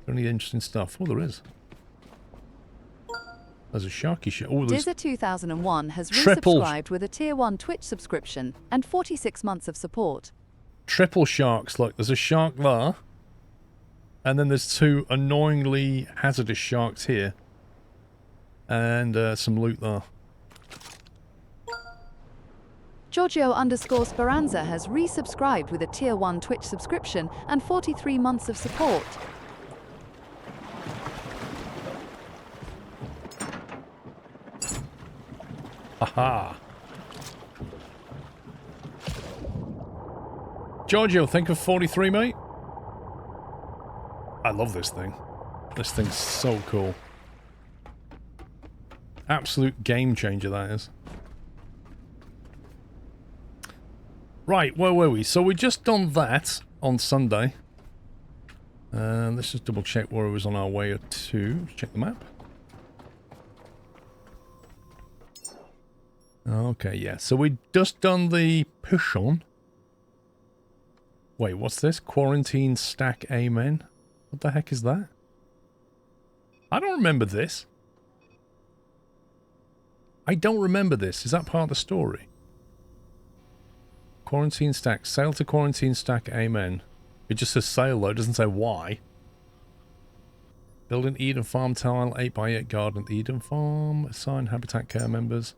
Any interesting stuff? Oh, there is. There's a sharky shit. Oh, there's... Dizza2001 has Triple... resubscribed with a Tier 1 Twitch subscription and 46 months of support. Triple sharks. Look, there's a shark there. And then there's two annoyingly hazardous sharks here. And some loot there. Giorgio_Speranza has resubscribed with a Tier 1 Twitch subscription and 43 months of support. Aha. Giorgio, think of 43, mate. I love this thing. This thing's so cool. Absolute game changer, that is. Right, where were we? So we just done that on Sunday. Let's just double check where it was on our way to. Check the map. Okay, yeah. So we just done the push on. Wait, what's this? Quarantine stack amen. What the heck is that? I don't remember this. I don't remember this. Is that part of the story? Quarantine stack. Sail to quarantine stack amen. It just says sail though. It doesn't say why. Build an Eden Farm tile. 8x8 garden at the Eden Farm. Assign habitat care members.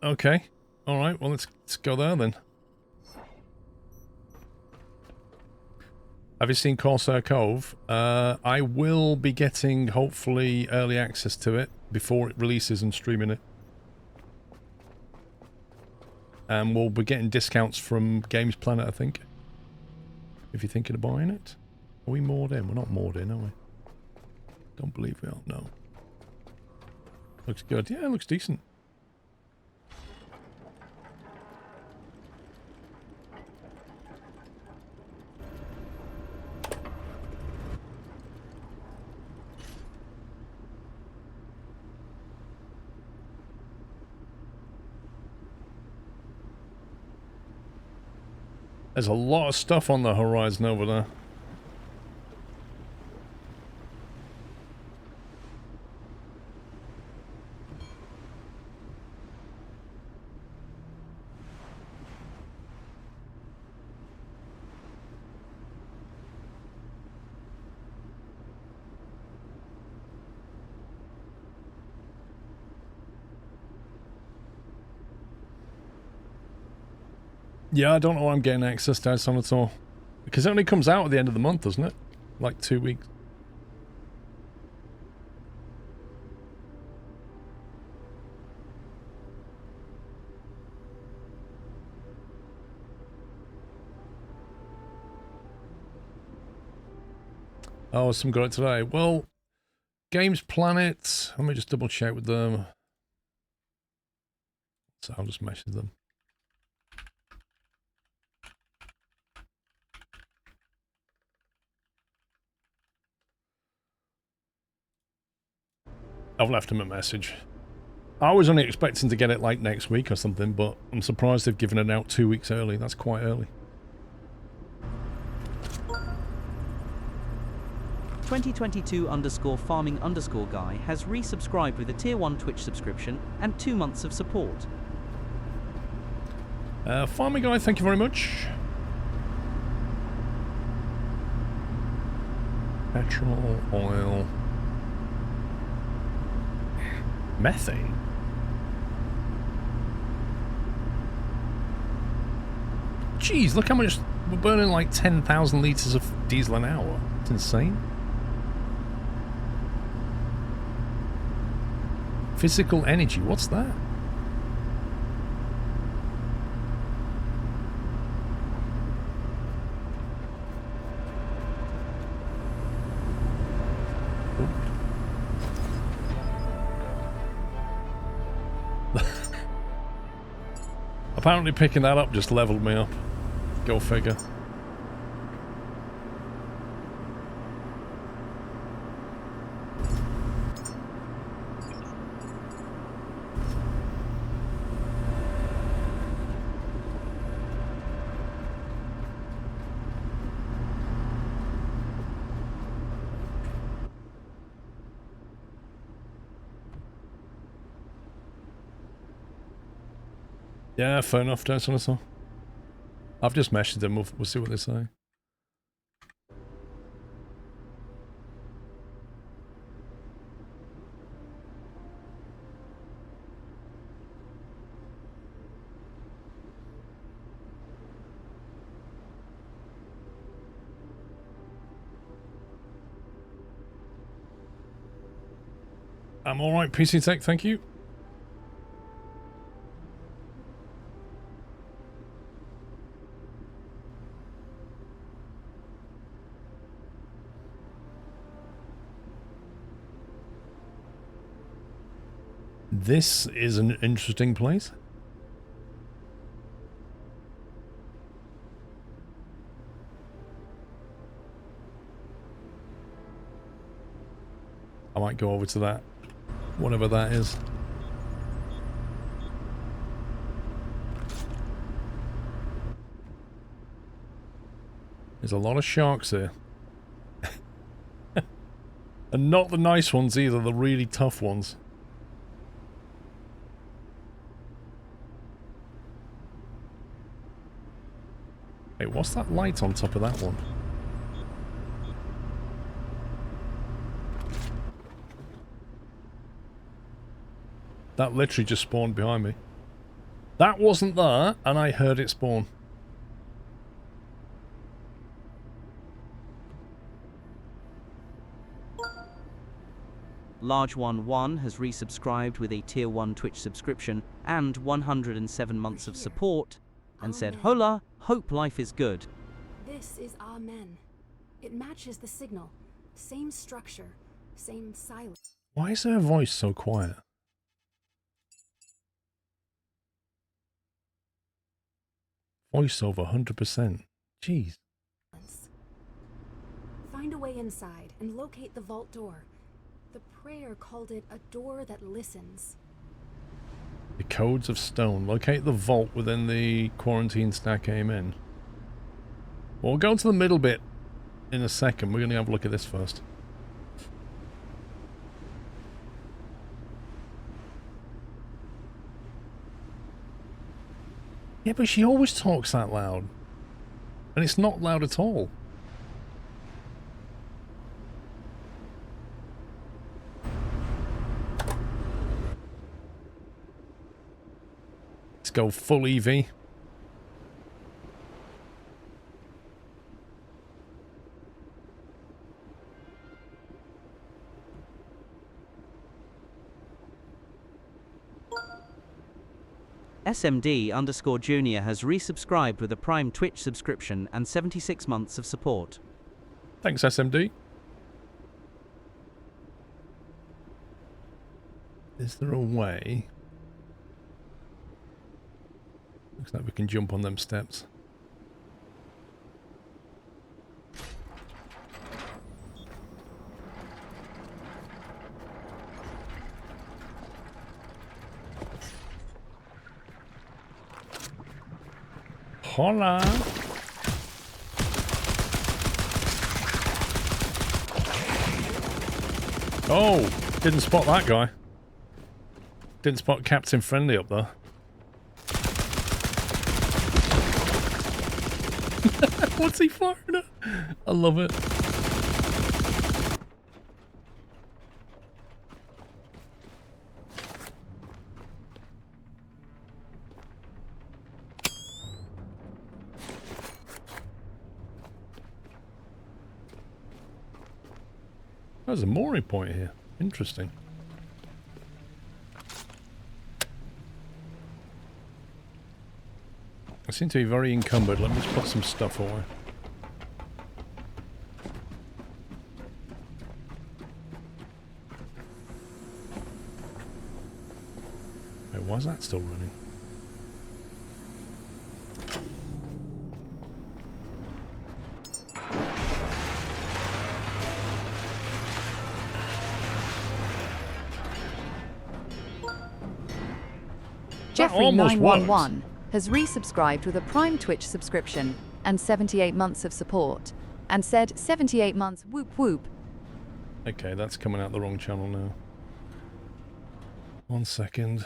Okay. Alright, well let's go there then. Have you seen Corsair Cove? I will be getting, hopefully, early access to it before it releases and streaming it. And we'll be getting discounts from Games Planet, I think. If you're thinking of buying it. Are we moored in? We're not moored in, are we? Don't believe we are, no. Looks good. Yeah, it looks decent. There's a lot of stuff on the horizon over there. Yeah, I don't know why I'm getting access to this on at all. Because it only comes out at the end of the month, doesn't it? Like 2 weeks. Oh, some got it today. Well, Games Planet. Let me just double check with them. So I'll just message them. I've left him a message. I was only expecting to get it like next week or something, but I'm surprised they've given it out 2 weeks early. That's quite early. 2022_farming_guy has resubscribed with a Tier 1 Twitch subscription and 2 months of support. Farming guy, thank you very much. Petrol, oil... Methane? Jeez, look how much... We're burning like 10,000 litres of diesel an hour. It's insane. Physical energy, what's that? Apparently picking that up just leveled me up. Go figure. Yeah, fair enough, Dinosaur. I've just messaged them. We'll see what they say. I'm alright, PC Tech, thank you. This is an interesting place. I might go over to that, whatever that is. There's a lot of sharks here. And not the nice ones either, the really tough ones. Hey, what's that light on top of that one? That literally just spawned behind me. That wasn't there, and I heard it spawn. Large11 has resubscribed with a Tier 1 Twitch subscription and 107 months of support, and said, "Hola, hope life is good." This is Amen. It matches the signal. Same structure, same silence. Why is her voice so quiet? Voiceover 100%. Jeez. Find a way inside and locate the vault door. The prayer called it a door that listens. The codes of stone. Locate the vault within the quarantine stack. Amen. Well, we'll go to the middle bit in a second. We're going to have a look at this first. Yeah, but she always talks that loud. And it's not loud at all. Let's go full EV. SMD_Junior has resubscribed with a Prime Twitch subscription and 76 months of support. Thanks, SMD. Is there a way? Looks like we can jump on them steps. Hola! Oh! Didn't spot that guy. Didn't spot Captain Friendly up there. What's he firing at? I love it. There's a mooring point here. Interesting. I seem to be very encumbered. Let me just put some stuff away. Wait, why is that still running? Jeffrey911 has resubscribed with a Prime Twitch subscription and 78 months of support, and said 78 months whoop whoop. Okay, that's coming out the wrong channel now. 1 second.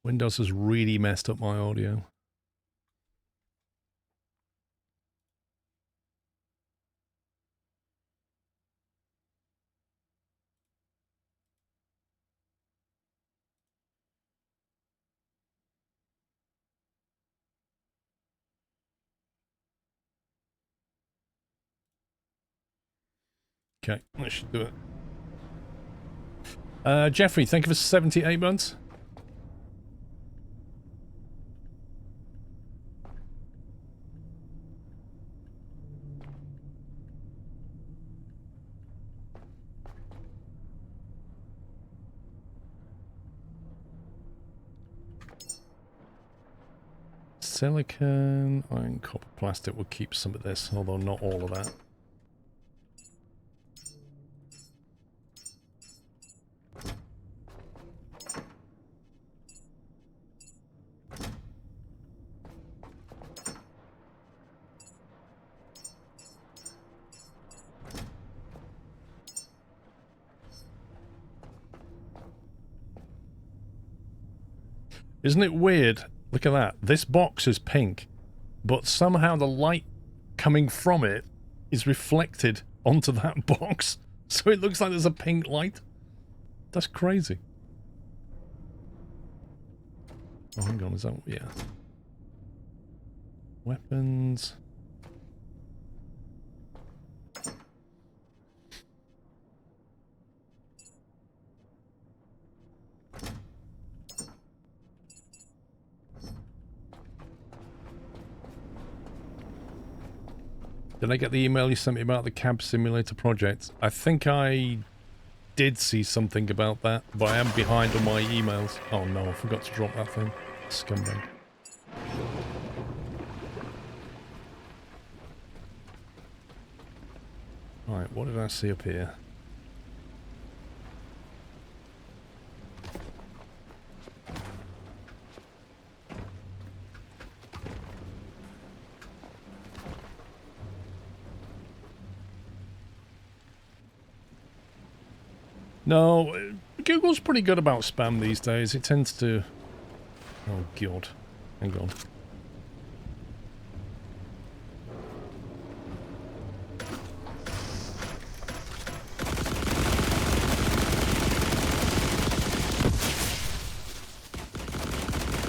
Windows has really messed up my audio. Okay, that should do it. Jeffrey, thank you for 78 months. Silicon, iron, copper, plastic will keep some of this, although not all of that. Isn't it weird? Look at that. This box is pink, but somehow the light coming from it is reflected onto that box. So it looks like there's a pink light. That's crazy. Oh, hang on. Is that... yeah. Weapons... Did I get the email you sent me about the cab simulator project? I think I did see something about that, but I am behind on my emails. Oh no, I forgot to drop that thing. Scumbag. Right, what did I see up here? No, Google's pretty good about spam these days. It tends to... oh, God. Hang on.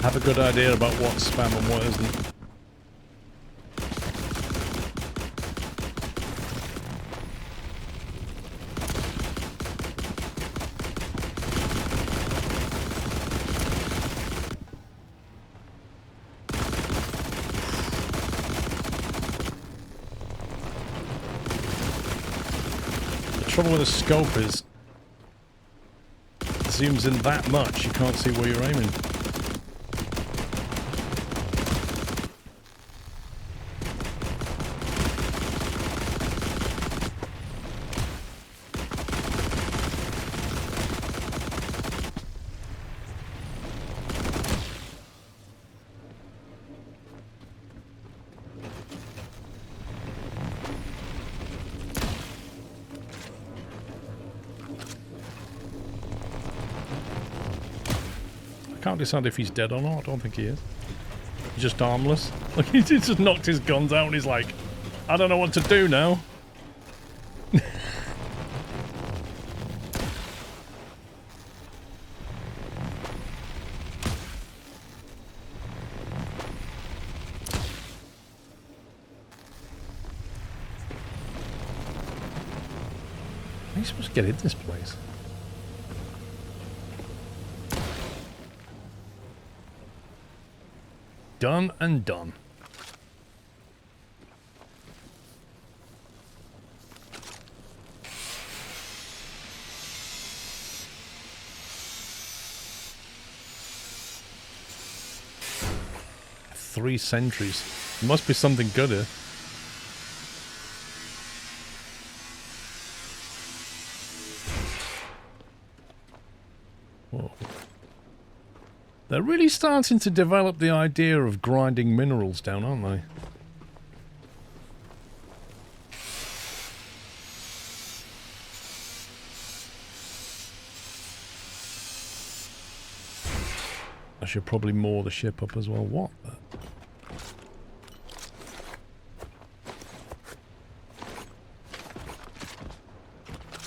Have a good idea about what's spam and what isn't. The trouble with the scope is it zooms in that much you can't see where you're aiming. Can't decide if he's dead or not. I don't think he is. He's just harmless. Like, he just knocked his guns out and he's like, I don't know what to do now. How are you supposed to get in this place? Done and done. Three sentries. There must be something good here. Whoa. They're really starting to develop the idea of grinding minerals down, aren't they? I should probably moor the ship up as well. What the?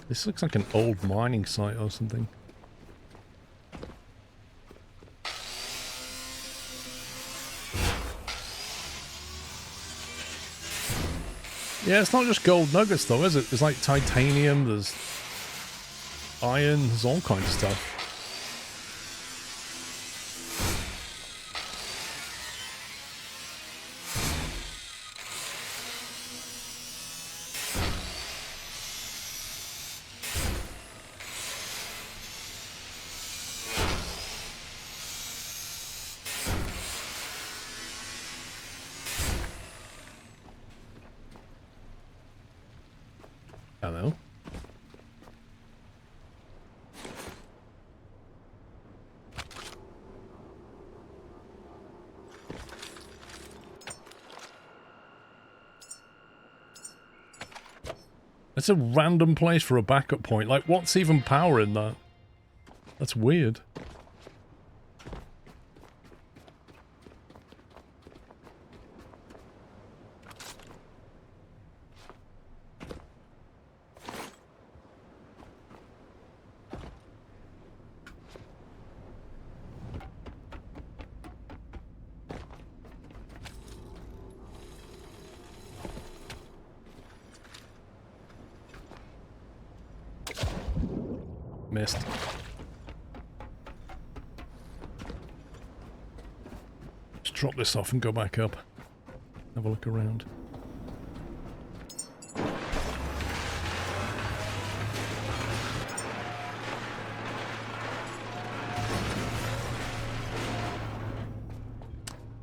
This looks like an old mining site or something. Yeah, it's not just gold nuggets though, is it? There's like titanium, there's iron, there's all kinds of stuff. Hello. It's a random place for a backup point. Like, what's even powering that? That's weird. Missed. Just drop this off and go back up. Have a look around.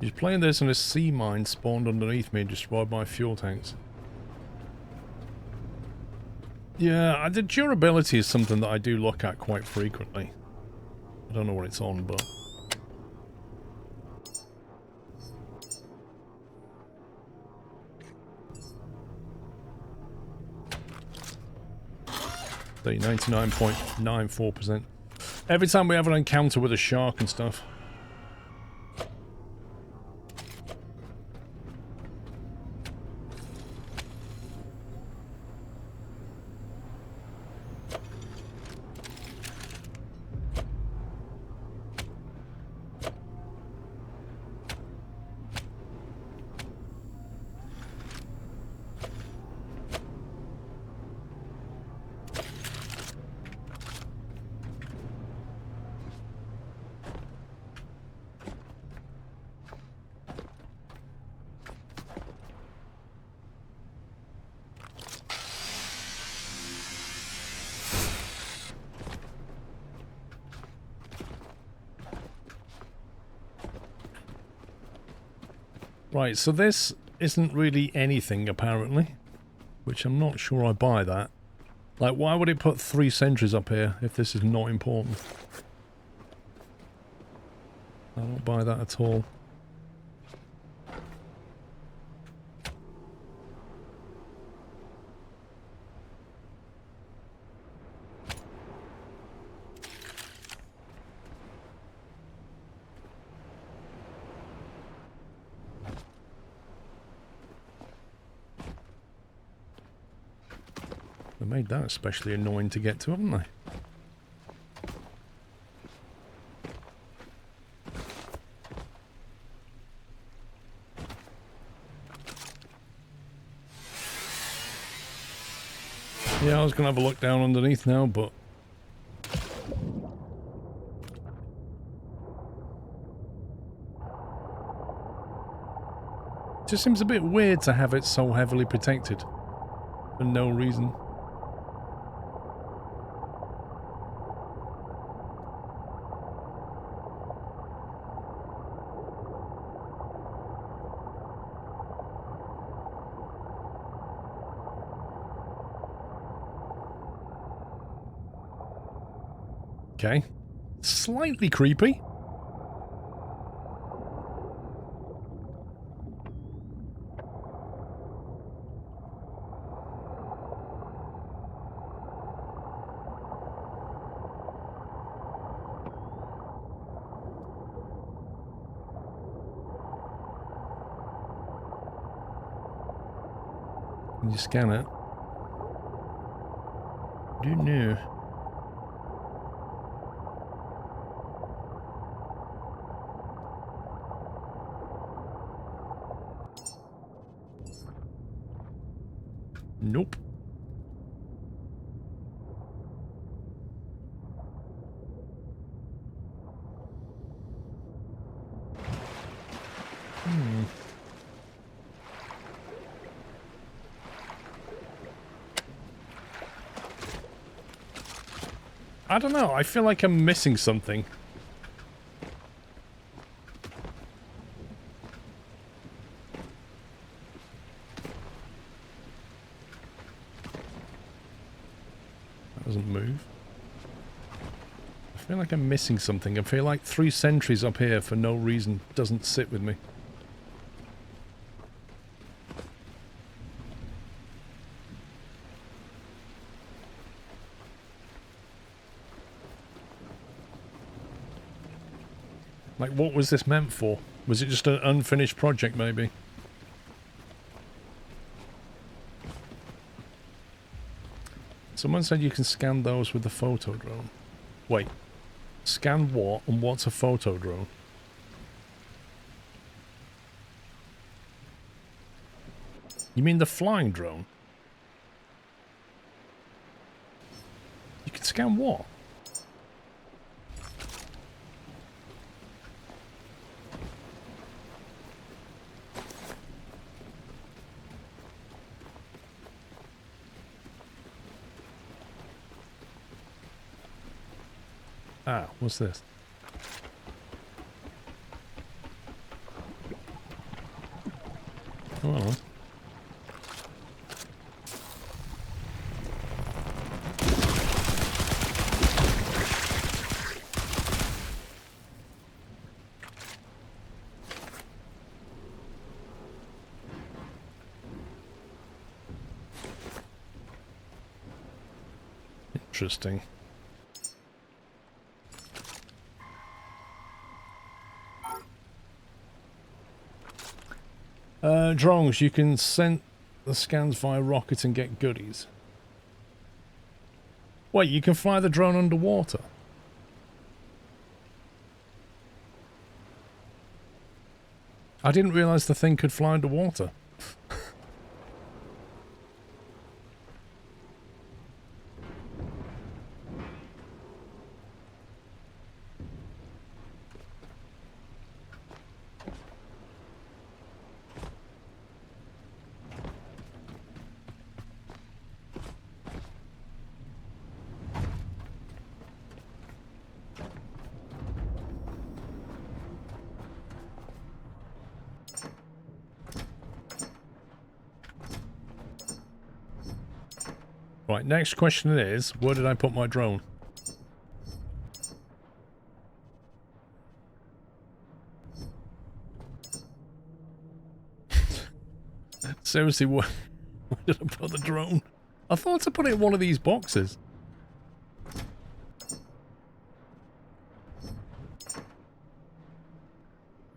He's playing this and a sea mine spawned underneath me and destroyed my fuel tanks. Yeah, the durability is something that I do look at quite frequently. I don't know what it's on, but... The 99.94%. Every time we have an encounter with a shark and stuff. Right, so this isn't really anything, apparently. Which I'm not sure I buy that. Like, why would it put 3 sentries up here if this is not important? I don't buy that at all. They made that especially annoying to get to, haven't they? Yeah, I was going to have a look down underneath now, but... It just seems a bit weird to have it so heavily protected. For no reason. Okay. Slightly creepy. Can you scan it? Don't know. Nope. I don't know. I feel like I'm missing something. That doesn't move. I feel like I'm missing something. I feel like 3 sentries up here for no reason doesn't sit with me. Like, what was this meant for? Was it just an unfinished project, maybe? Someone said you can scan those with the photo drone. Wait. Scan what, and what's a photo drone? You mean the flying drone? You can scan what? Ah, what's this? Oh, well. Interesting. Drones, you can send the scans via rocket and get goodies. Wait, you can fly the drone underwater? I didn't realise the thing could fly underwater. Right, next question is, where did I put my drone? Seriously, where did I put the drone? I thought I put it in one of these boxes.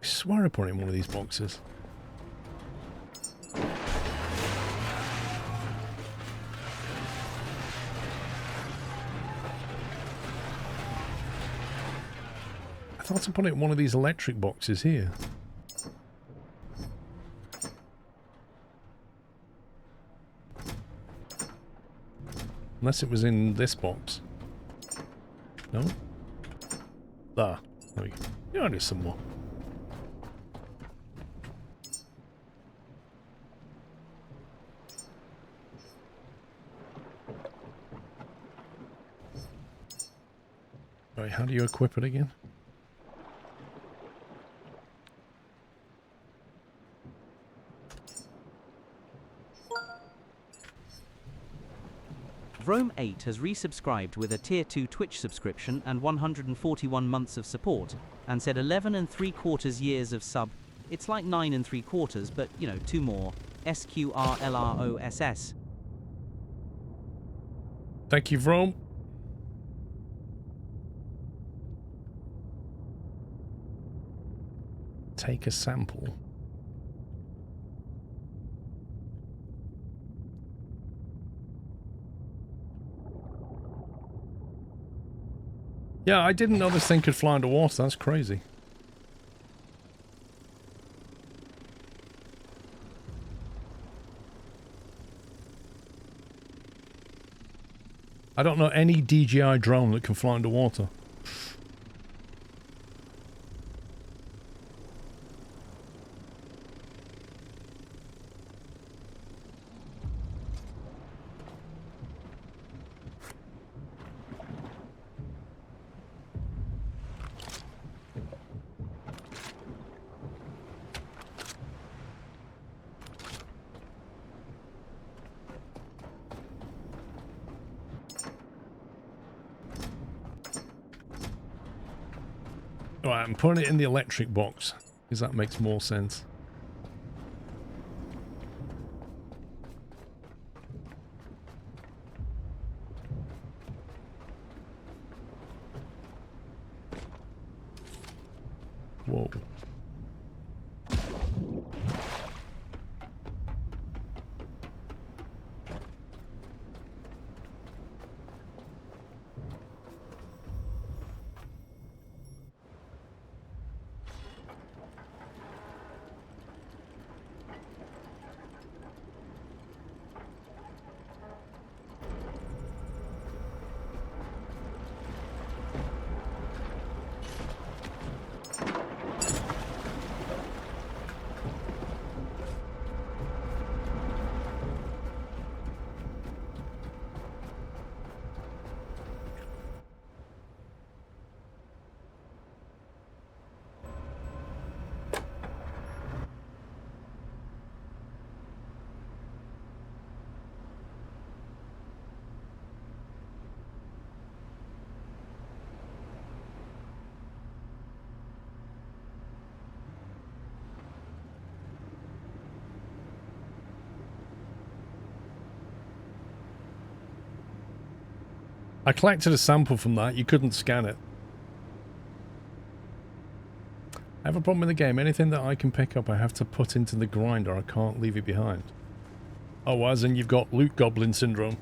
I swear I put it in one of these boxes. I thought I put it in one of these electric boxes here. Unless it was in this box. No? There we go. Yeah, there's some more. Right, how do you equip it again? Rome 8 has resubscribed with a Tier 2 Twitch subscription and 141 months of support, and said 11 3/4 years of sub. It's like 9 3/4, but, you know, 2 more. SQRLROSS. Thank you, Rome. Take a sample. Yeah, I didn't know this thing could fly underwater. That's crazy. I don't know any DJI drone that can fly underwater. Right, I'm putting it in the electric box, because that makes more sense. Whoa. I collected a sample from that. You couldn't scan it. I have a problem with the game. Anything that I can pick up, I have to put into the grinder. I can't leave it behind. Oh, as in you've got loot goblin syndrome.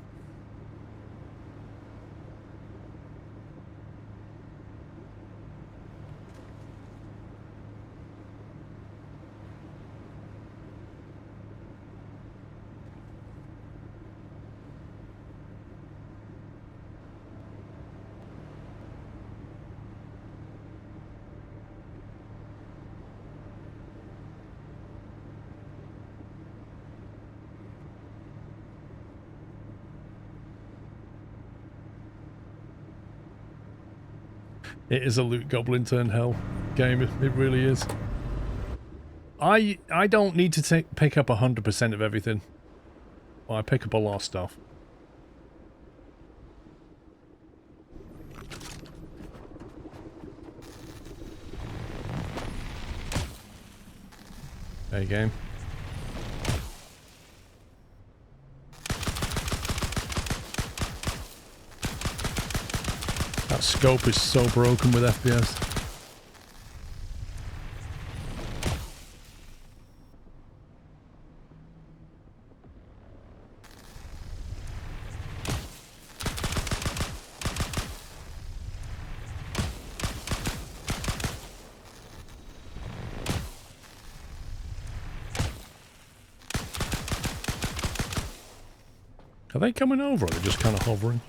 It is a loot goblin turn hell game. It really is. I don't need to pick up 100% of everything. Well, I pick up a lot of stuff. There you go. That scope is so broken with FPS. Are they coming over or are they just kind of hovering?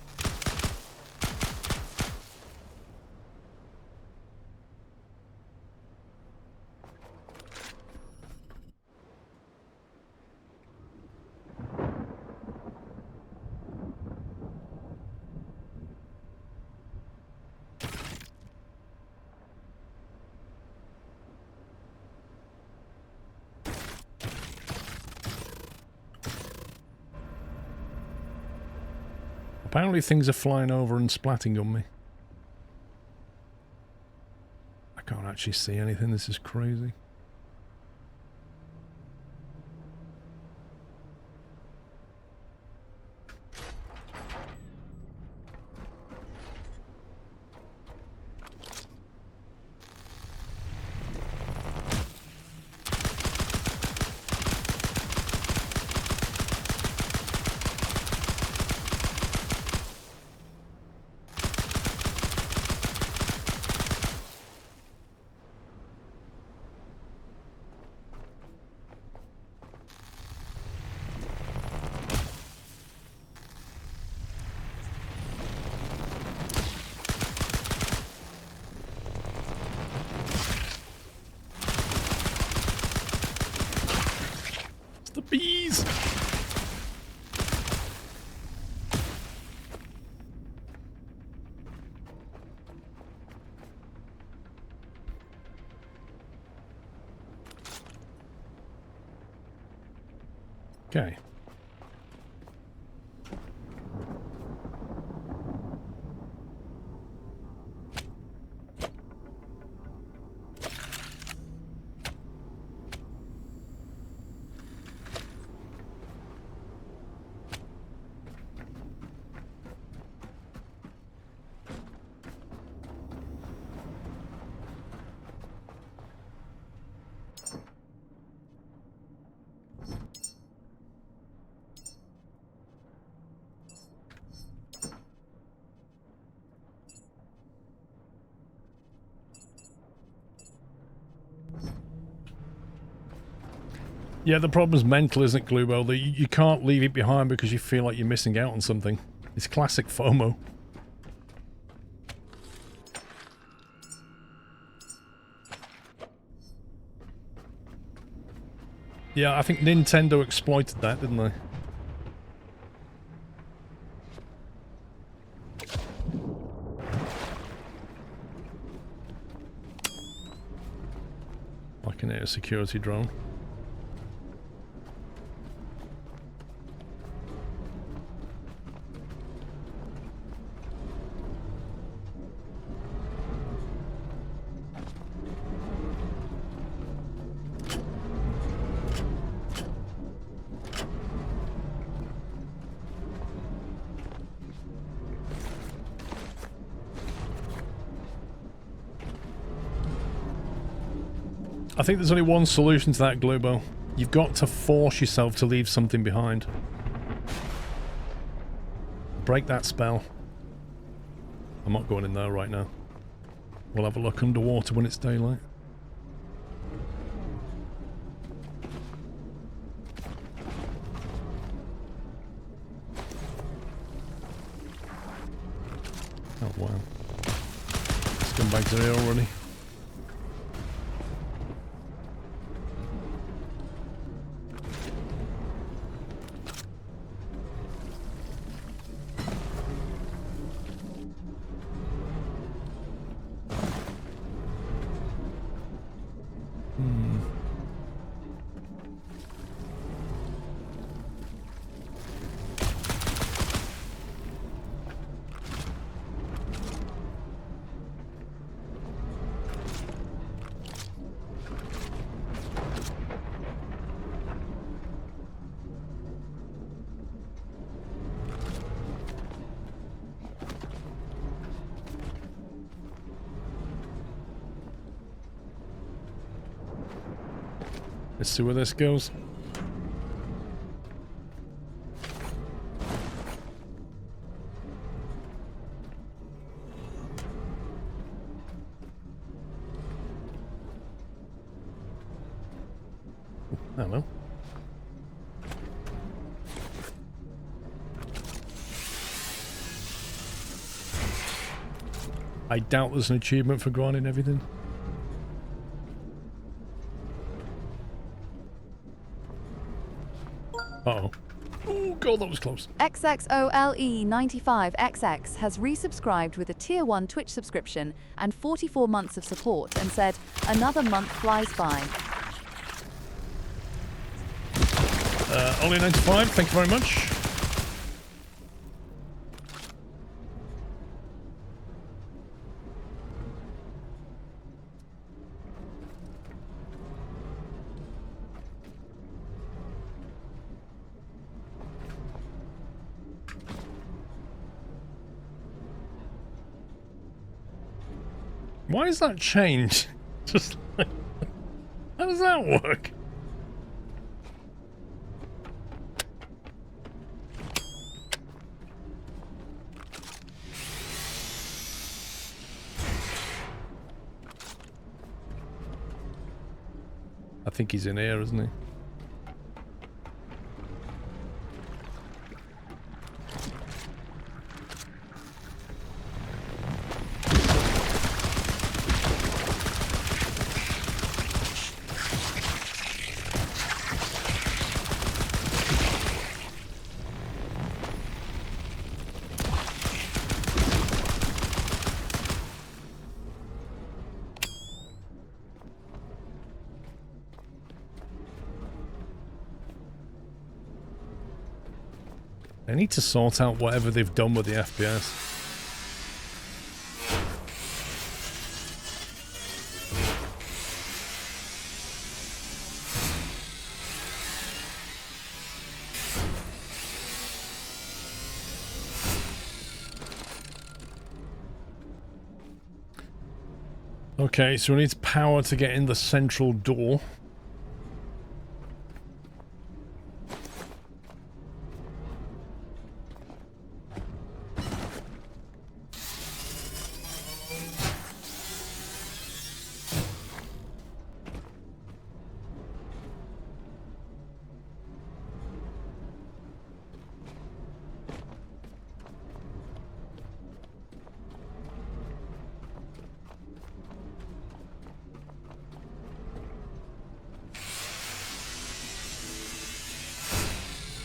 Apparently things are flying over and splatting on me. I can't actually see anything. This is crazy. The bees! Okay. Yeah, the problem's mental, isn't it, Glubo? That you can't leave it behind because you feel like you're missing out on something. It's classic FOMO. Yeah, I think Nintendo exploited that, didn't they? I can hit a security drone. I think there's only one solution to that, Globo. You've got to force yourself to leave something behind. Break that spell. I'm not going in there right now. We'll have a look underwater when it's daylight. Oh wow. Scumbags are here already. Let's see where this goes. Hello. I doubt there's an achievement for grinding everything. Uh-oh. Oh god, that was close. XXOLE95XX has resubscribed with a Tier 1 Twitch subscription and 44 months of support and said, another month flies by. Ollie95, thank you very much. Why does that change? Just like, how does that work? I think he's in here, isn't he? They need to sort out whatever they've done with the FPS. Okay, so we need power to get in the central door.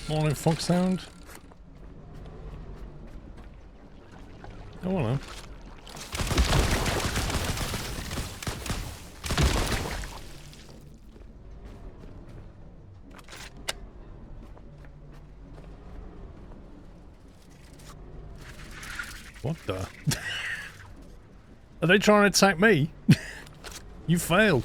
Morning, Fox Sound. Oh, hello. What the? Are they trying to attack me? You failed.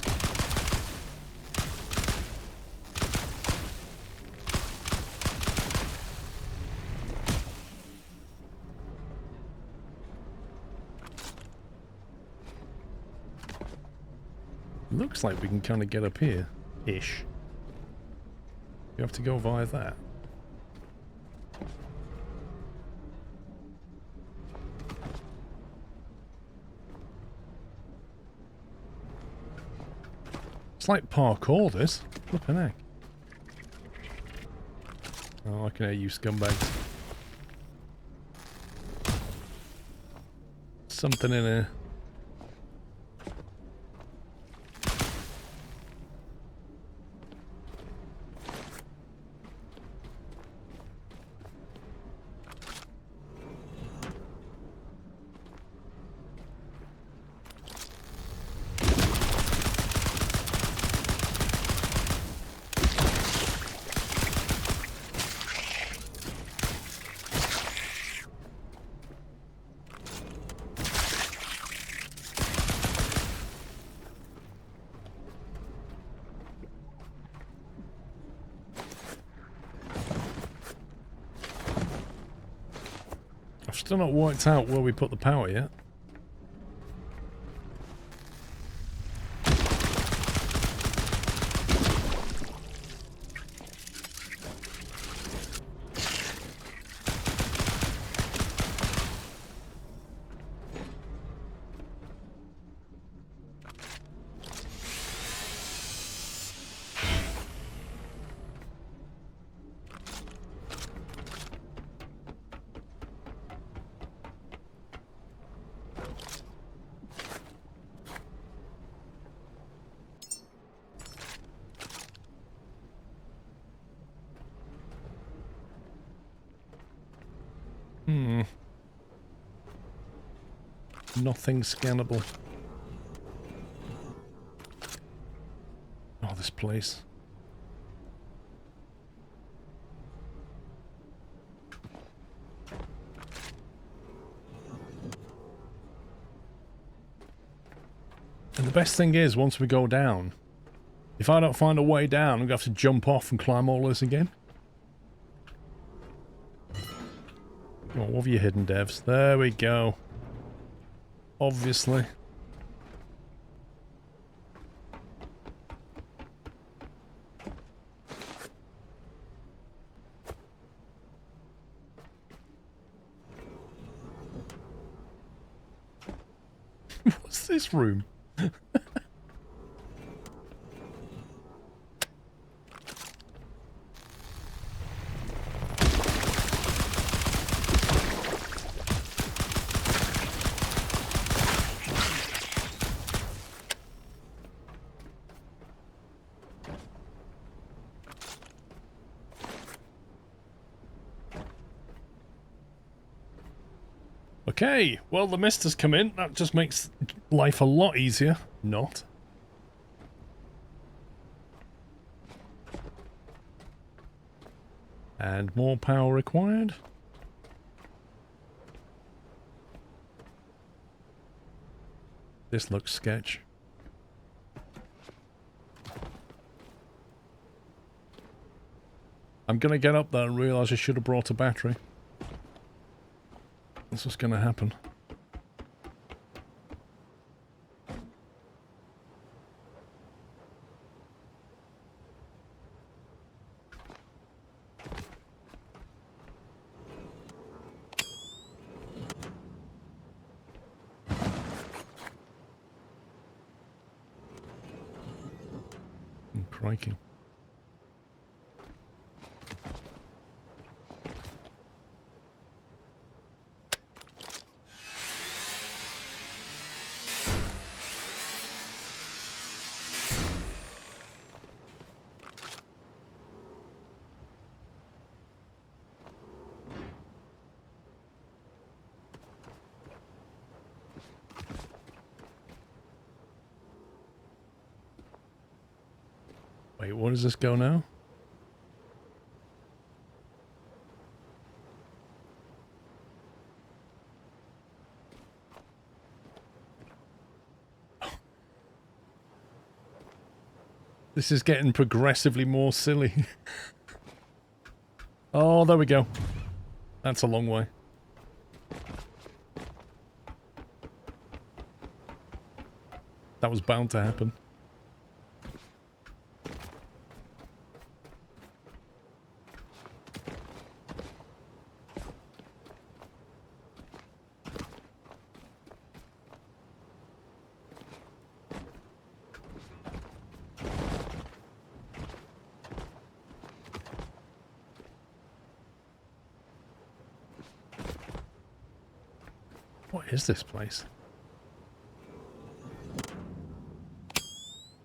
Looks like we can kind of get up here, ish. You have to go via that. It's like parkour, this. Flippin' heck. Oh, I can hear you scumbags. Something in here. I've still not worked out where we put the power yet. Nothing scannable. Oh, this place. And the best thing is, once we go down, if I don't find a way down, I'm going to have to jump off and climb all this again. Oh, what have you hidden, devs? There we go. Obviously. What's this room? Okay, well the mist has come in. That just makes life a lot easier. Not. And more power required. This looks sketch. I'm gonna get up there and realise I should have brought a battery. That's what's gonna happen. Crikey. Wait, where does this go now? This is getting progressively more silly. Oh, there we go. That's a long way. That was bound to happen. What is this place?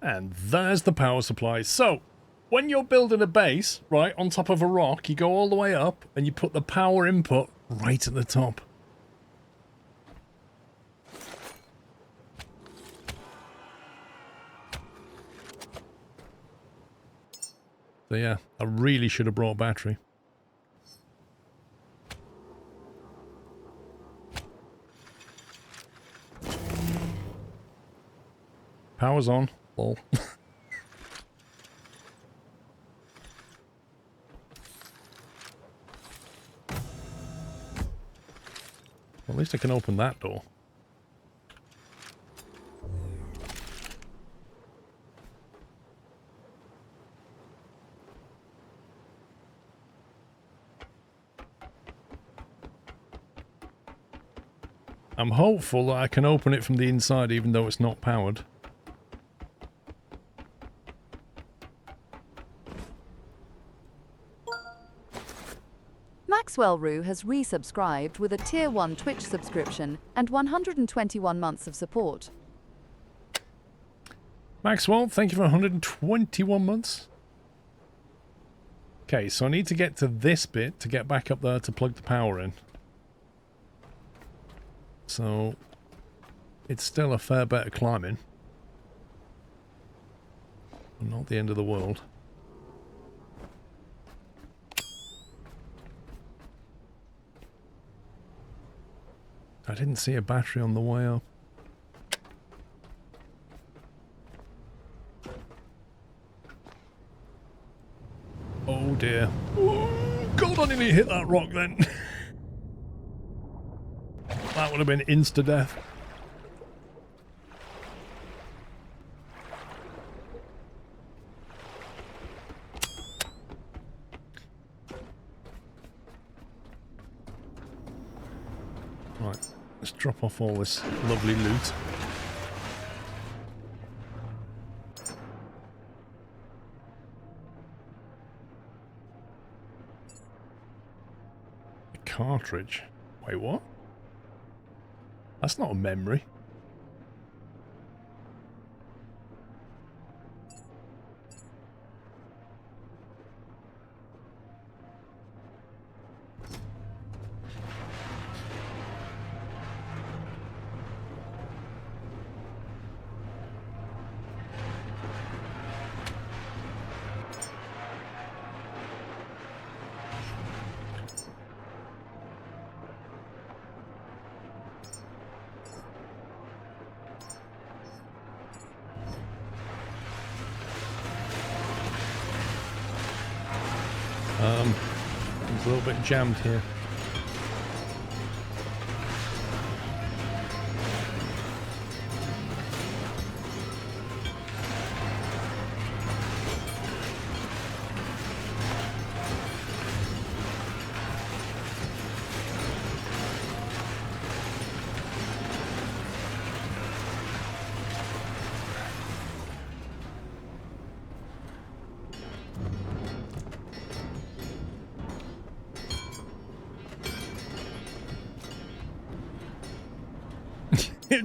And there's the power supply. So, when you're building a base, right, on top of a rock, you go all the way up and you put the power input right at the top. So yeah, I really should have brought a battery. Power's on. Lol. Well, at least I can open that door. I'm hopeful that I can open it from the inside even though it's not powered. Maxwell Rue has resubscribed with a Tier 1 Twitch subscription and 121 months of support. Maxwell, thank you for 121 months. Okay, so I need to get to this bit to get back up there to plug the power in. So, it's still a fair bit of climbing. But not the end of the world. I didn't see a battery on the way up. Oh dear. Oh, God, I nearly hit that rock then. That would have been insta-death. Right, let's drop off all this lovely loot. A cartridge. Wait, what? That's not a memory. It's a little bit jammed here.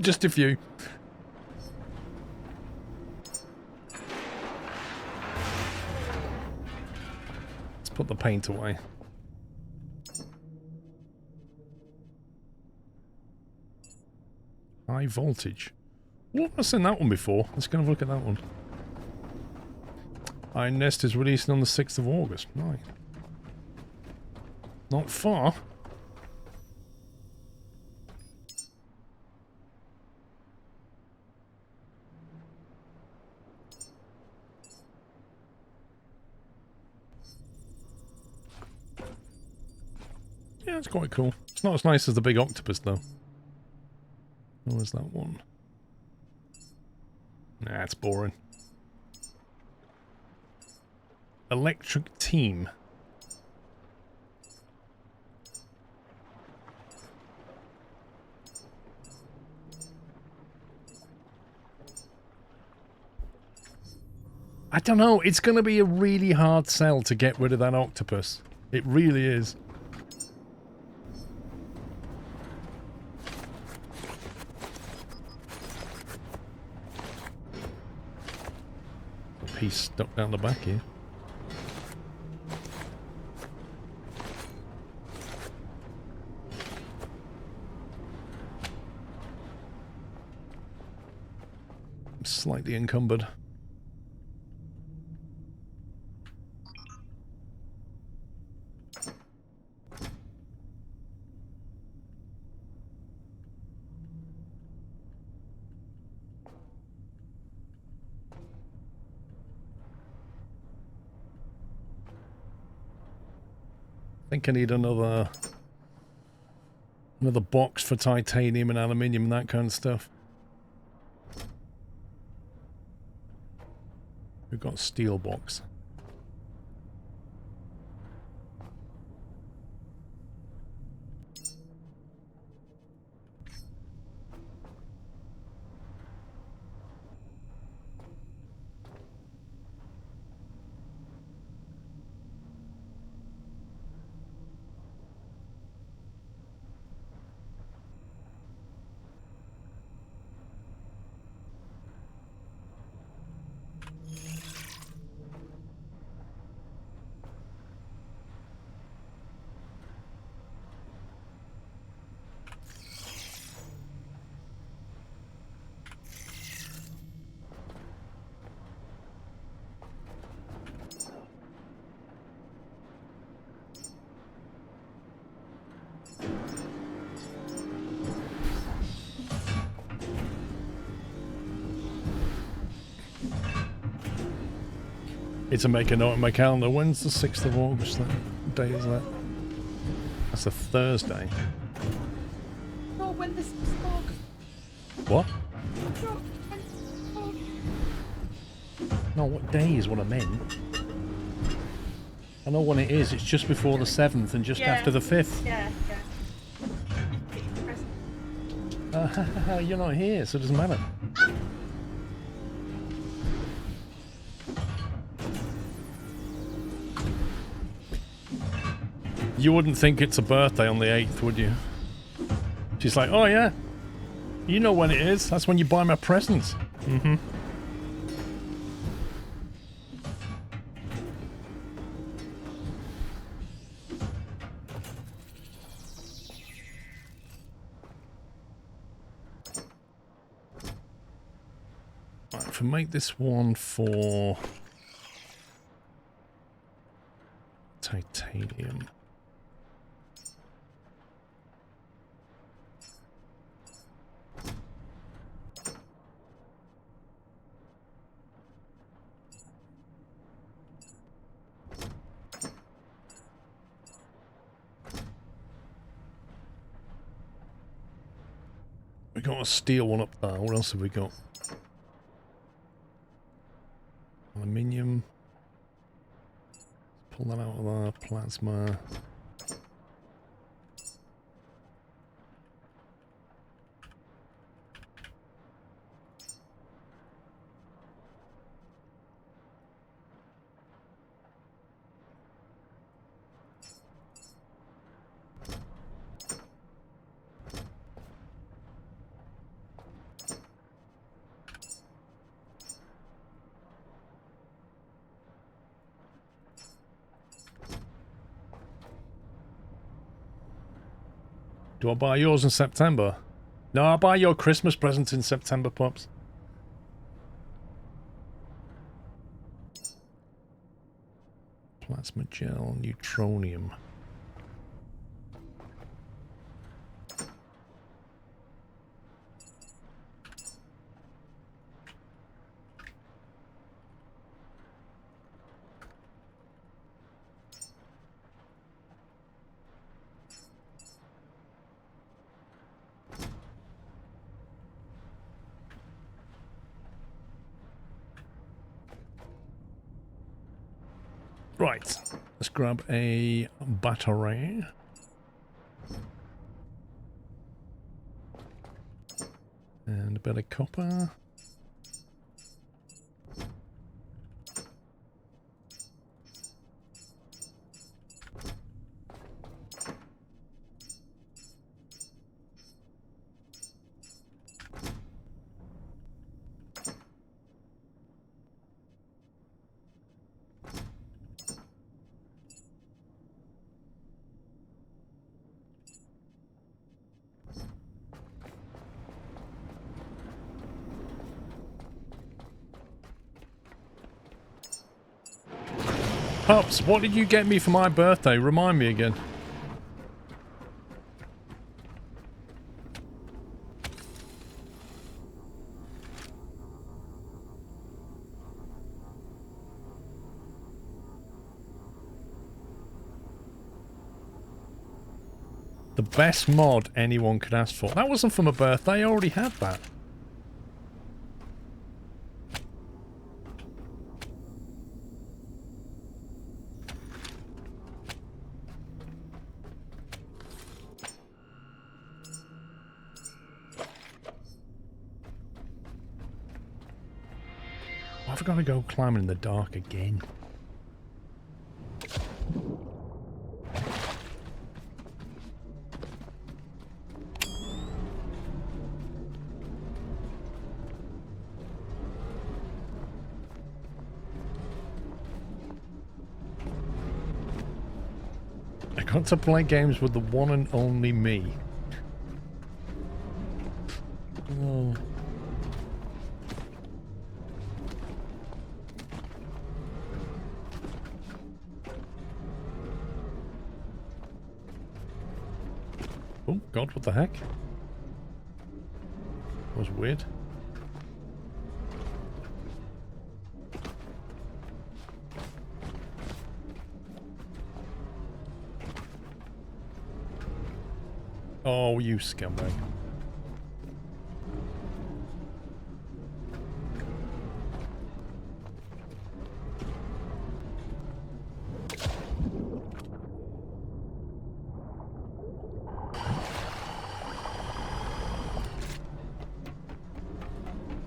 Just a few. Let's put the paint away. High voltage. What? I've seen that one before. Let's go and have a look at that one. Iron Nest is releasing on the 6th of August. Right. Not far. Yeah, it's quite cool. It's not as nice as the big octopus, though. Where's that one? Nah, it's boring. Electric Team. I don't know. It's going to be a really hard sell to get rid of that octopus. It really is. Piece stuck down the back here. I'm slightly encumbered. I think I need another box for titanium and aluminium and that kind of stuff. We've got a steel box. It's a make a note in my calendar. When's the 6th of August then? What day is that? That's a Thursday. No, when the 6th of August. What? No, No, what day is what I meant. I know when it is. It's just before the 7th and just after the 5th. yeah. You're not here, so it doesn't matter. You wouldn't think it's a birthday on the 8th, would you? She's like, oh yeah, you know when it is. That's when you buy my presents. Mm-hmm. Right, if I make this one for titanium. got a steel one up there. What else have we got? Aluminium. Pull that out of there. Plasma. Do I buy yours in September? No, I'll buy your Christmas present in September, Pops. Plasma gel, neutronium. Right, let's grab a battery. And a bit of copper. Pops, what did you get me for my birthday? Remind me again. The best mod anyone could ask for. That wasn't for my birthday, I already had that. I've got to go climbing in the dark again. I got to play games with the one and only me. Oh. Oh god, what the heck? That was weird. Oh, you scumbag.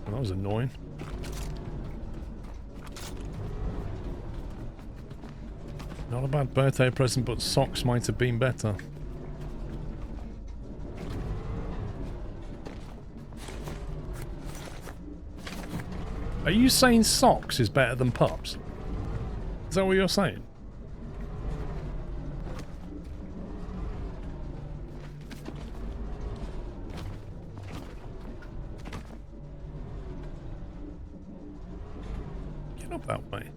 That was annoying. Not a bad birthday present, but socks might have been better. Are you saying socks is better than pups? Is that what you're saying? Get up that way.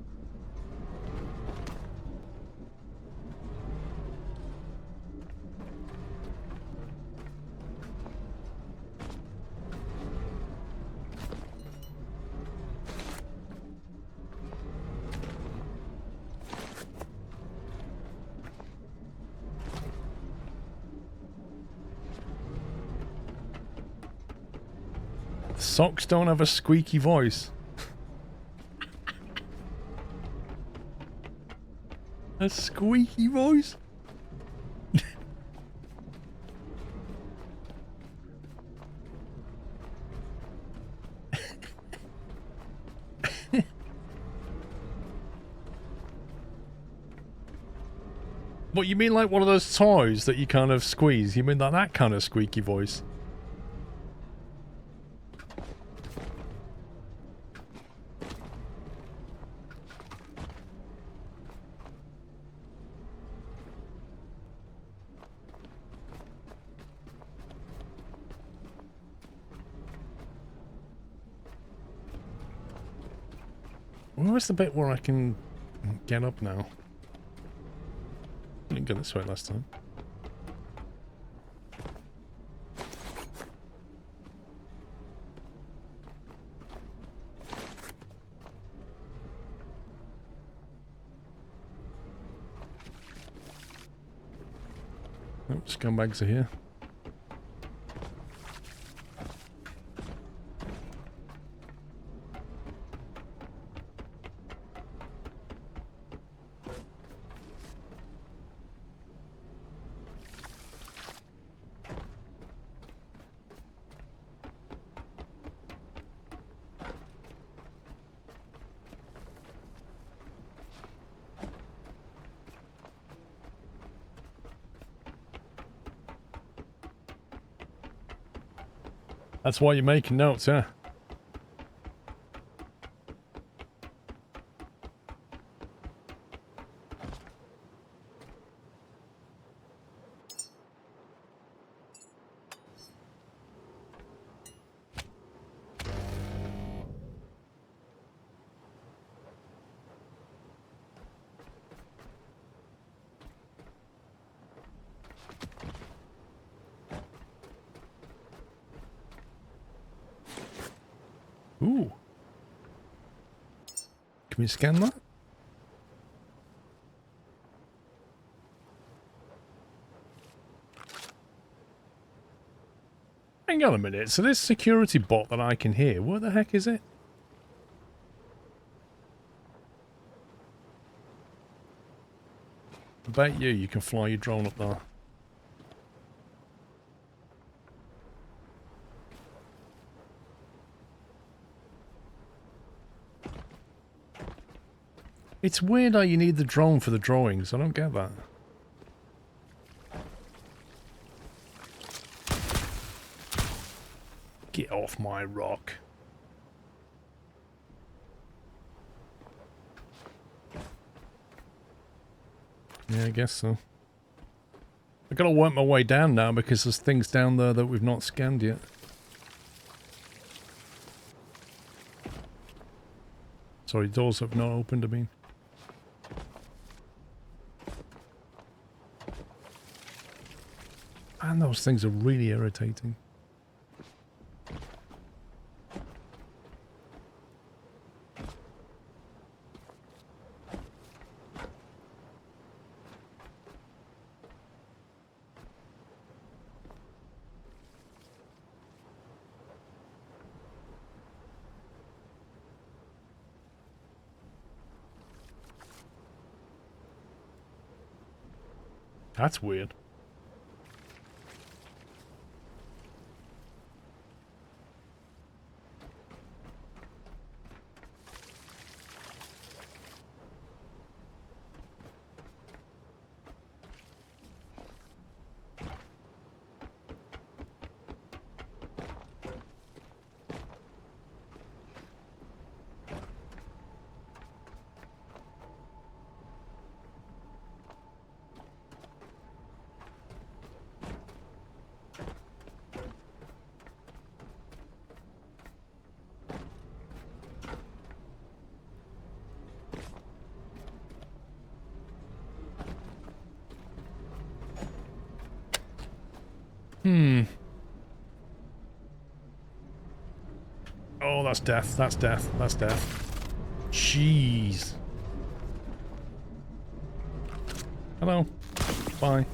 Socks don't have a squeaky voice. A squeaky voice? What, you mean like one of those toys that you kind of squeeze? You mean like that kind of squeaky voice? Where's the bit where I can get up now? I didn't go this way last time. Oh, scumbags are here. That's why you're making notes, huh? Ooh. Can we scan that? Hang on a minute. So this security bot that I can hear, where the heck is it? I bet you can fly your drone up there. It's weird how you need the drone for the drawings. I don't get that. Get off my rock. Yeah, I guess so. I've got to work my way down now because there's things down there that we've not scanned yet. Sorry, doors have not opened, I mean. Man, those things are really irritating. That's weird. Oh, that's death. That's death. That's death. Jeez. Hello. Bye.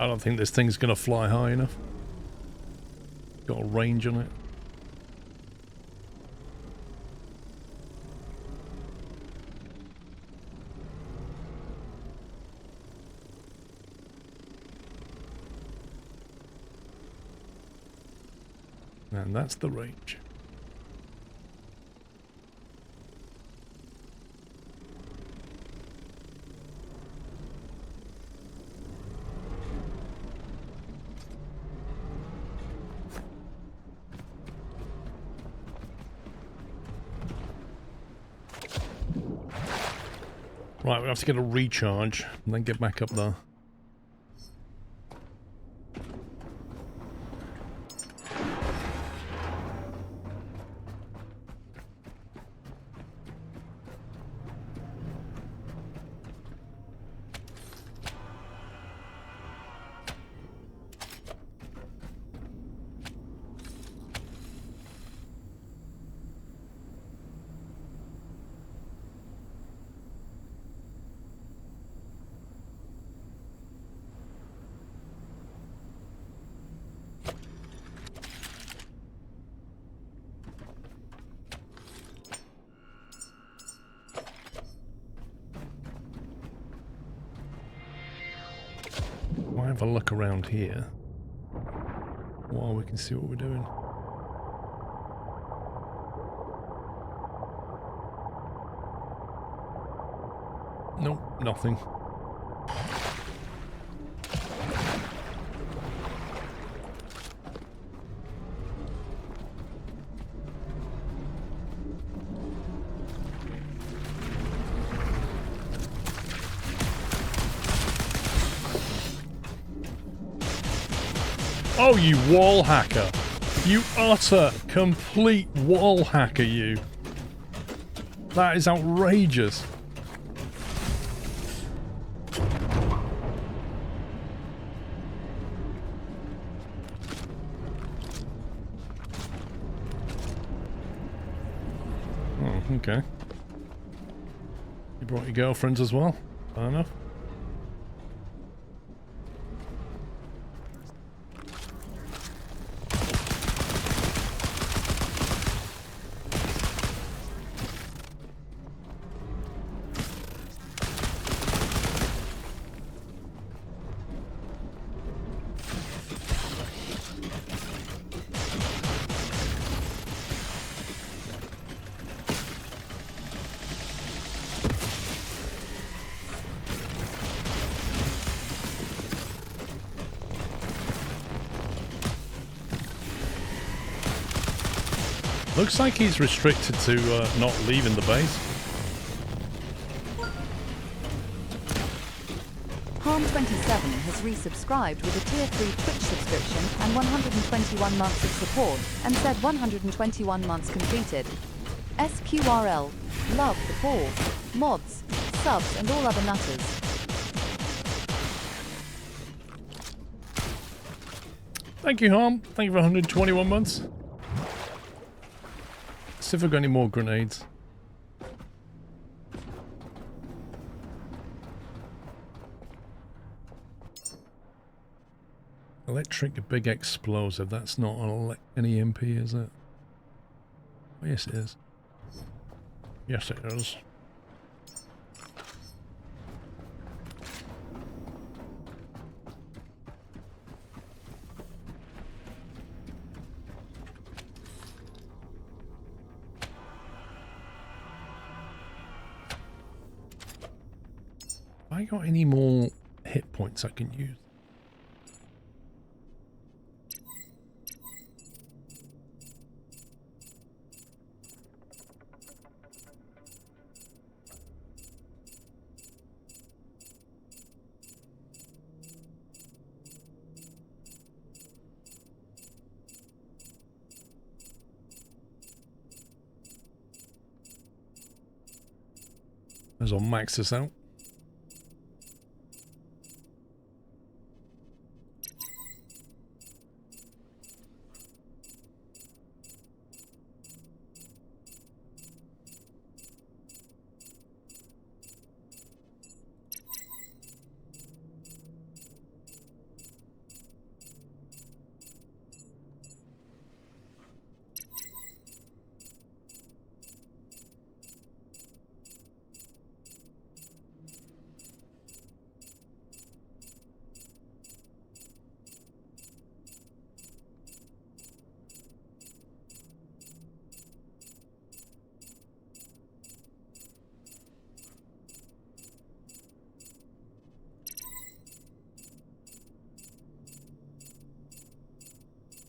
I don't think this thing's going to fly high enough. Got a range on it. And that's the range. Right, we have to get a recharge and then get back up there. I'll have a look around here while we can see what we're doing. Nope, nothing. Oh, you wall hacker. You utter, complete wall hacker, you. That is outrageous. Oh, okay. You brought your girlfriends as well? Fair enough. Looks like he's restricted to not leaving the base. Harm27 has resubscribed with a tier 3 Twitch subscription and 121 months of support, and said 121 months completed. SQRL, love the poor, mods, subs and all other nutters. Thank you, Harm. Thank you for 121 months. See if I've got any more grenades. Electric big explosive. That's not an EMP, is it? Oh, yes, it is. Yes, it is. Have I got any more hit points I can use? As I'll max this out.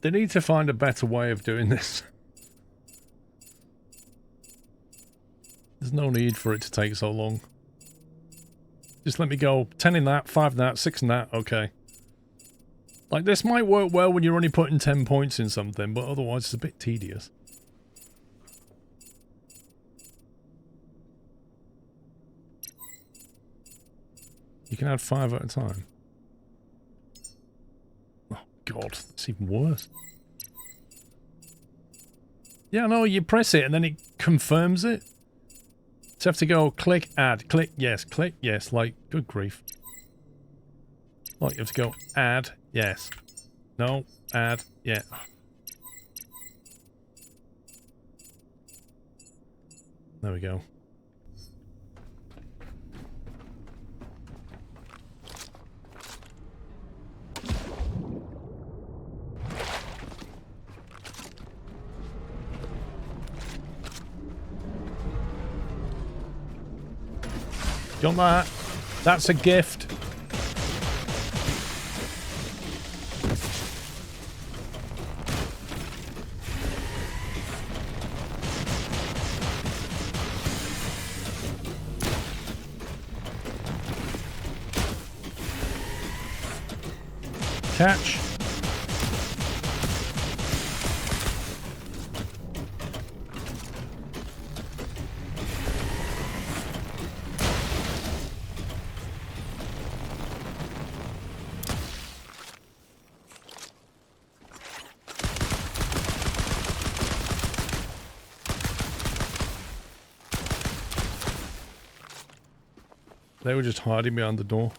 They need to find a better way of doing this. There's no need for it to take so long. Just let me go 10 in that, 5 in that, 6 in that, okay. Like, this might work well when you're only putting 10 points in something, but otherwise it's a bit tedious. You can add 5 at a time. Oh, God, that's even worse. Yeah, no, you press it and then it confirms it. So you have to go click, add, click, yes, like, good grief. Like, you have to go add, yes. No, add, yeah. There we go. You want that? That's a gift. Catch. They were just hiding behind the door.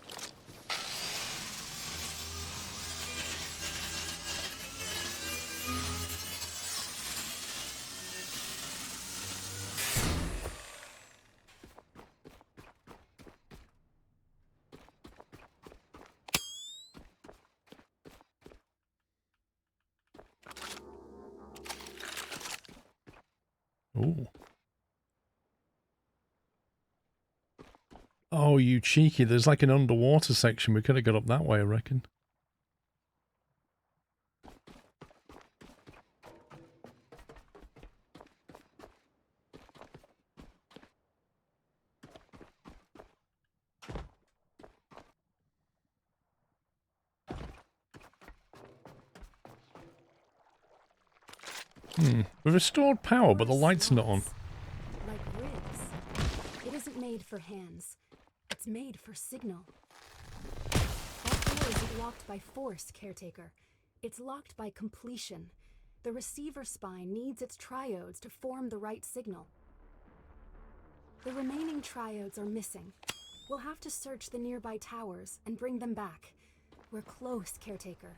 Ooh. Oh, you cheeky. There's like an underwater section. We could have got up that way, I reckon. We've restored power, but the light's not on. Like ribs. It isn't made for hands. It's made for signal. That door isn't locked by force, Caretaker. It's locked by completion. The receiver spine needs its triodes to form the right signal. The remaining triodes are missing. We'll have to search the nearby towers and bring them back. We're close, Caretaker.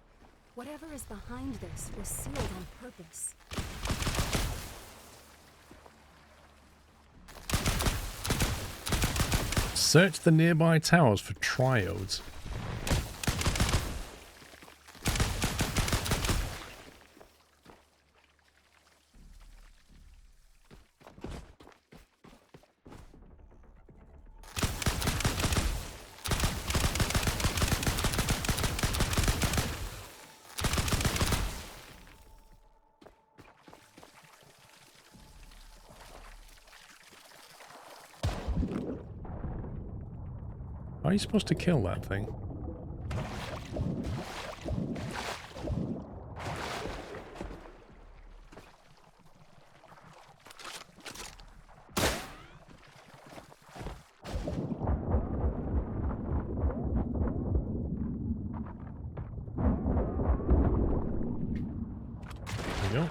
Whatever is behind this was sealed on purpose. Search the nearby towers for triodes. How are you supposed to kill that thing? There we go.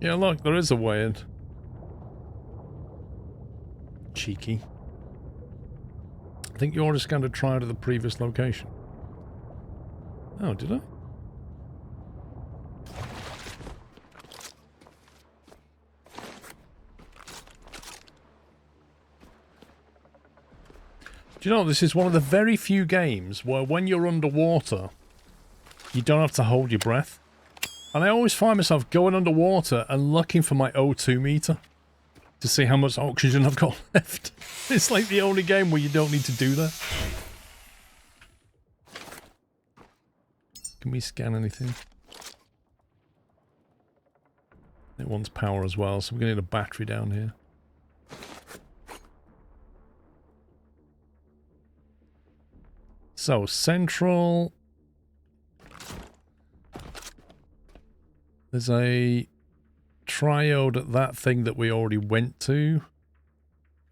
Yeah, look, there is a way in. Cheeky. I think you're just going to try to the previous location. Oh, did I? Do you know, this is one of the very few games where when you're underwater, you don't have to hold your breath. And I always find myself going underwater and looking for my O2 meter to see how much oxygen I've got left. It's like the only game where you don't need to do that. Can we scan anything? It wants power as well, so we're going to need a battery down here. So, central... There's a triode at that thing that we already went to.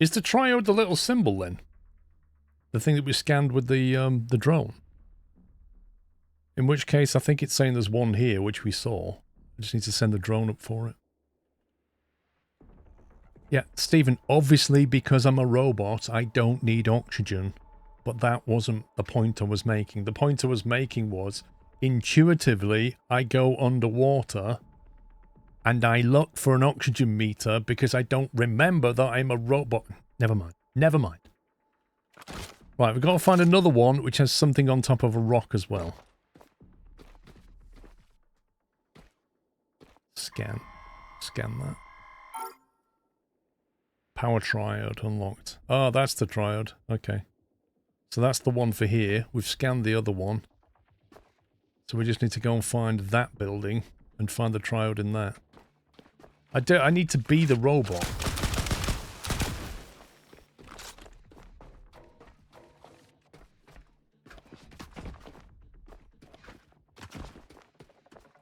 Is the triode the little symbol then? The thing that we scanned with the drone? In which case, I think it's saying there's one here, which we saw. I just need to send the drone up for it. Yeah, Stephen, obviously because I'm a robot, I don't need oxygen. But that wasn't the point I was making. The point I was making was, intuitively, I go underwater and I look for an oxygen meter because I don't remember that I'm a robot. Never mind. Never mind. Right, we've got to find another one which has something on top of a rock as well. Scan. Scan that. Power triode unlocked. Oh, that's the triode. Okay. So that's the one for here. We've scanned the other one. So we just need to go and find that building and find the triode in that. I need to be the robot.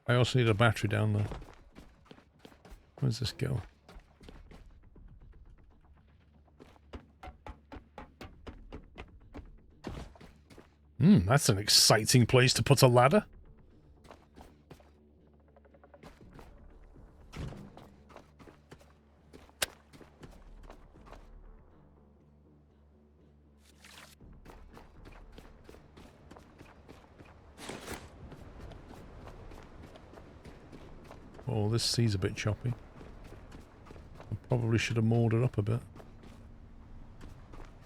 I also need a battery down there. Where's this go? That's an exciting place to put a ladder. Oh, this sea's a bit choppy. I probably should have moored it up a bit.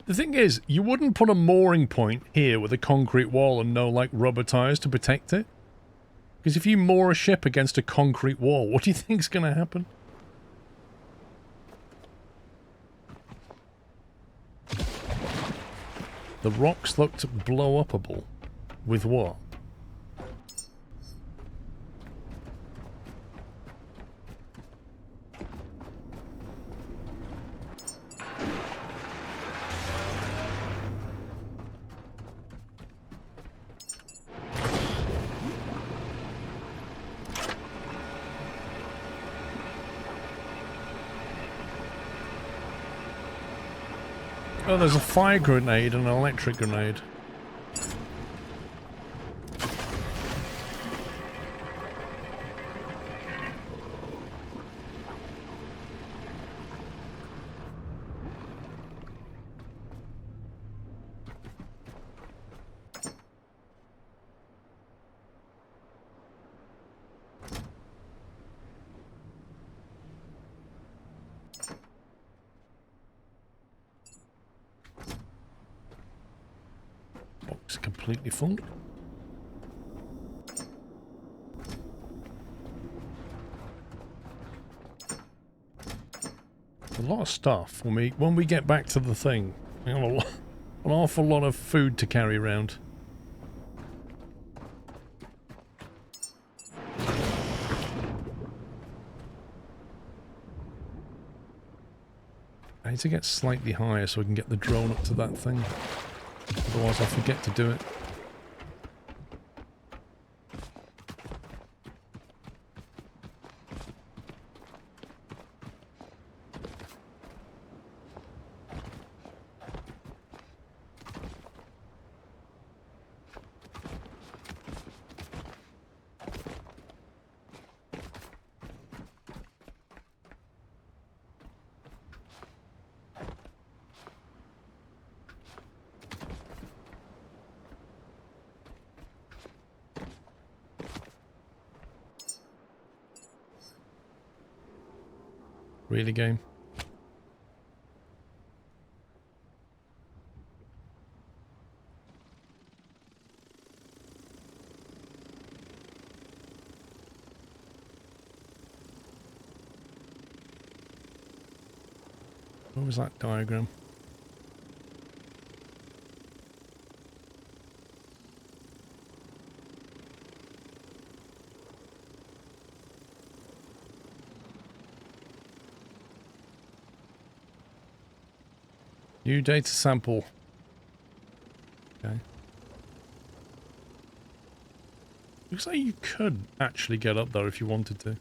The thing is, you wouldn't put a mooring point here with a concrete wall and no, like, rubber tires to protect it. Because if you moor a ship against a concrete wall, what do you think's going to happen? The rocks looked blow-upable. With what? Oh, there's a fire grenade and an electric grenade. Box completely full. A lot of stuff when we get back to the thing. We have an awful lot of food to carry around. I need to get slightly higher so I can get the drone up to that thing. Otherwise I'll forget to do it. Really, game? What was that diagram? New data sample. Okay. Looks like you could actually get up there if you wanted to.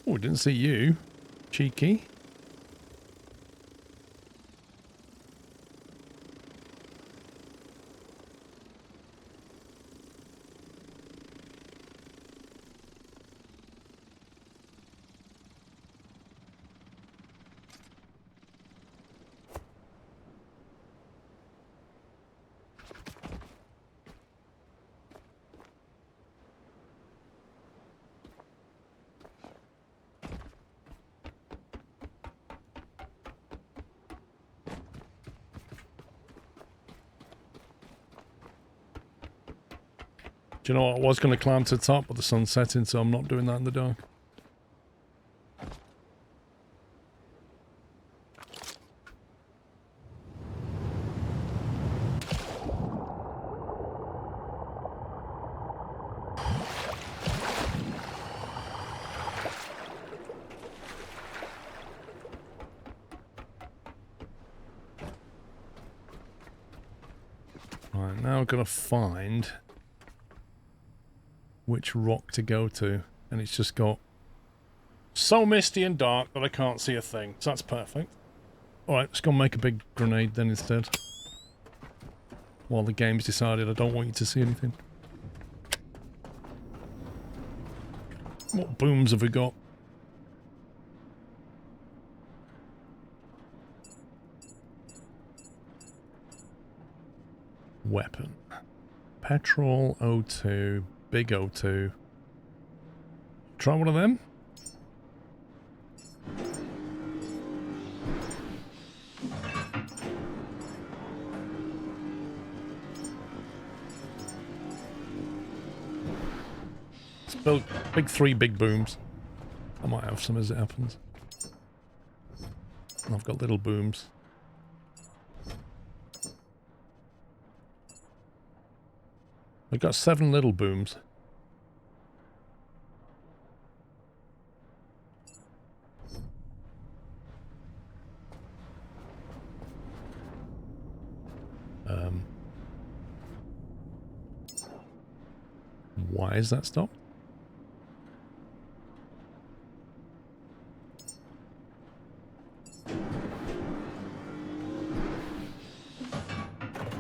Oh, didn't see you. Cheeky. Do you know what? I was going to climb to the top, but the sun's setting, so I'm not doing that in the dark. Right, now I've got to find which rock to go to, and it's just got so misty and dark that I can't see a thing, so that's perfect. Alright, let's go make a big grenade then instead, while the game's decided I don't want you to see anything. What booms have we got? Weapon. Petrol, O2, big O2. Try one of them. Let's build three big booms. I might have some as it happens. I've got little booms. I've got 7 little booms. Why is that stopped?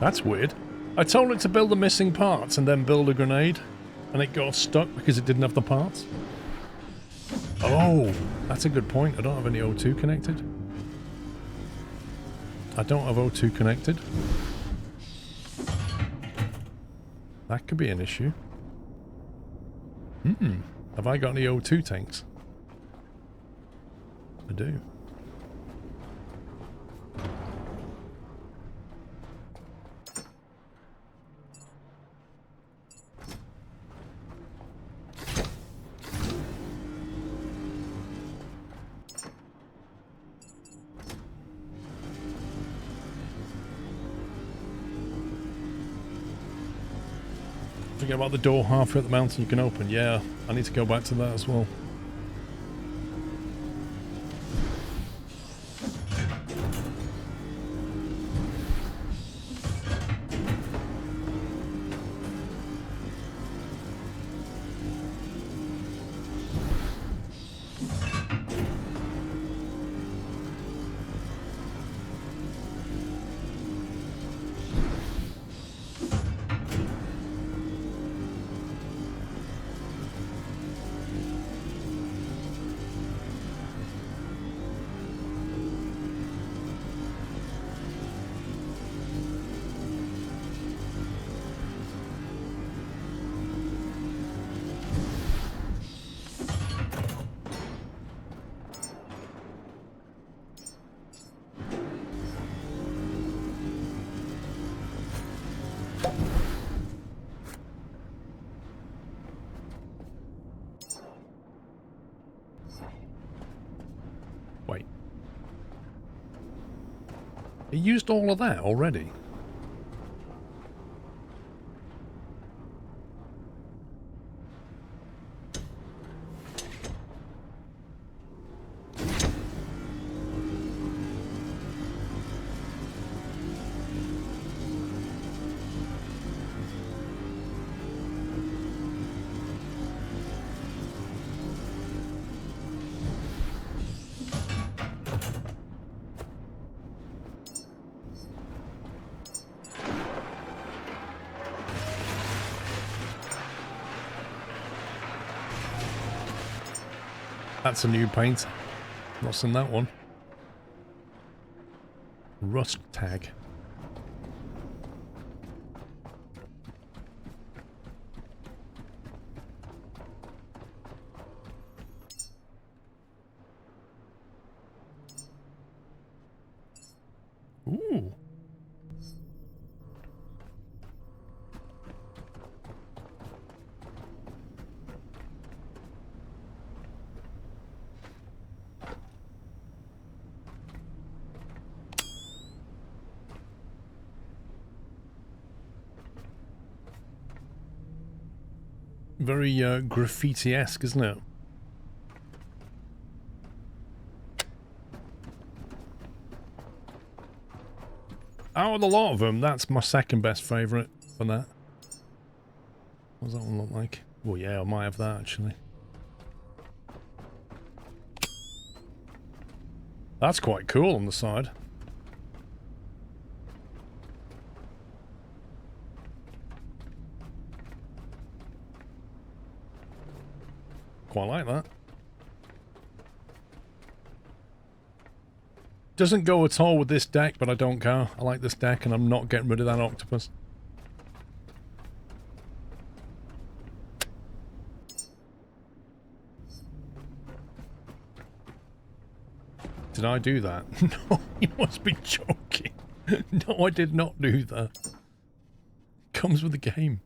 That's weird. I told it to build the missing parts and then build a grenade, and it got stuck because it didn't have the parts. Oh, that's a good point. I don't have any O2 connected. I don't have O2 connected. That could be an issue. Have I got any O2 tanks? I do. Forget about the door halfway up the mountain you can open. Yeah, I need to go back to that as well. Wait. He used all of that already? That's a new paint. Not seen that one. Rust tag. Ooh. Very graffiti-esque, isn't it? Out of the lot of them, that's my second best favourite for that. What does that one look like? Oh yeah, I might have that actually. That's quite cool on the side. Quite like that. Doesn't go at all with this deck, but I don't care. I like this deck and I'm not getting rid of that octopus. Did I do that? No, you must be joking. No, I did not do that. Comes with the game.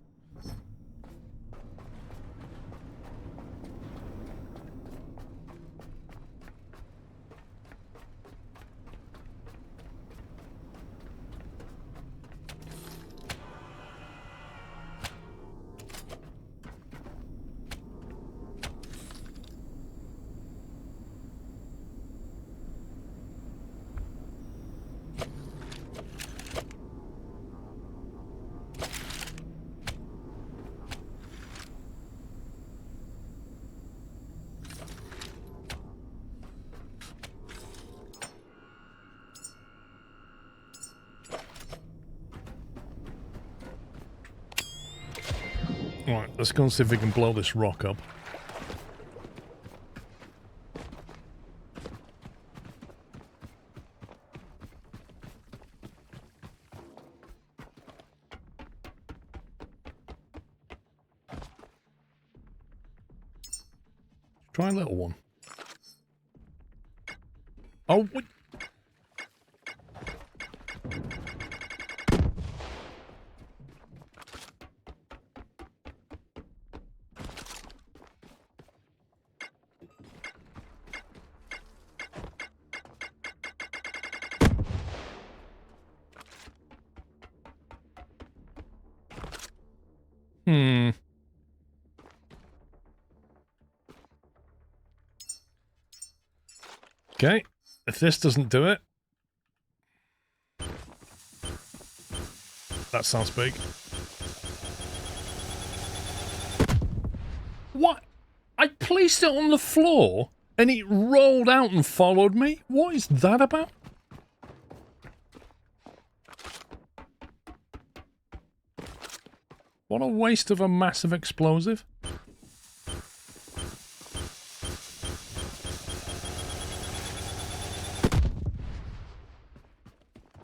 Right, let's go and see if we can blow this rock up. Try a little one. Oh, what? Okay, if this doesn't do it... That sounds big. What? I placed it on the floor and it rolled out and followed me? What is that about? What a waste of a massive explosive.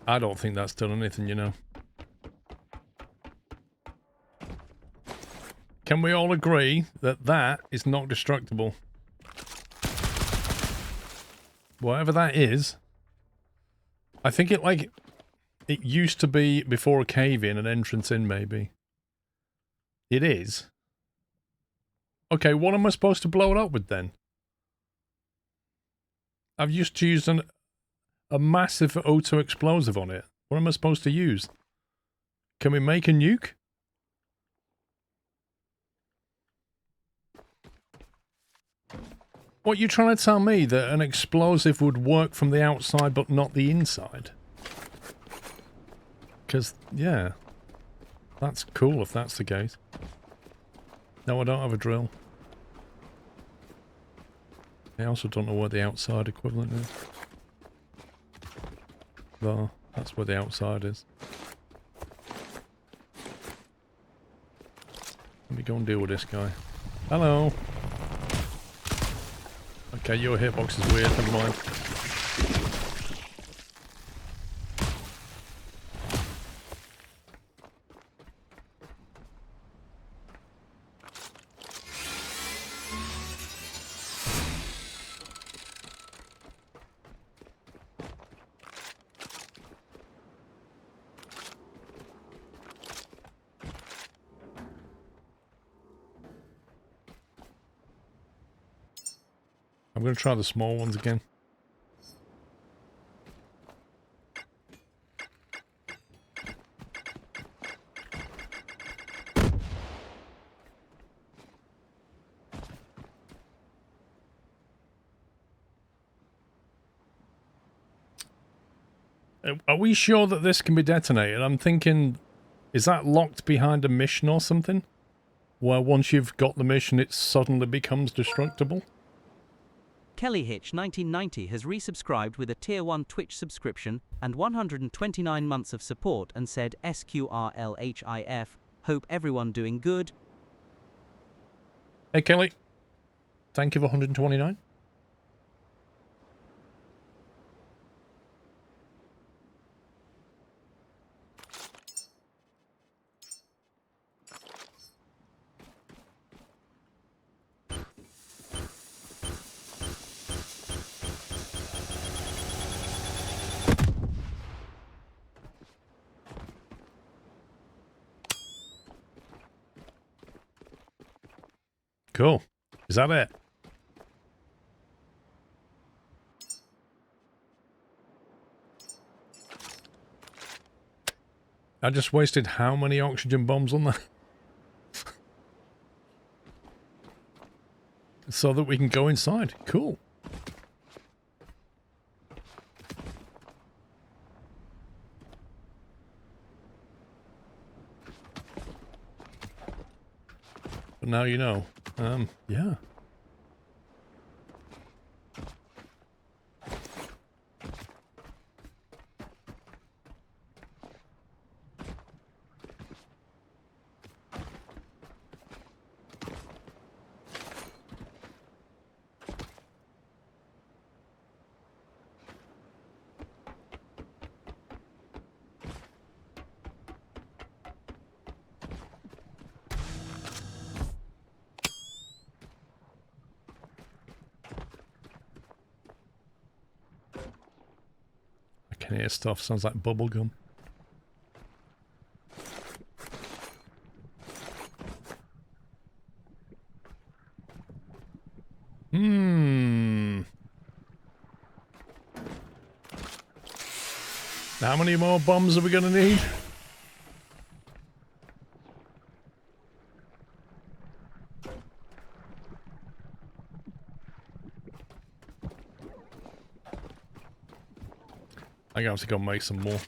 I don't think that's done anything, you know. Can we all agree that that is not destructible? Whatever that is. I think it, like, it used to be before a cave-in, an entrance in, maybe. It is. Okay, what am I supposed to blow it up with, then? I've just used a massive auto explosive on it. What am I supposed to use? Can we make a nuke? What, you trying to tell me that an explosive would work from the outside but not the inside? Because, yeah. That's cool if that's the case. No, I don't have a drill. I also don't know where the outside equivalent is. There, that's where the outside is. Let me go and deal with this guy. Hello! Okay, your hitbox is weird, never mind. I'm going to try the small ones again. Are we sure that this can be detonated? I'm thinking, is that locked behind a mission or something? Where once you've got the mission, it suddenly becomes destructible? Kelly Hitch 1990 has resubscribed with a Tier 1 Twitch subscription and 129 months of support and said SQRLHIF, hope everyone doing good. Hey Kelly, thank you for 129. Cool. Is that it? I just wasted how many oxygen bombs on that? So that we can go inside. Cool. But now you know. Yeah. I can hear stuff. Sounds like bubblegum. How many more bombs are we gonna need? I have to go make some more.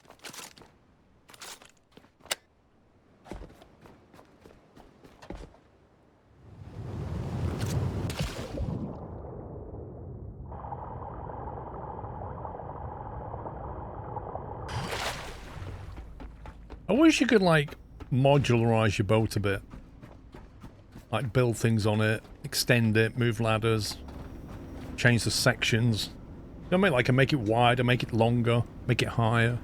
I wish you could, like, modularize your boat a bit. Like, build things on it, extend it, move ladders, change the sections. You know what I mean? Like, I make it wider, make it longer, make it higher.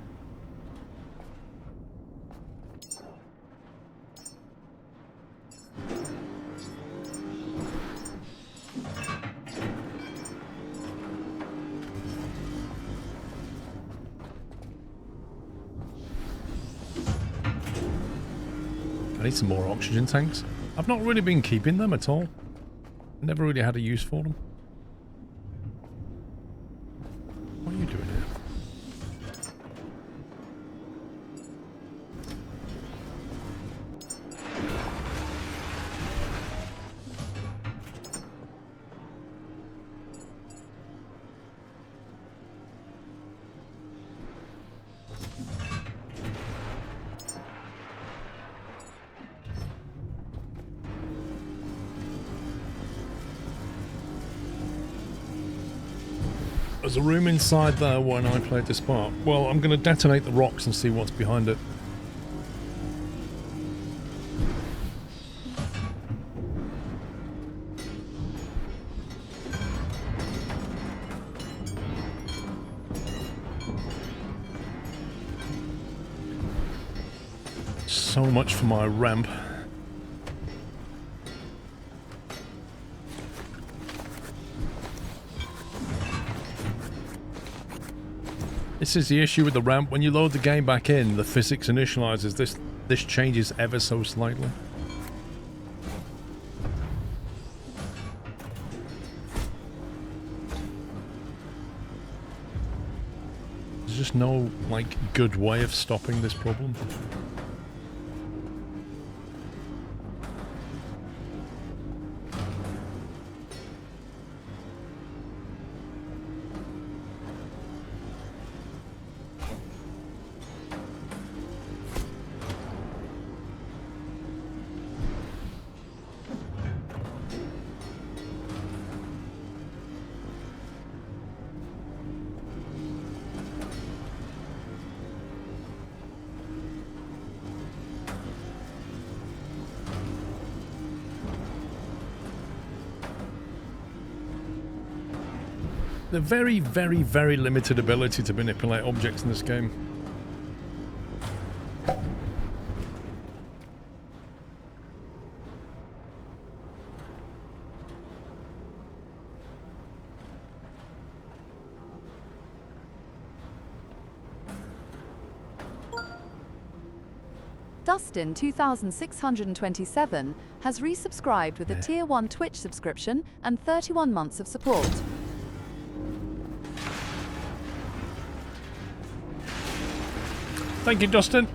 I need some more oxygen tanks. I've not really been keeping them at all. Never really had a use for them. There's a room inside there when I played this part. Well, I'm going to detonate the rocks and see what's behind it. So much for my ramp. This is the issue with the ramp. When you load the game back in, the physics initializes. This changes ever so slightly. There's just no, like, good way of stopping this problem. The very, very, very limited ability to manipulate objects in this game. Dustin 2627 has resubscribed with a Tier 1 Twitch subscription and 31 months of support. Thank you, Dustin.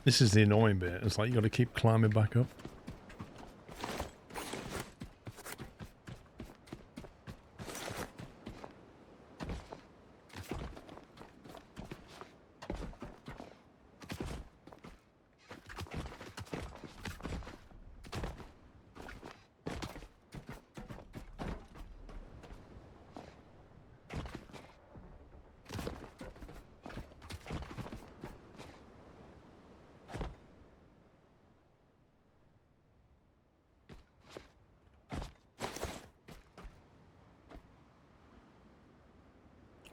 This is the annoying bit. It's like you got to keep climbing back up.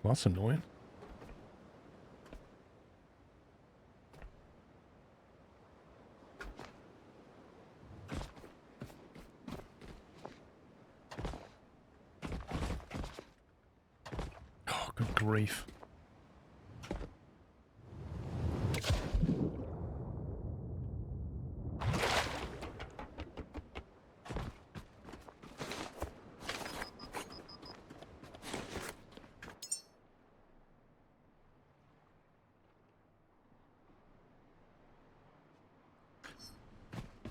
Well, that's annoying. Oh, good grief.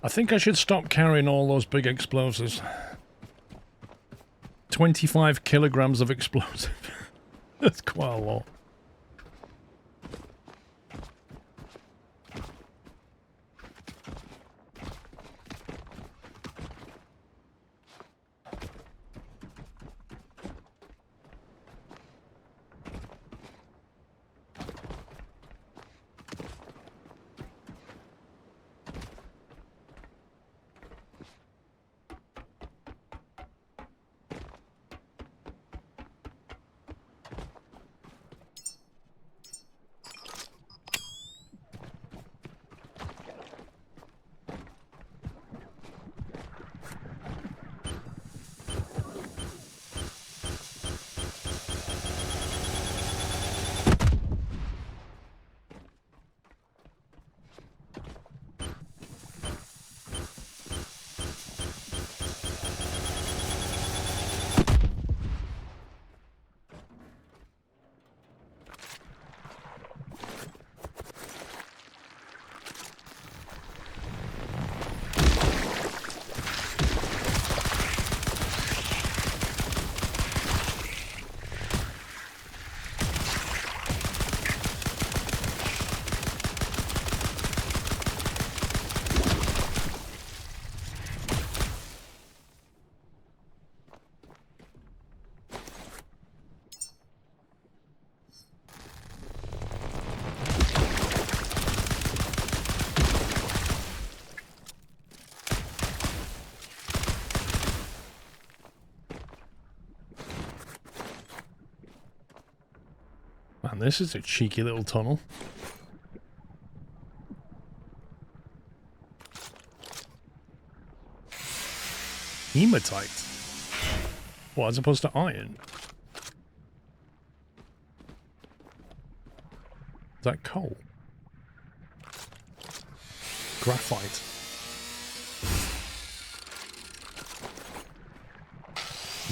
I think I should stop carrying all those big explosives. 25 kilograms of explosive. That's quite a lot. And this is a cheeky little tunnel. Hematite. What, as opposed to iron? Is that coal? Graphite.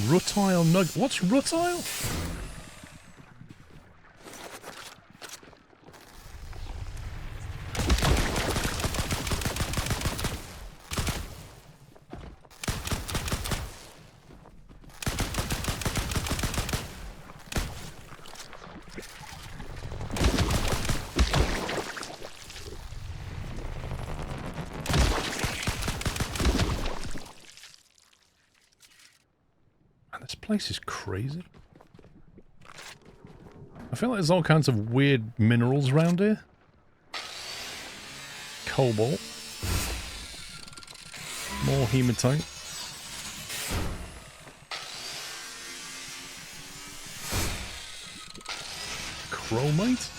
Rutile nug. What's rutile? This place is crazy. I feel like there's all kinds of weird minerals around here. Cobalt. More hematite. Chromite?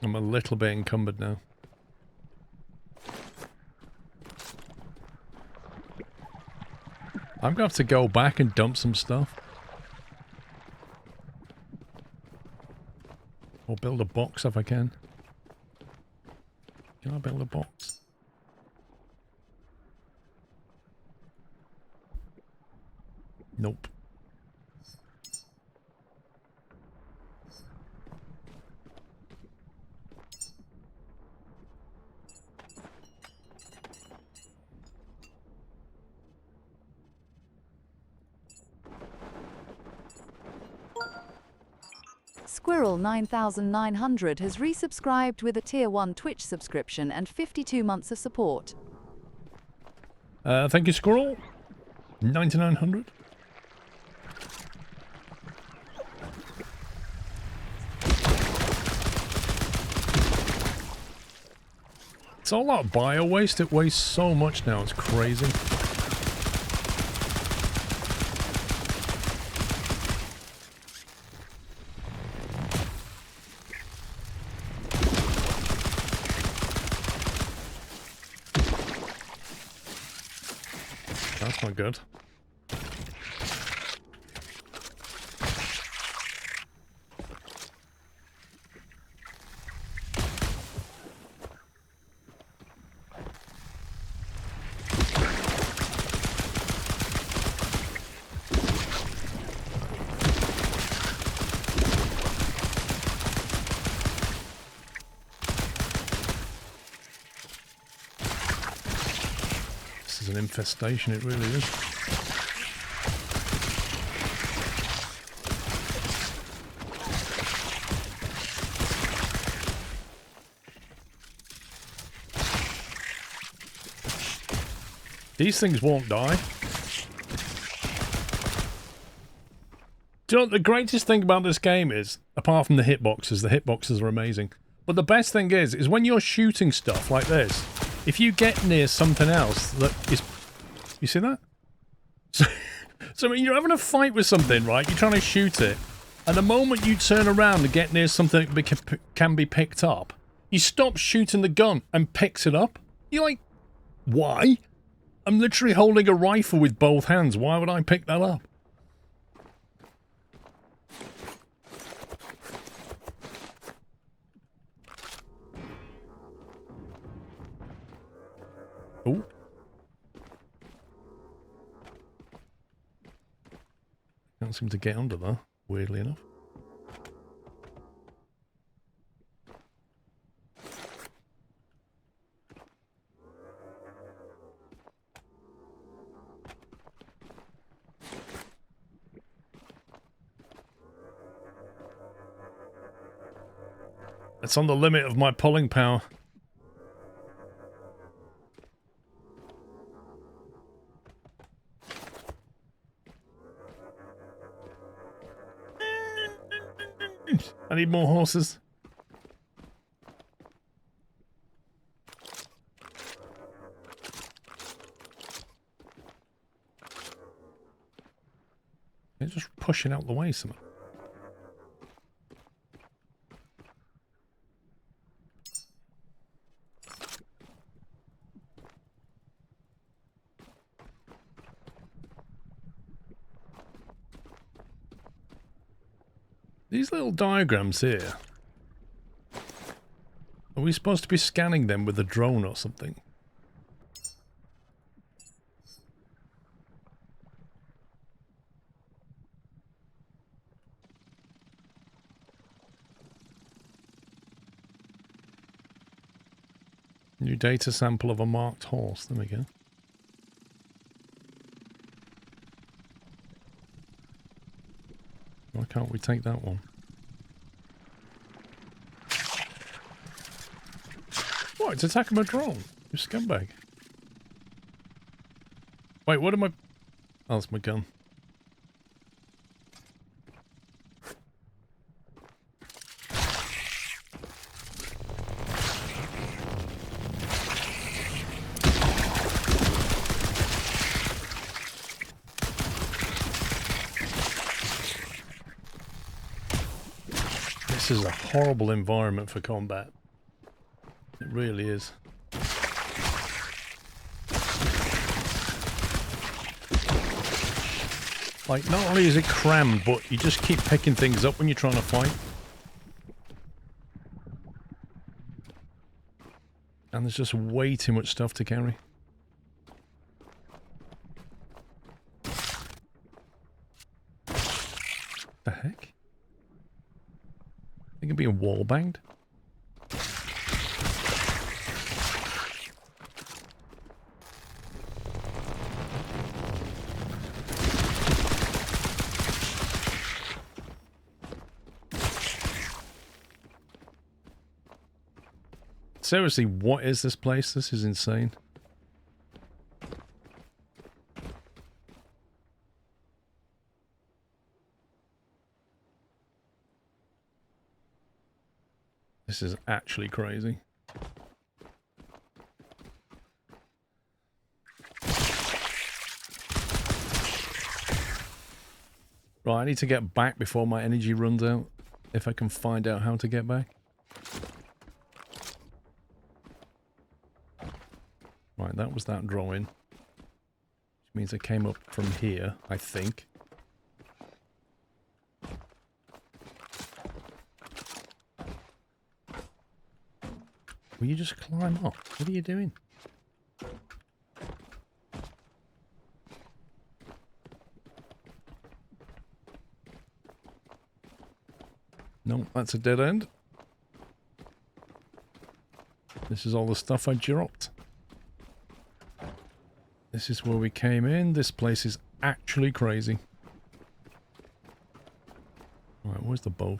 I'm a little bit encumbered now. I'm gonna have to go back and dump some stuff. Or build a box if I can. Can I build a box? Nope. Squirrel 9900 has resubscribed with a Tier 1 Twitch subscription and 52 months of support. Thank you, Squirrel. 9900. It's all that bio waste. It wastes so much now. It's crazy. That's not good. This is an infestation, it really is. These things won't die. Do you know what the greatest thing about this game is, apart from the hitboxes are amazing. But the best thing is when you're shooting stuff like this, if you get near something else that is... You see that? So when you're having a fight with something, right? You're trying to shoot it. And the moment you turn around and get near something that can be picked up, he stops shooting the gun and picks it up. You're like, why? I'm literally holding a rifle with both hands. Why would I pick that up? Oh. Can't seem to get under that, weirdly enough. It's on the limit of my pulling power. I need more horses. They're just pushing out the way something. These little diagrams here. Are we supposed to be scanning them with a drone or something? New data sample of a marked horse. There we go. Why can't we take that one? What? It's attacking my drone. You scumbag. Wait, what am I... Oh, it's my gun. This is a horrible environment for combat. It really is. Like, not only is it crammed, but you just keep picking things up when you're trying to fight. And there's just way too much stuff to carry. The heck? They can be wall banged. Seriously, what is this place? This is insane. This is actually crazy. Right, I need to get back before my energy runs out. If I can find out how to get back. Right, that was that drawing. Which means I came up from here, I think. Will you just climb up? What are you doing? No, that's a dead end. This is all the stuff I dropped. This is where we came in. This place is actually crazy. Alright, where's the boat?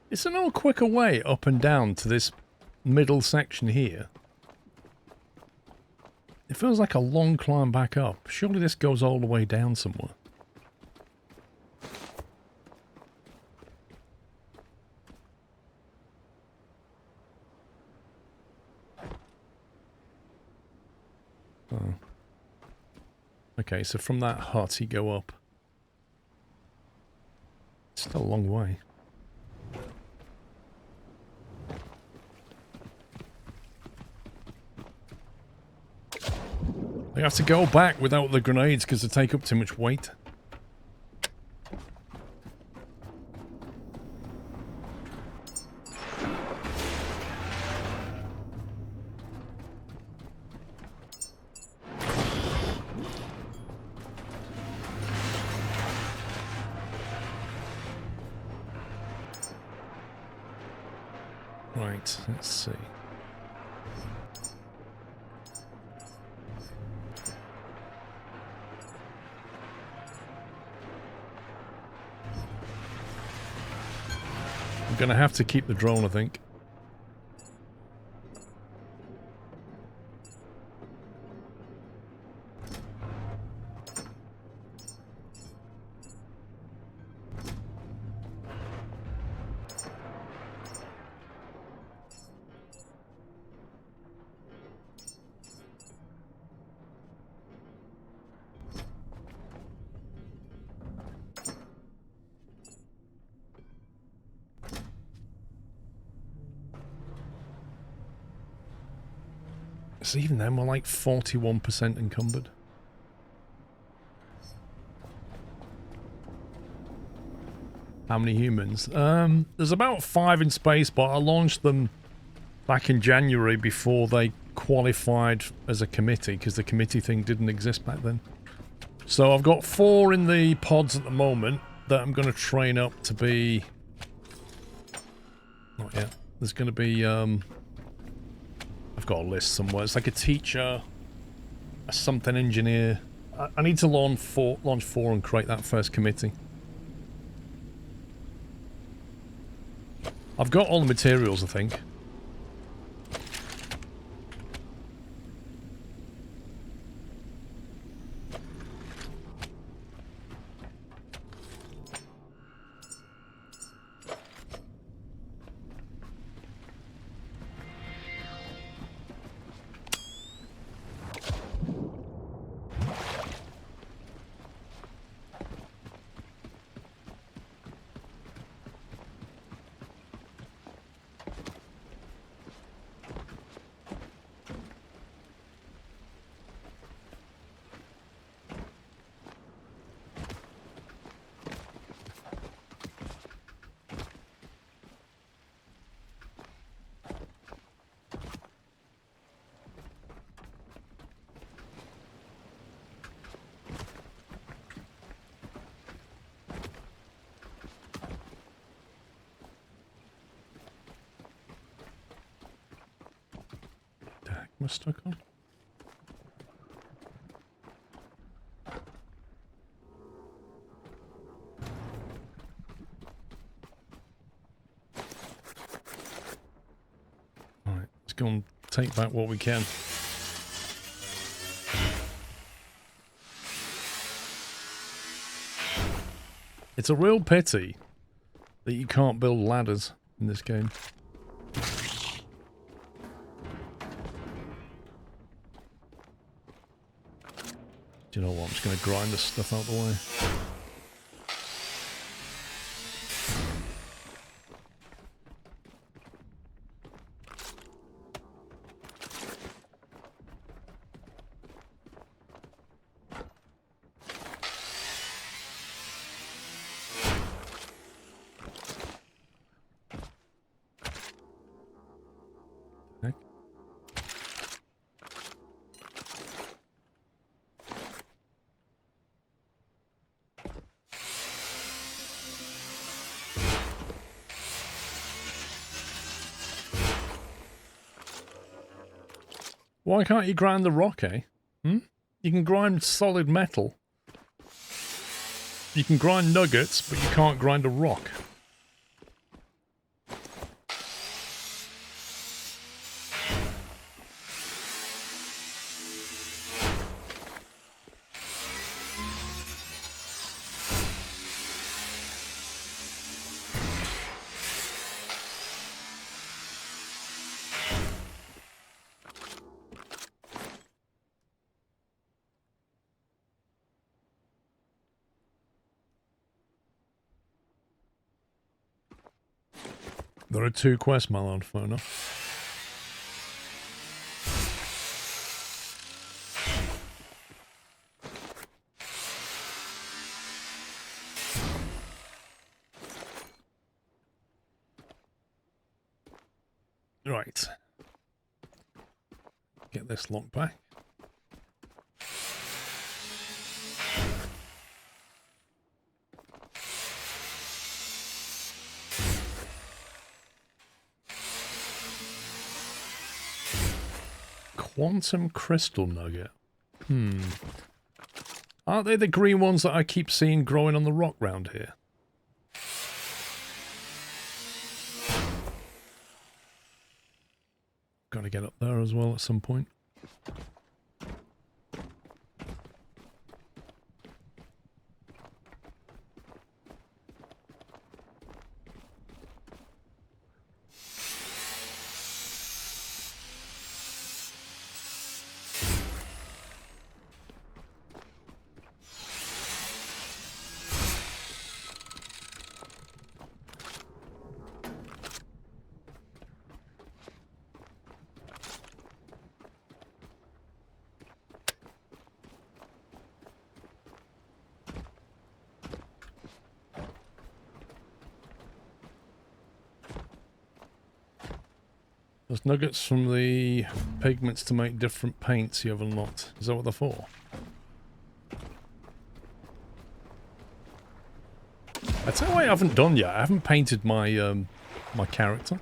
Is there no quicker way up and down to this middle section here? It feels like a long climb back up. Surely this goes all the way down somewhere. Oh. Okay, so from that hut you go up. It's still a long way. I have to go back without the grenades because they take up too much weight. Right, let's see. I'm gonna have to keep the drone, I think. So even then, we're like 41% encumbered. How many humans? There's about 5 in space, but I launched them back in January before they qualified as a committee, because the committee thing didn't exist back then. So I've got 4 in the pods at the moment that I'm going to train up to be... Not yet. There's going to be, I've got a list somewhere. It's like a teacher, a something engineer. I need to launch 4 and create that first committee. I've got all the materials, I think. Am I stuck on? Alright, let's go and take back what we can. It's a real pity that you can't build ladders in this game. Do you know what? I'm just going to grind this stuff out the way. Heck. Why can't you grind the rock, eh? Hmm? You can grind solid metal. You can grind nuggets, but you can't grind a rock. There are 2 quests, my lord, fair enough. Right. Get this locked back. Quantum crystal nugget. Aren't they the green ones that I keep seeing growing on the rock round here? Gotta get up there as well at some point. There's nuggets from the pigments to make different paints you have unlocked. Is that what they're for? I tell you what I haven't done yet. I haven't painted my my character.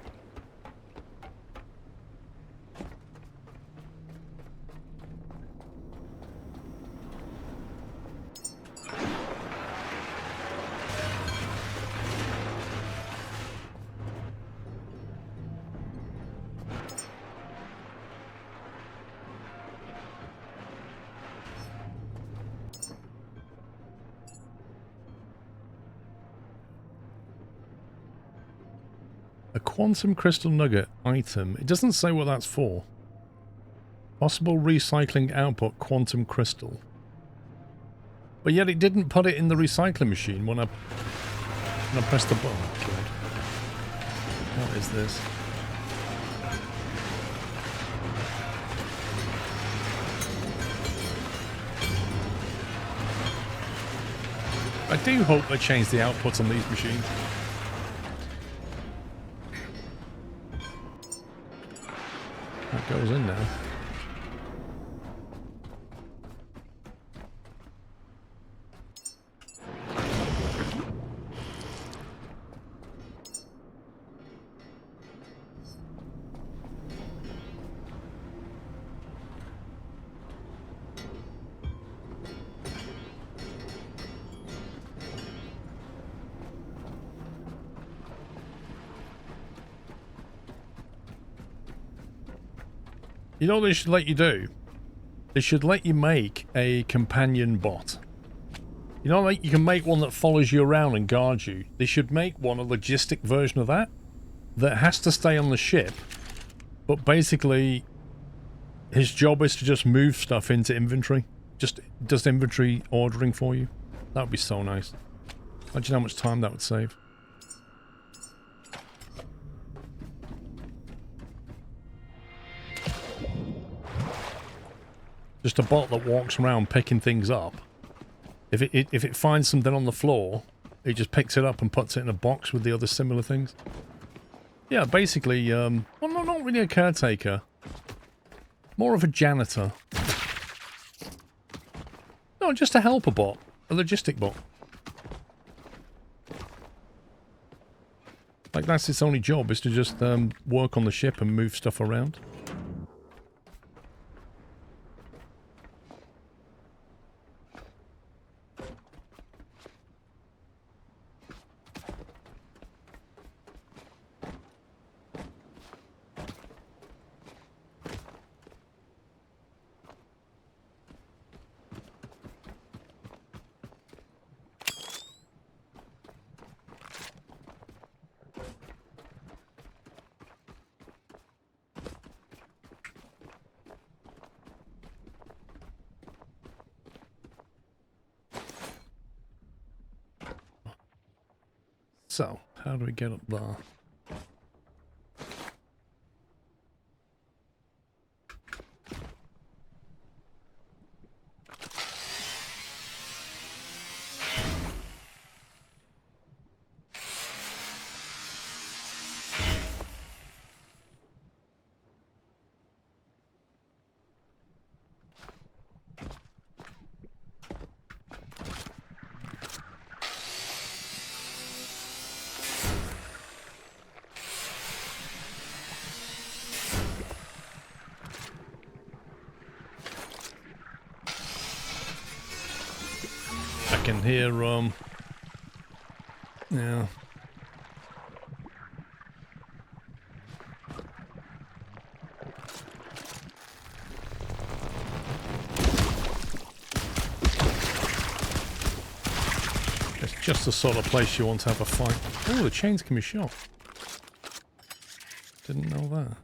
A quantum crystal nugget item. It doesn't say what that's for. Possible recycling output quantum crystal. But yet it didn't put it in the recycling machine when I pressed the button. Okay. What is this? I do hope they change the outputs on these machines. That goes in now. You know what they should let you do? They should let you make a companion bot. You know, like you can make one that follows you around and guards you. They should make one, a logistic version of that, that has to stay on the ship, but basically his job is to just move stuff into inventory. Just does inventory ordering for you. That would be so nice. Imagine how much time that would save. Just a bot that walks around picking things up. If it finds something on the floor, it just picks it up and puts it in a box with the other similar things. Yeah, basically, well, no, not really a caretaker. More of a janitor. No, just a helper bot. A logistic bot. Like, that's its only job, is to just work on the ship and move stuff around. So, how do we get up there? Can hear yeah. It's just the sort of place you want to have a fight. Oh, the chains can be shot. Didn't know that.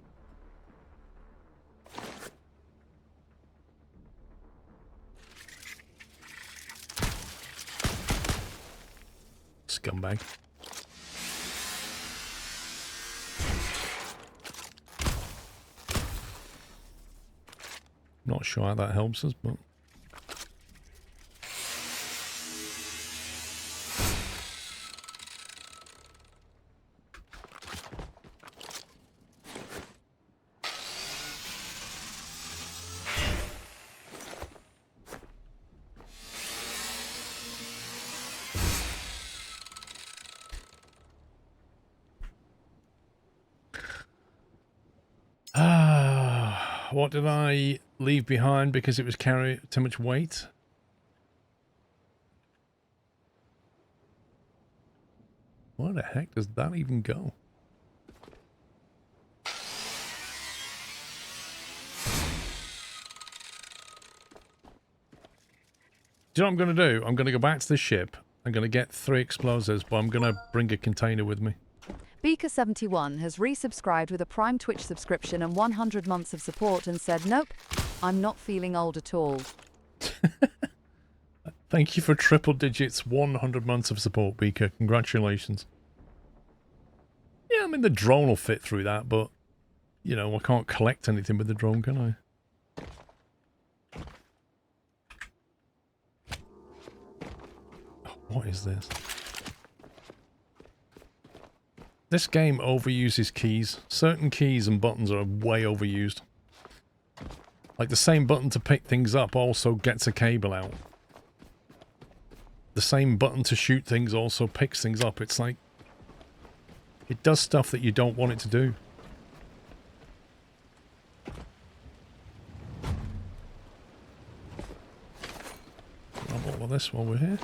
Scumbag. Not sure how that helps us, but... What did I leave behind because it was carrying too much weight? Where the heck does that even go? Do you know what I'm going to do? I'm going to go back to the ship. I'm going to get 3 explosives, but I'm going to bring a container with me. Beaker71 has resubscribed with a Prime Twitch subscription and 100 months of support and said, nope, I'm not feeling old at all. Thank you for triple digits, 100 months of support, Beaker. Congratulations. Yeah, I mean, the drone will fit through that, but, you know, I can't collect anything with the drone, can I? What is this? This game overuses keys. Certain keys and buttons are way overused. Like the same button to pick things up also gets a cable out. The same button to shoot things also picks things up. It's like... it does stuff that you don't want it to do. I'll bottle this while we're here.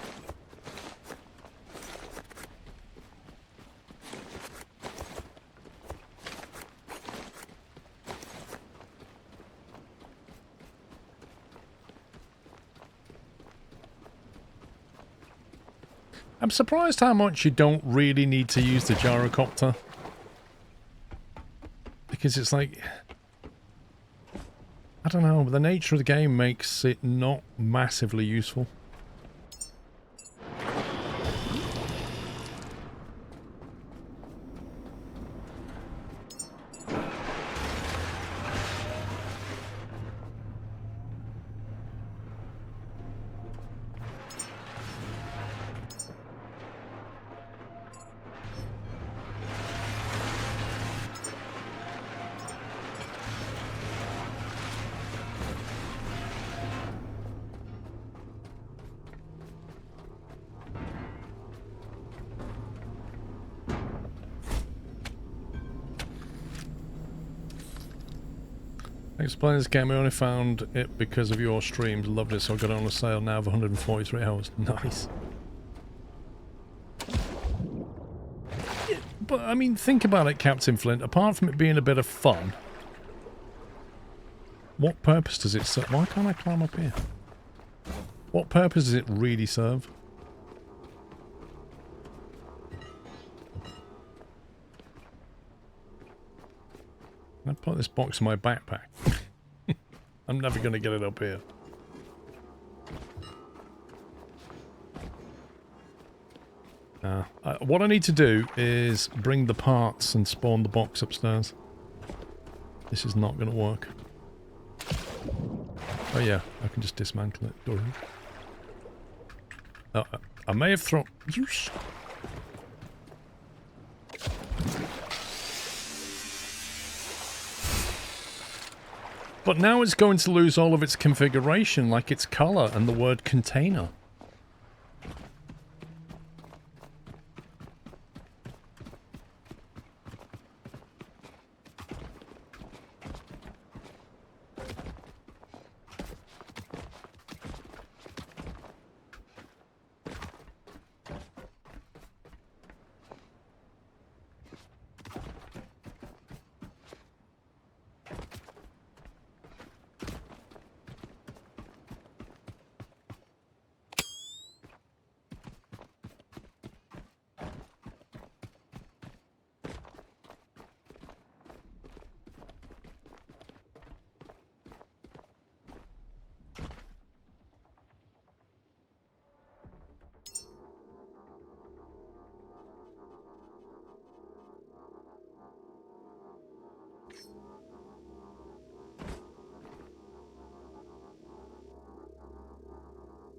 I'm surprised how much you don't really need to use the gyrocopter. Because it's like... I don't know, the nature of the game makes it not massively useful. Explain this game, I only found it because of your streams. Loved it, so I got it on a sale now of 143 hours. Nice. Yeah, but, I mean, think about it, Captain Flint. Apart from it being a bit of fun, what purpose does it serve? Why can't I climb up here? What purpose does it really serve? I put this box in my backpack. I'm never going to get it up here. What I need to do is bring the parts and spawn the box upstairs. This is not going to work. Oh yeah, I can just dismantle it. Go ahead. I may have thrown... You But now it's going to lose all of its configuration, like its color and the word container.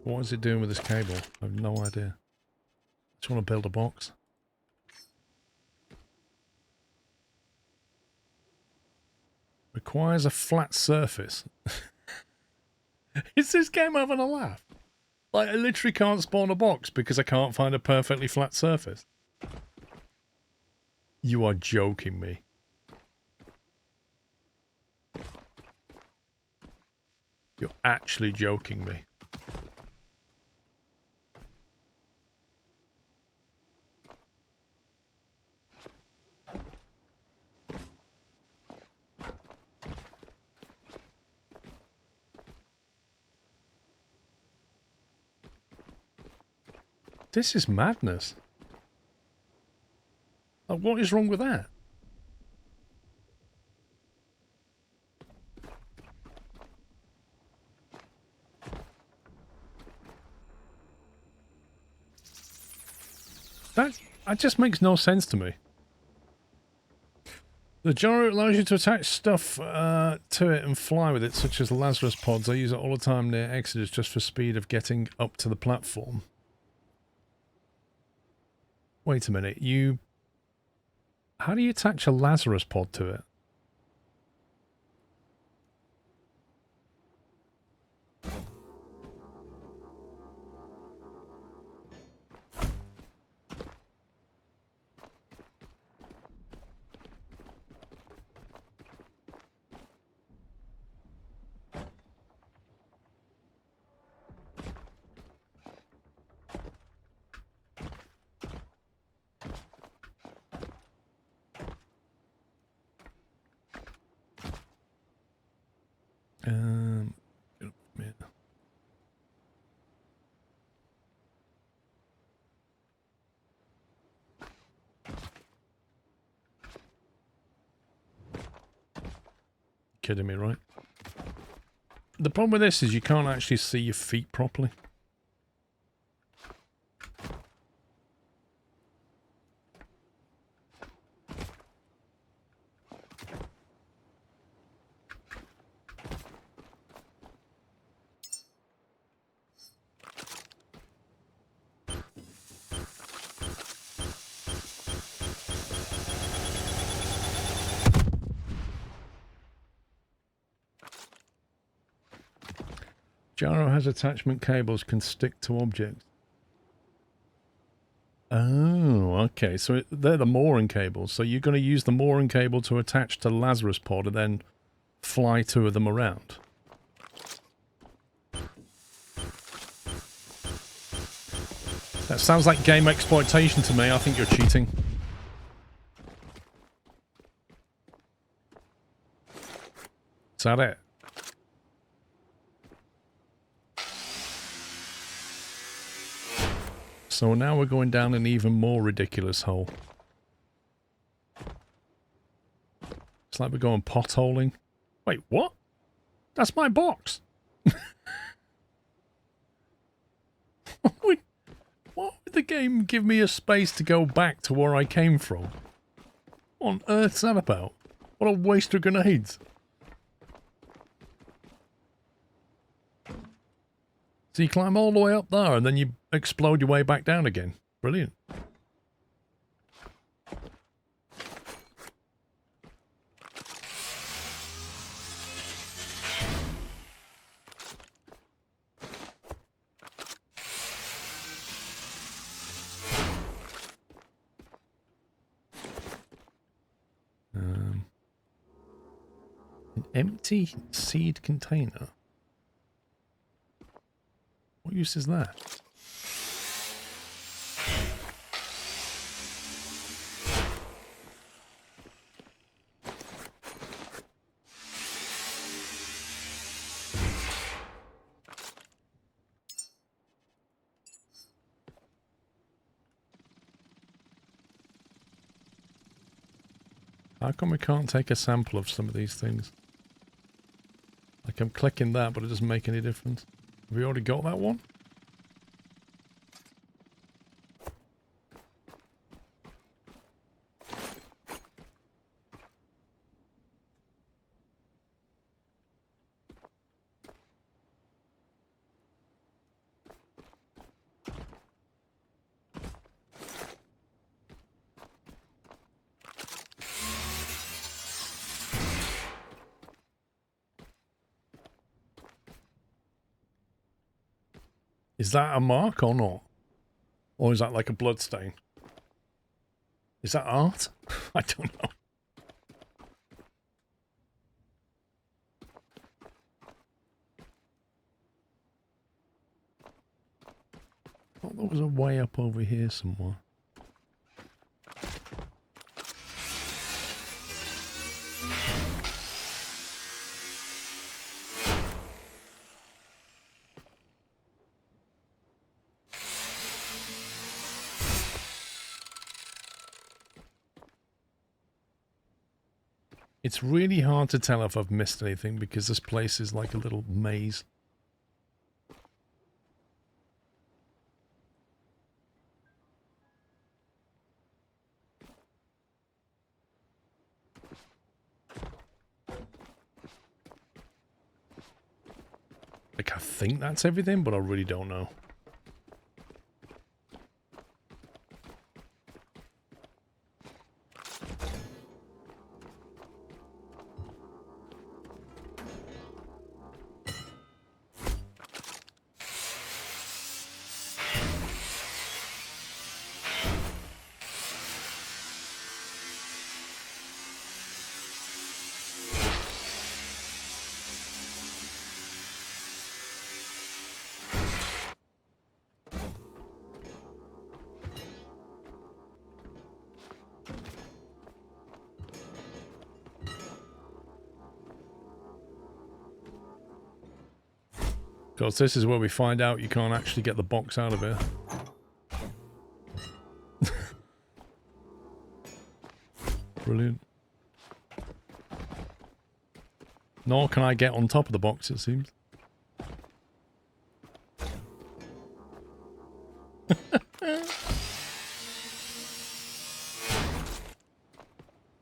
What is it doing with this cable? I have no idea. Just want to build a box. Requires a flat surface. Is this game having a laugh? Like, I literally can't spawn a box because I can't find a perfectly flat surface. You are joking me. You're actually joking me. This is madness. Like, what is wrong with that? That just makes no sense to me. The gyro allows you to attach stuff to it and fly with it, such as Lazarus pods. I use it all the time near Exodus just for speed of getting up to the platform. Wait a minute, how do you attach a Lazarus pod to it? Yeah. Kidding me, right? The problem with this is you can't actually see your feet properly. Gyro has attachment cables, can stick to objects. Oh, okay. So they're the mooring cables. So you're going to use the mooring cable to attach to the Lazarus pod and then fly two of them around. That sounds like game exploitation to me. I think you're cheating. Is that it? So now we're going down an even more ridiculous hole. It's like we're going potholing. Wait, what? That's my box. What would the game give me a space to go back to where I came from? What on earth's that about? What a waste of grenades. So you climb all the way up there and then you explode your way back down again. Brilliant. An empty seed container. What use is that? How come we can't take a sample of some of these things? Like I'm clicking that, but it doesn't make any difference. Have we already got that one? Is that a mark or not? Or is that like a blood stain? Is that art? I don't know. What was a way up over here somewhere? It's really hard to tell if I've missed anything because this place is like a little maze. Like, I think that's everything, but I really don't know. Because this is where we find out you can't actually get the box out of here. Brilliant. Nor can I get on top of the box, it seems.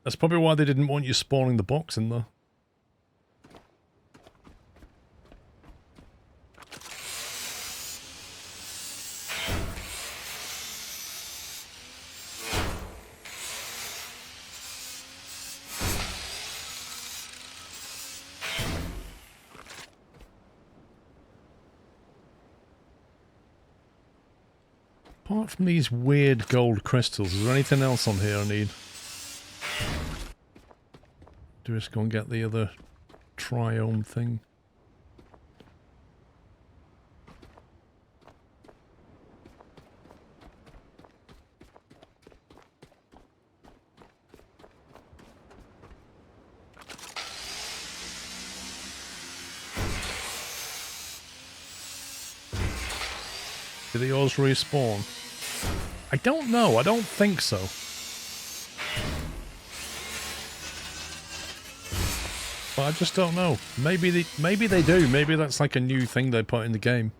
That's probably why they didn't want you spawning the box in there. Apart from these weird gold crystals, is there anything else on here I need? Just go and get the other triome thing. Do the ores respawn? I don't know. I don't think so. But I just don't know. Maybe they do. Maybe that's like a new thing they put in the game,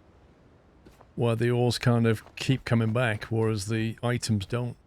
where the ores kind of keep coming back, whereas the items don't.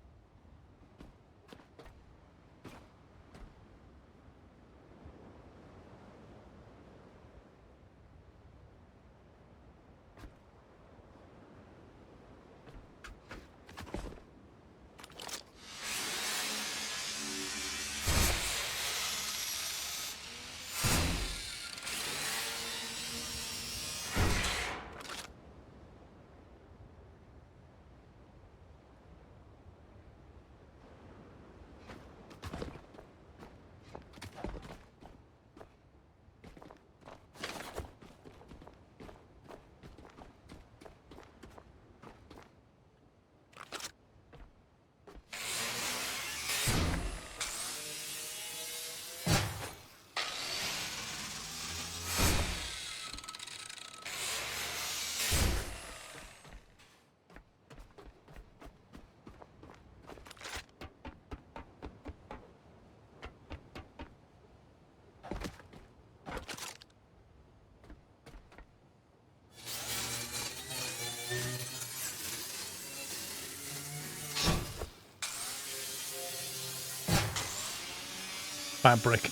Fabric.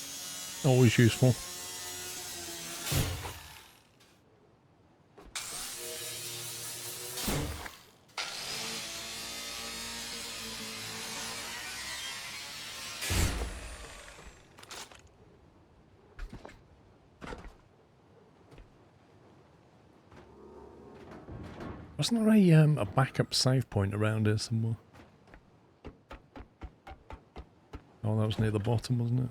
Always useful. Wasn't there a backup save point around here somewhere? Oh, that was near the bottom, wasn't it?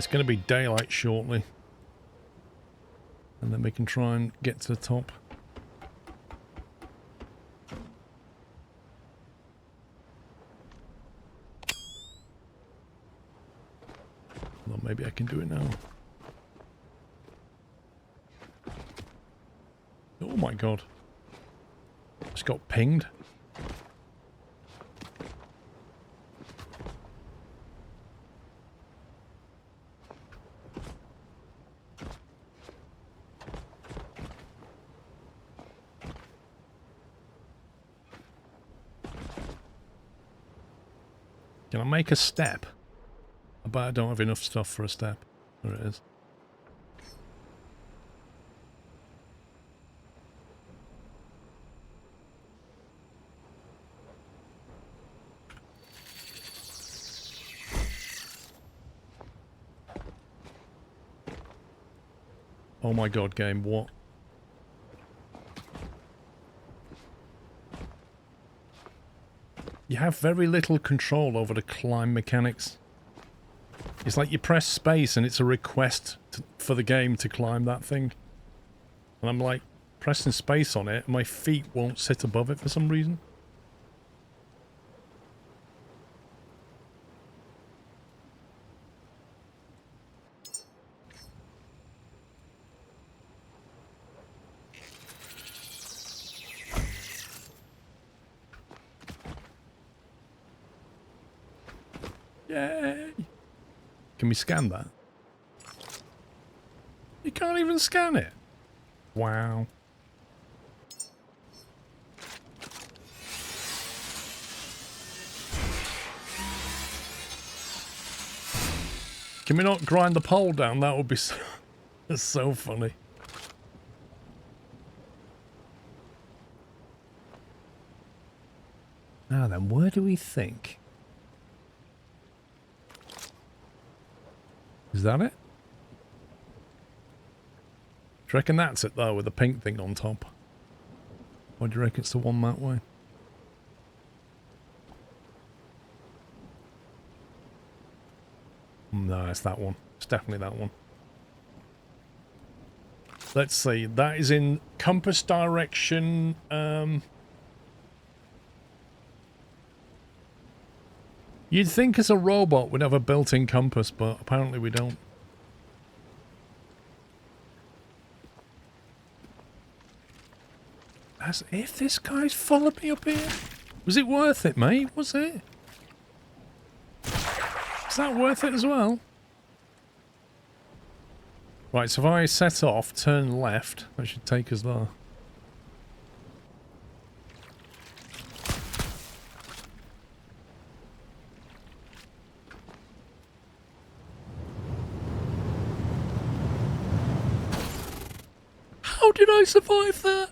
It's going to be daylight shortly. And then we can try and get to the top. Well, maybe I can do it now. Oh my god. Just got pinged. Can I make a step? I bet I don't have enough stuff for a step. There it is. Oh my god, game, what? You have very little control over the climb mechanics. It's like you press space and it's a request for the game to climb that thing. And I'm like pressing space on it and my feet won't sit above it for some reason. Yay! Can we scan that? You can't even scan it. Wow. Can we not grind the pole down? That would be so, that's so funny. Now then, where do we think? Is that it? Do you reckon that's it though, with the pink thing on top? Or do you reckon it's the one that way? No, it's that one. It's definitely that one. Let's see. That is in compass direction. You'd think as a robot we'd have a built-in compass, but apparently we don't. As if this guy's followed me up here. Was it worth it, mate? Was it? Is that worth it as well? Right, so if I set off, turn left, that should take us there. How did I survive that?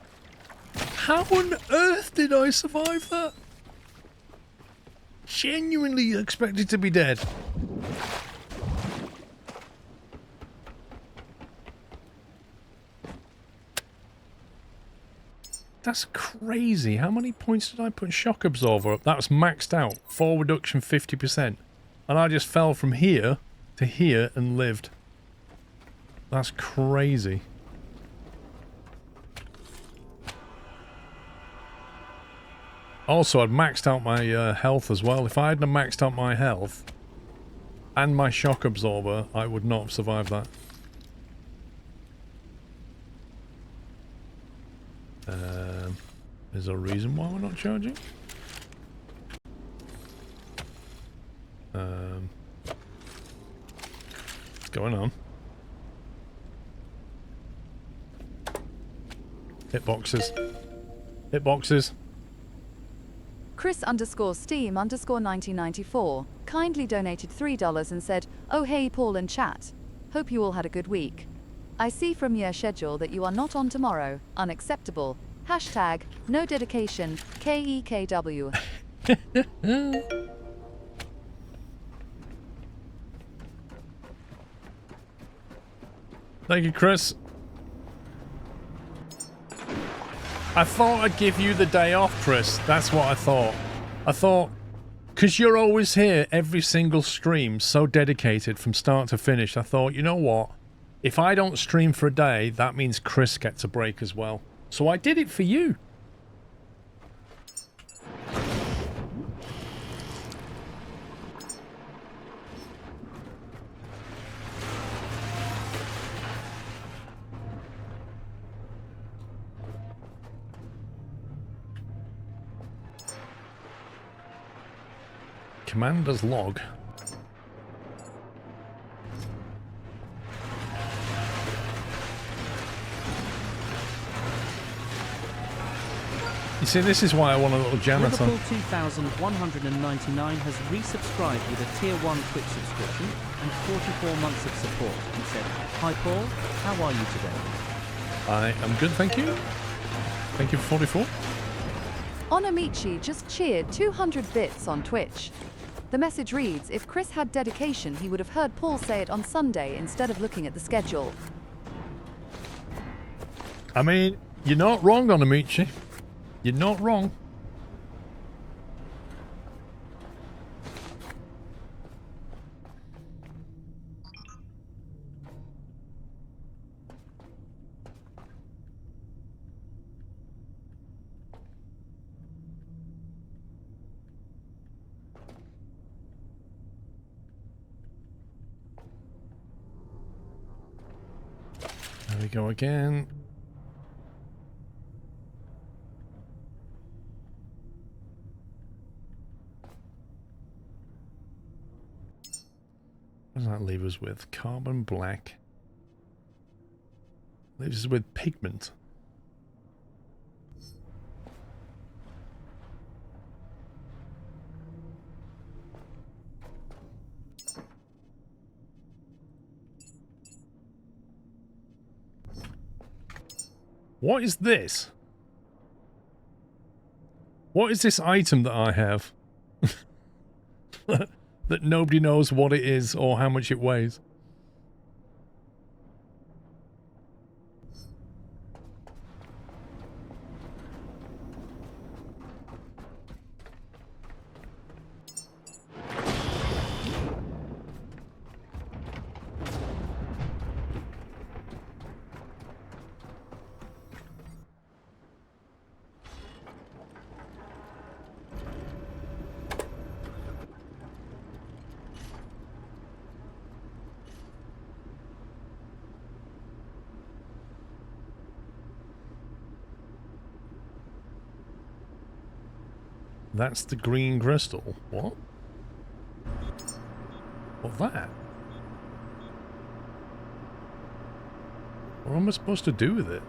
How on earth did I survive that? Genuinely expected to be dead. That's crazy. How many points did I put shock absorber up? That was maxed out. Fall reduction 50%. And I just fell from here to here and lived. That's crazy. Also, I'd maxed out my health as well. If I hadn't maxed out my health and my shock absorber, I would not have survived that. Is there a reason why we're not charging? What's going on? Hitboxes. Hitboxes. Chris_Steam_1994 kindly donated $3 and said, "Oh hey Paul and chat. Hope you all had a good week. I see from your schedule that you are not on tomorrow. Unacceptable. Hashtag no dedication KEKW." Thank you, Chris. I thought I'd give you the day off, Chris. That's what I thought. I thought, because you're always here every single stream, so dedicated from start to finish, I thought, you know what? If I don't stream for a day, that means Chris gets a break as well. So I did it for you. Commander's log. You see, this is why I want a little janitor. Liverpool 2199 has resubscribed with a Tier 1 Twitch subscription and 44 months of support. He said, "Hi Paul, how are you today?" I am good, thank you. Thank you for 44. Onamichi just cheered 200 bits on Twitch. The message reads, if Chris had dedication, he would have heard Paul say it on Sunday instead of looking at the schedule. I mean, you're not wrong, Onamichi. You're not wrong. There we go again. What does that leave us with? Carbon black. Leaves us with pigment. What is this? What is this item that I have? That nobody knows what it is or how much it weighs. That's the green crystal. What? What's that? What am I supposed to do with it?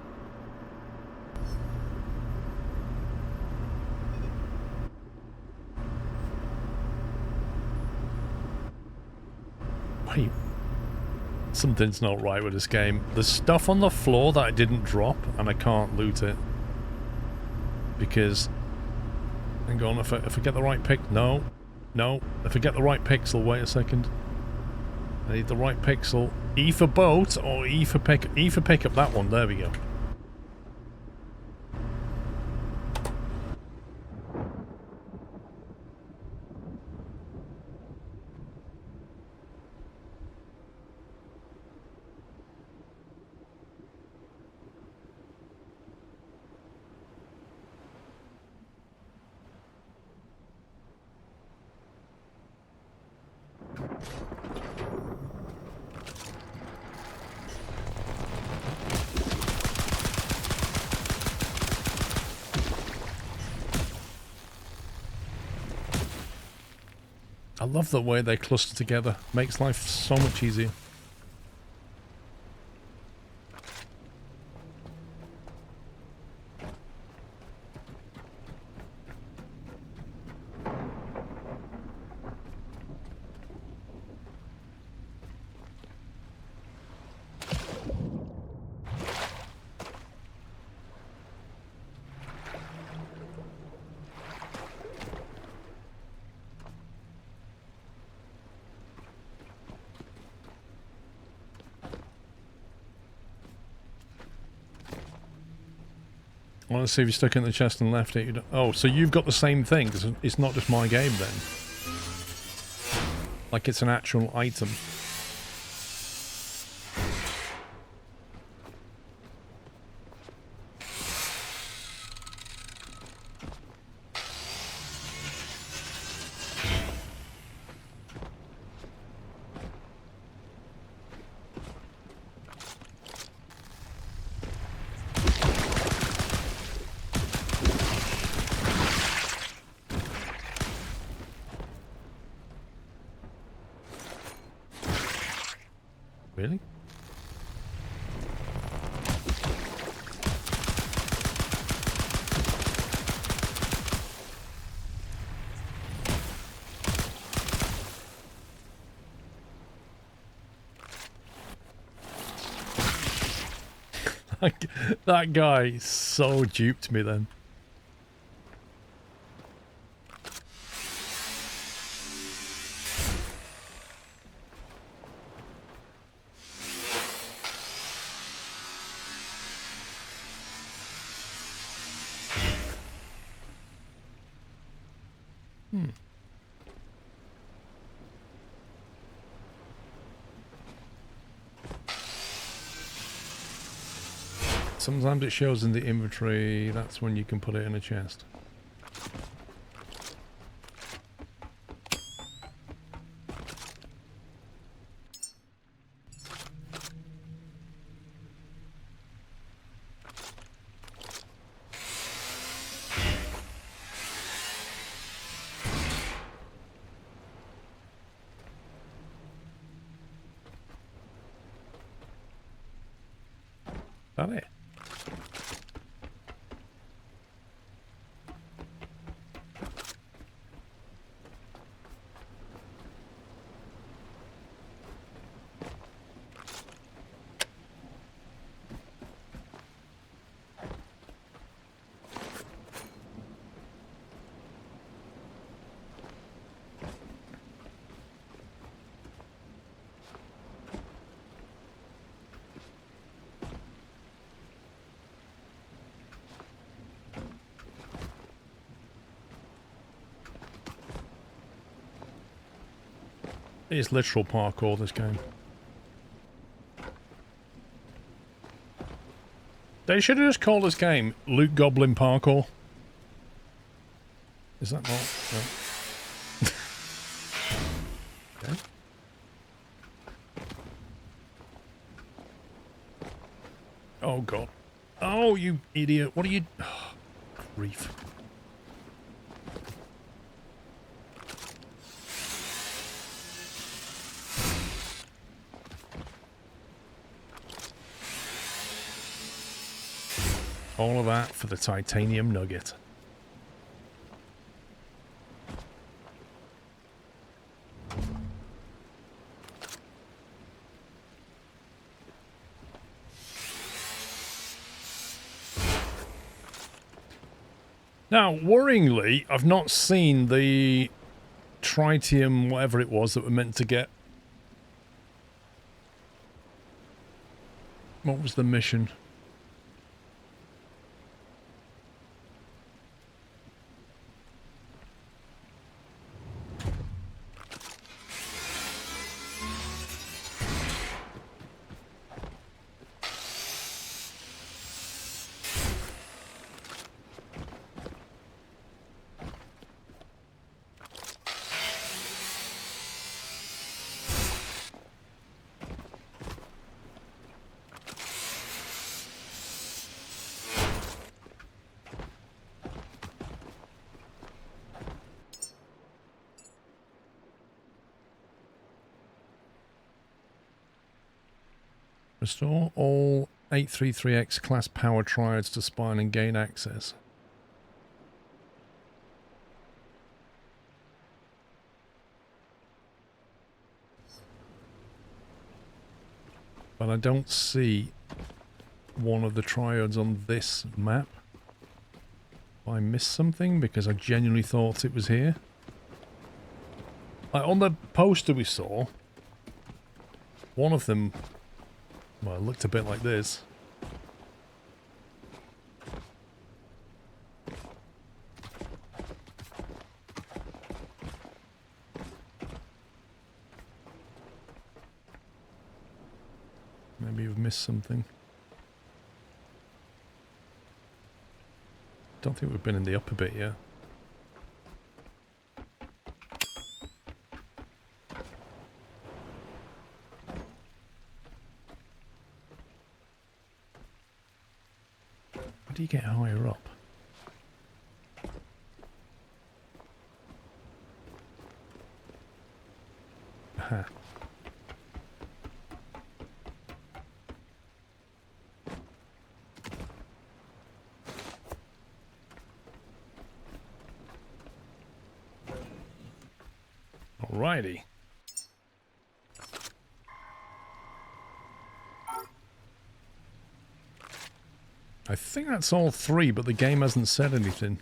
Wait. Something's not right with this game. There's stuff on the floor that I didn't drop, and I can't loot it. Because... Hang on, if I get the right pick... No. No. If I get the right pixel, wait a second. I need the right pixel. E for boat or E for pick... E for pickup, that one. There we go. I love the way they cluster together. Makes life so much easier. Well, let's see if you stuck it in the chest and left it. You don't... Oh, so you've got the same thing. It's not just my game then. Like it's an actual item. Really? That guy so duped me then. Sometimes it shows in the inventory, that's when you can put it in a chest. Is that it? It's literal parkour, this game. They should have just called this game Loot Goblin Parkour. Is that not? No. Okay. Oh god. Oh, you idiot. What are you... Oh, grief. All of that for the titanium nugget. Now, worryingly, I've not seen the tritium, whatever it was, that we're meant to get. What was the mission? Restore all 833X class power triads to spawn and gain access. But I don't see one of the triads on this map. I missed something because I genuinely thought it was here. Like on the poster we saw, one of them, well, it looked a bit like this. Maybe you've missed something. Don't think we've been in the upper bit yet. How do you get higher up? Aha. Alrighty. I think that's all 3, but the game hasn't said anything.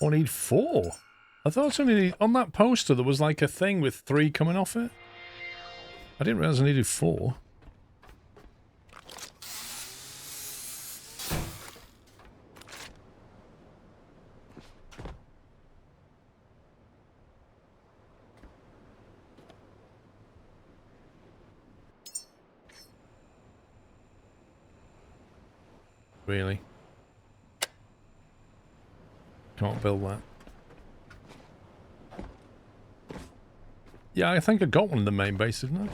I need 4. I thought only on that poster there was like a thing with 3 coming off it. I didn't realize I needed 4. Really? Can't build that. Yeah, I think I got one in the main base, didn't I?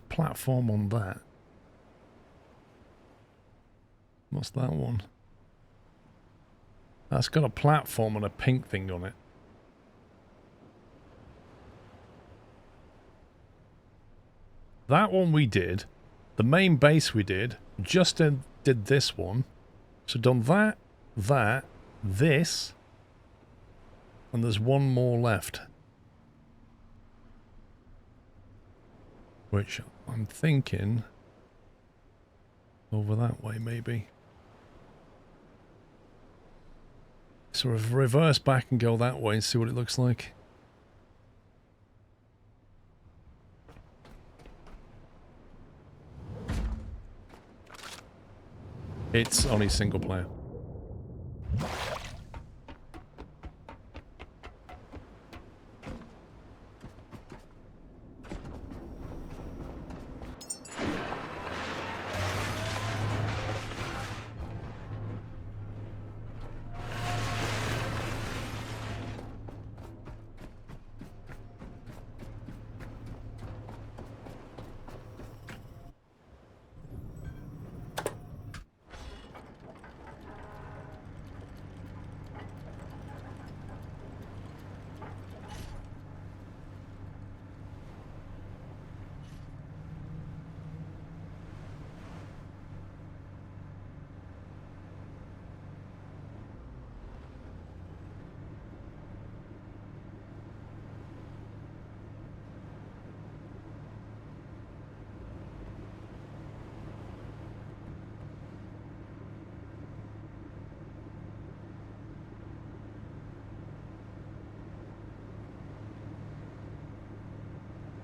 Platform on that. What's that one? That's got a platform and a pink thing on it. That one we did. The main base we did. Just did this one. So done that, this. And there's one more left. Which I'm thinking over that way, maybe. Sort of reverse back and go that way and see what it looks like. It's only single player.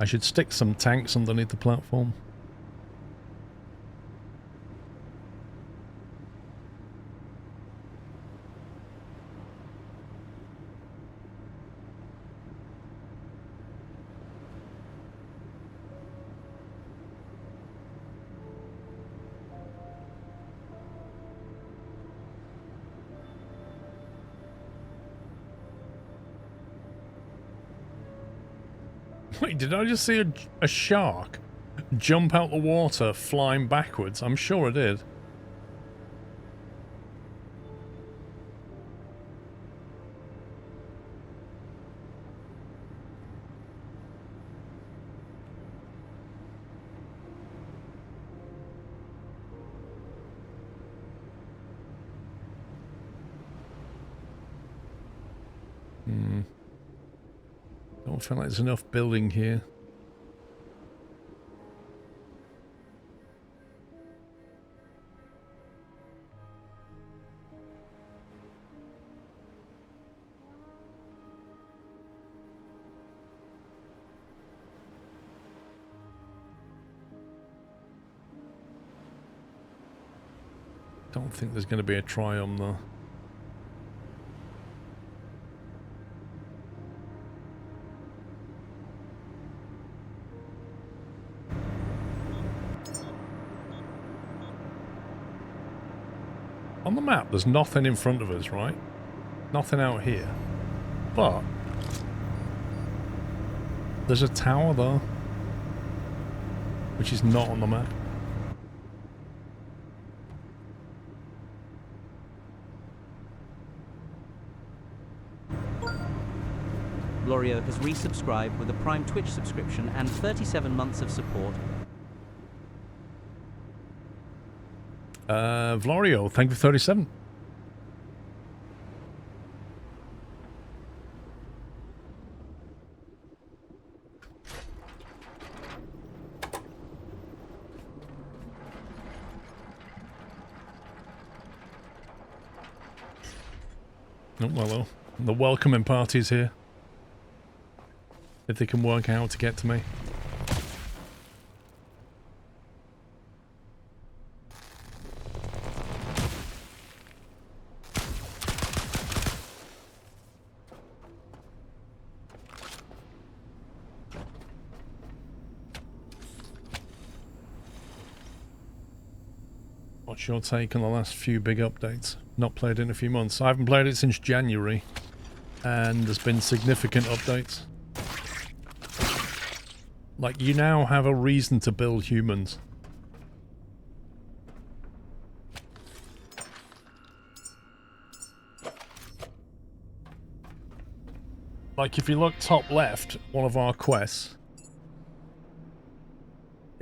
I should stick some tanks underneath the platform. Wait, did I just see a shark jump out the water flying backwards? I'm sure I did. Don't feel like there's enough building here. Don't think there's going to be a triome though. On the map, there's nothing in front of us, right? Nothing out here. But there's a tower though, which is not on the map. Glorio has resubscribed with a Prime Twitch subscription and 37 months of support. Vlorio, thank you for 37. Oh, well, the welcoming party's here. If they can work out to get to me. What's your take on the last few big updates? Not played it in a few months. I haven't played it since January, and there's been significant updates. Like, you now have a reason to build humans. Like, if you look top left, one of our quests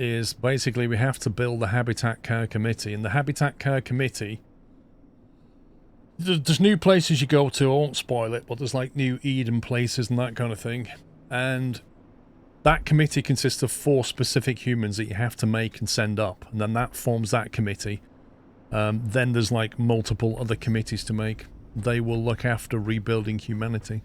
is basically we have to build the Habitat Care Committee. And the Habitat Care Committee, there's new places you go to, I won't spoil it, but there's like new Eden places and that kind of thing. And that committee consists of 4 specific humans that you have to make and send up. And then that forms that committee. Then there's like multiple other committees to make. They will look after rebuilding humanity.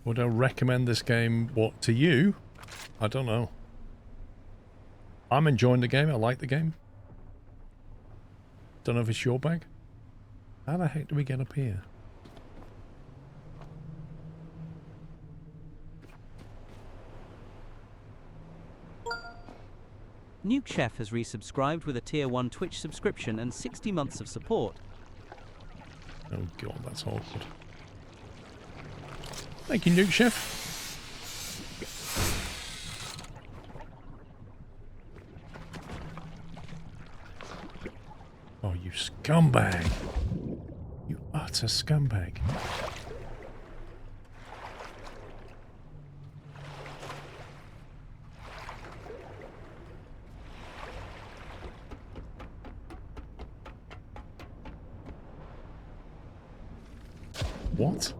Would I recommend this game, what, to you? I don't know. I'm enjoying the game, I like the game. Don't know if it's your bag. How the heck do we get up here? Nuke Chef has resubscribed with a Tier 1 Twitch subscription and 60 months of support. Oh god, that's awkward. Thank you, Nuke Chef. Oh, you scumbag. You utter scumbag. What?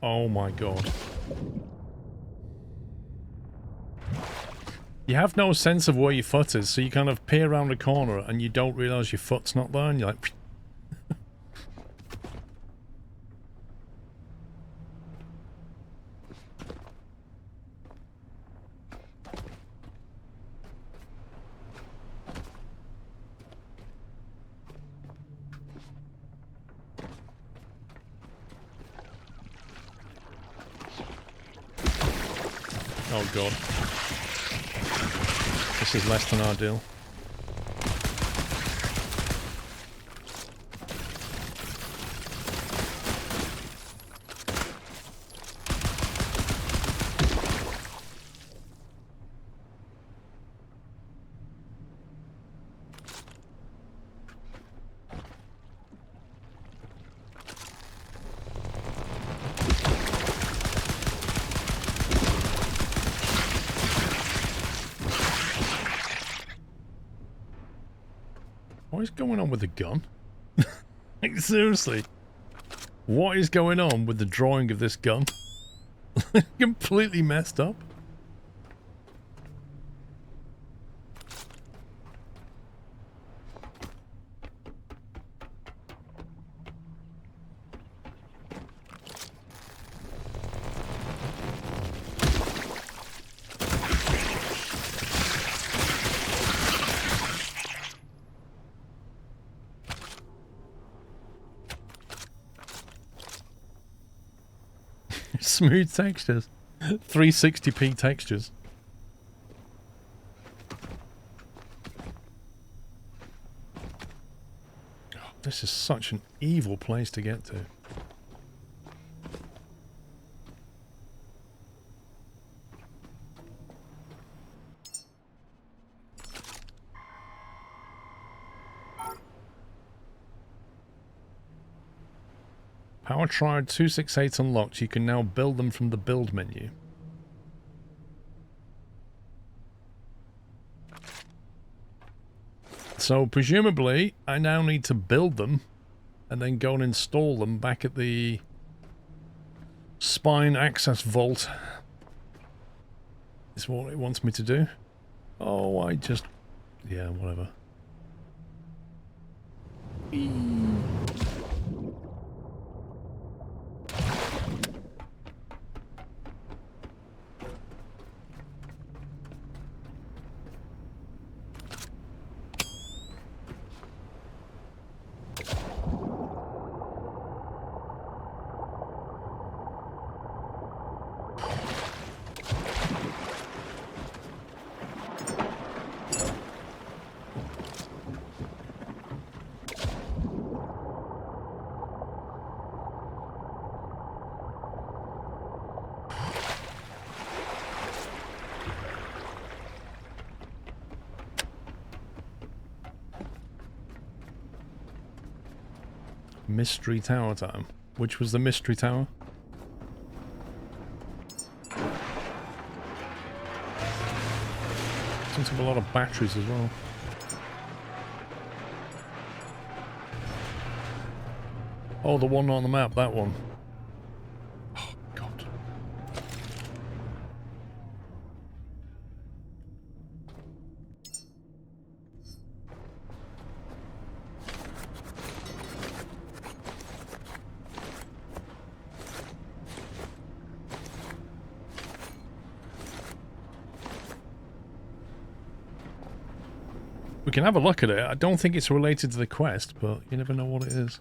Oh my god. You have no sense of where your foot is, so you kind of peer around a corner and you don't realise your foot's not there, and you're like... Oh god. This is less than ideal. What is going on with the gun? Like, seriously. What is going on with the drawing of this gun? Completely messed up. Smooth textures. 360p textures. Oh, this is such an evil place to get to. Power Triad 268 unlocked. You can now build them from the build menu. So presumably I now need to build them and then go and install them back at the spine access vault. Is what it wants me to do. Oh, I just... yeah, whatever. Mystery Tower time. Which was the Mystery Tower? Seems to have a lot of batteries as well. Oh, the one on the map, that one. Oh, God. We can have a look at it. I don't think it's related to the quest, but you never know what it is.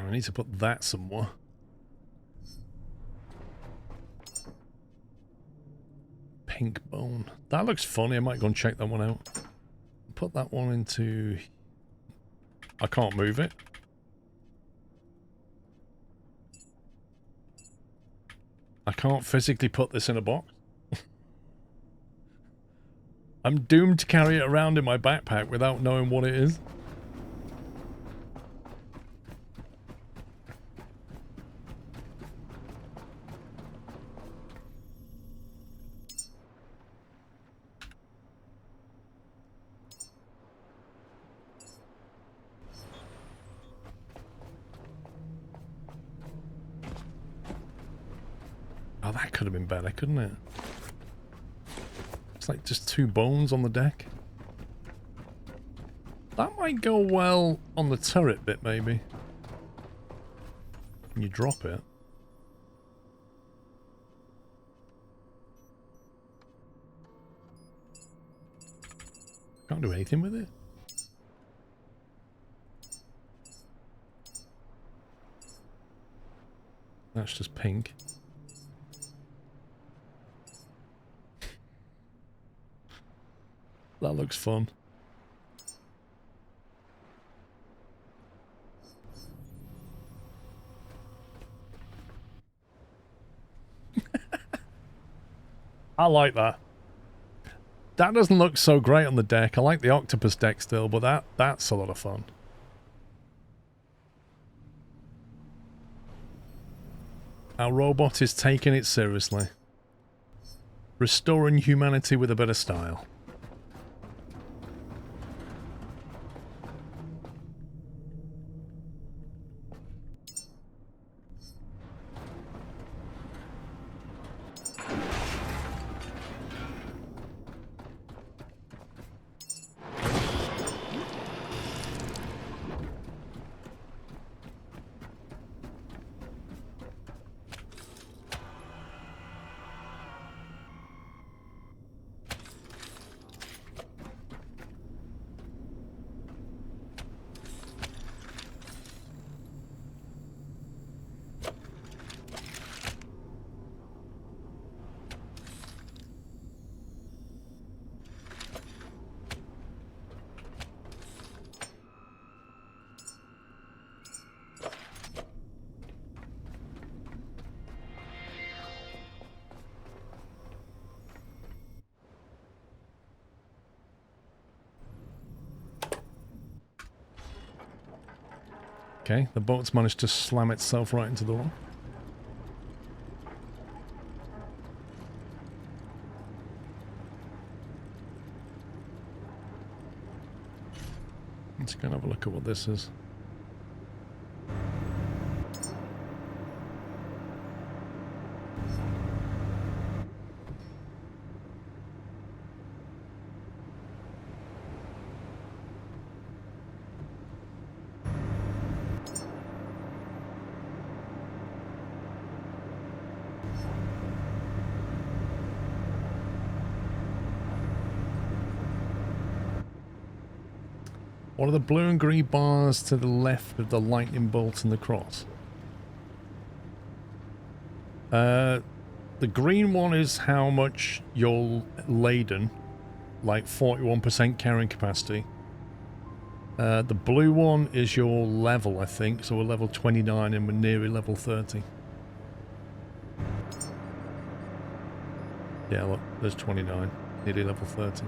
I need to put that somewhere. Pink bone. That looks funny. I might go and check that one out. Put that one into... I can't move it. I can't physically put this in a box. I'm doomed to carry it around in my backpack without knowing what it is. Oh, that could have been better, couldn't it? It's like just 2 bones on the deck. That might go well on the turret bit, maybe. When you drop it. Can't do anything with it. That's just pink. That looks fun. I like that. That doesn't look so great on the deck. I like the octopus deck still, but that's a lot of fun. Our robot is taking it seriously. Restoring humanity with a bit of style. Okay, the boat's managed to slam itself right into the wall. Let's go and have a look at what this is. What are the blue and green bars to the left of the lightning bolt and the cross? The green one is how much you're laden, like 41% carrying capacity. The blue one is your level, I think, so we're level 29 and we're nearly level 30. Yeah, look, there's 29, nearly level 30.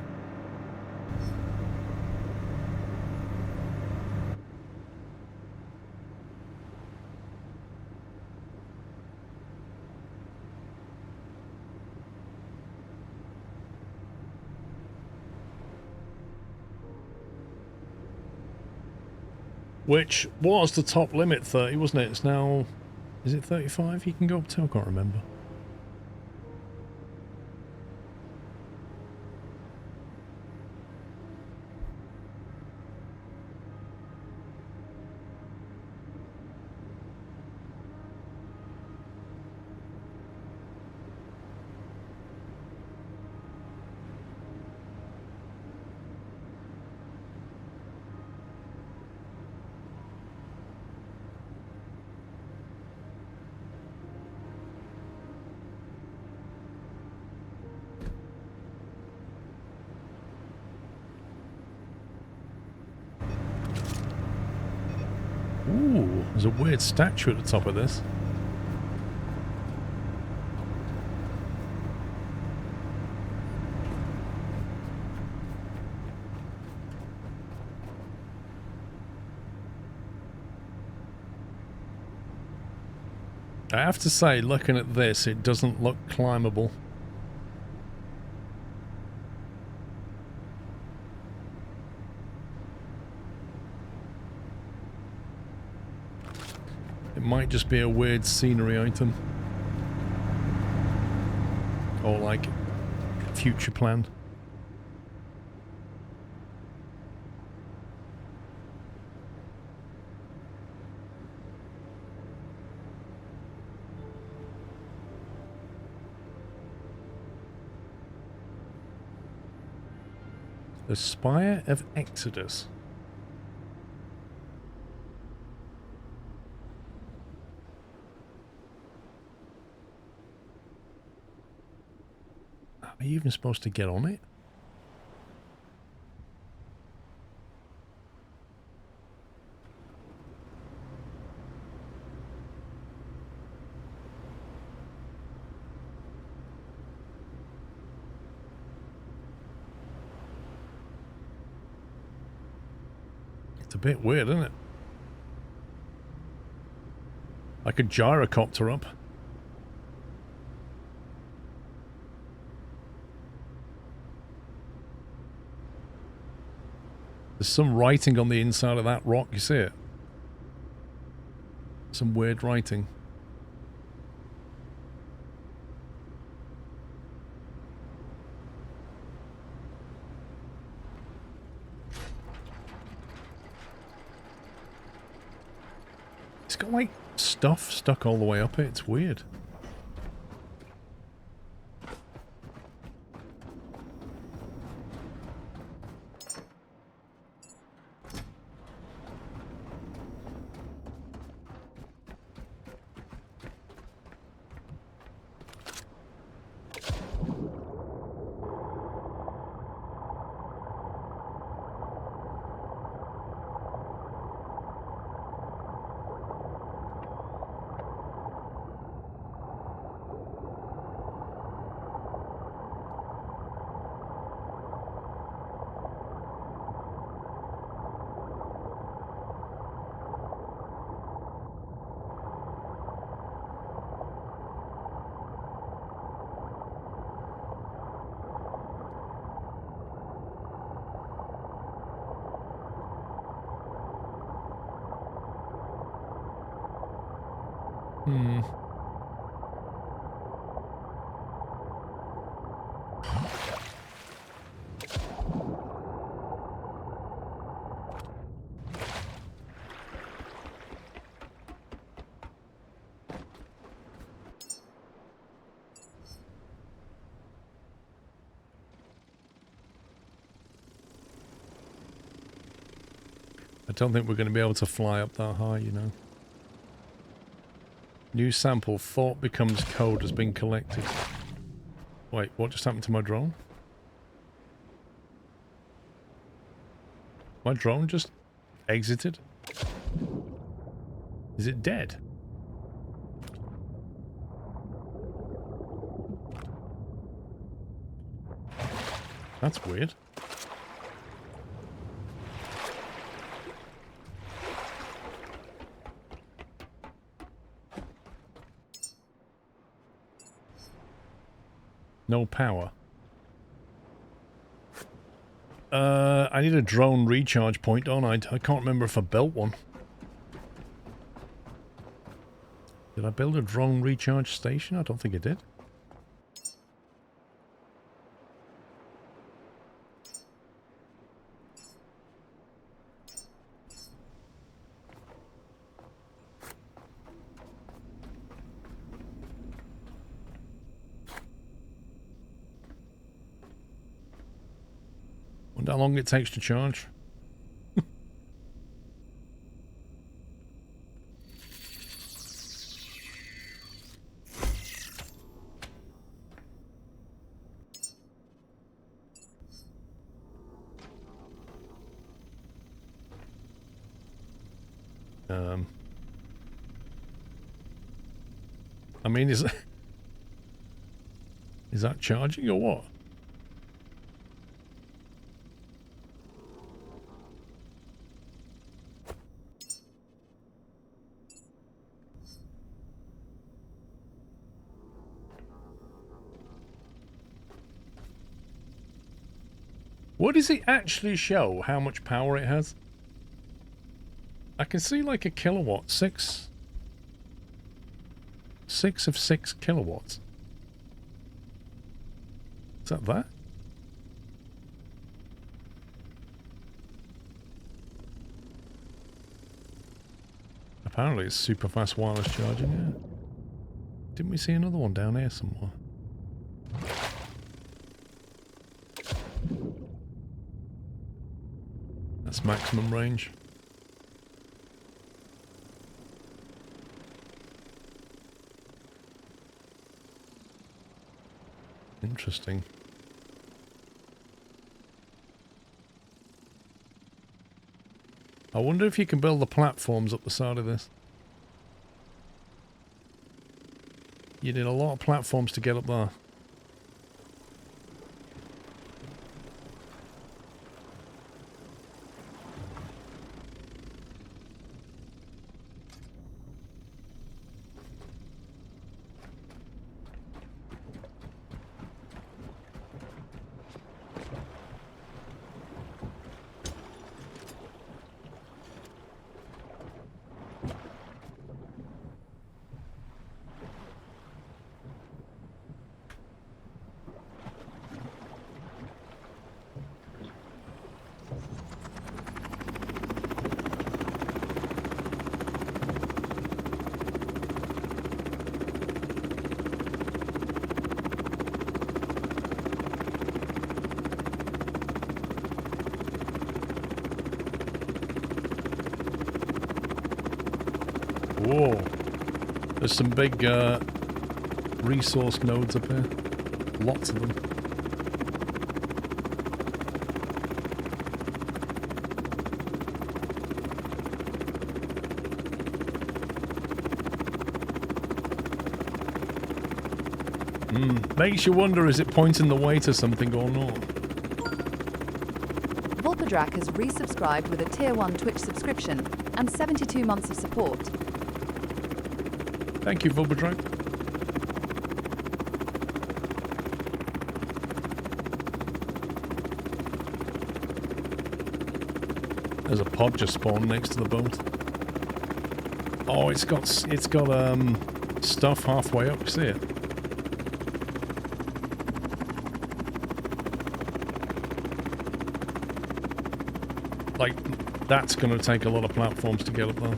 Which was the top limit, 30, wasn't it? It's now... Is it 35 you can go up to? I can't remember. Ooh, there's a weird statue at the top of this. I have to say, looking at this, it doesn't look climbable. It might just be a weird scenery item. Or like a future plan. The Spire of Exodus. Are you even supposed to get on it? It's a bit weird, isn't it? Like a gyrocopter up. There's some writing on the inside of that rock, you see it? Some weird writing. It's got like stuff stuck all the way up it. It's weird. I don't think we're going to be able to fly up that high, you know. New sample, thought becomes code, has been collected. Wait, what just happened to my drone? My drone just exited? Is it dead? That's weird. No power. I need a drone recharge point, don't I? I can't remember if I built one. Did I build a drone recharge station? I don't think I did. Wonder how long it takes to charge. I mean, is that charging or what? What does it actually show? How much power it has? I can see like a kilowatt. 6 of 6 kilowatts. Is that? Apparently it's super fast wireless charging, yeah. Didn't we see another one down here somewhere? That's maximum range. Interesting. I wonder if you can build the platforms up the side of this. You need a lot of platforms to get up there. Whoa. There's some big resource nodes up here. Lots of them. Makes you wonder, is it pointing the way to something or not? Volpadrak has resubscribed with a Tier 1 Twitch subscription and 72 months of support. Thank you, Volpadrak. There's a pod just spawned next to the boat. Oh, it's got stuff halfway up. See it? Like, that's going to take a lot of platforms to get up there.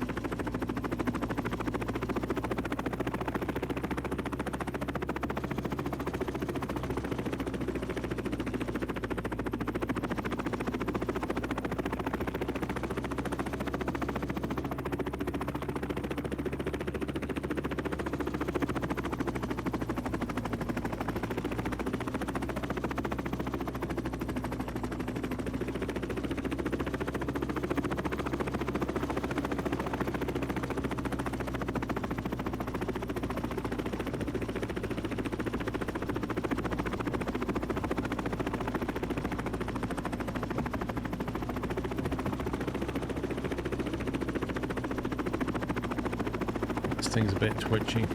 Thing's a bit twitchy.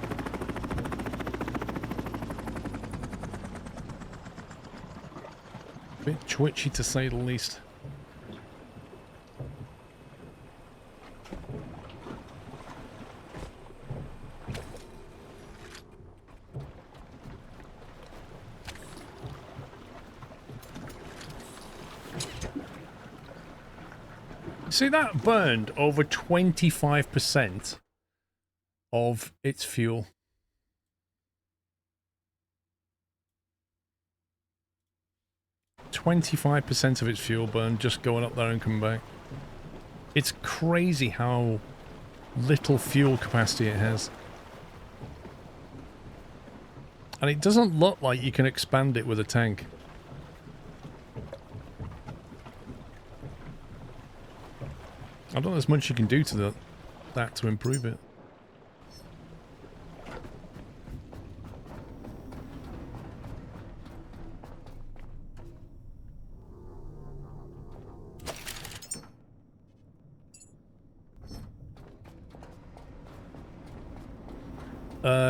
Bit twitchy to say the least. See, that burned over 25% of its fuel. %25 of its fuel burn just going up there and coming back. It's crazy how little fuel capacity it has. And it doesn't look like you can expand it with a tank. I don't know there's much you can do to the that to improve it.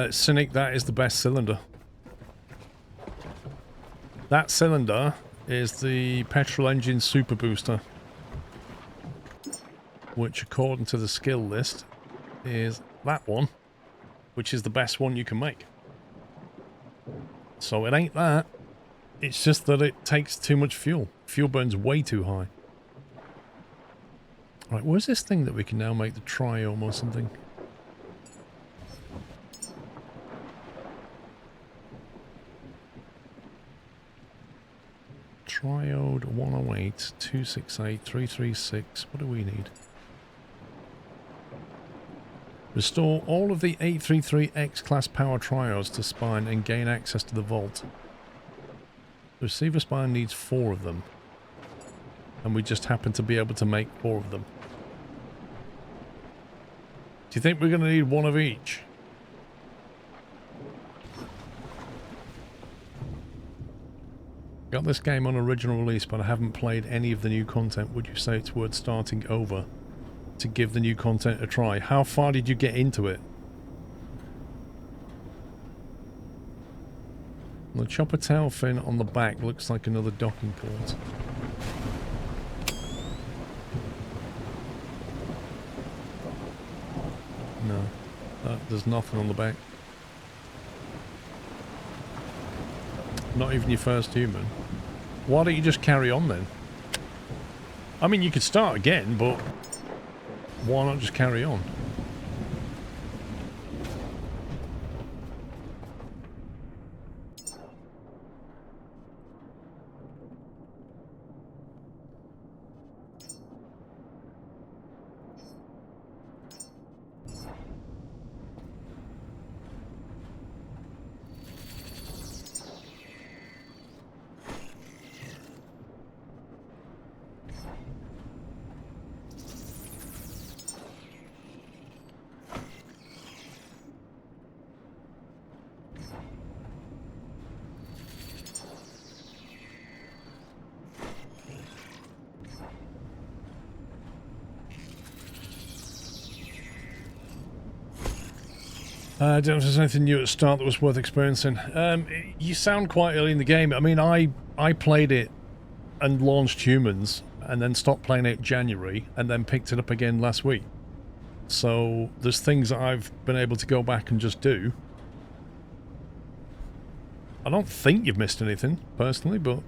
Cynic, that is the best cylinder. That cylinder is the petrol engine super booster, which according to the skill list is that one, which is the best one you can make. So it ain't that, it's just that it takes too much fuel. Fuel burns way too high. Right, where's this thing that we can now make the triome or something? Triode 108, 268, 336. What do we need? Restore all of the 833X class power triodes to spine and gain access to the vault. The receiver spine needs 4 of them. And we just happen to be able to make 4 of them. Do you think we're going to need 1 of each? Got this game on original release, but I haven't played any of the new content. Would you say it's worth starting over to give the new content a try? How far did you get into it? The chopper tail fin on the back looks like another docking port. No, there's nothing on the back. Not even your first human. Why don't you just carry on then? I mean, you could start again, but why not just carry on? I don't know if there's anything new at the start that was worth experiencing. You sound quite early in the game. I mean, I played it and launched humans and then stopped playing it in January and then picked it up again last week. So there's things that I've been able to go back and just do. I don't think you've missed anything, personally, but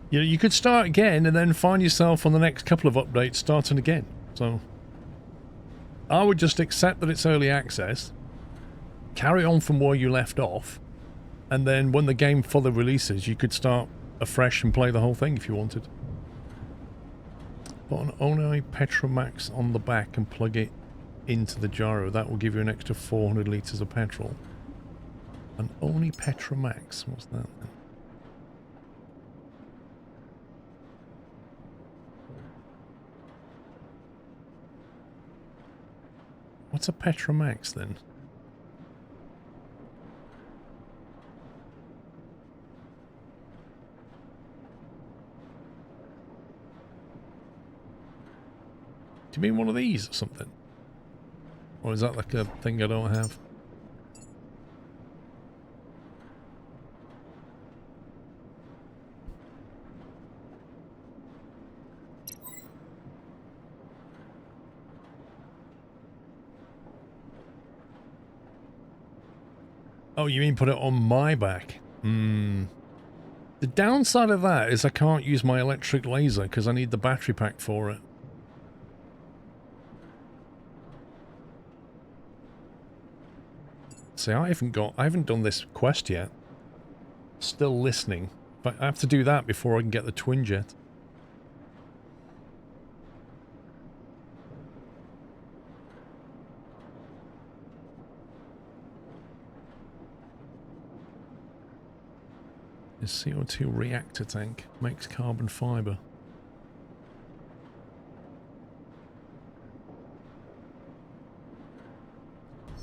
you know, you could start again and then find yourself on the next couple of updates starting again. So I would just accept that it's early access, carry on from where you left off, and then when the game fully releases, you could start afresh and play the whole thing if you wanted. Put an Onai Petromax on the back and plug it into the gyro. That will give you an extra 400 litres of petrol. An Onai Petromax, what's that then? What's a Petromax then? Do you mean one of these or something? Or is that like a thing I don't have? Oh, you mean put it on my back? The downside of that is I can't use my electric laser because I need the battery pack for it. See, I haven't done this quest yet. Still listening. But I have to do that before I can get the twin jet. This CO2 reactor tank makes carbon fiber.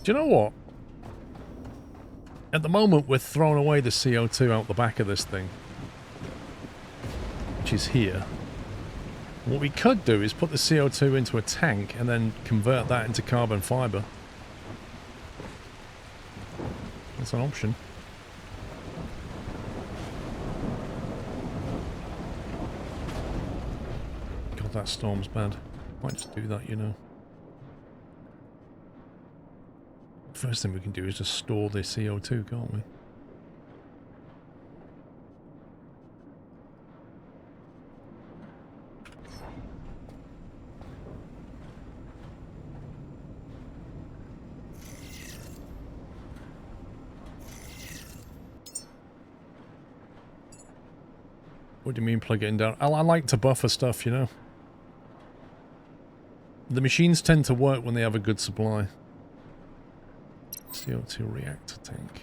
Do you know what? At the moment, we're throwing away the CO2 out the back of this thing, which is here. What we could do is put the CO2 into a tank and then convert that into carbon fibre. That's an option. God, that storm's bad. Might just do that, you know. First thing we can do is just store the CO2, can't we? What do you mean plug it in down? I like to buffer stuff, you know. The machines tend to work when they have a good supply. CO2 reactor tank.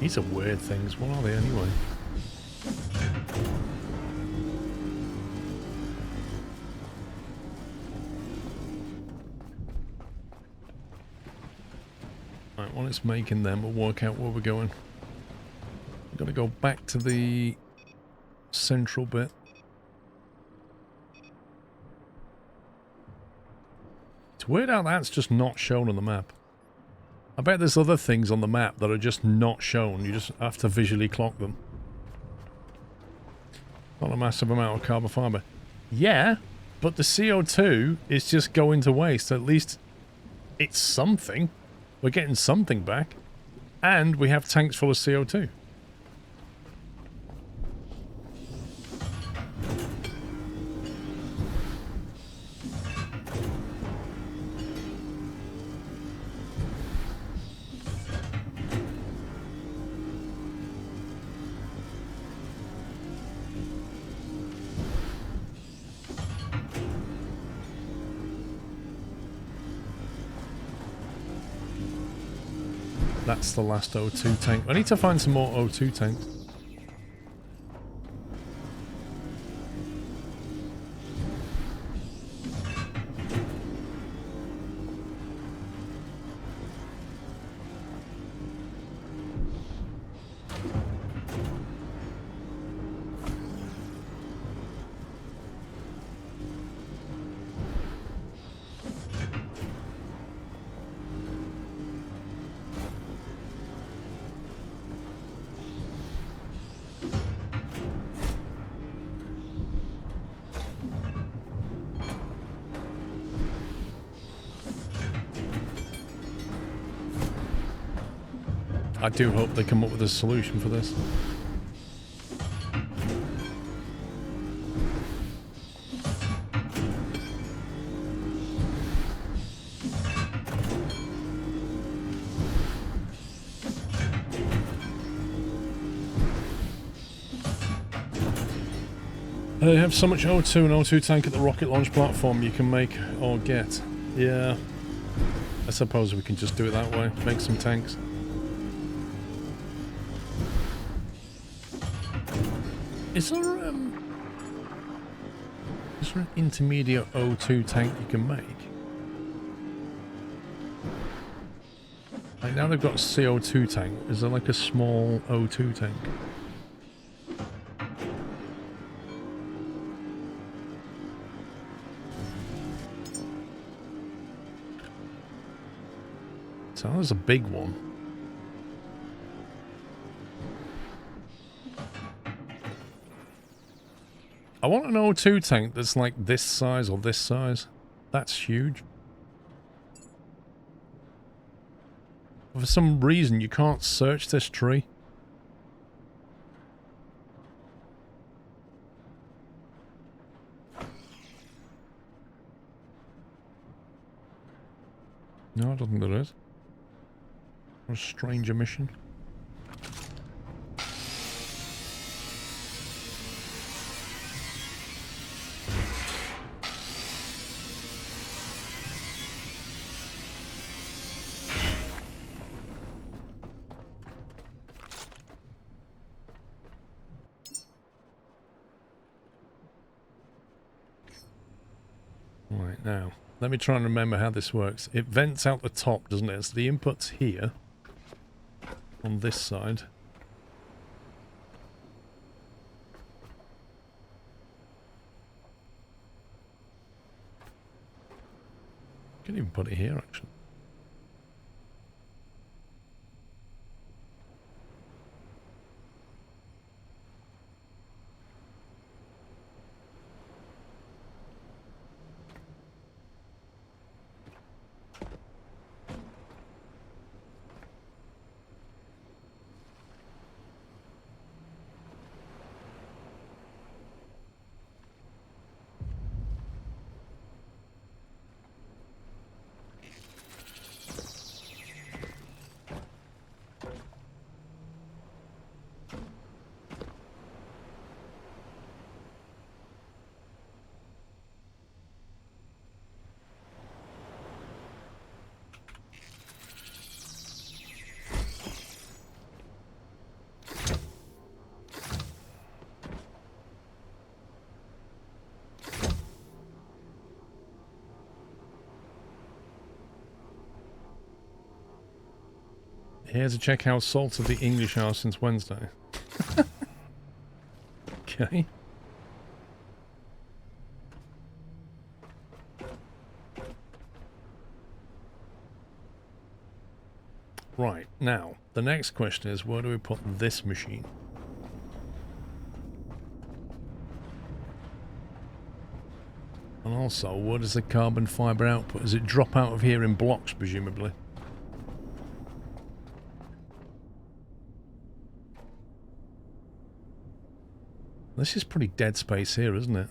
These are weird things. What are they anyway? Right, while it's making them, we'll work out where we're going. We've got to go back to the central bit. It's weird how that's just not shown on the map. I bet there's other things on the map that are just not shown. You just have to visually clock them. Not a massive amount of carbon fibre. Yeah, but the CO2 is just going to waste. At least it's something. We're getting something back. And we have tanks full of CO2. That's the last O2 tank. I need to find some more O2 tanks. I do hope they come up with a solution for this. They have so much O2 and O2 tank at the rocket launch platform you can make or get. Yeah. I suppose we can just do it that way. Make some tanks. Is there an intermediate O2 tank you can make? Like now they've got a CO2 tank. Is there like a small O2 tank? So there's a big one. I want an O2 tank that's like this size or this size. That's huge. For some reason, you can't search this tree. No, I don't think there is. What a strange omission. Right, now, let me try and remember how this works. It vents out the top, doesn't it? So the input's here, on this side. You can even put it here, actually. Here's a check house salt of the English house since Wednesday. Okay. Right, now, the next question is, where do we put this machine? And also, what is the carbon fibre output? Does it drop out of here in blocks, presumably? This is pretty dead space here, isn't it?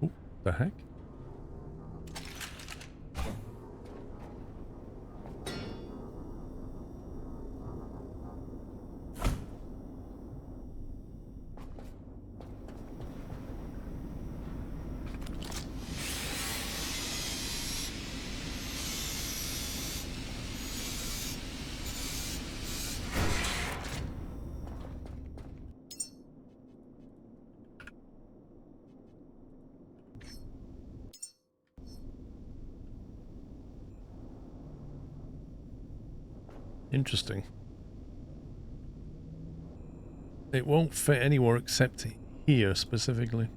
Oh, the heck? Interesting. It won't fit anywhere except here specifically.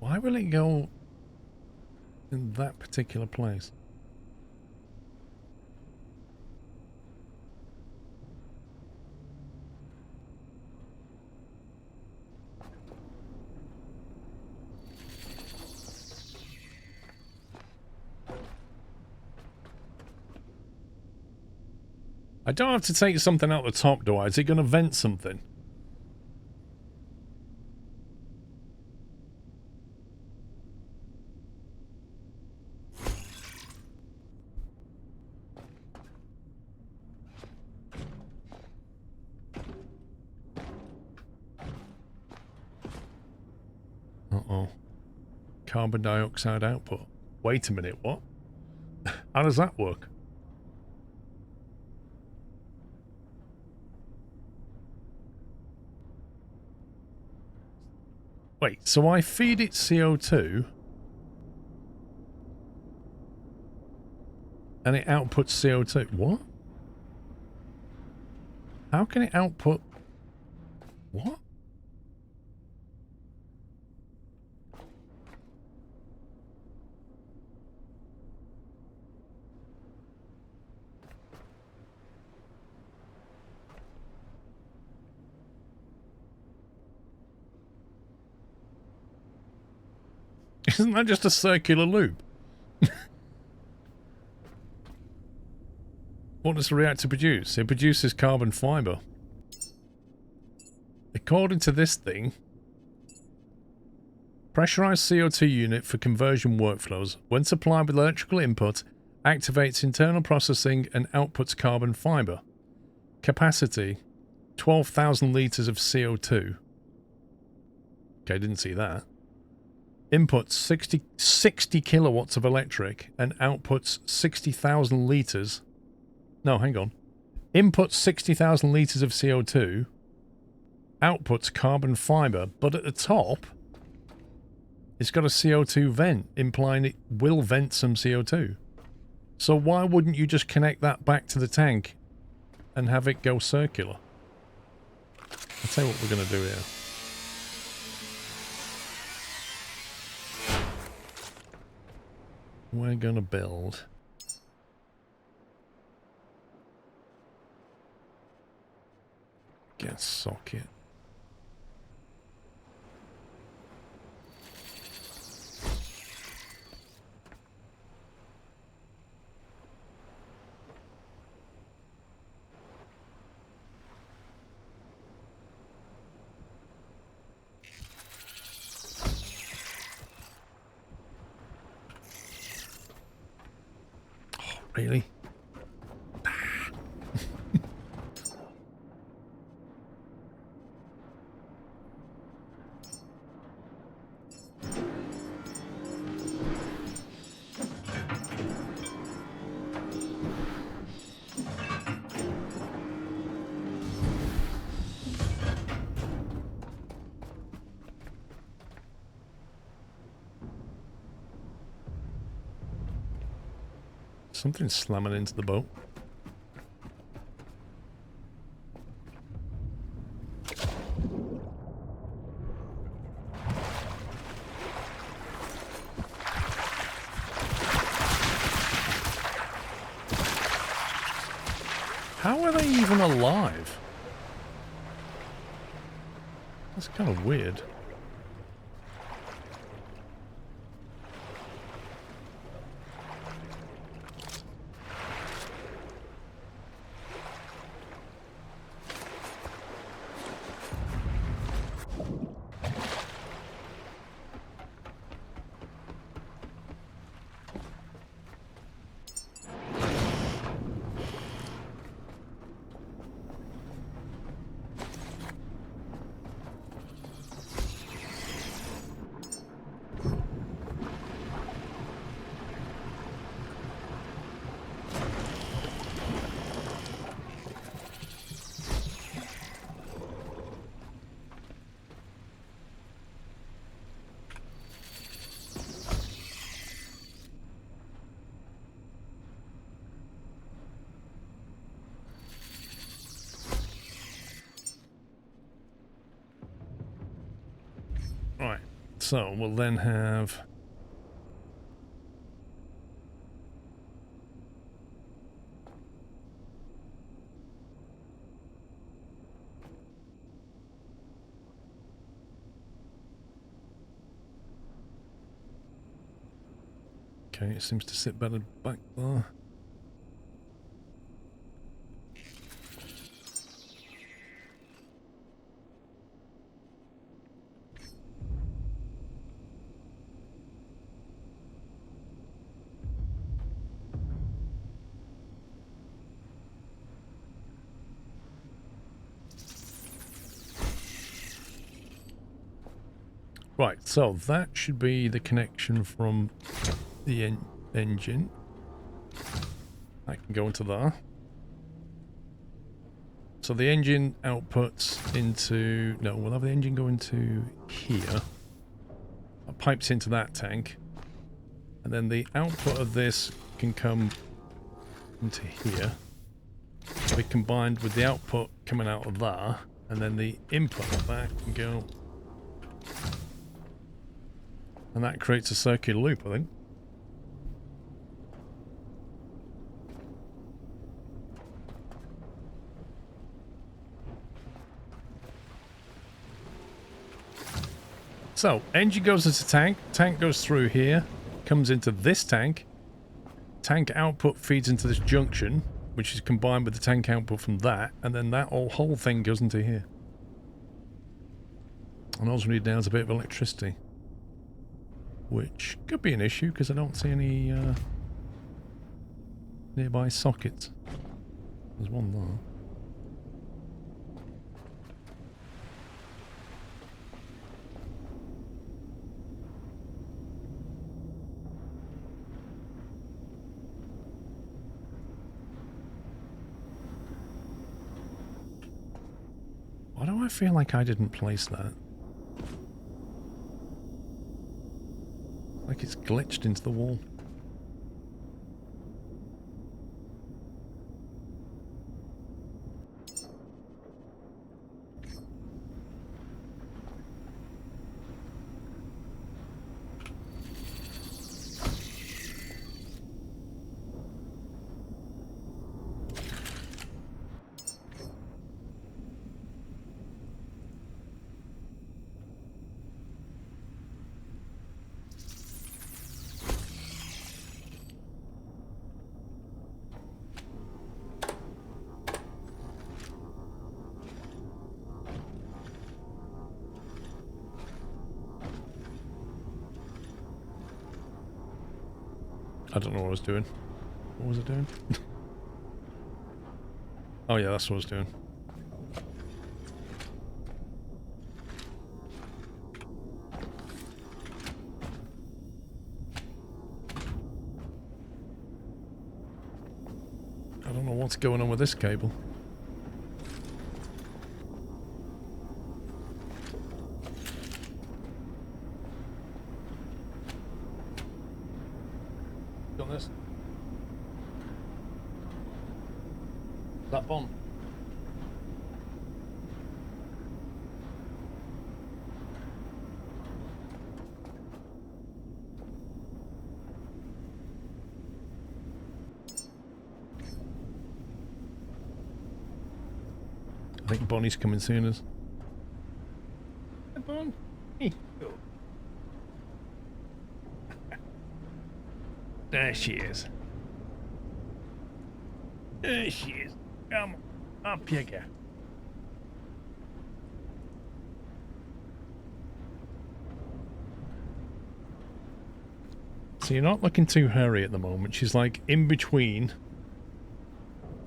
Why will it go in that particular place? I don't have to take something out the top, do I? Is it going to vent something? Uh-oh. Carbon dioxide output. Wait a minute, what? How does that work? Wait, so I feed it CO2 and it outputs CO2. What? How can it output... What? Isn't that just a circular loop? What does the reactor produce? It produces carbon fiber. According to this thing, pressurized CO2 unit for conversion workflows, when supplied with electrical input, activates internal processing and outputs carbon fiber. Capacity, 12,000 litres of CO2. Okay, didn't see that. Inputs 60 kilowatts of electric and outputs 60,000 litres. No, hang on. Inputs 60,000 litres of CO2, outputs carbon fibre, but at the top, it's got a CO2 vent, implying it will vent some CO2. So why wouldn't you just connect that back to the tank and have it go circular? I'll tell you what we're going to do here. We're going to build... Get socket. Oh, really? Something's slamming into the boat. How are they even alive? That's kind of weird. Right, so we'll then have... Okay, it seems to sit better back there. Right, so that should be the connection from the engine. I can go into there. So the engine outputs into... No, we'll have the engine go into here. It pipes into that tank. And then the output of this can come into here. be combined with the output coming out of there, and then the input back can go. And that creates a circular loop, I think. So, engine goes into tank, tank goes through here, comes into this tank, tank output feeds into this junction, which is combined with the tank output from that, and then that whole thing goes into here. And all we need now is a bit of electricity. Which could be an issue, because I don't see any nearby sockets. There's one there. Why do I feel like I didn't place that? Like it's glitched into the wall. I don't know what I was doing. What was I doing? Oh yeah, that's what I was doing. I don't know what's going on with this cable. Got this. That bomb. I think Bonnie's coming soon as. Hey, Bon. Hey. There she is. There she is. Come on, up you go. So you're not looking too hairy at the moment. She's like in between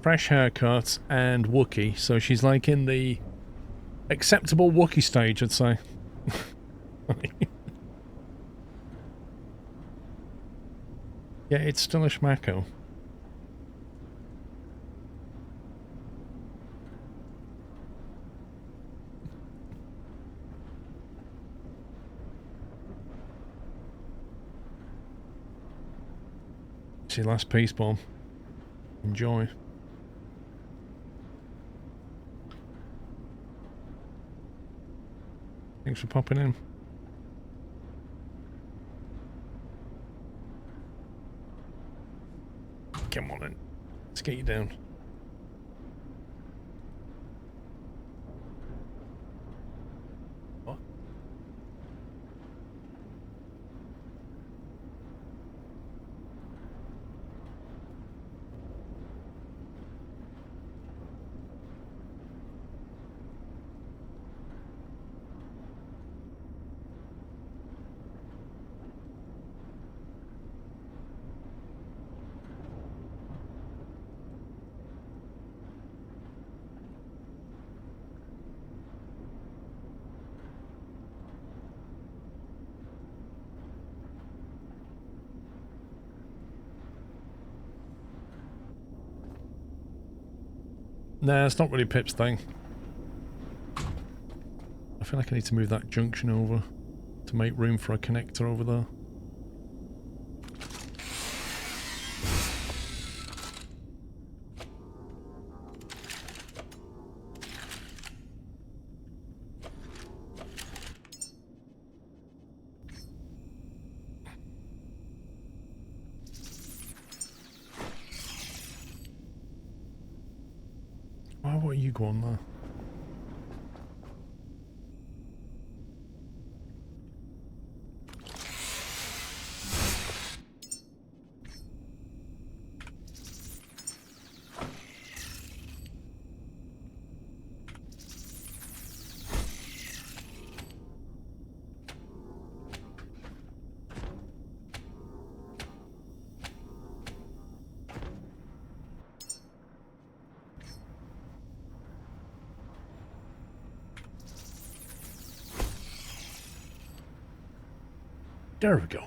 fresh haircut and Wookiee. So she's like in the acceptable Wookiee stage, I'd say. Yeah, it's still a schmacko. See, last piece bomb. Enjoy. Thanks for popping in. Come on in. Let's get you down. What? Nah, it's not really Pip's thing. I feel like I need to move that junction over to make room for a connector over there. you go on there. There we go.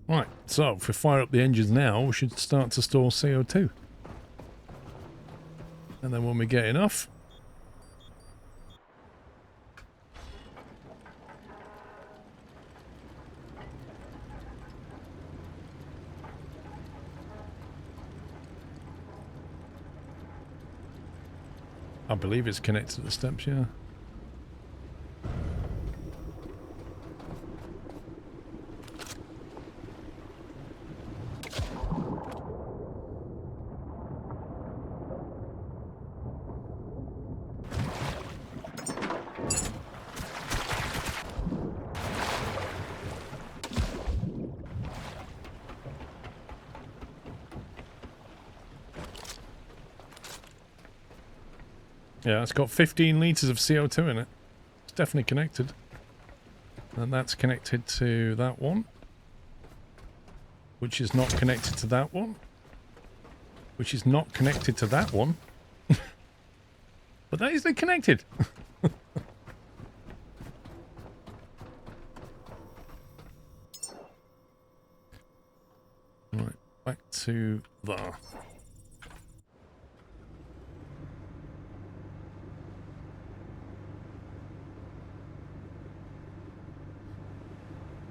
Right, so if we fire up the engines now, we should start to store CO2. And then when we get enough, I believe it's connected to the steps, yeah. Yeah, it's got 15 litres of CO2 in it. It's definitely connected. And that's connected to that one. Which is not connected to that one. Which is not connected to that one. But that is connected. Right, back to there.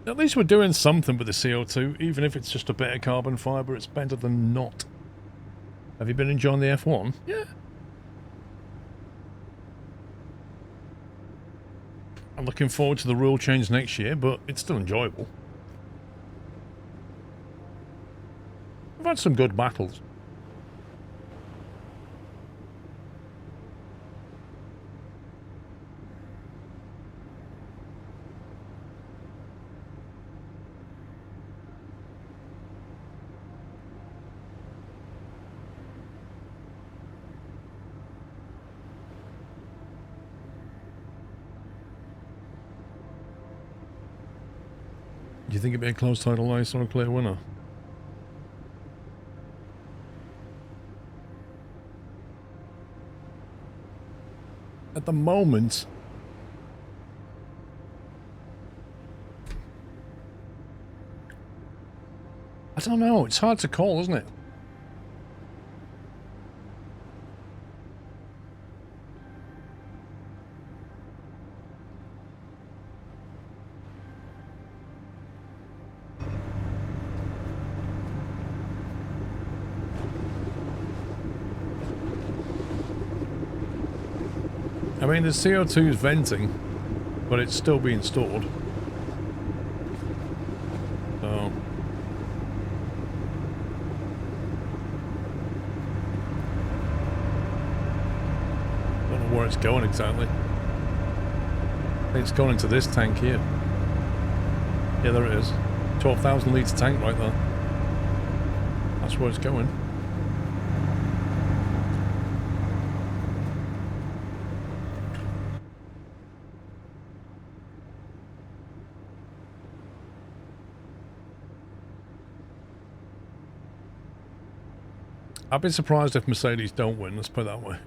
At least we're doing something with the CO2, even if it's just a bit of carbon fibre, it's better than not. Have you been enjoying the F1? Yeah. I'm looking forward to the rule change next year, but it's still enjoyable. I've had some good battles. Do you think it'd be a close title race or a clear winner? At the moment, I don't know. It's hard to call, isn't it? I mean, the CO2 is venting, but it's still being stored. So... don't know where it's going exactly. I think it's going into this tank here. Yeah, there it is. 12,000 litre tank right there. That's where it's going. I'd be surprised if Mercedes don't win, let's put it that way.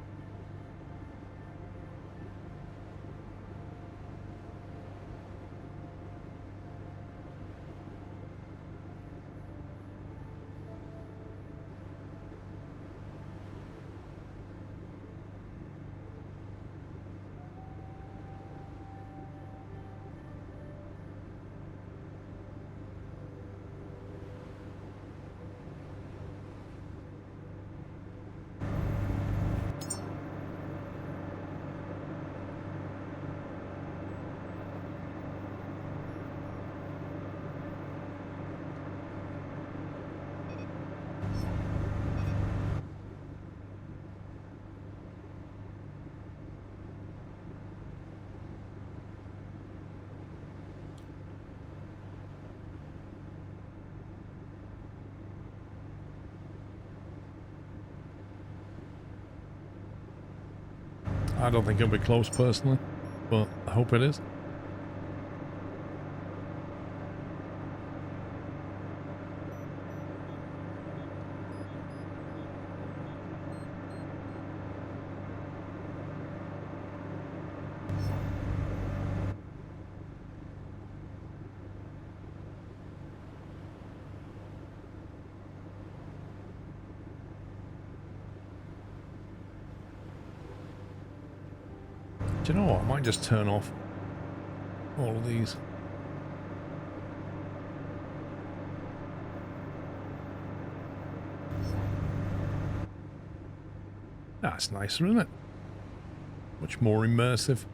I don't think it'll be close personally, but I hope it is. Do you know what? I might just turn off all of these. That's nicer, isn't it? Much more immersive.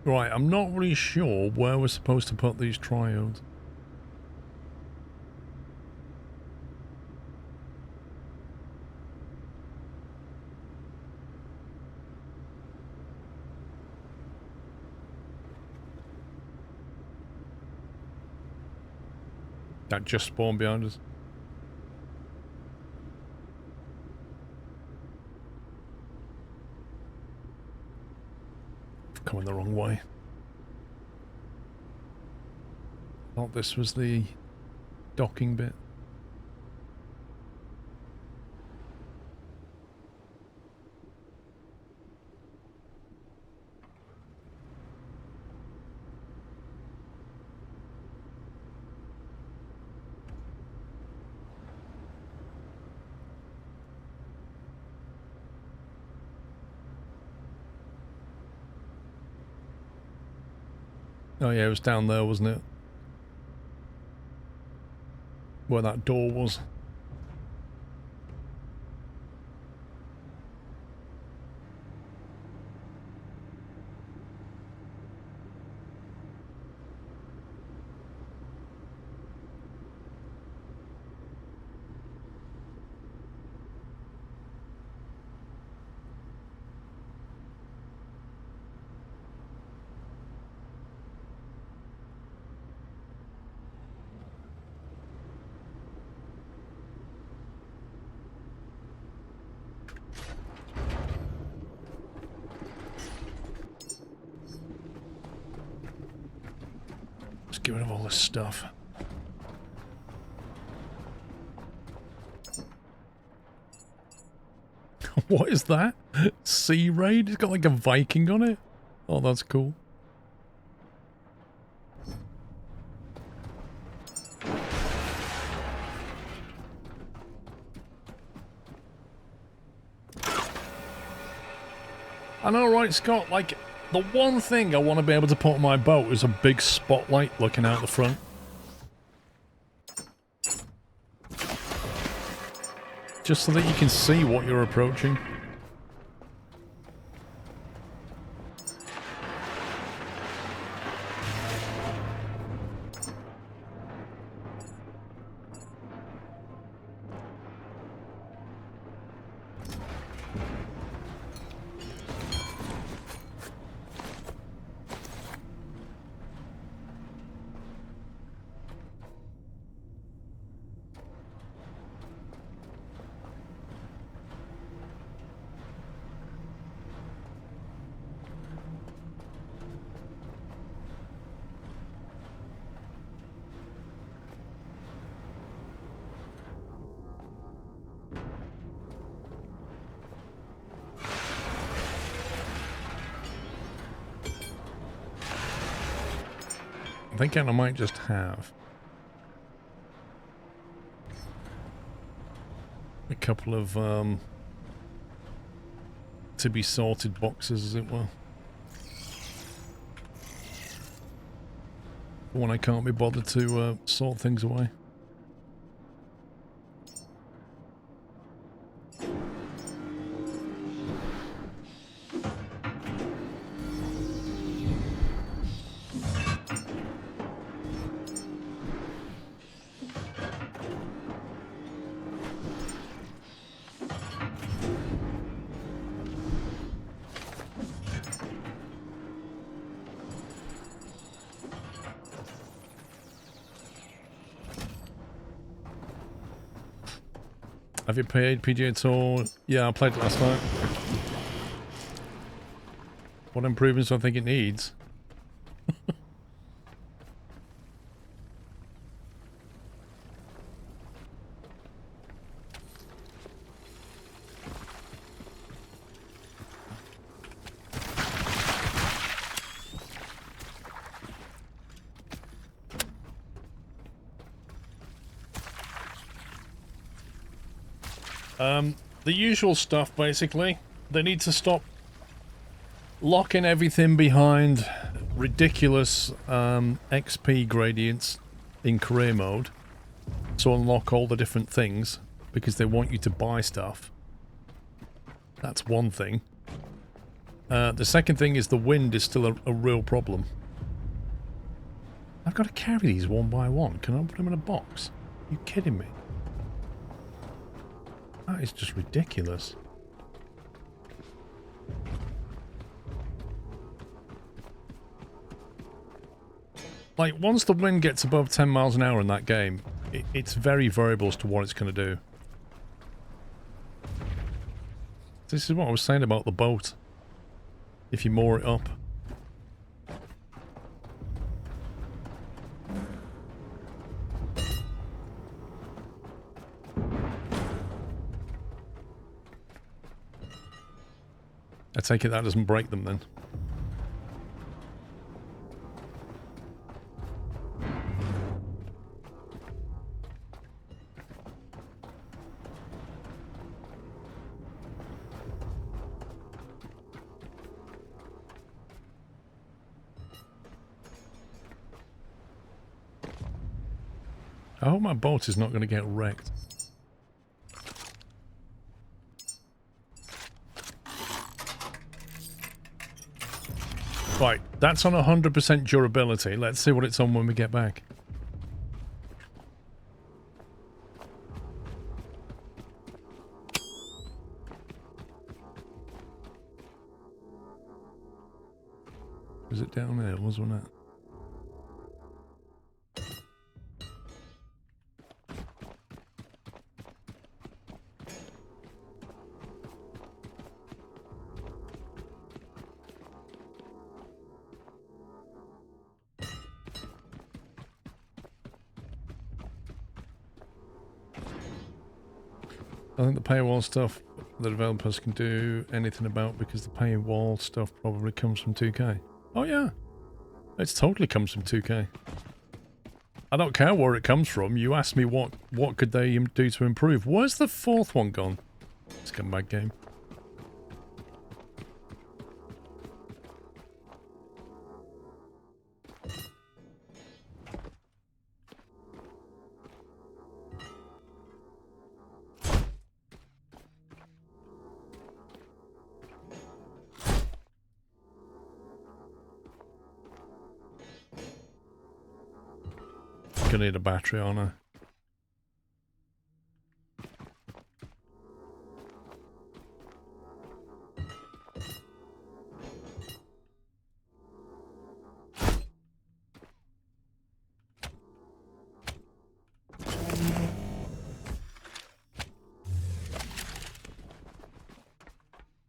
Right, I'm not really sure where we're supposed to put these triodes. That just spawned behind us. Coming the wrong way. Thought this was the docking bit. Oh yeah, it was down there, wasn't it? Where that door was. Let's get rid of all this stuff. What is that? Sea Raid? It's got like a Viking on it? Oh, that's cool. I know, right, Scott? Like, the one thing I want to be able to put on my boat is a big spotlight looking out the front. Just so that you can see what you're approaching. I'm thinking I might just have a couple of to be sorted boxes, as it were. When I can't be bothered to sort things away. Have you played PGA Tour? Yeah, I played it last night. What improvements do I think it needs? The usual stuff, basically. They need to stop locking everything behind ridiculous XP gradients in career mode. So unlock all the different things, because they want you to buy stuff. That's one thing. The second thing is the wind is still a real problem. I've got to carry these one by one. Can I put them in a box? Are you kidding me? That is just ridiculous. Like, once the wind gets above 10 miles an hour in that game, it's very variable as to what it's going to do. This is what I was saying about the boat. If you moor it up. I take it that doesn't break them then. I hope my boat is not going to get wrecked. Right, that's on 100% durability. Let's see what it's on when we get back. Was it down there? Wasn't it? I think the paywall stuff the developers can do anything about because the paywall stuff probably comes from 2K. Oh yeah, it totally comes from 2K. I don't care where it comes from. You asked me what could they do to improve. Where's the fourth one gone? It's a scumbag game. Gonna need a battery on her.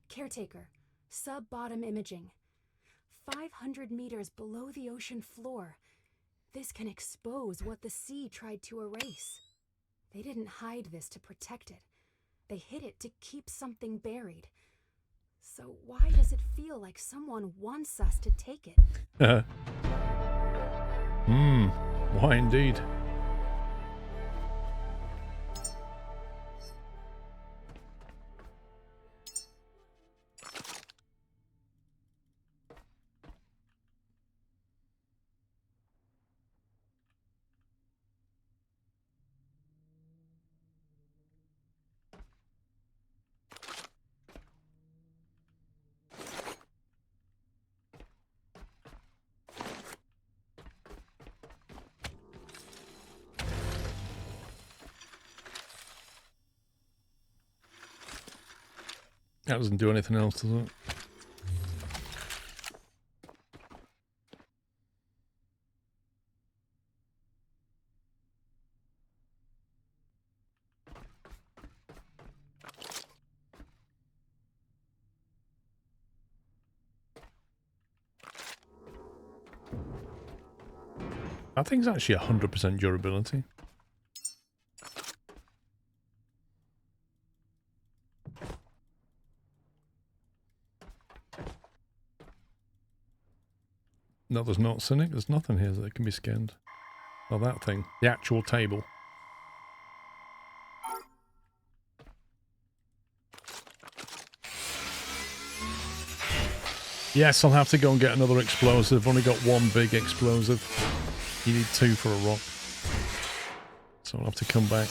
Caretaker, sub-bottom imaging. 500 meters below the ocean floor. This can expose what the sea tried to erase. They didn't hide this to protect it. They hid it to keep something buried. So why does it feel like someone wants us to take it? Why indeed? That doesn't do anything else, does it? That thing's actually 100% durability. No, there's not, Cynic. There's nothing here that can be scanned. Oh, that thing. The actual table. Yes, I'll have to go and get another explosive. I've only got one big explosive. You need 2 for a rock. So I'll have to come back.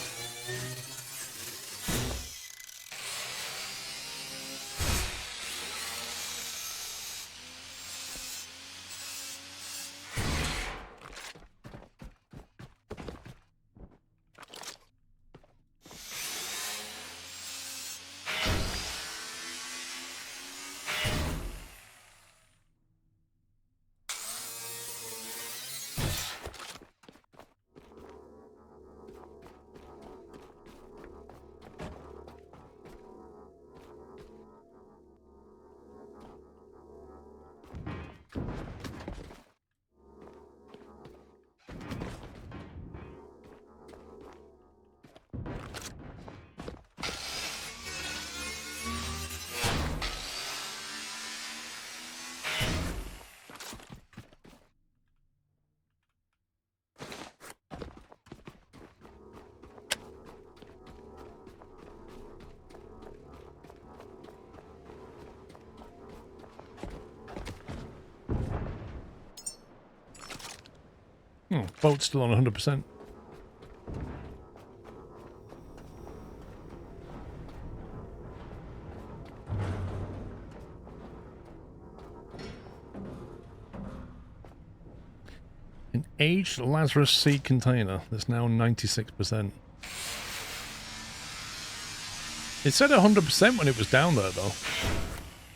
Oh, boat's still on 100%. An aged Lazarus seed container that's now 96%. It said 100% when it was down there, though.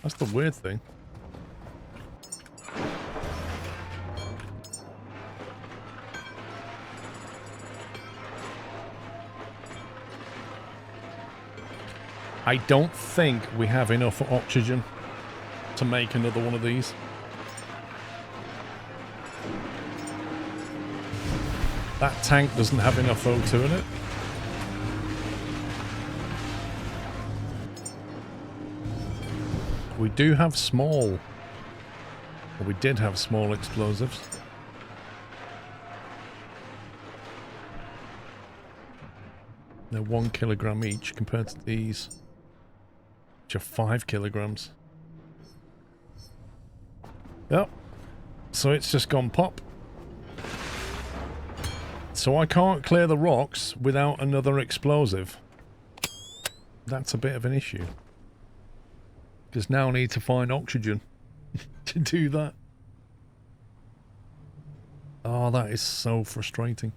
That's the weird thing. I don't think we have enough oxygen to make another one of these. That tank doesn't have enough O2 in it. We do have small, or we did have small explosives. They're 1 kilogram each compared to these, which are 5 kilograms. Yep. So it's just gone pop. So I can't clear the rocks without another explosive. That's a bit of an issue. Because now I need to find oxygen to do that. Oh, that is so frustrating.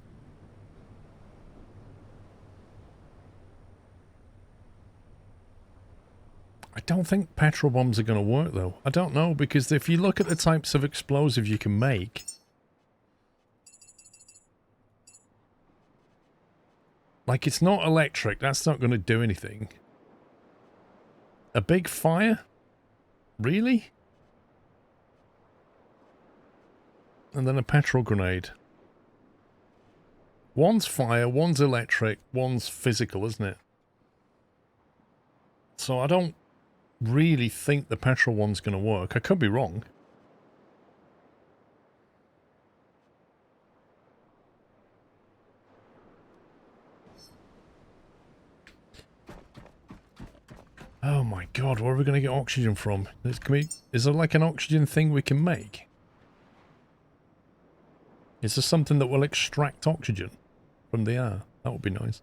I don't think petrol bombs are going to work, though. I don't know, because if you look at the types of explosive you can make... Like, it's not electric. That's not going to do anything. A big fire? Really? And then a petrol grenade. One's fire, one's electric, one's physical, isn't it? So I don't really think the petrol one's going to work. I could be wrong. Oh my god, where are we going to get oxygen from? Is there like an oxygen thing we can make? Is there something that will extract oxygen from the air? That would be nice.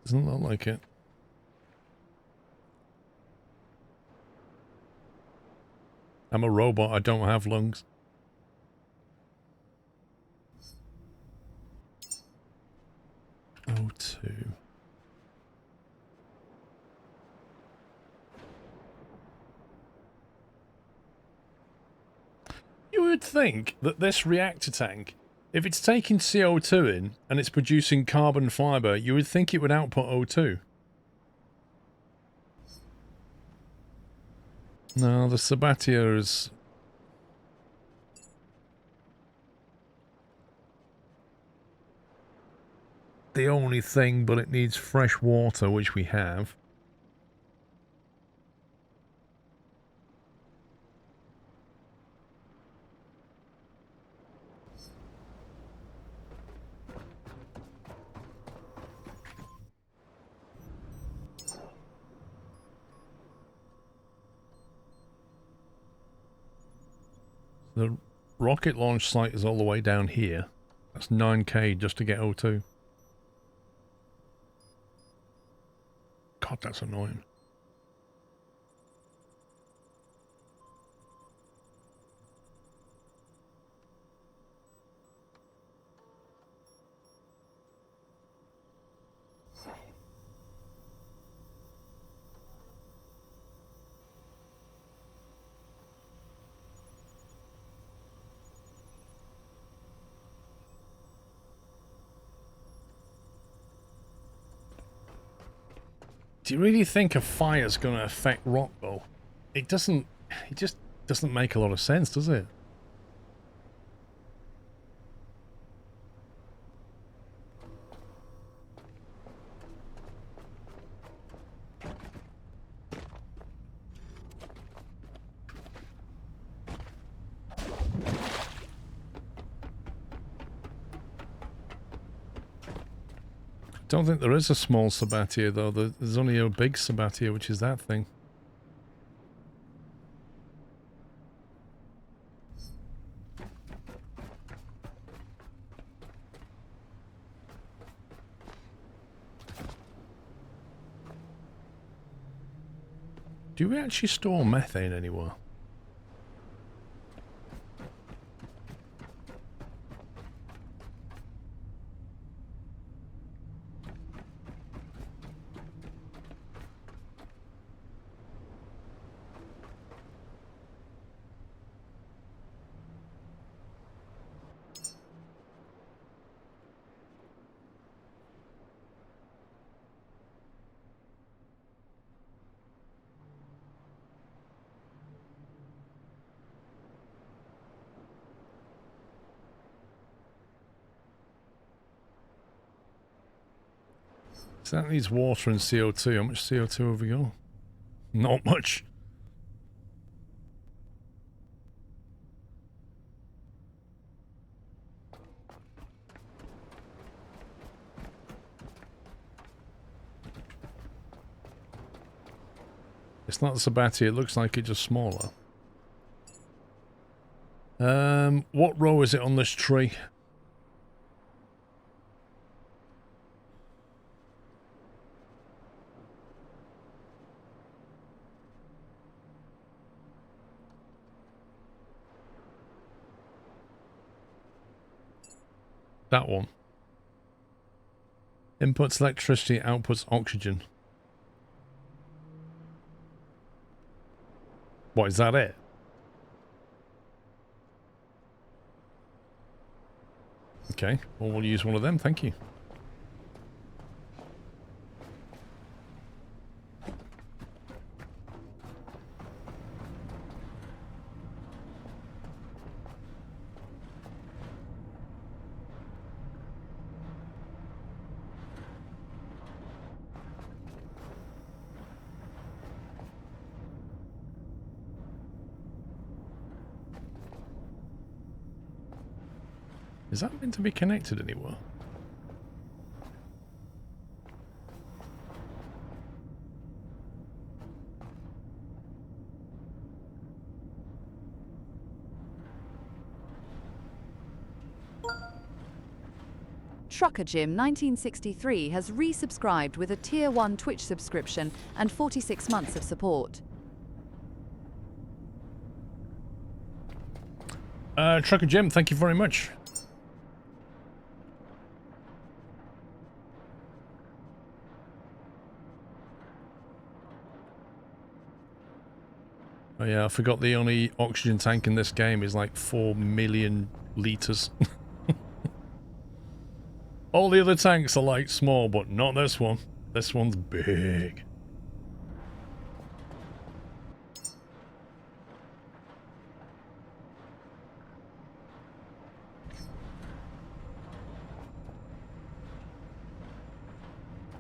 Doesn't look like it. I'm a robot, I don't have lungs. O2. You would think that this reactor tank, if it's taking CO2 in and it's producing carbon fibre, you would think it would output O2. No, the Sabatier is... the only thing, but it needs fresh water, which we have. The rocket launch site is all the way down here. That's 9k just to get O2. God, that's annoying. Do you really think a fire's going to affect rock, though? It doesn't... it just doesn't make a lot of sense, does it? Don't think there is a small Sabatier, though. There's only a big Sabatier, which is that thing. Do we actually store methane anywhere? So that needs water and CO2. How much CO2 have we got? Not much. It's not the Sabatier. It looks like it's just smaller. What row is it on this tree? That one. Inputs electricity, outputs oxygen. What, is that it? Okay, well we'll use one of them, thank you. Is that meant to be connected anywhere? Trucker Jim 1963 has resubscribed with a Tier 1 Twitch subscription and 46 months of support. Trucker Jim, thank you very much. Oh yeah, I forgot the only oxygen tank in this game is like 4 million litres. All the other tanks are like small, but not this one. This one's big.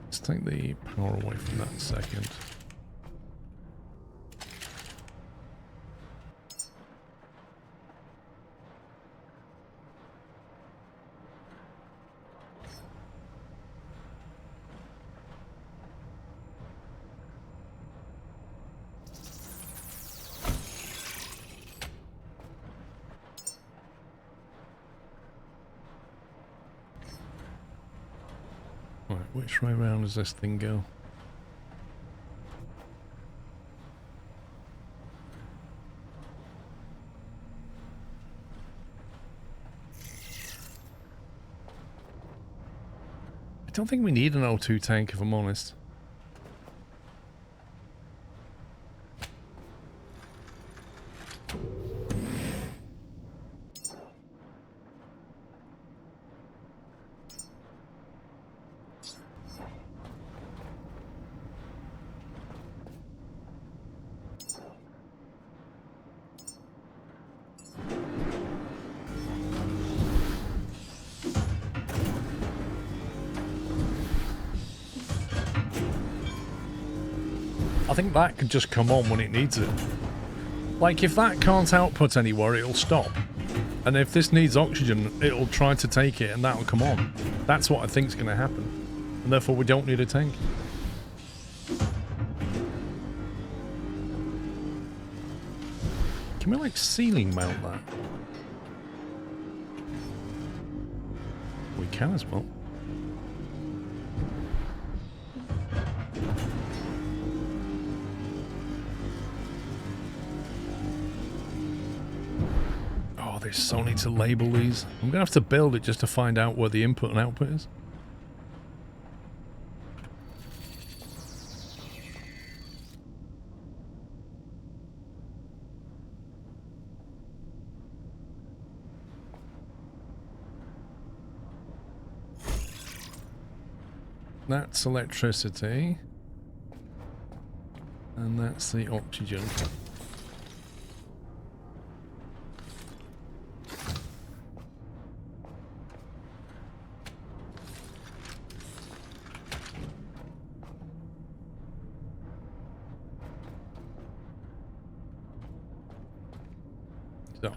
Let's take the power away from that in a second. Right, which way round does this thing go? I don't think we need an O2 tank, if I'm honest. I think that could just come on when it needs it. Like, if that can't output anywhere, it'll stop. And if this needs oxygen, it'll try to take it and that'll come on. That's what I think's going to happen. And therefore we don't need a tank. Can we, like, ceiling mount that? We can as well. They so need to label these. I'm gonna have to build it just to find out where the input and output is. That's electricity. And that's the oxygen.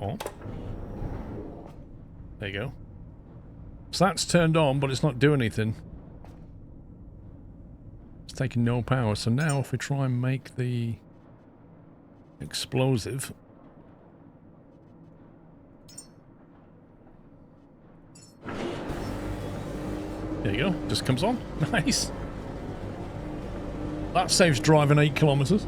On. There you go. So that's turned on, but it's not doing anything. It's taking no power. So now if we try and make the explosive. There you go. Just comes on. Nice. That saves driving 8 kilometers.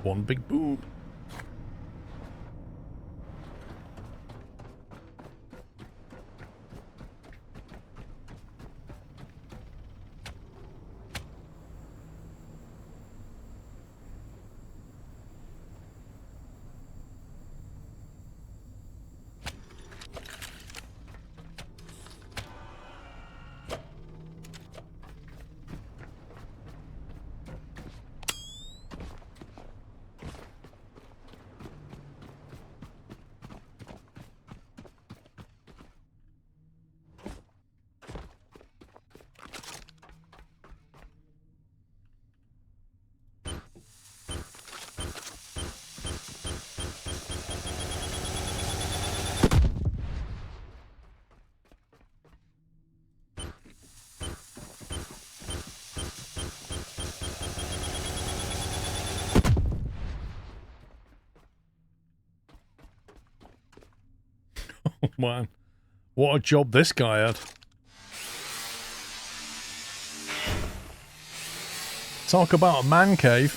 One big boom. Man, what a job this guy had. Talk about a man cave.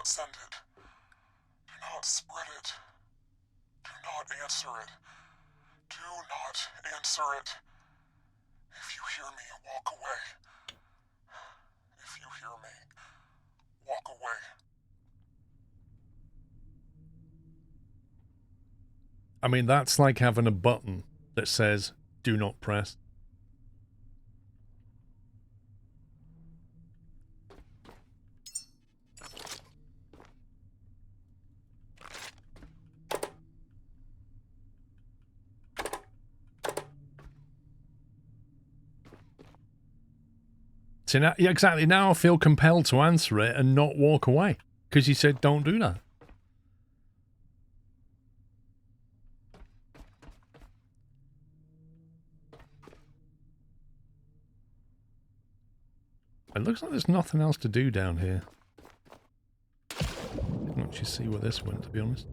send it. Do not spread it. Do not answer it. Do not answer it. If you hear me, walk away. If you hear me, walk away. I mean, that's like having a button that says, do not press. So now, yeah, exactly. Now I feel compelled to answer it and not walk away because he said, don't do that. It looks like there's nothing else to do down here. Didn't actually see where this went, to be honest.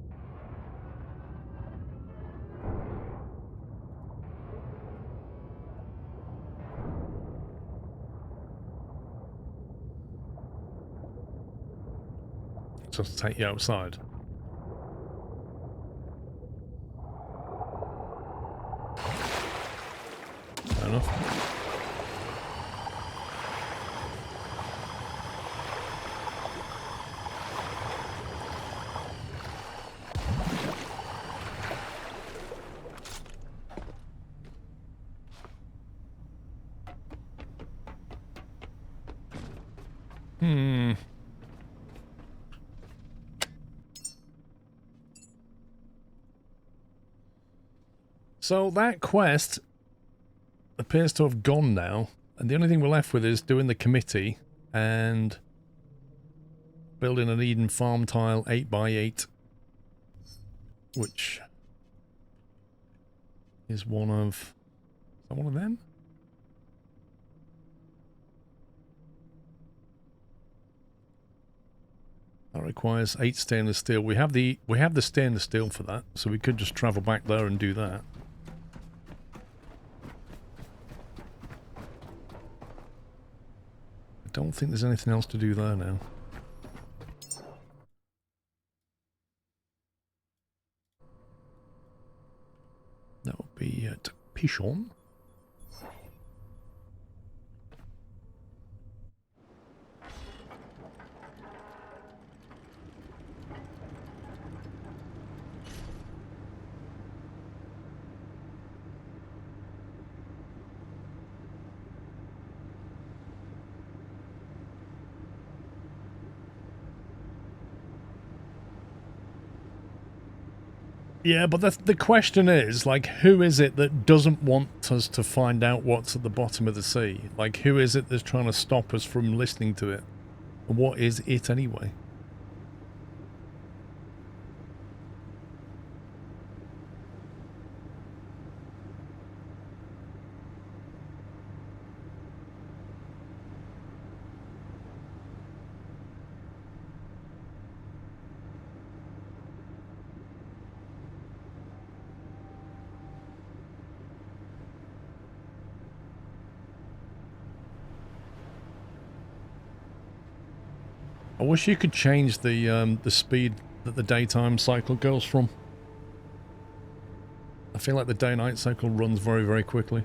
Just take you outside. Fair enough. So that quest appears to have gone now, and the only thing we're left with is doing the committee and building an Eden farm tile 8x8, which is one of... Is that one of them? That requires 8 stainless steel. We have the stainless steel for that, so we could just travel back there and do that. I don't think there's anything else to do there now. That would be at Pichon. Yeah, but the question is, like, who is it that doesn't want us to find out what's at the bottom of the sea? Like, who is it that's trying to stop us from listening to it? What is it anyway? I wish you could change the speed that the daytime cycle goes from. I feel like the day-night cycle runs very, very quickly.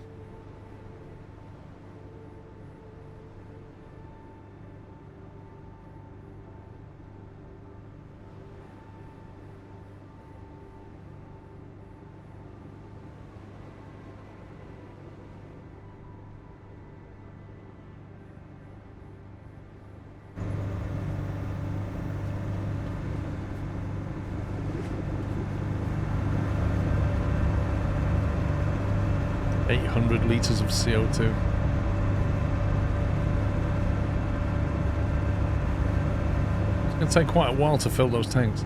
Litres of CO2. It's going to take quite a while to fill those tanks.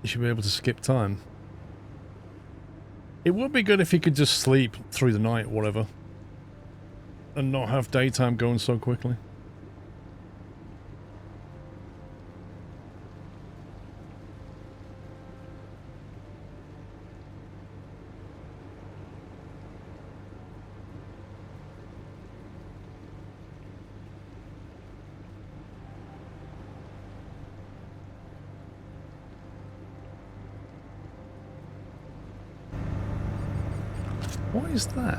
You should be able to skip time. It would be good if you could just sleep through the night or whatever, and not have daytime going so quickly. What is that?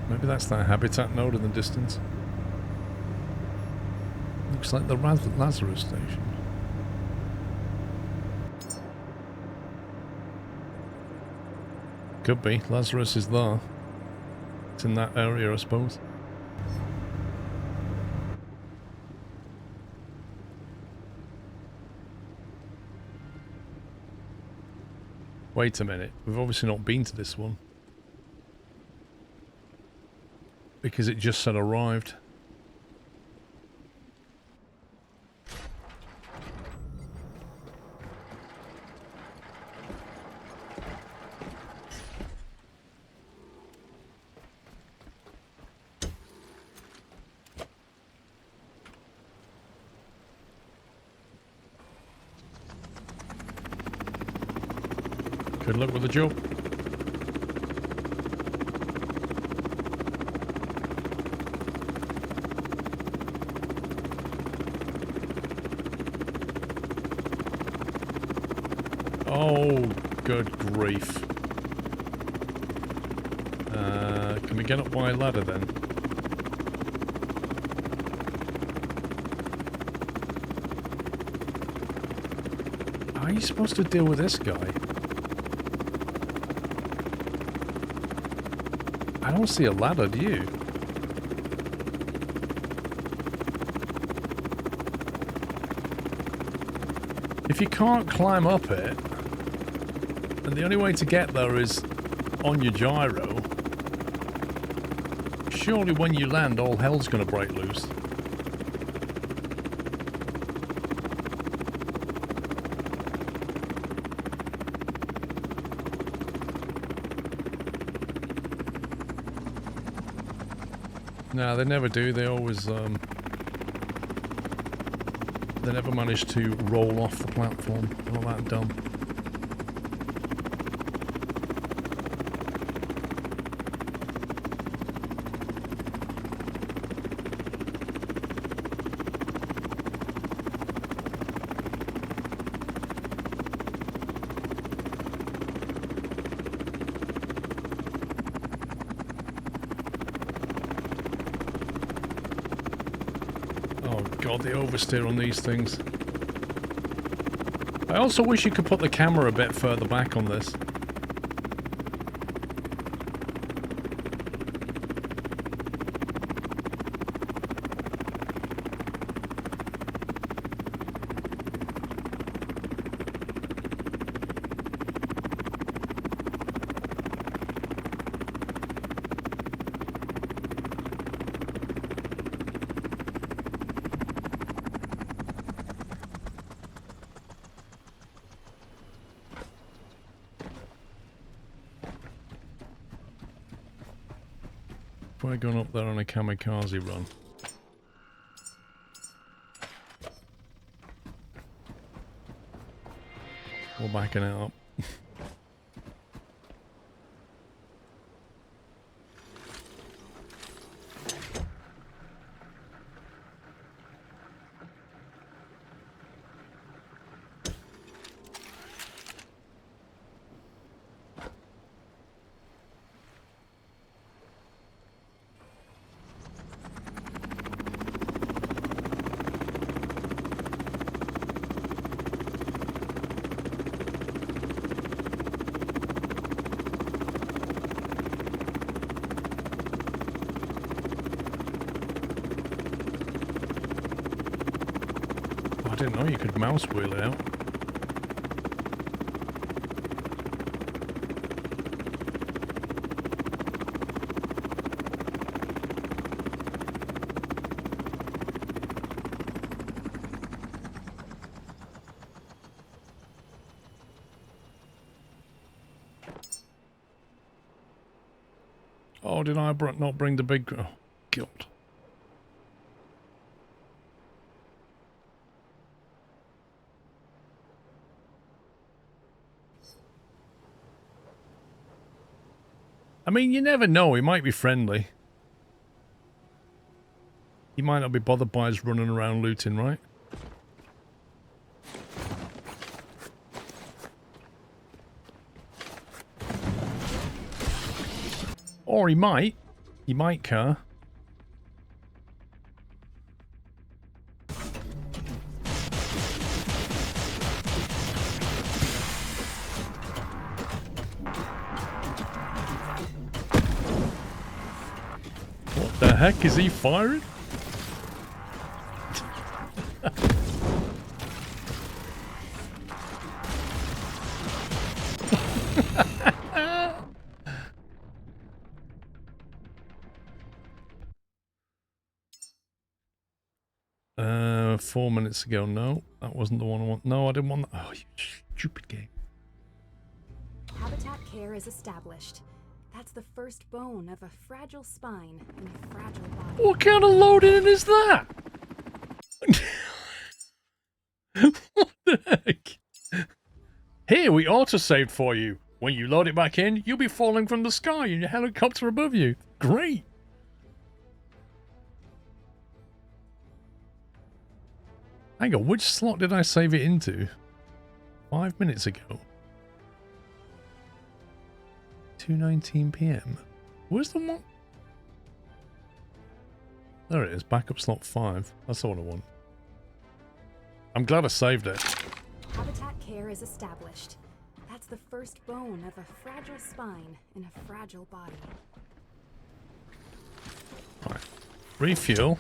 Maybe that's that habitat node in the distance. Looks like the Lazarus station. Could be. Lazarus is there. It's in that area, I suppose. Wait a minute. We've obviously not been to this one. Because it just said arrived. Good luck with the job. Oh, good grief. Can we get up by a ladder then? How are you supposed to deal with this guy? I don't see a ladder, do you? If you can't climb up it, and the only way to get there is on your gyro, surely when you land, all hell's gonna break loose. No, they never do. They always, they never manage to roll off the platform. All that dumb. God, the oversteer on these things. I also wish you could put the camera a bit further back on this. We're going up there on a kamikaze run. We're backing it up. I didn't know you could mouse wheel it out. Oh, did I not bring the big... Oh, God. mean, you never know. He might be friendly. He might not be bothered by us running around looting, right? Or he might. He might care. What the heck is he firing? Uh, 4 minutes ago. No, that wasn't the one I want. No, I didn't want that. Oh, you stupid game. Habitat care is established. That's the first bone of a fragile spine and a fragile body. What kind of loading is that? What the heck? Here, we auto-saved for you. When you load it back in, you'll be falling from the sky in your helicopter above you. Great. Hang on, which slot did I save it into? 5 minutes ago. 2:19 PM. Where's the one? There it is, backup slot 5. That's the one I want. I'm glad I saved it. Habitat care is established. That's the first bone of a fragile spine and a fragile body. Right. Refuel.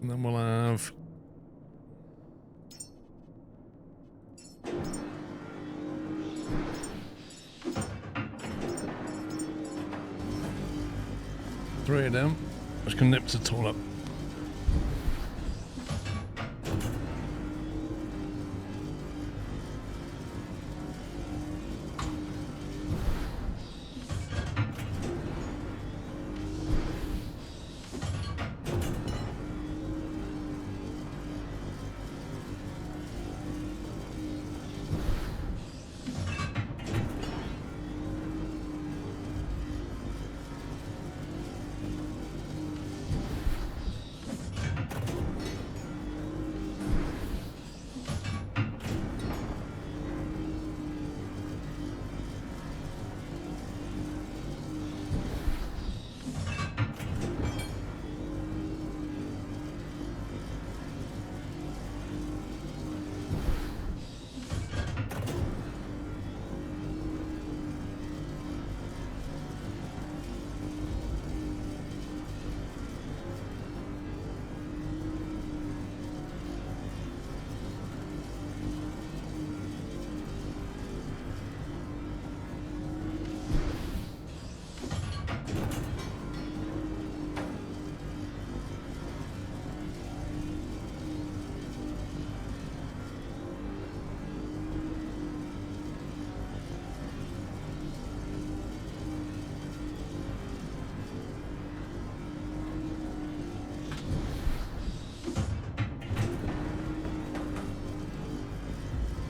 And then we'll have... three of them. Just gonna nip it all up.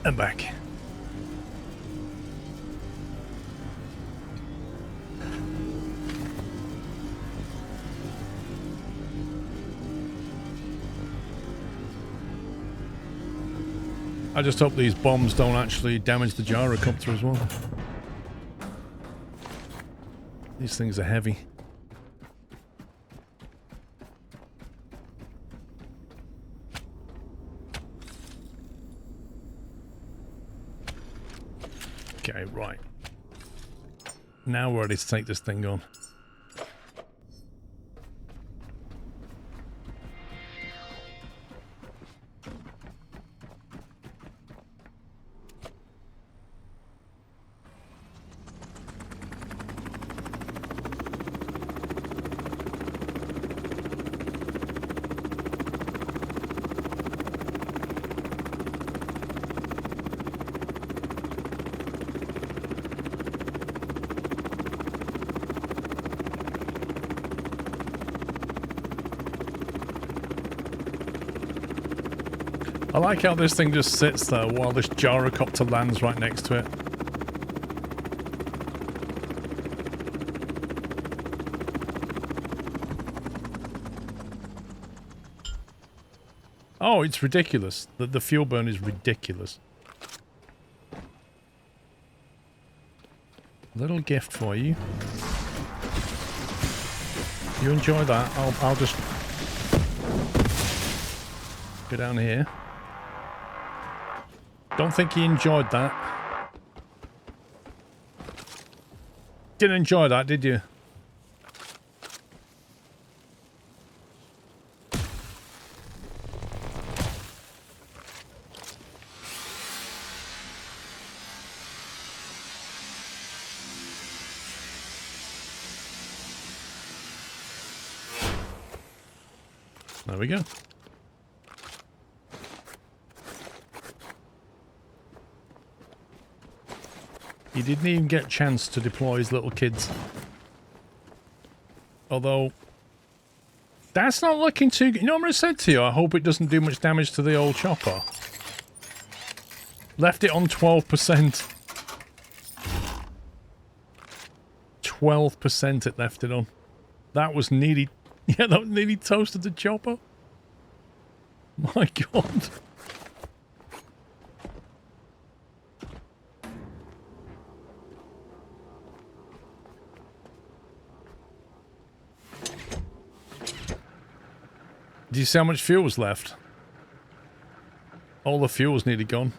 And back. I just hope these bombs don't actually damage the gyrocopter as well. These things are heavy. Okay, right. Now we're ready to take this thing on. I like how this thing just sits there while this gyrocopter lands right next to it. Oh, it's ridiculous. The fuel burn is ridiculous. Little gift for you. You enjoy that? I'll just go down here. Don't think you enjoyed that. Didn't enjoy that, did you? There we go. He didn't even get a chance to deploy his little kids. Although, that's not looking too good. You know what I'm going to say to you? I hope it doesn't do much damage to the old chopper. Left it on 12%. 12% it left it on. That was nearly... Yeah, that nearly toasted the chopper. My God. Do you see how much fuel was left? All the fuel was nearly gone.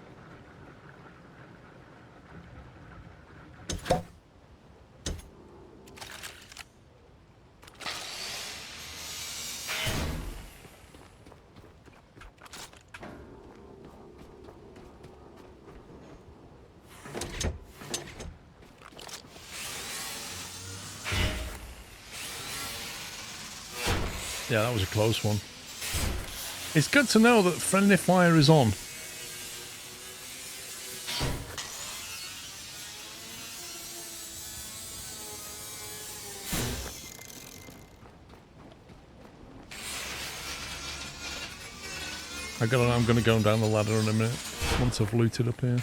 Yeah, that was a close one. It's good to know that friendly fire is on. I'm gonna go down the ladder in a minute once I've looted up here.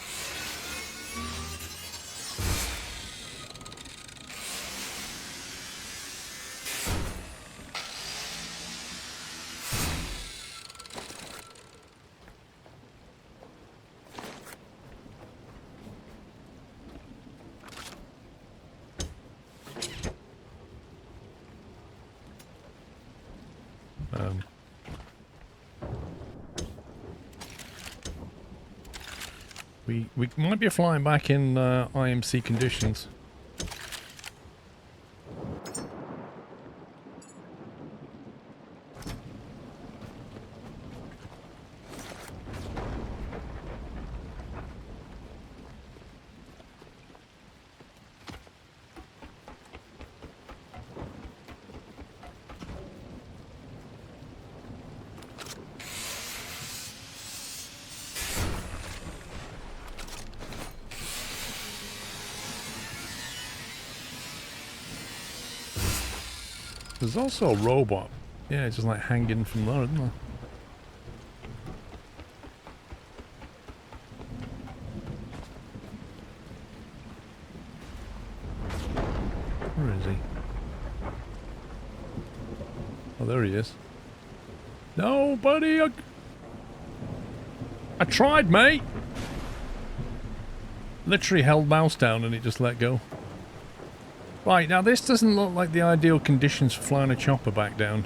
We might be flying back in IMC conditions. There's also a robot. Yeah, it's just like hanging from there, isn't there? Where is he? Oh, there he is. No, buddy! I tried, mate! Literally held mouse down and it just let go. Right, now this doesn't look like the ideal conditions for flying a chopper back down.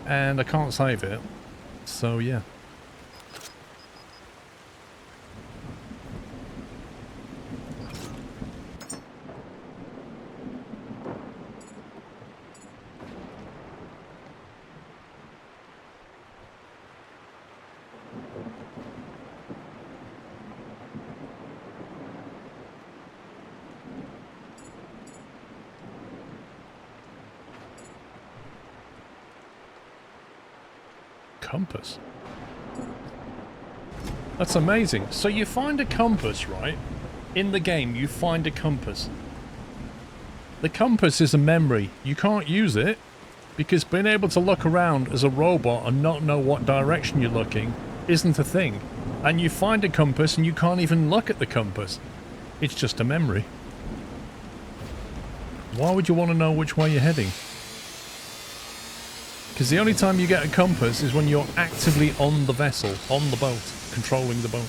And I can't save it. So, yeah. Compass. That's amazing. So you find a compass, right? In the game, you find a compass. The compass is a memory. You can't use it, Because being able to look around as a robot and not know what direction you're looking isn't a thing. And you find a compass and you can't even look at the compass. It's just a memory. Why would you want to know which way you're heading? Because the only time you get a compass is when you're actively on the vessel, on the boat, controlling the boat.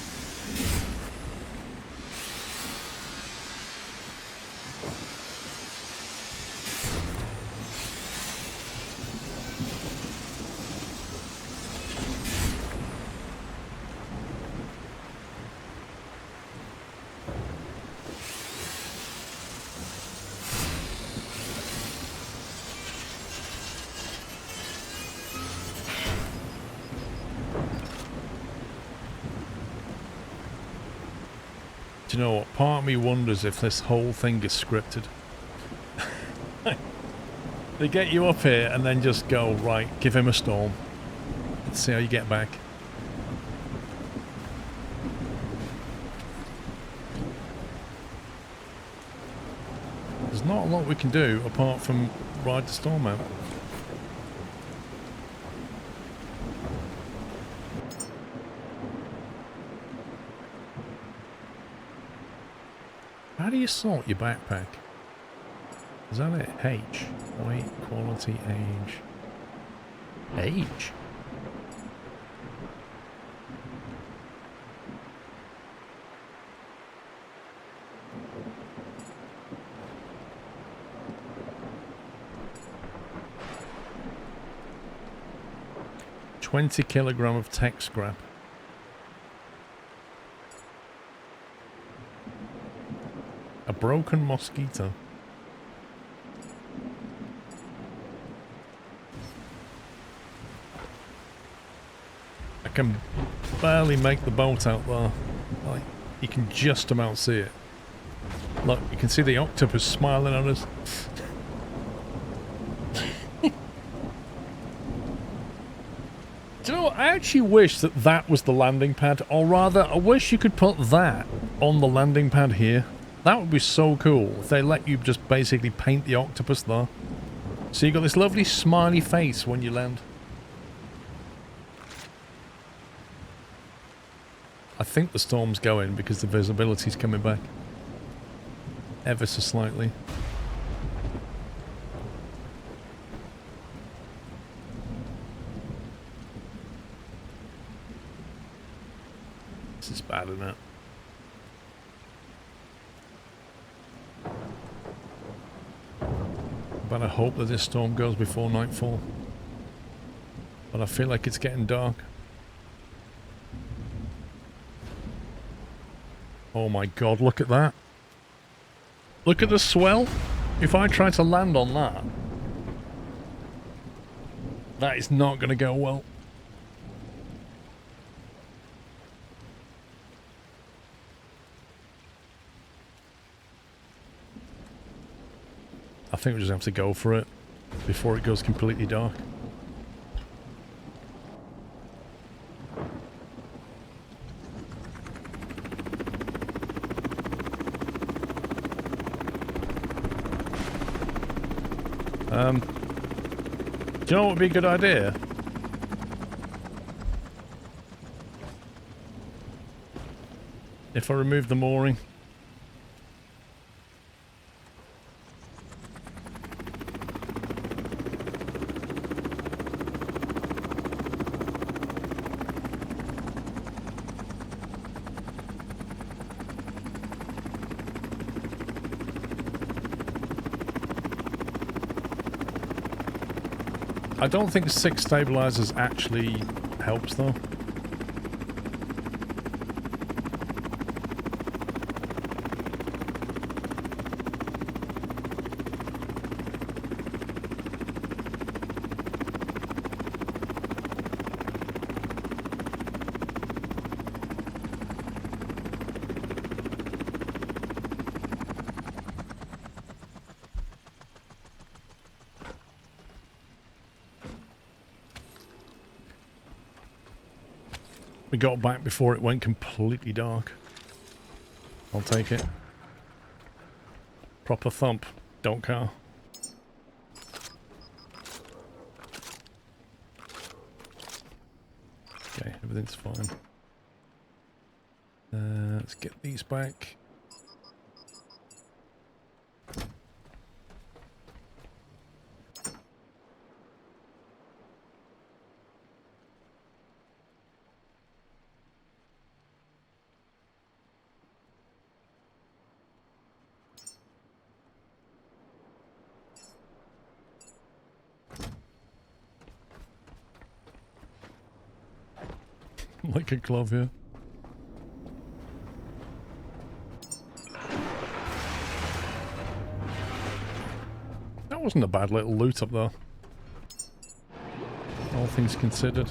Do you know what? Part of me wonders if this whole thing is scripted. They get you up here and then just go, right, give him a storm. Let's see how you get back. There's not a lot we can do apart from ride the storm out. How do you sort your backpack? Is that it? H. Weight, quality, age. Age? $20 of tech scrap. A broken mosquito. I can barely make the boat out there. Like, you can just about see it. Look, you can see the octopus smiling at us. Do you know what? I actually wish that that was the landing pad. Or rather, I wish you could put that on the landing pad here. That would be so cool if they let you just basically paint the octopus there. So you got this lovely smiley face when you land. I think the storm's going because the visibility's coming back. Ever so slightly. This is bad, isn't it? But I hope that this storm goes before nightfall. But I feel like it's getting dark. Oh my god, look at that. Look at the swell. If I try to land on that, that is not going to go well. I think we just have to go for it before it goes completely dark. Do you know what would be a good idea? If I remove the mooring. I don't think 6 stabilizers actually helps though. We got back before it went completely dark. I'll take it. Proper thump. Don't care. everything's fine. Let's get these back. Like a glove here. That wasn't a bad little loot up there. All things considered.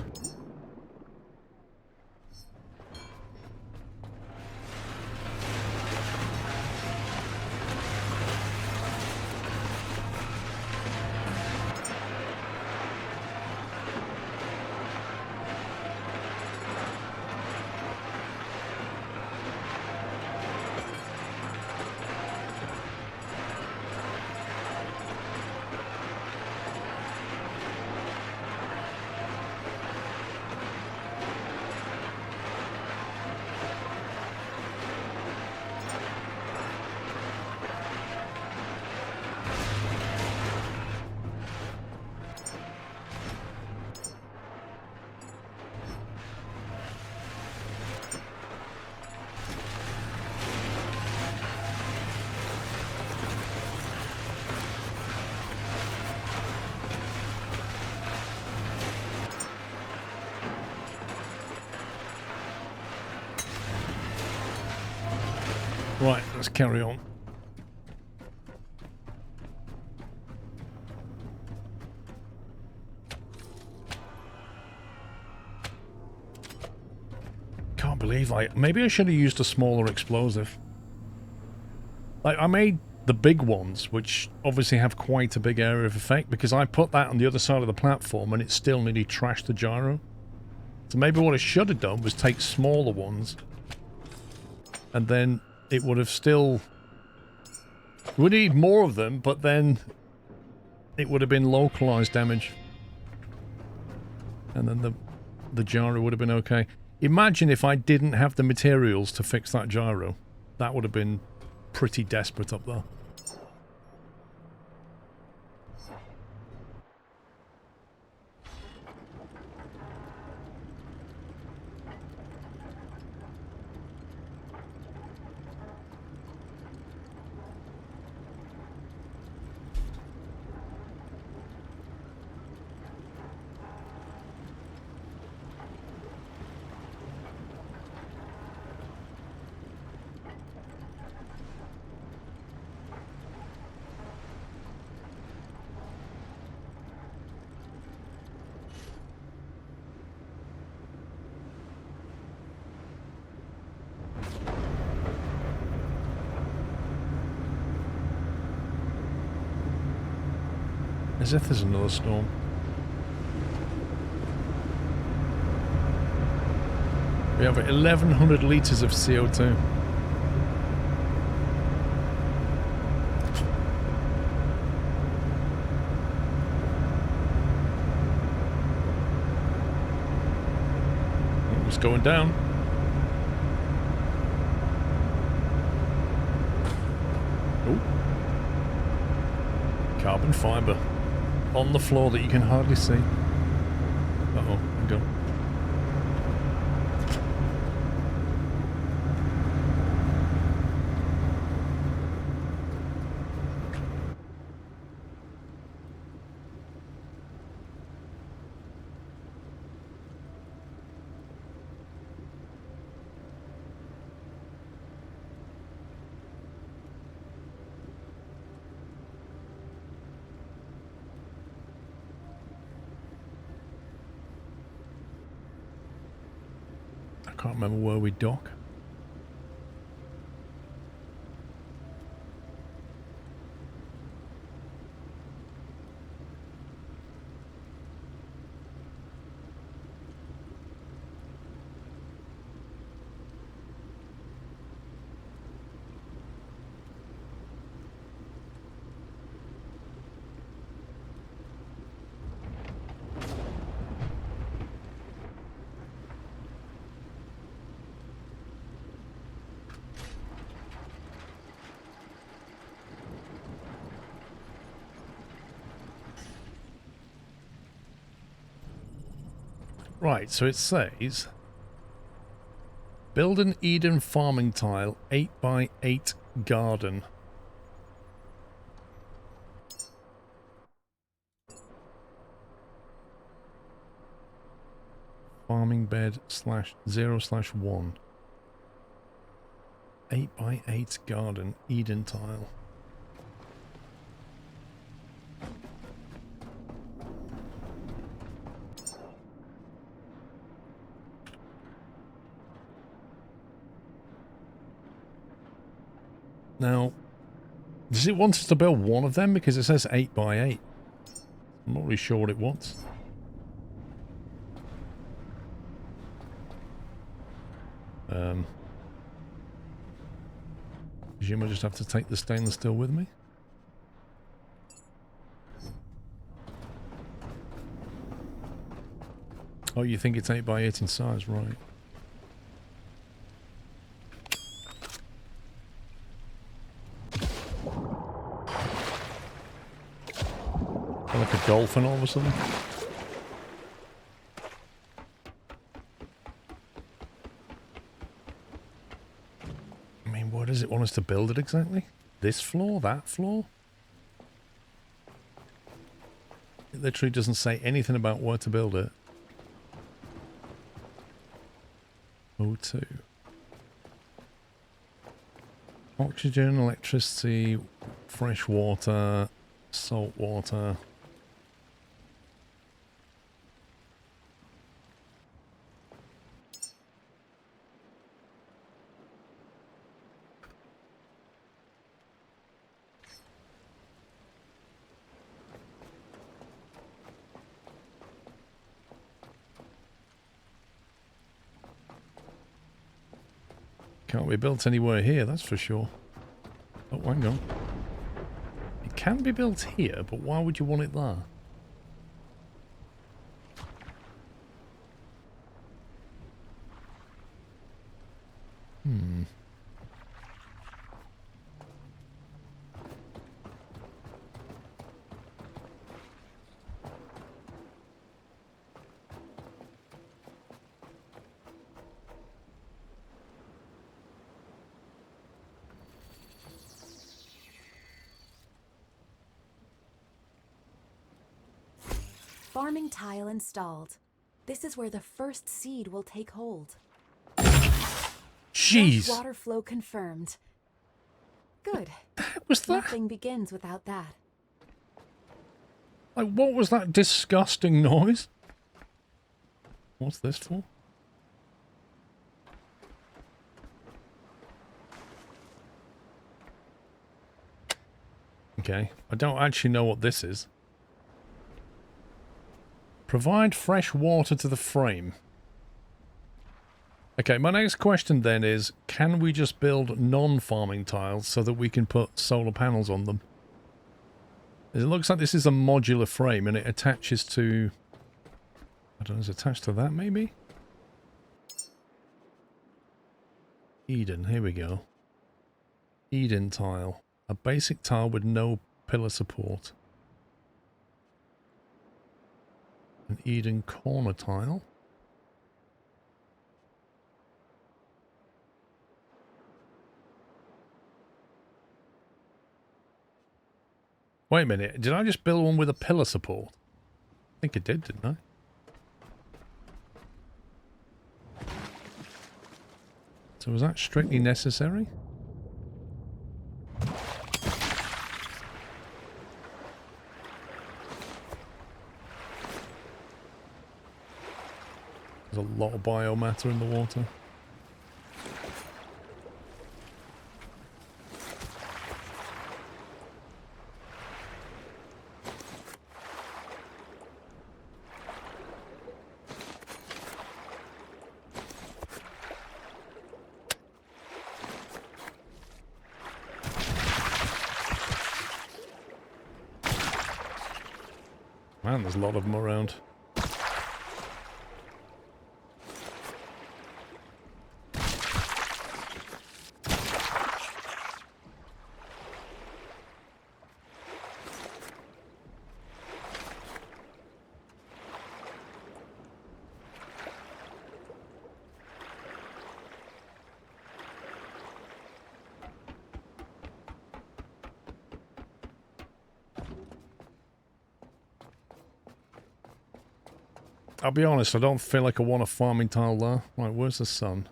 Right, let's carry on. Can't believe maybe I should have used a smaller explosive. Like, I made the big ones, which obviously have quite a big area of effect, because I put that on the other side of the platform and it still nearly trashed the gyro. So maybe what I should have done was take smaller ones, and then it would have still... We need more of them, but then it would have been localized damage. And then the gyro would have been okay. Imagine if I didn't have the materials to fix that gyro. That would have been pretty desperate up there. As if there's another storm. We have 1,100 litres of CO2. It's going down. Oh. Carbon fibre. On the floor that you can hardly see. Uh-oh, hang on. I can't remember where we dock. Right, so it says build an Eden farming tile 8x8 garden. Farming bed /0/1. 8x8 garden Eden tile. Now, does it want us to build one of them? Because it says 8x8. I'm not really sure what it wants. Presume I just have to take the stainless steel with me. Oh, you think it's 8x8 in size, right? Like a dolphin all of a sudden. I mean, where does it want us to build it exactly? This floor? That floor? It literally doesn't say anything about where to build it. O2. Oxygen, electricity, fresh water, salt water. Can't be built anywhere here, that's for sure. Oh, hang on. It can be built here, but why would you want it there? Farming tile installed. This is where the first seed will take hold. Jeez. Fresh water flow confirmed. Good. What was that? Nothing begins without that. Like, what was that disgusting noise? What's this for? Okay, I don't actually know what this is. Provide fresh water to the frame. Okay, my next question then is, can we just build non-farming tiles so that we can put solar panels on them? It looks like this is a modular frame and it attaches to... I don't know, is it attached to that maybe? Eden, here we go. Eden tile. A basic tile with no pillar support. An Eden corner tile. Wait a minute, did I just build one with a pillar support? I think I did, didn't I? So was that strictly necessary? There's a lot of biomatter in the water. Man, there's a lot of them around. I'll be honest, I don't feel like I want a farming tile there. Right, where's the sun?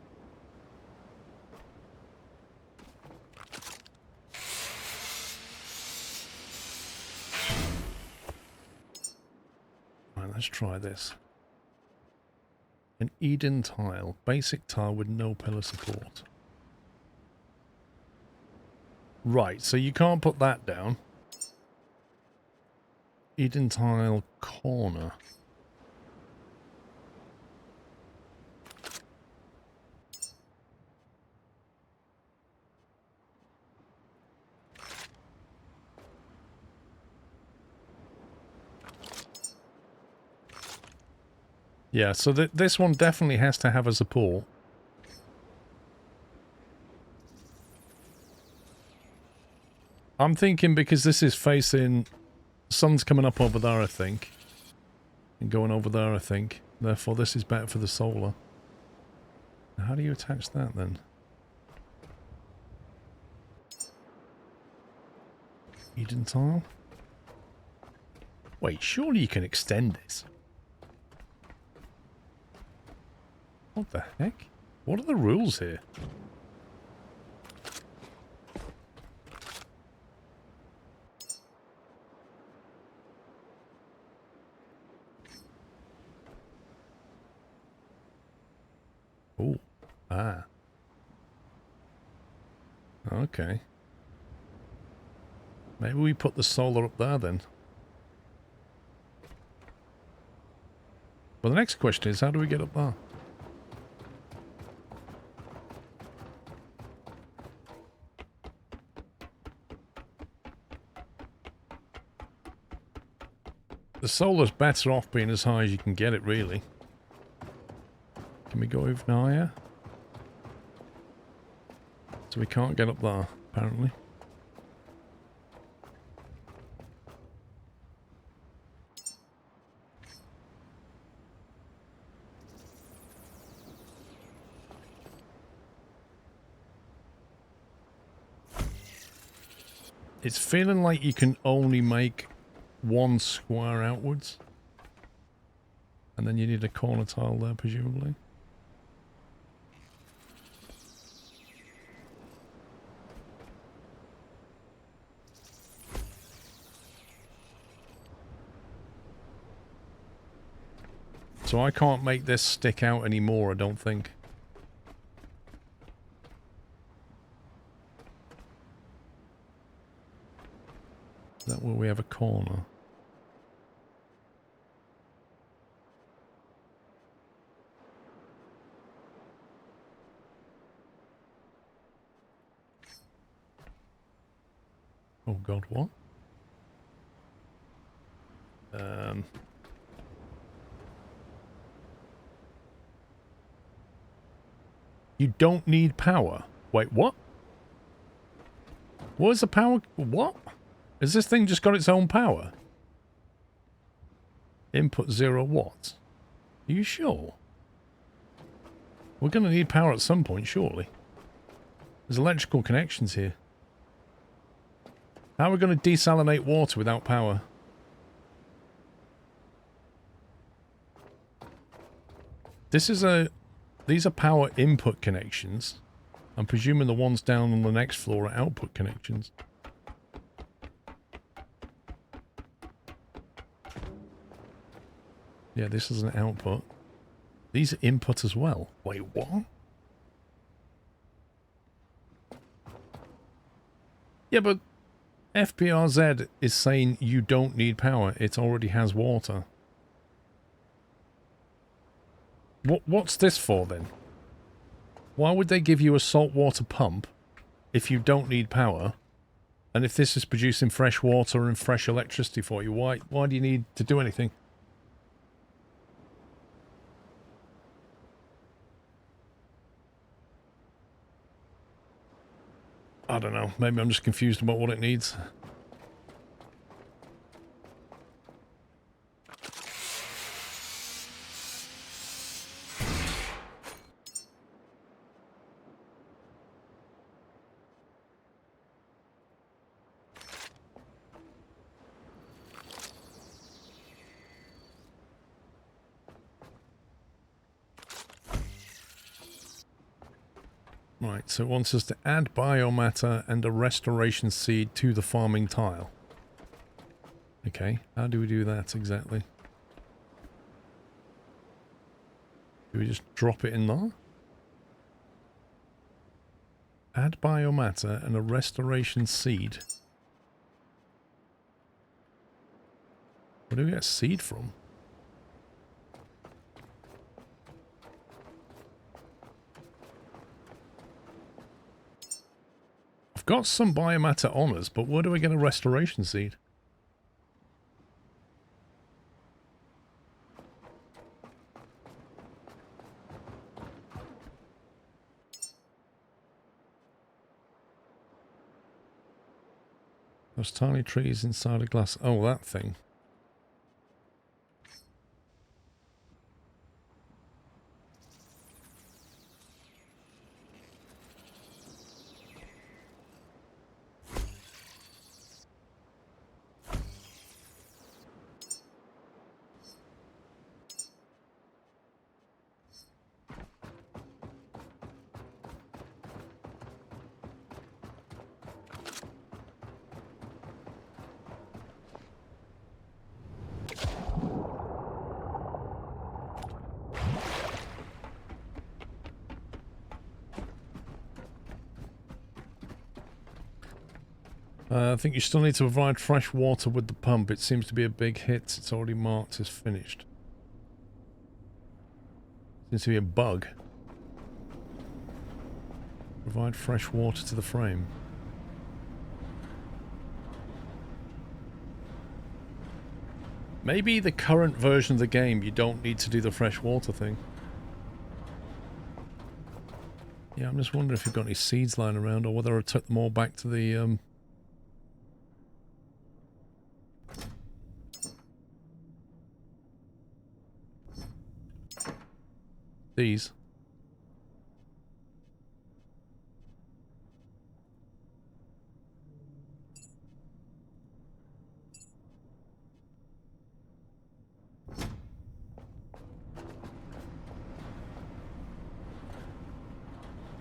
Right, let's try this. An Eden tile. Basic tile with no pillar support. Right, so you can't put that down. Eden tile corner. Yeah, so this one definitely has to have a support. I'm thinking because this is facing... Sun's coming up over there, I think. And going over there, I think. Therefore, this is better for the solar. Now, how do you attach that, then? Eden tile? Wait, surely you can extend this. What the heck? What are the rules here? Oh, ah. Okay. Maybe we put the solar up there then. Well, the next question is, how do we get up there? The solar's better off being as high as you can get it, really. Can we go even higher? So we can't get up there, apparently. It's feeling like you can only make one square outwards. And then you need a corner tile there, presumably. So I can't make this stick out anymore, I don't think. Is that where we have a corner? Oh god, what? You don't need power. Wait, what? What is the power? What? Has this thing just got its own power? Input 0 watts. Are you sure? We're going to need power at some point, surely. There's electrical connections here. How are we going to desalinate water without power? These are power input connections. I'm presuming the ones down on the next floor are output connections. Yeah, this is an output. These are input as well. Wait, what? Yeah, but FPRZ is saying you don't need power. It already has water. What's this for then? Why would they give you a saltwater pump if you don't need power? And if this is producing fresh water and fresh electricity for you, why do you need to do anything? I don't know. Maybe I'm just confused about what it needs. Right, so it wants us to add biomatter and a restoration seed to the farming tile. Okay, how do we do that exactly? Do we just drop it in there? Add biomatter and a restoration seed. Where do we get seed from? I've got some biomatter on us, but where do I get a restoration seed? Those tiny trees inside a glass. Oh, that thing. I think you still need to provide fresh water with the pump. It seems to be a big hit. It's already marked as finished. Seems to be a bug. Provide fresh water to the frame. Maybe the current version of the game you don't need to do the fresh water thing. Yeah, I'm just wondering if you've got any seeds lying around or whether I took them all back to the these.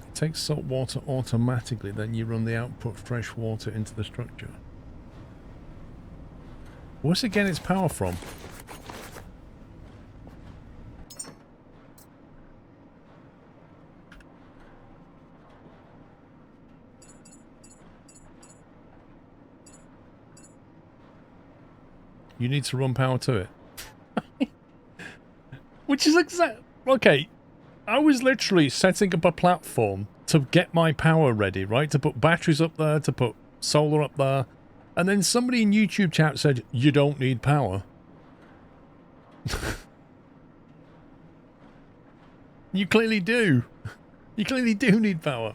It takes salt water automatically, then you run the output fresh water into the structure. Where's it getting its power from? You need to run power to it. Which is exact... Okay, I was literally setting up a platform to get my power ready, right? To put batteries up there, to put solar up there. And then somebody in YouTube chat said, you don't need power. You clearly do. You clearly do need power.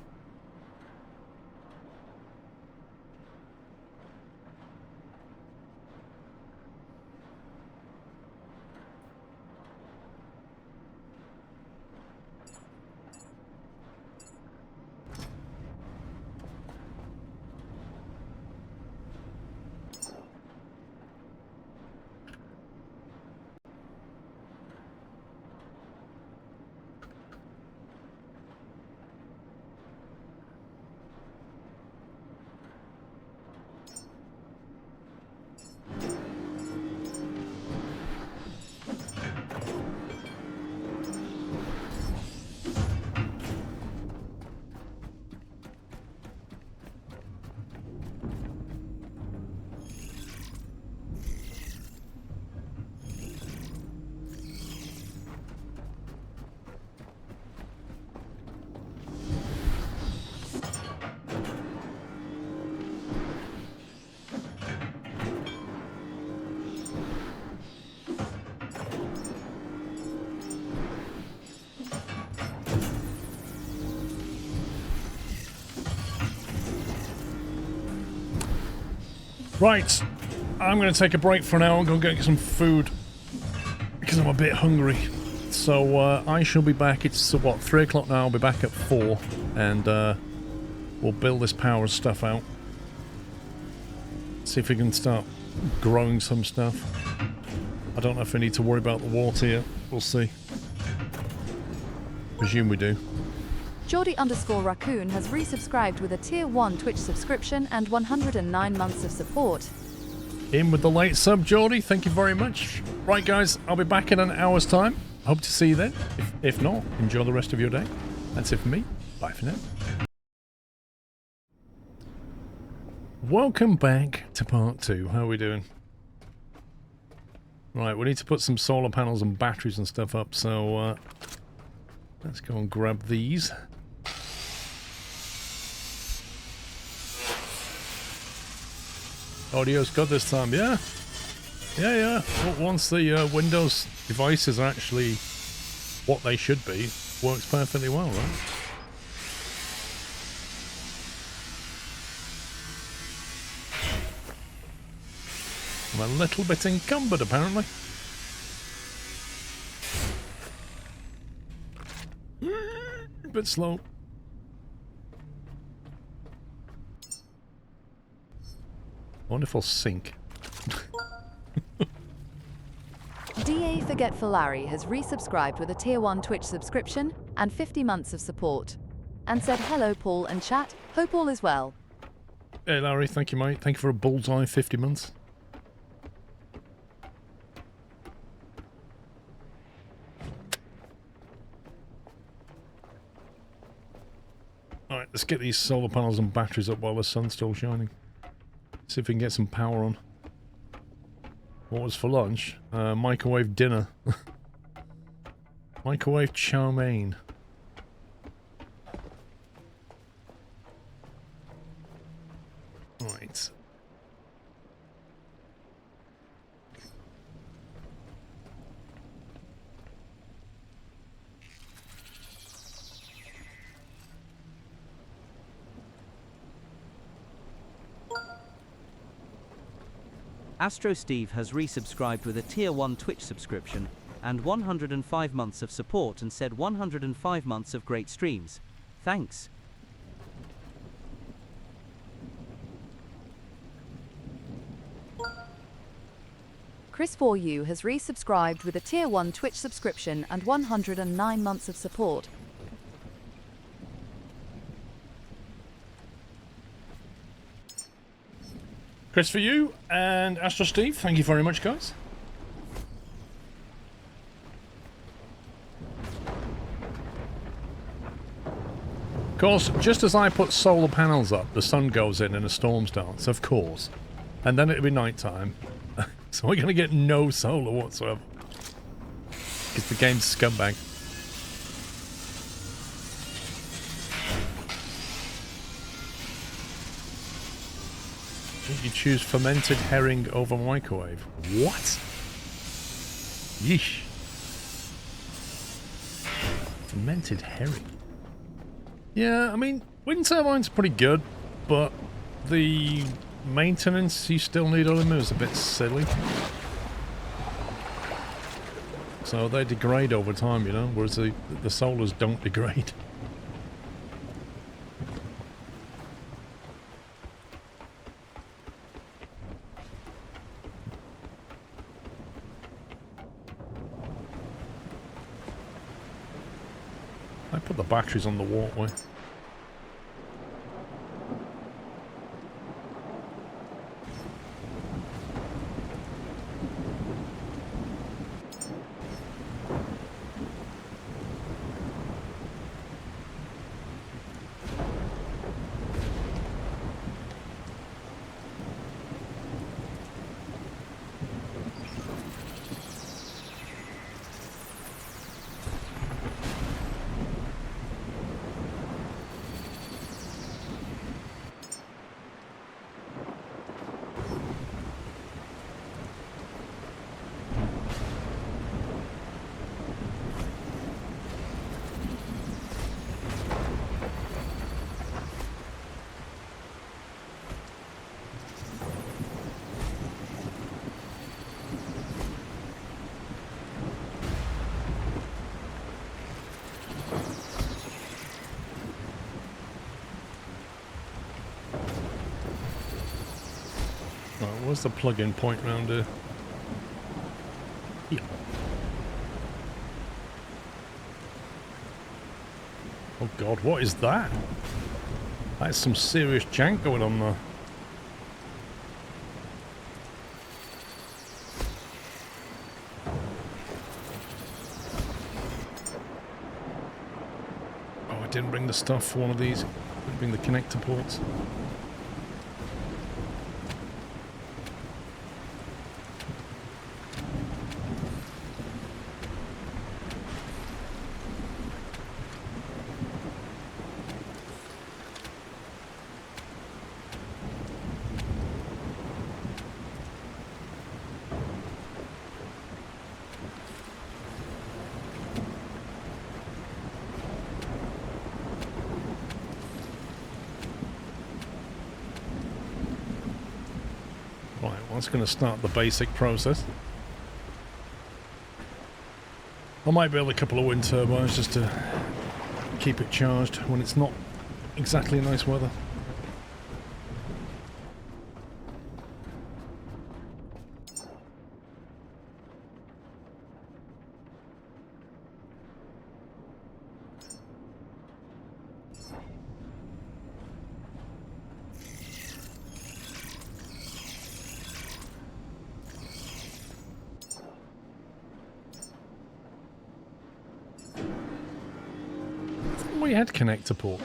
Right, I'm going to take a break for now and go get some food because I'm a bit hungry. So I shall be back. It's what, 3 o'clock now. I'll be back at 4 and we'll build this power stuff out. See if we can start growing some stuff. I don't know if I need to worry about the water yet. We'll see. Presume we do. Geordie_Raccoon has resubscribed with a Tier 1 Twitch subscription and 109 months of support. In with the late sub, Geordie. Thank you very much. Right, guys, I'll be back in an hour's time. Hope to see you then. If not, enjoy the rest of your day. That's it for me. Bye for now. Welcome back to part 2. How are we doing? Right, we need to put some solar panels and batteries and stuff up, so let's go and grab these. Audio's good this time, yeah? Yeah. Well, once the Windows devices are actually what they should be, works perfectly well, right? I'm a little bit encumbered, apparently. A bit slow. Wonderful sync. DA Forgetful Larry has resubscribed with a Tier 1 Twitch subscription and 50 months of support. And said hello Paul and chat, hope all is well. Hey Larry, thank you mate. Thank you for a bullseye 50 months. Alright, let's get these solar panels and batteries up while the sun's still shining. See if we can get some power on. What was for lunch? Microwave dinner. Microwave chow mein. Right. Astro Steve has resubscribed with a Tier 1 Twitch subscription and 105 months of support and said 105 months of great streams. Thanks. Chris4U has resubscribed with a Tier 1 Twitch subscription and 109 months of support. Chris for you and Astro Steve, thank you very much, guys. Of course, just as I put solar panels up, the sun goes in and a storm starts, of course. And then it'll be night time. So we're going to get no solar whatsoever. Because the game's scumbag. You choose fermented herring over microwave. What? Yeesh. Fermented herring. Yeah, I mean, wind turbines are pretty good, but the maintenance you still need on them is a bit silly. So they degrade over time, you know, whereas the solars don't degrade. I put the batteries on the walkway. Where's the plug-in point round here? Yeah. Oh god, what is that? That's some serious jank going on there. Oh, I didn't bring the stuff for one of these. Didn't bring the connector ports. That's going to start the basic process. I might build a couple of wind turbines just to keep it charged when it's not exactly nice weather. We had connector port.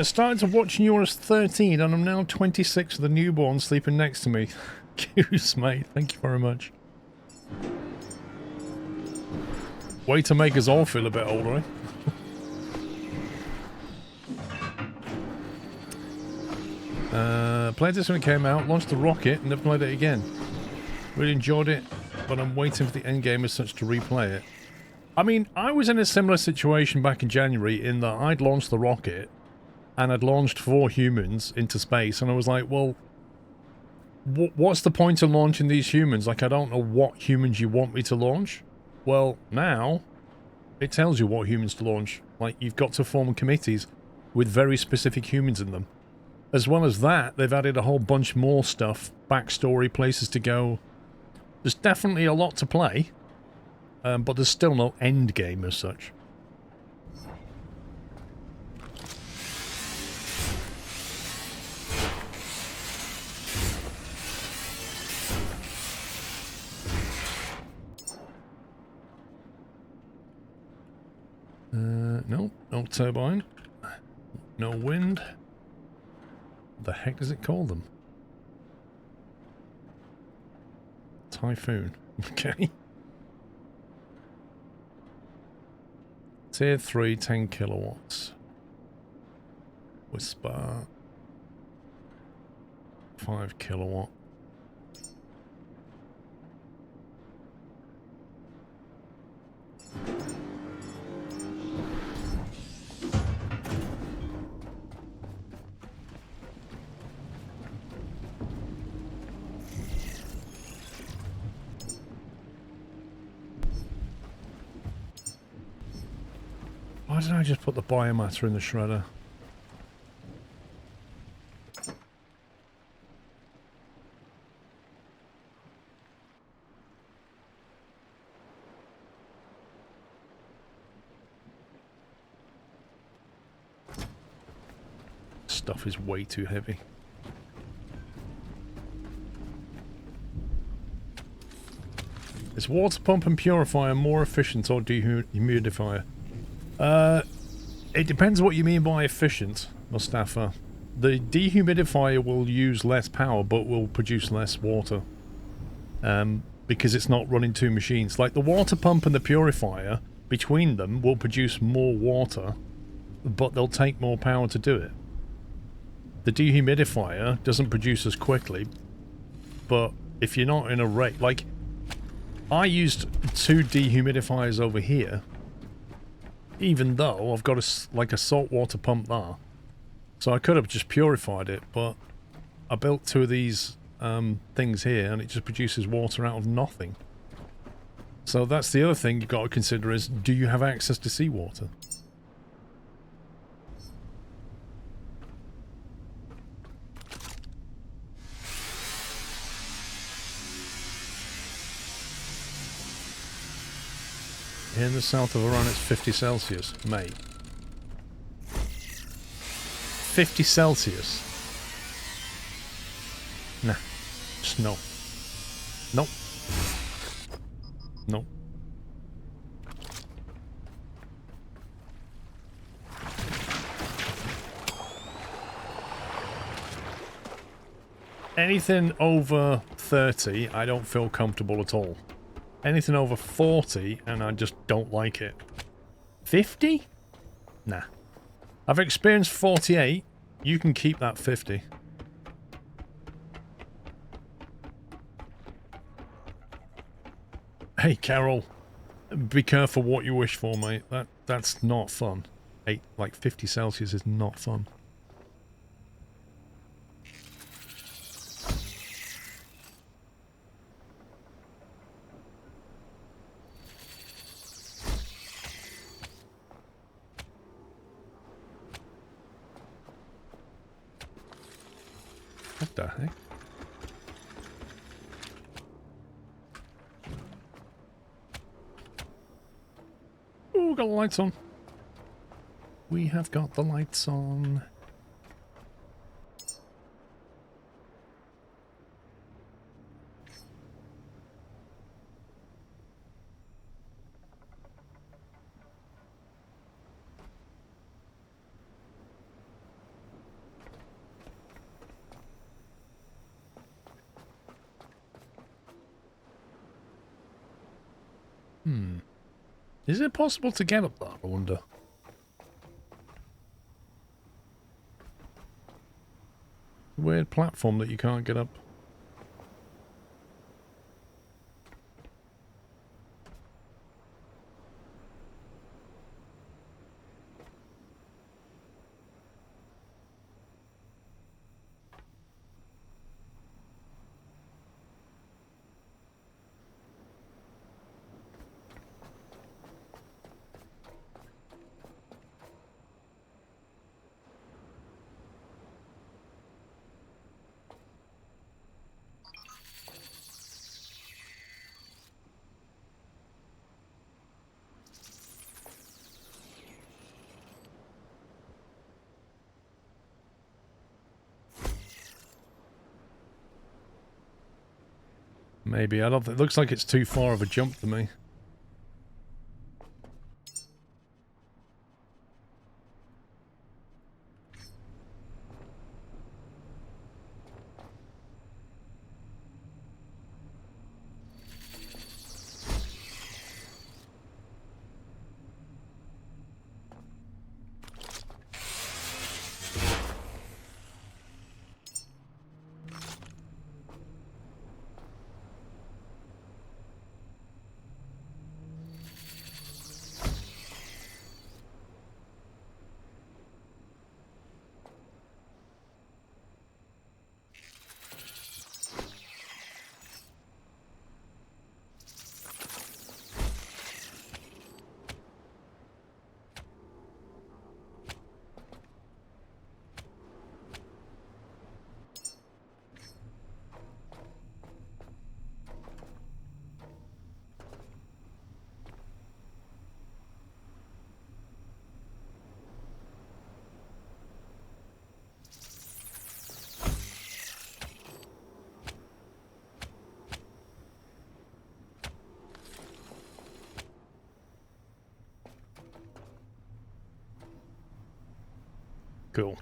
Started to watch you when I was 13 and I'm now 26 with a newborn sleeping next to me. Goose, mate. Thank you very much. Way to make us all feel a bit older, eh? Played this when it came out, launched the rocket, and never played it again. Really enjoyed it, but I'm waiting for the end game as such to replay it. I mean, I was in a similar situation back in January in that I'd launched the rocket and I'd launched 4 humans into space and I was like, well, what's the point of launching these humans? Like, I don't know what humans you want me to launch. Well, now it tells you what humans to launch. Like, you've got to form committees with very specific humans in them. As well as that, they've added a whole bunch more stuff, backstory, places to go. There's definitely a lot to play. But there's still no end game as such. No turbine. No wind. What the heck does it call them? Typhoon. Okay. Tier 3, 10 kilowatts. Whisper. 5 kilowatt. Why did I just put the biomatter in the shredder? Stuff is way too heavy. Is water pump and purifier more efficient or dehumidifier? It depends what you mean by efficient, Mustafa. The dehumidifier will use less power but will produce less water. Because it's not running 2 machines. Like the water pump and the purifier, between them will produce more water, but they'll take more power to do it. The dehumidifier doesn't produce as quickly, but if you're not in a rate... Like, I used 2 dehumidifiers over here, even though I've got a saltwater pump there. So I could have just purified it, but I built 2 of these things here and it just produces water out of nothing. So that's the other thing you've got to consider is, do you have access to seawater? In the south of Iran, it's 50 Celsius, mate. 50 Celsius? Nah. Just no. Nope. Nope. Anything over 30, I don't feel comfortable at all. Anything over 40, and I just don't like it. 50? Nah. I've experienced 48. You can keep that 50. Hey, Carol. Be careful what you wish for, mate. That's not fun. Like 50 Celsius is not fun. What the heck? Oh, got the lights on. We have got the lights on. Is it possible to get up there, I wonder? Weird platform that you can't get up. Maybe. I don't think... It looks like it's too far of a jump to me. Cool.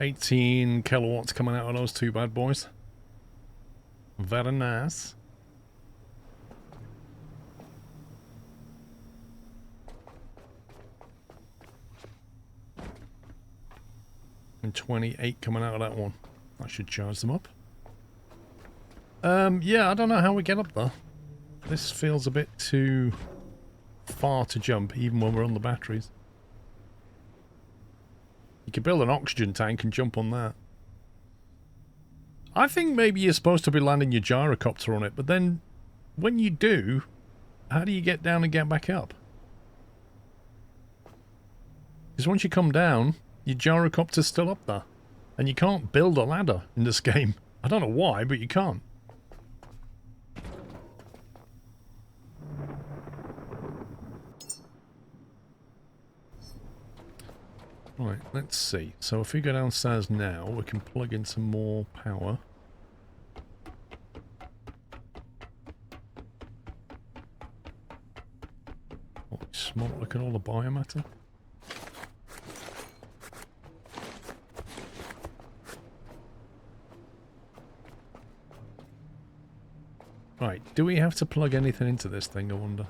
18 kilowatts coming out of those two bad boys. Very nice. And 28 coming out of that one. That should charge them up. Yeah, I don't know how we get up there. This feels a bit too far to jump, even when we're on the batteries. You could build an oxygen tank and jump on that. I think maybe you're supposed to be landing your gyrocopter on it, but then when you do, how do you get down and get back up? Because once you come down, your gyrocopter's still up there. And you can't build a ladder in this game. I don't know why, but you can't. Right, let's see. So if we go downstairs now, we can plug in some more power. Oh, smart, look at all the biomatter. Right, do we have to plug anything into this thing, I wonder?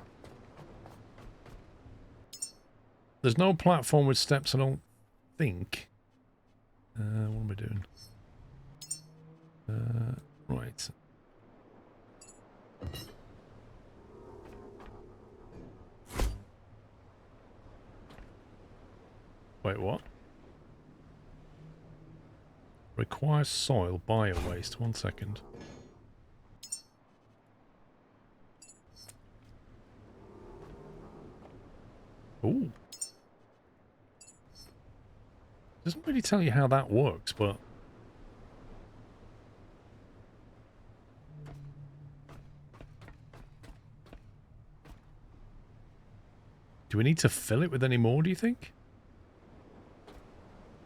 There's no platform with steps, I don't think. What am I doing? Right. Wait, what? Requires soil, bio waste. 1 second. Ooh. Doesn't really tell you how that works, but... Do we need to fill it with any more, do you think?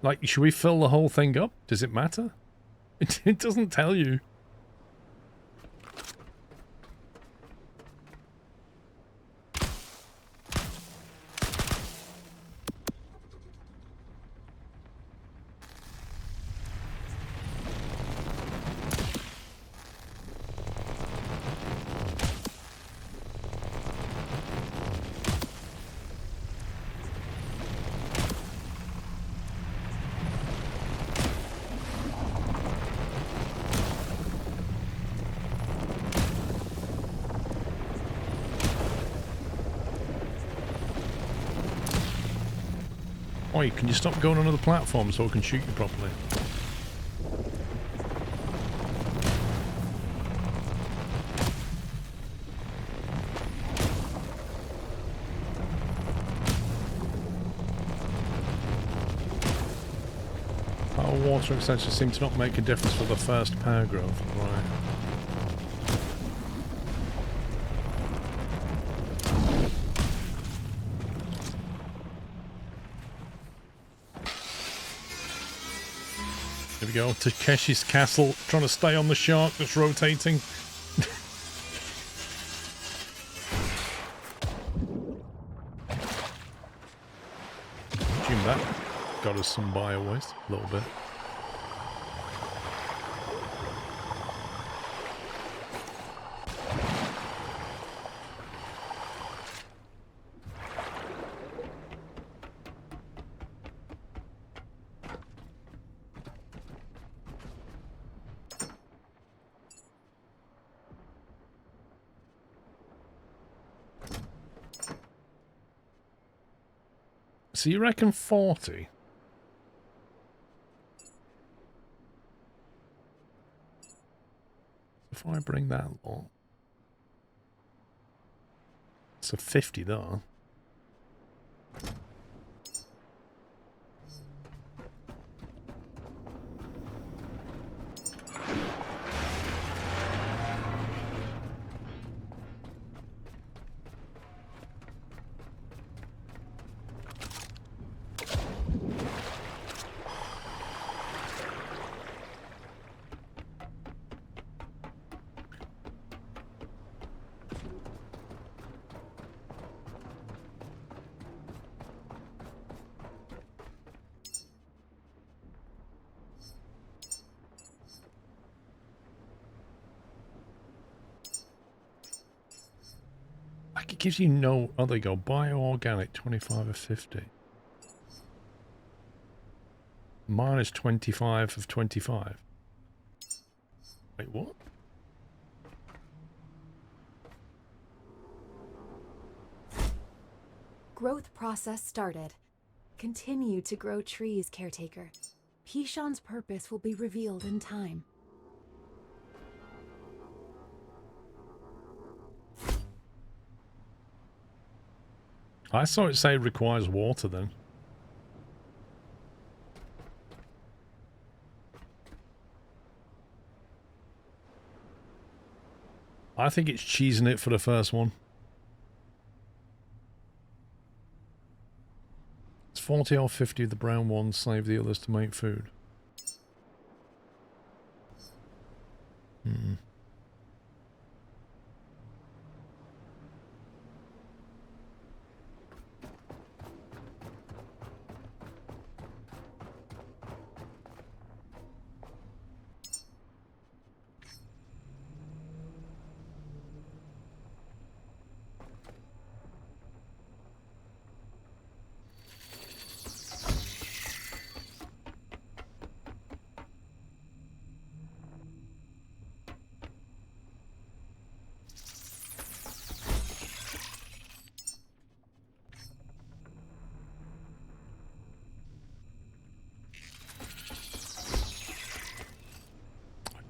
Like, should we fill the whole thing up? Does it matter? It doesn't tell you. Oi, can you stop going on other platforms so I can shoot you properly? Power water extensions seem to not make a difference for the first power growth. Right. Here we go, Takeshi's castle, trying to stay on the shark that's rotating. Assume that got us some bio waste, a little bit. So you reckon 40? If I bring that lot, it's a 50 there. It gives you no... Oh, there you go. Bio-organic, 25 of 50. Minus 25 of 25. Wait, what? Growth process started. Continue to grow trees, Caretaker. Pishan's purpose will be revealed in time. I saw it say requires water then. I think it's cheesing it for the first one. It's 40 or 50 of the brown ones, save the others to make food. Hmm.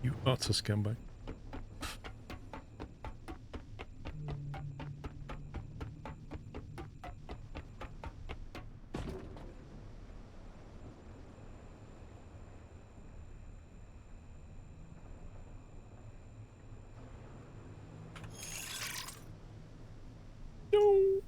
You utter scumbag. No.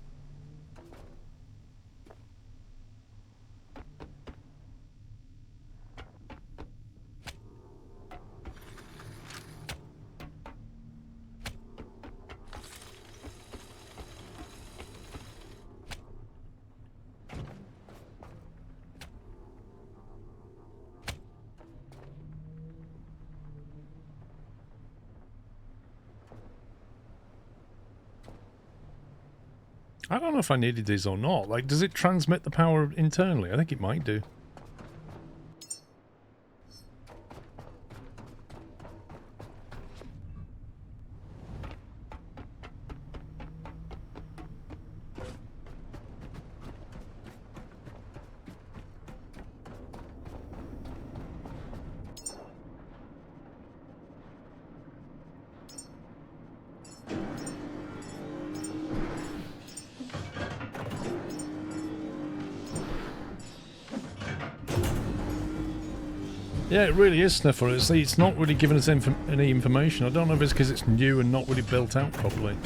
I don't know if I needed these or not. Like, does it transmit the power internally? I think it might do. Yeah, it really is, Sniffer. It's not really giving us any information. I don't know if it's because it's new and not really built out properly.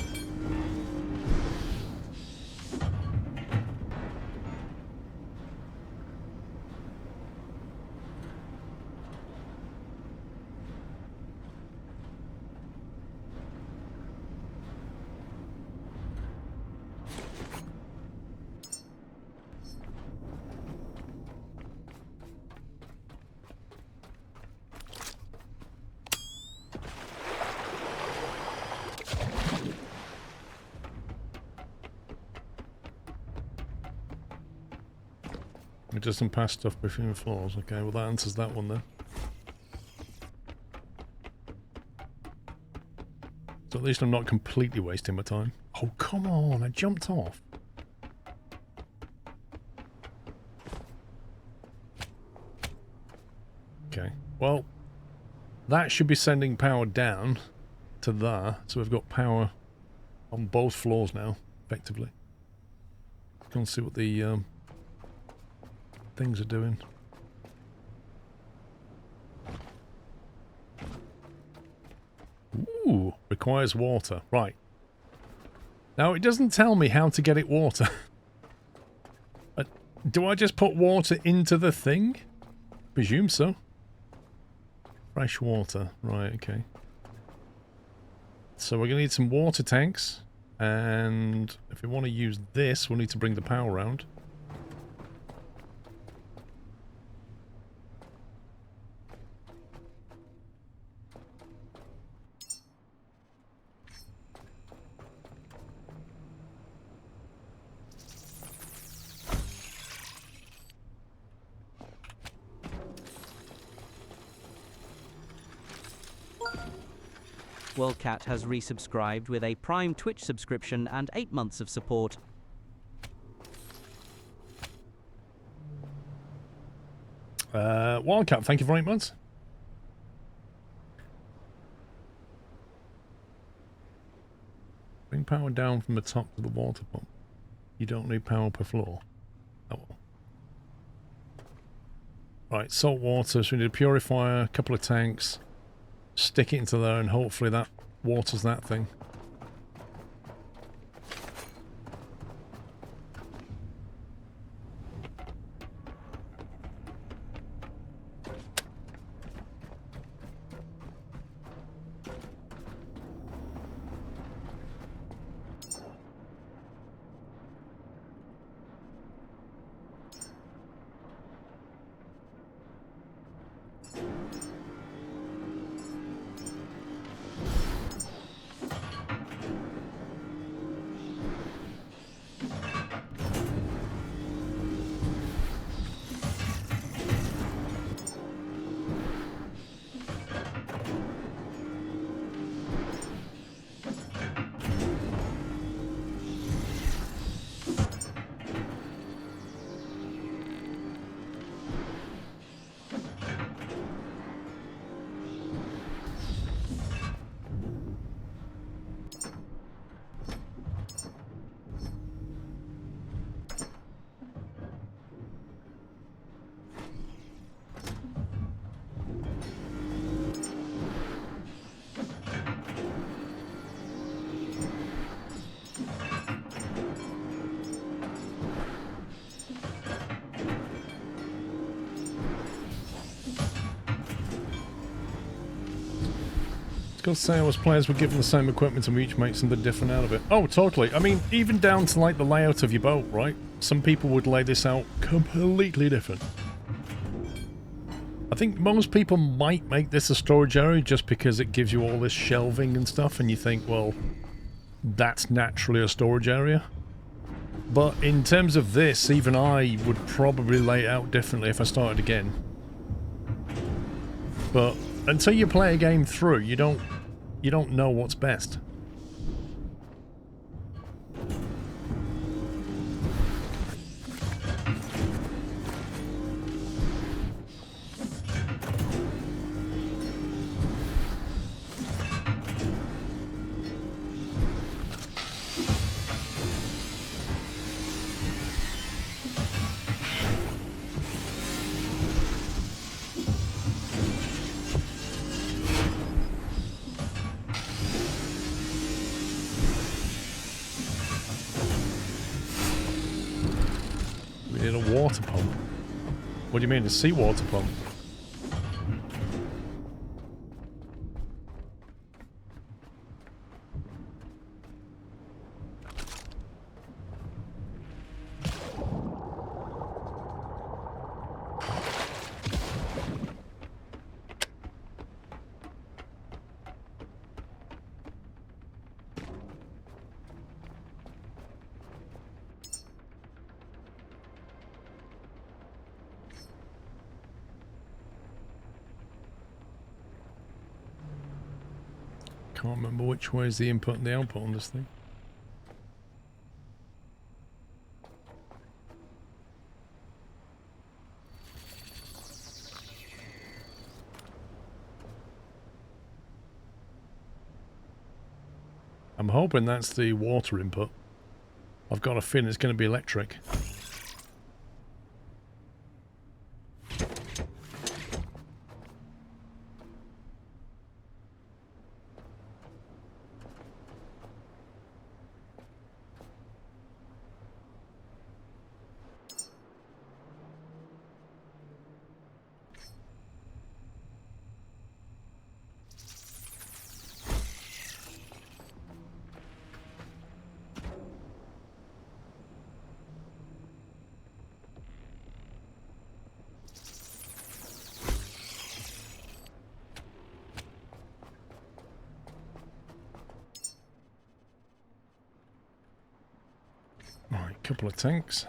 It doesn't pass stuff between floors. Okay, well that answers that one then. So at least I'm not completely wasting my time. Oh, come on, I jumped off. Okay, well, that should be sending power down to there. So we've got power on both floors now, effectively. Can't see what the things are doing. Ooh, requires water. Right. Now, it doesn't tell me how to get it water. Do I just put water into the thing? Presume so. Fresh water. Right, okay. So we're going to need some water tanks. And if we want to use this, we'll need to bring the power around. WorldCat has resubscribed with a Prime Twitch subscription and 8 months of support. Wildcat, thank you very much. Bring power down from the top to the water pump. You don't need power per floor. Oh well. Right, salt water, so we need a purifier, a couple of tanks. Stick it into there and hopefully that waters that thing. Because sales players were given the same equipment and we each make something different out of it. Oh, totally. I mean, even down to like the layout of your boat, right? Some people would lay this out completely different. I think most people might make this a storage area just because it gives you all this shelving and stuff and you think, well, that's naturally a storage area. But in terms of this, even I would probably lay it out differently if I started again. But until you play a game through, you don't know what's best. We need a water pump. What do you mean, a seawater pump? Can't remember which way is the input and the output on this thing. I'm hoping that's the water input. I've got a feeling it's going to be electric. Right, couple of tanks.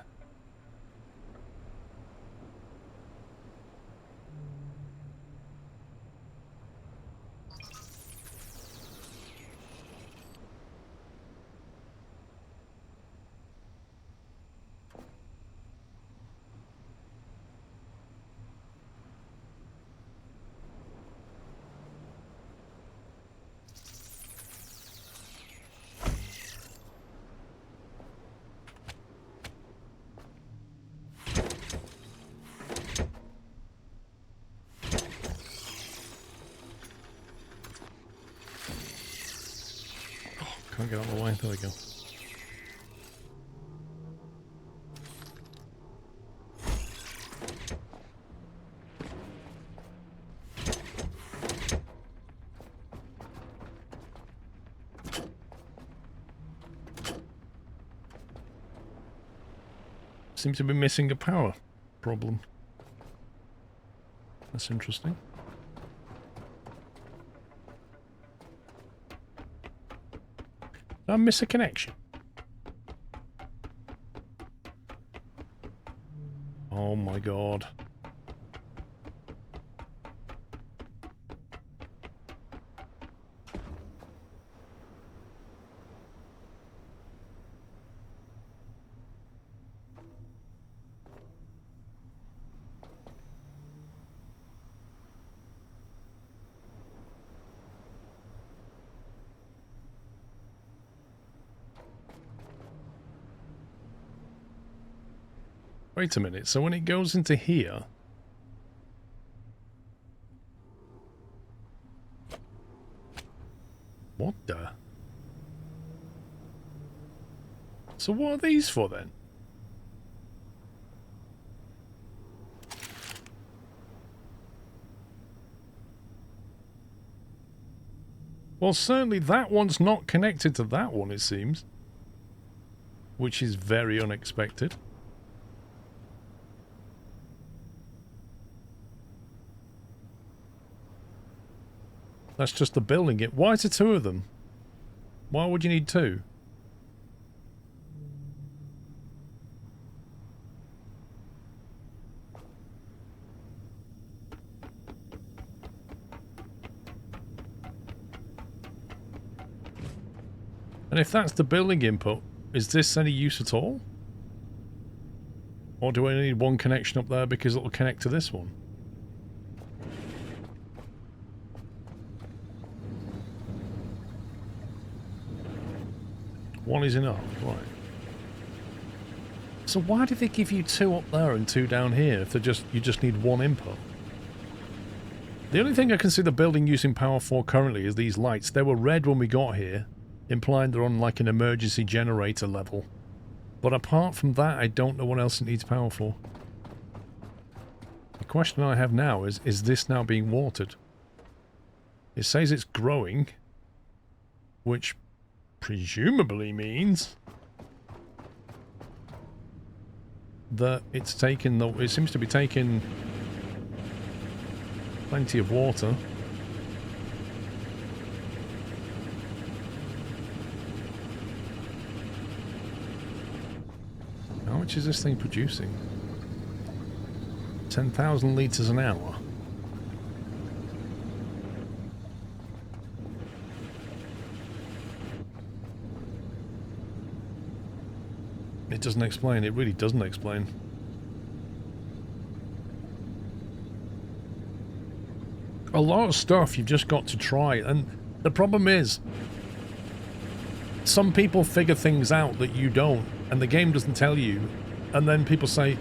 Can't get out of the way. There we go. Seems to be missing a power problem. That's interesting. Did I miss a connection? Oh my god. Wait a minute, so when it goes into here... What the? So what are these for then? Well, certainly that one's not connected to that one, it seems. Which is very unexpected. That's just the building it. Why is there two of them? Why would you need two? And if that's the building input, is this any use at all? Or do I need one connection up there because it'll connect to this one? One is enough, right. So why did they give you two up there and two down here if you just need one input? The only thing I can see the building using power for currently is these lights. They were red when we got here, implying they're on like an emergency generator level. But apart from that, I don't know what else it needs power for. The question I have now is this now being watered? It says it's growing, which presumably means that it's taken it seems to be taking plenty of water. How much is this thing producing? 10,000 litres an hour. It doesn't explain. It really doesn't explain. A lot of stuff you've just got to try, and the problem is some people figure things out that you don't, and the game doesn't tell you, and then people say,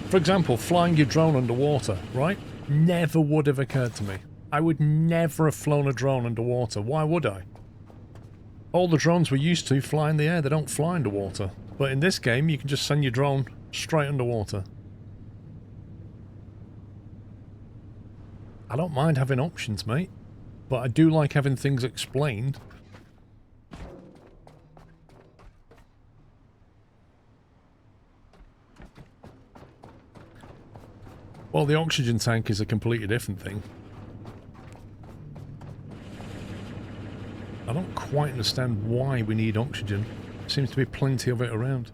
for example, flying your drone underwater, right? Never would have occurred to me. I would never have flown a drone underwater. Why would I? All the drones we're used to fly in the air, they don't fly underwater. But in this game, you can just send your drone straight underwater. I don't mind having options, mate. But I do like having things explained. Well, the oxygen tank is a completely different thing. I don't quite understand why we need oxygen. Seems to be plenty of it around.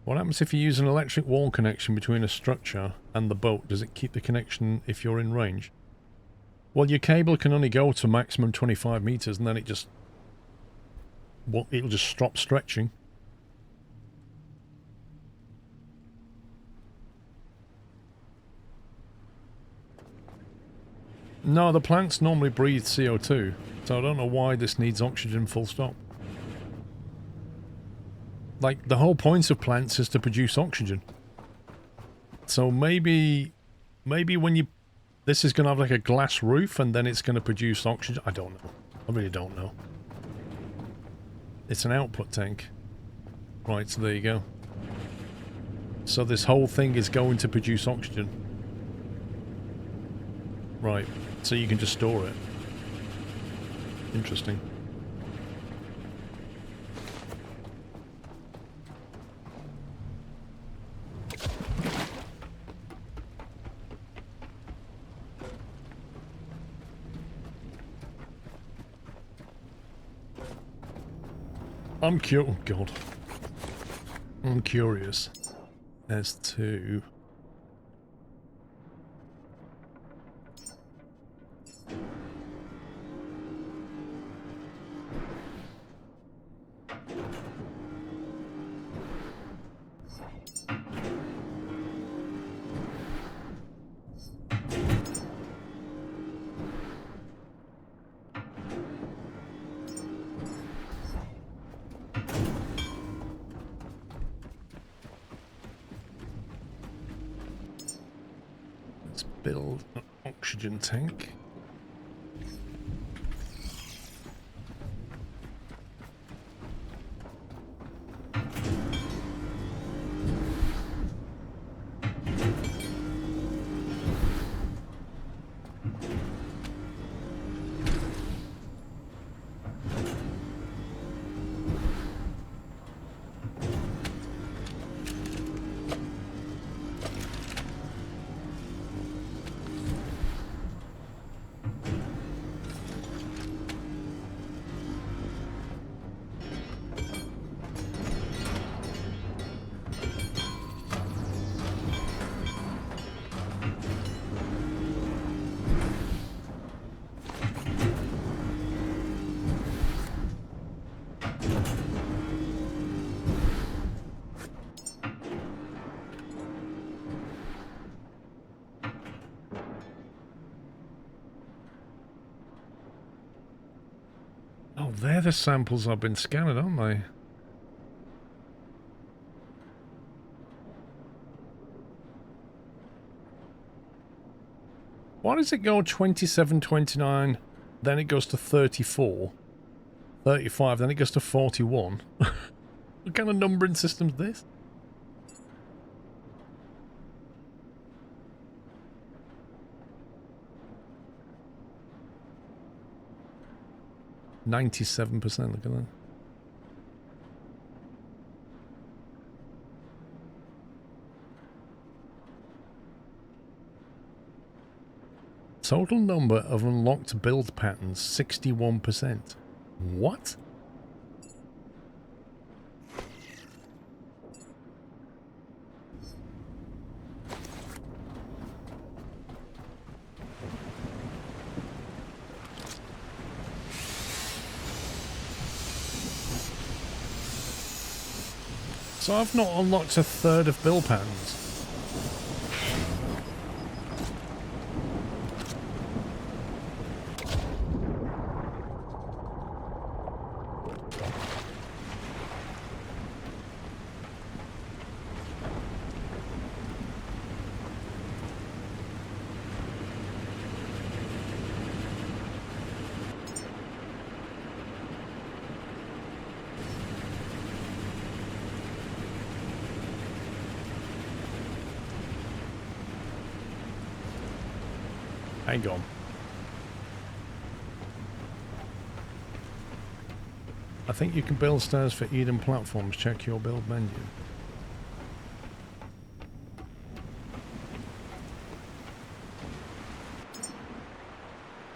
What happens if you use an electric wall connection between a structure and the boat? Does it keep the connection if you're in range? Well, your cable can only go to maximum 25 meters, and then it just... well, it'll just stop stretching. No, the plants normally breathe CO2, so I don't know why this needs oxygen full stop. Like, the whole point of plants is to produce oxygen. So maybe when you... this is going to have like a glass roof and then it's going to produce oxygen. I don't know. I really don't know. It's an output tank. Right, so there you go. So this whole thing is going to produce oxygen. Right. So you can just store it. Interesting. oh god. I'm curious as to... build an oxygen tank. Oh, they're the samples I've been scanning, aren't they? Why does it go 27, 29, then it goes to 34, 35, then it goes to 41? What kind of numbering system's this? %, look at that. Total number of unlocked build patterns, 61%. What? So I've not unlocked a third of build patterns. Hang on. I think you can build stairs for Eden platforms. Check your build menu.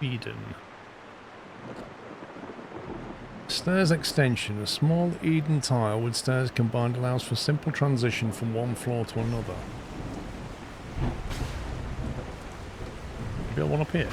Eden. Stairs extension. A small Eden tile with stairs combined allows for simple transition from one floor to another. Build one up here.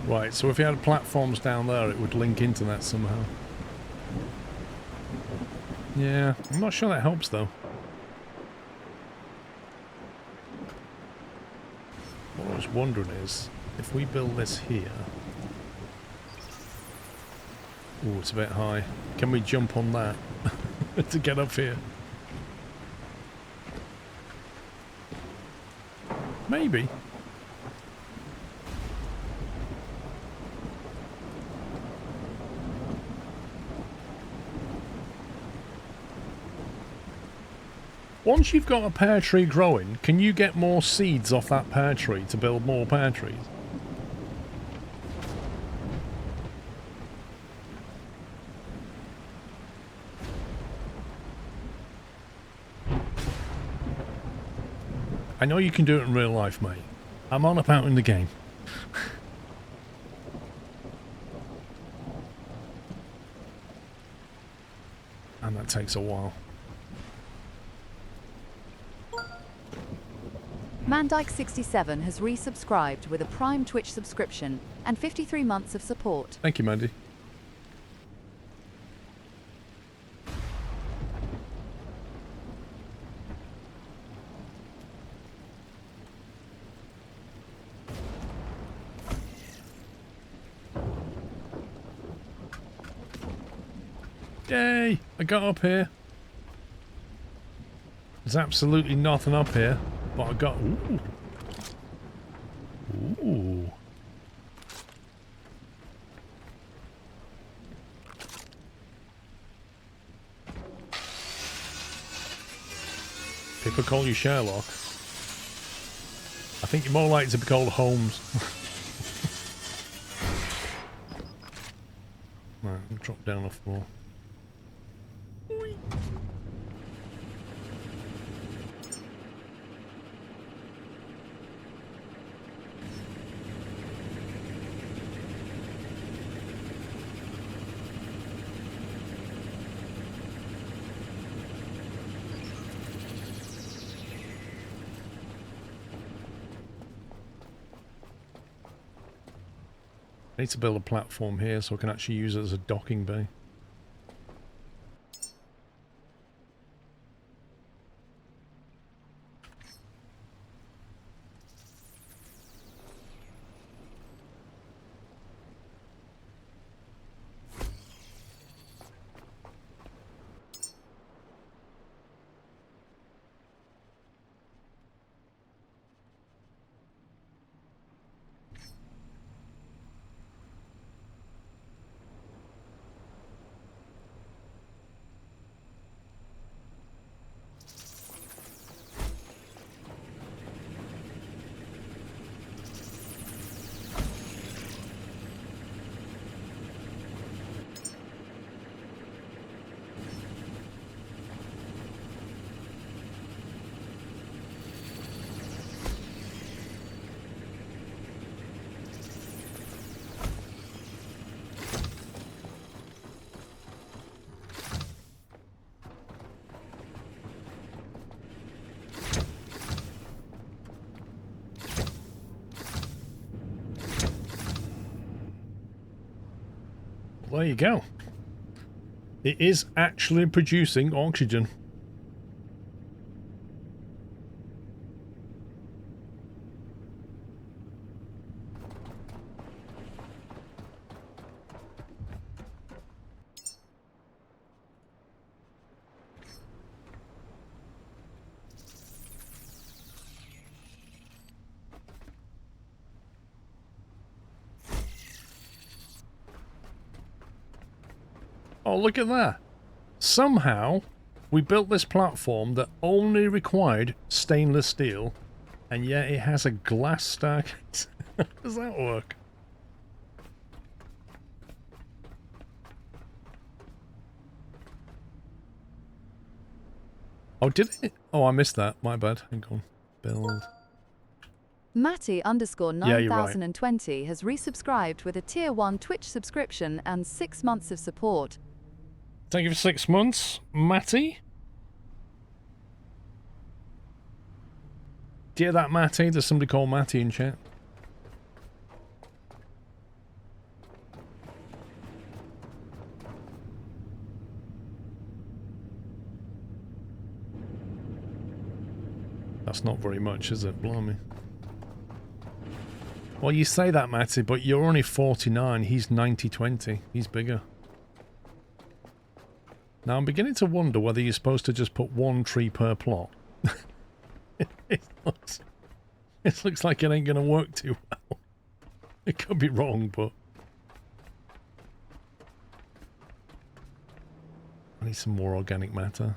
Right, so if you had platforms down there, it would link into that somehow. Yeah, I'm not sure that helps though. What I was wondering is, if we build this here... Oh, it's a bit high. Can we jump on that to get up here? Maybe. Once you've got a pear tree growing, can you get more seeds off that pear tree to build more pear trees? I know you can do it in real life, mate. I'm on about in the game. And that takes a while. Mandike67 has resubscribed with a Prime Twitch subscription and 53 months of support. Thank you, Mandy. Yay! I got up here. There's absolutely nothing up here. But I got... Ooh. Ooh. People call you Sherlock. I think you're more likely to be called Holmes. Right, I'll drop down off more. need to build a platform here so I can actually use it as a docking bay. There you go. It is actually producing oxygen. Oh, look at that. Somehow, we built this platform that only required stainless steel, and yet it has a glass staircase. How does that work? Oh, did it? Oh, I missed that. My bad. Hang on. Build. Matty_9020 has resubscribed with a tier 1 Twitch subscription and 6 months of support. Thank you for 6 months, Matty. Do you hear that, Matty? There's somebody called Matty in chat. That's not very much, is it? Blimey. Well, you say that, Matty, but you're only 49. He's 90-20. He's bigger. Now, I'm beginning to wonder whether you're supposed to just put 1 tree per plot. it looks like it ain't going to work too well. It could be wrong, but... I need some more organic matter.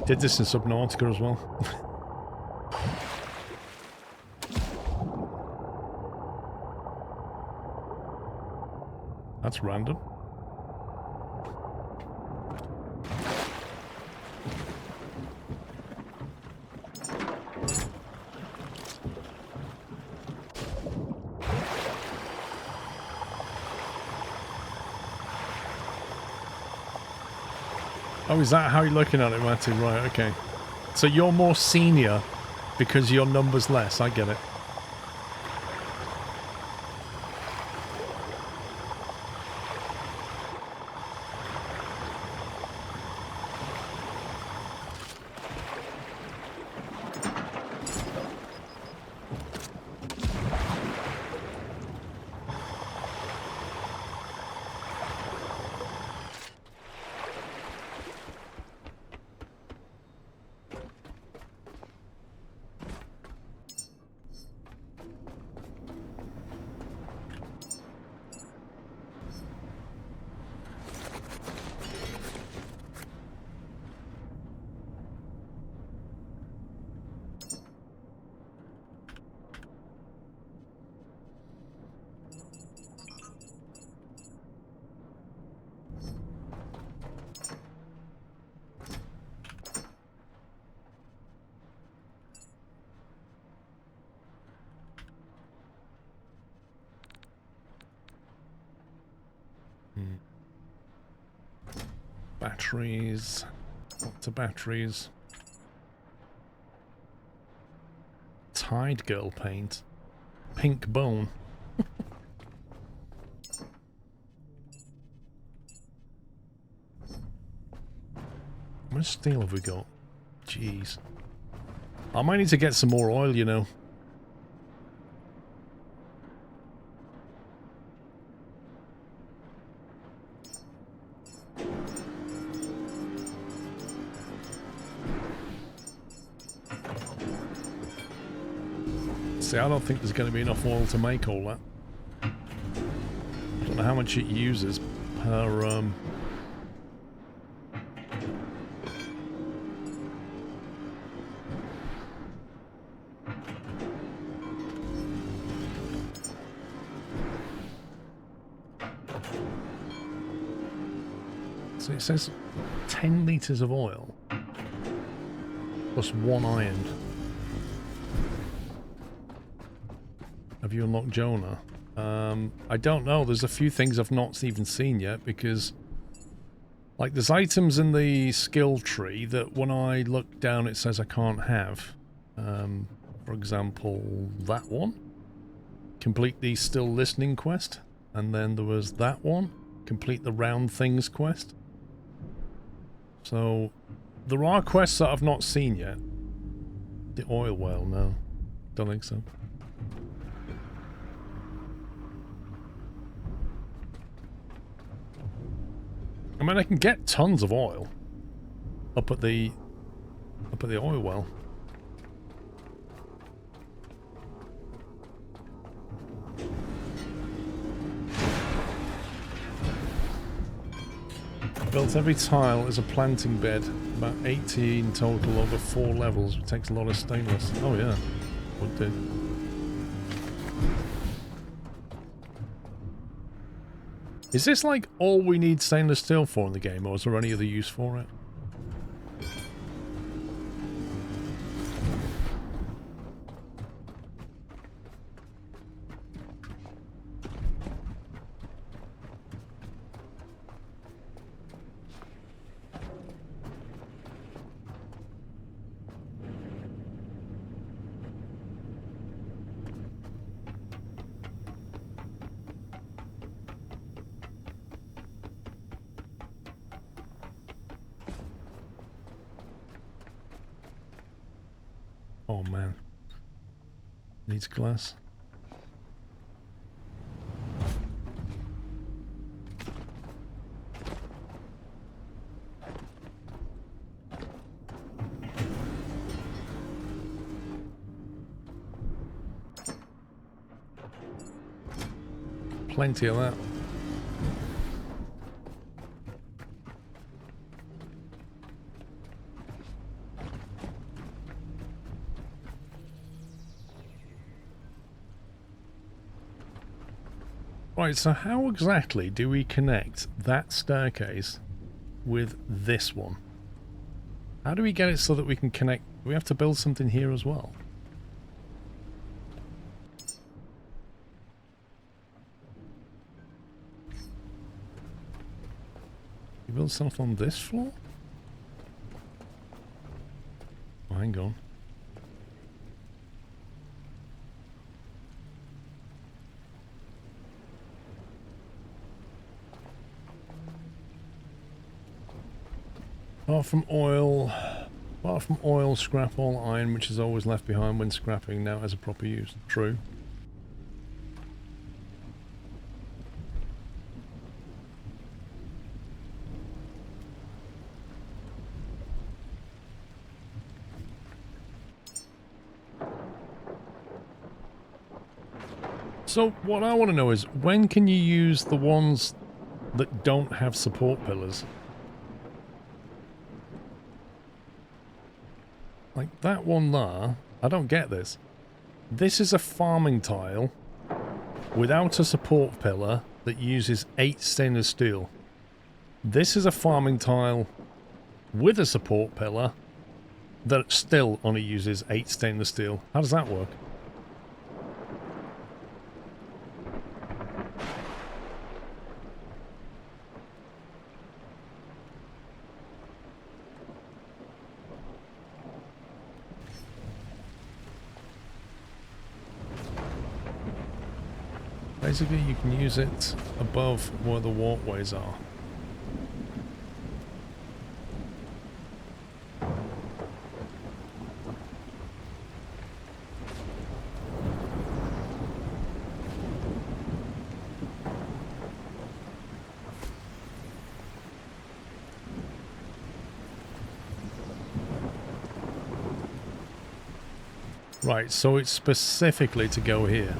Did this in Subnautica as well. That's random. Oh, is that how you're looking at it, Matty? Right, okay. So you're more senior because your number's less. I get it. batteries. Lots of batteries. Tide Girl paint. Pink bone. How much steel have we got? Jeez. I might need to get some more oil, you know. See, I don't think there's going to be enough oil to make all that. I don't know how much it uses per, So it says 10 litres of oil plus 1 iron. Have you unlocked Jonah? I don't know. There's a few things I've not even seen yet because, like, there's items in the skill tree that when I look down it says I can't have. For example, that one. Complete the Still Listening quest. And then there was that one. Complete the Round Things quest. So, there are quests that I've not seen yet. The oil well, no. Don't think so. I mean, I can get tons of oil up at the oil well. Built every tile as a planting bed. About 18 total over 4 levels. It takes a lot of stainless. Oh yeah, would do. Is this like all we need stainless steel for in the game, or is there any other use for it? Oh man. Needs glass. Plenty of that. Right, so how exactly do we connect that staircase with this one? How do we get it so that we can connect? Do we have to build something here as well? You build something on this floor? Oh, hang on. Apart from oil, scrap all iron, which is always left behind when scrapping, now has a proper use. True. So what I want to know is, when can you use the ones that don't have support pillars? Like that one there, I don't get this. This is a farming tile without a support pillar that uses 8 stainless steel. This is a farming tile with a support pillar that still only uses 8 stainless steel. How does that work? Basically, you can use it above where the walkways are. Right, so it's specifically to go here.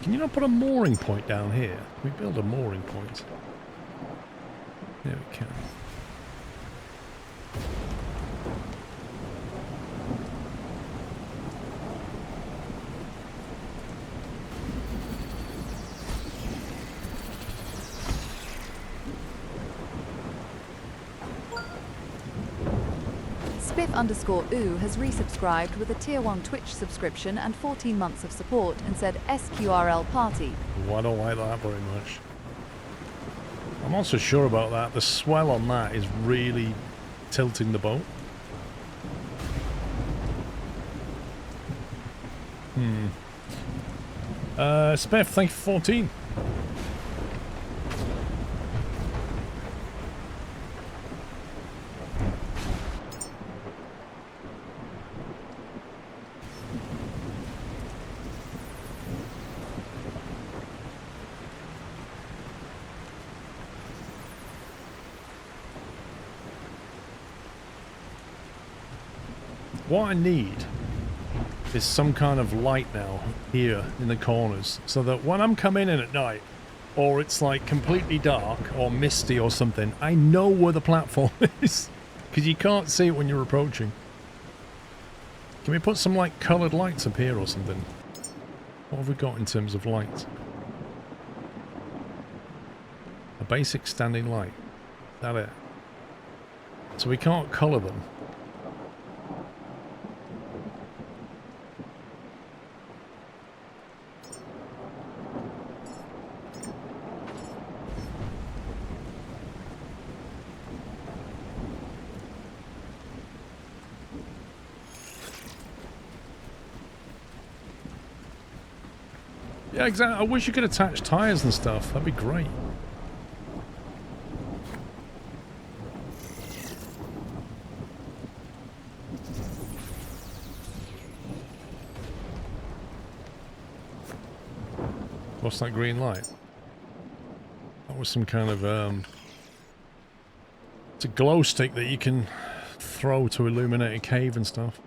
Can you not put a mooring point down here? We build a mooring point. There we can. Spiff_oo has resubscribed with a tier 1 Twitch subscription and 14 months of support and said SQRL party. Well, I don't like that very much. I'm not so sure about that. The swell on that is really tilting the boat. Spiff, thank you for 14. What I need is some kind of light now here in the corners so that when I'm coming in at night or it's like completely dark or misty or something, I know where the platform is because you can't see it when you're approaching. Can we put some like coloured lights up here or something? What have we got in terms of light? A basic standing light. Is that it? So we can't colour them. Yeah, exactly. I wish you could attach tyres and stuff. That'd be great. What's that green light? That was some kind of, it's a glow stick that you can throw to illuminate a cave and stuff.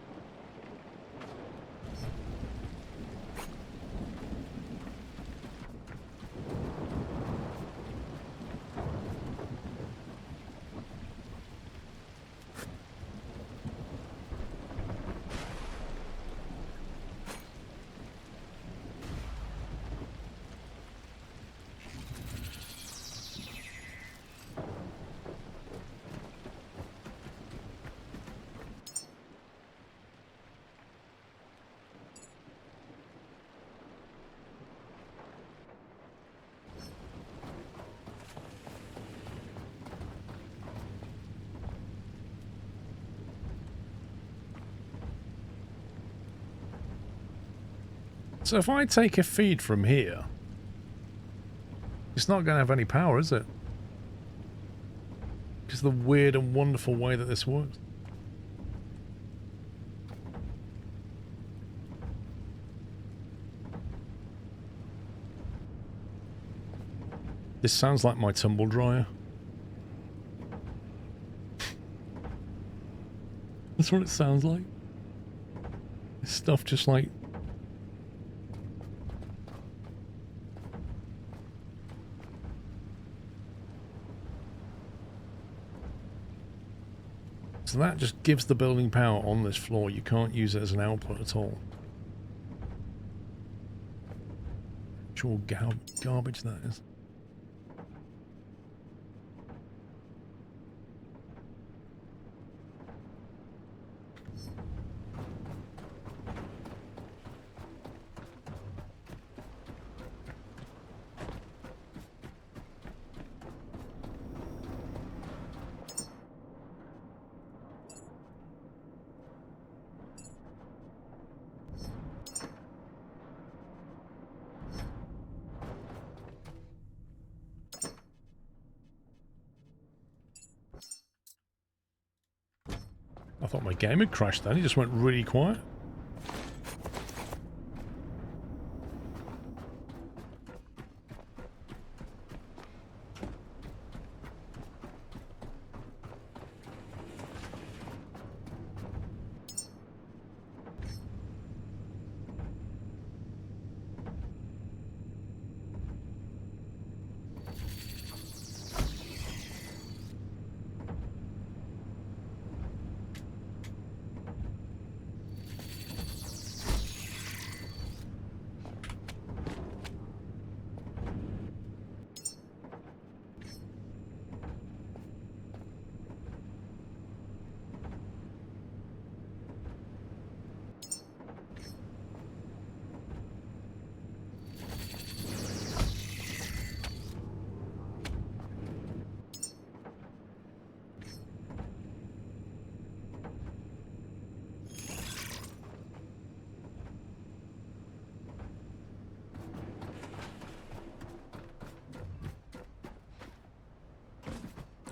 So if I take a feed from here, it's not going to have any power, is it? Because of the weird and wonderful way that this works. This sounds like my tumble dryer. That's what it sounds like. This stuff just like... So that just gives the building power on this floor. You can't use it as an output at all. Actual garbage that is. I thought my game had crashed then. It just went really quiet.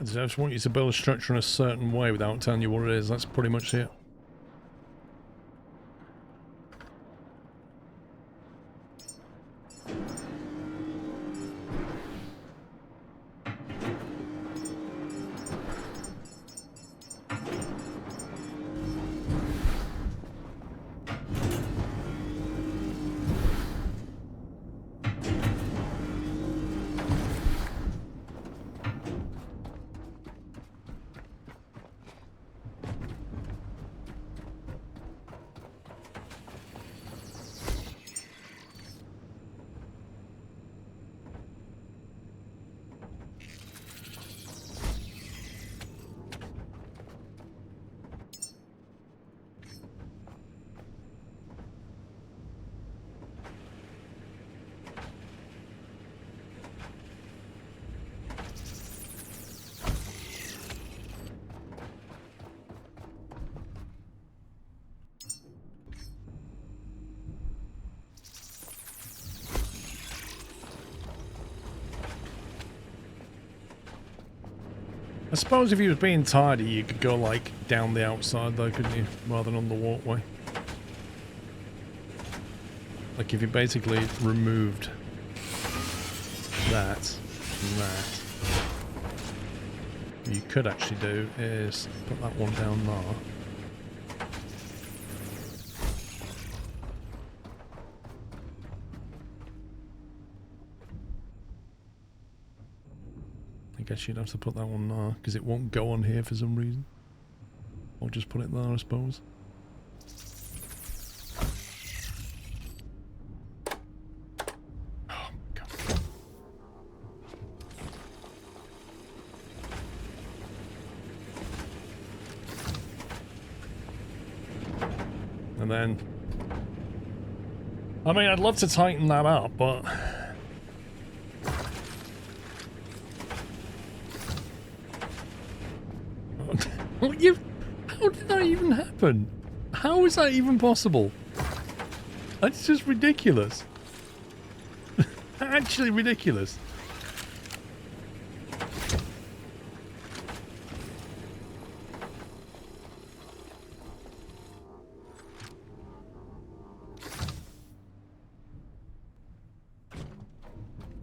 I just want you to build a structure in a certain way without telling you what it is. That's pretty much it. I suppose if he was being tidy, you could go, like, down the outside, though, couldn't you? Rather than on the walkway. Like, if you basically removed that and that, what you could actually do is put that one down there. I guess you'd have to put that one there, because it won't go on here for some reason. Or just put it there, I suppose. Oh, God. And then... I mean, I'd love to tighten that up, but... How did that even happen? How is that even possible? That's just ridiculous. Actually ridiculous.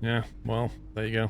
Yeah, well, there you go.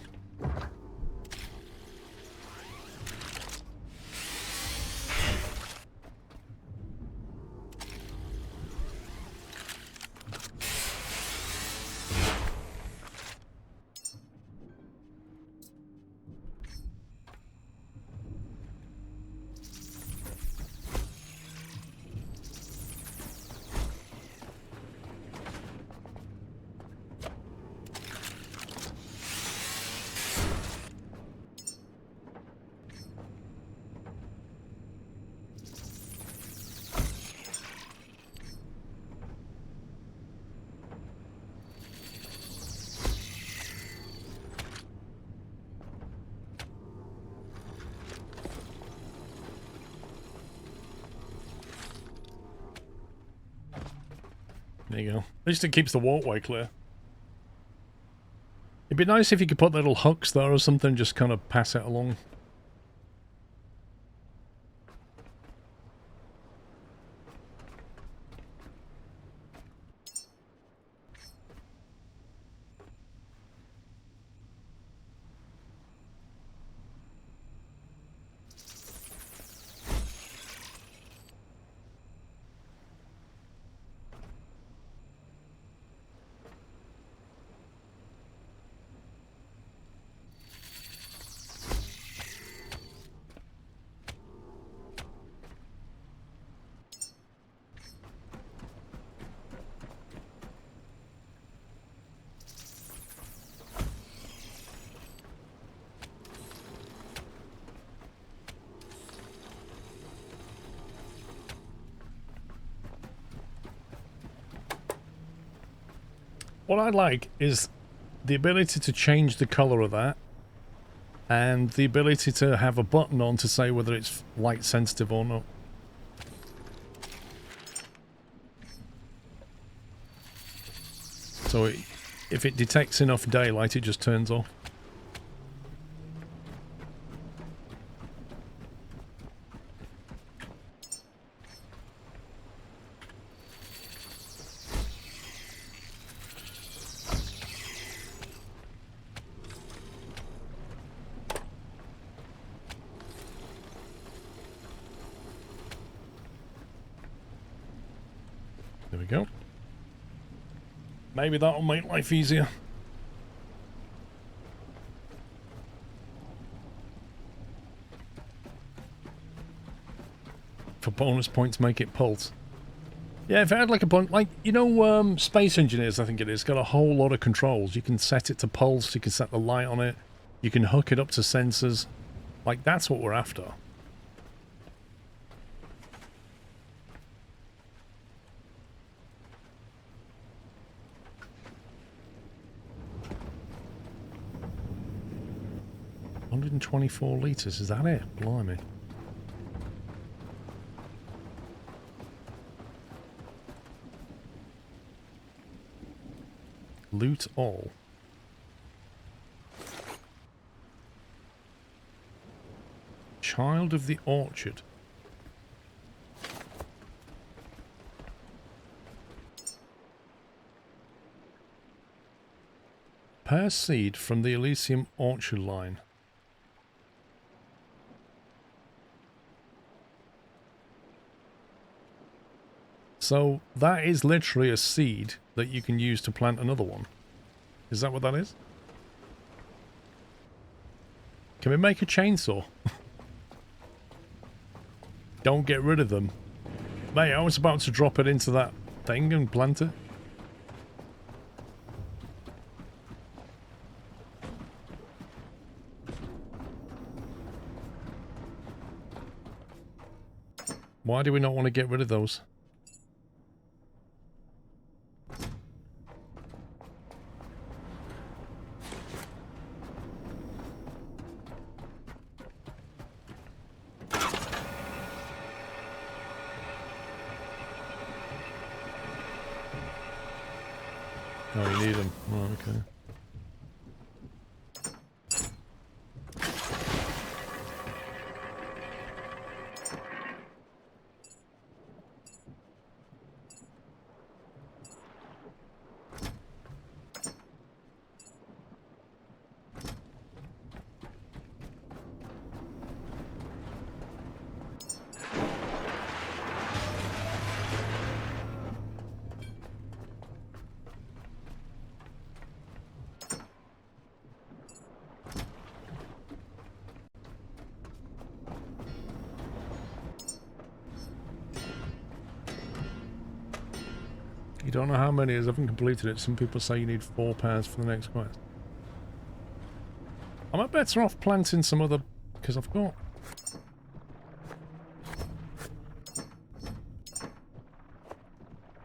There you go. At least it keeps the walkway clear. It'd be nice if you could put little hooks there or something, just kind of pass it along. What I like is the ability to change the colour of that, and the ability to have a button on to say whether it's light sensitive or not. So if it detects enough daylight, it just turns off. There we go. Maybe that'll make life easier. For bonus points, make it pulse. Yeah, if it had like a bunch, like, you know, Space Engineers, I think it is, got a whole lot of controls. You can set it to pulse, you can set the light on it, you can hook it up to sensors. Like, that's what we're after. $124 litres, is that it? Blimey. Loot all. Child of the Orchard. Pear seed from the Elysium Orchard line. So that is literally a seed that you can use to plant another one. Is that what that is? Can we make a chainsaw? Don't get rid of them. Mate, I was about to drop it into that thing and plant it. Why do we not want to get rid of those? Oh, you need them. Oh, okay. You don't know how many as I haven't completed it. Some people say you need 4 pairs for the next quest. Am I better off planting some other... because I've got...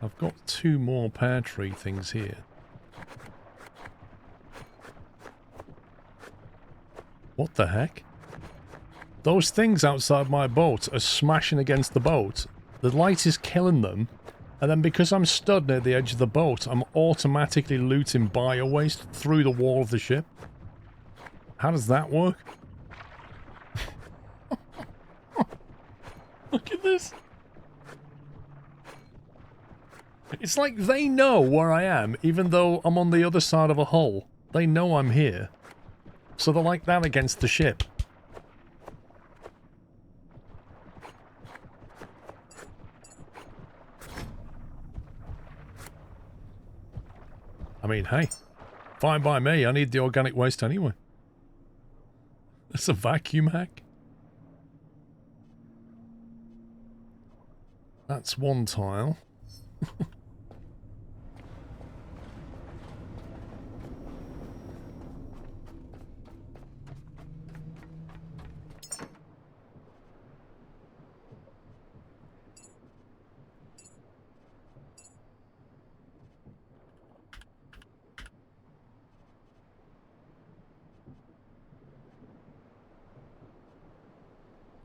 I've got 2 more pear tree things here. What the heck? Those things outside my boat are smashing against the boat. The light is killing them. And then because I'm stood near the edge of the boat, I'm automatically looting bio-waste through the wall of the ship. How does that work? Look at this. It's like they know where I am, even though I'm on the other side of a hull. They know I'm here. So they're like that against the ship. I mean, hey, fine by me. I need the organic waste anyway. It's a vacuum hack. That's one tile.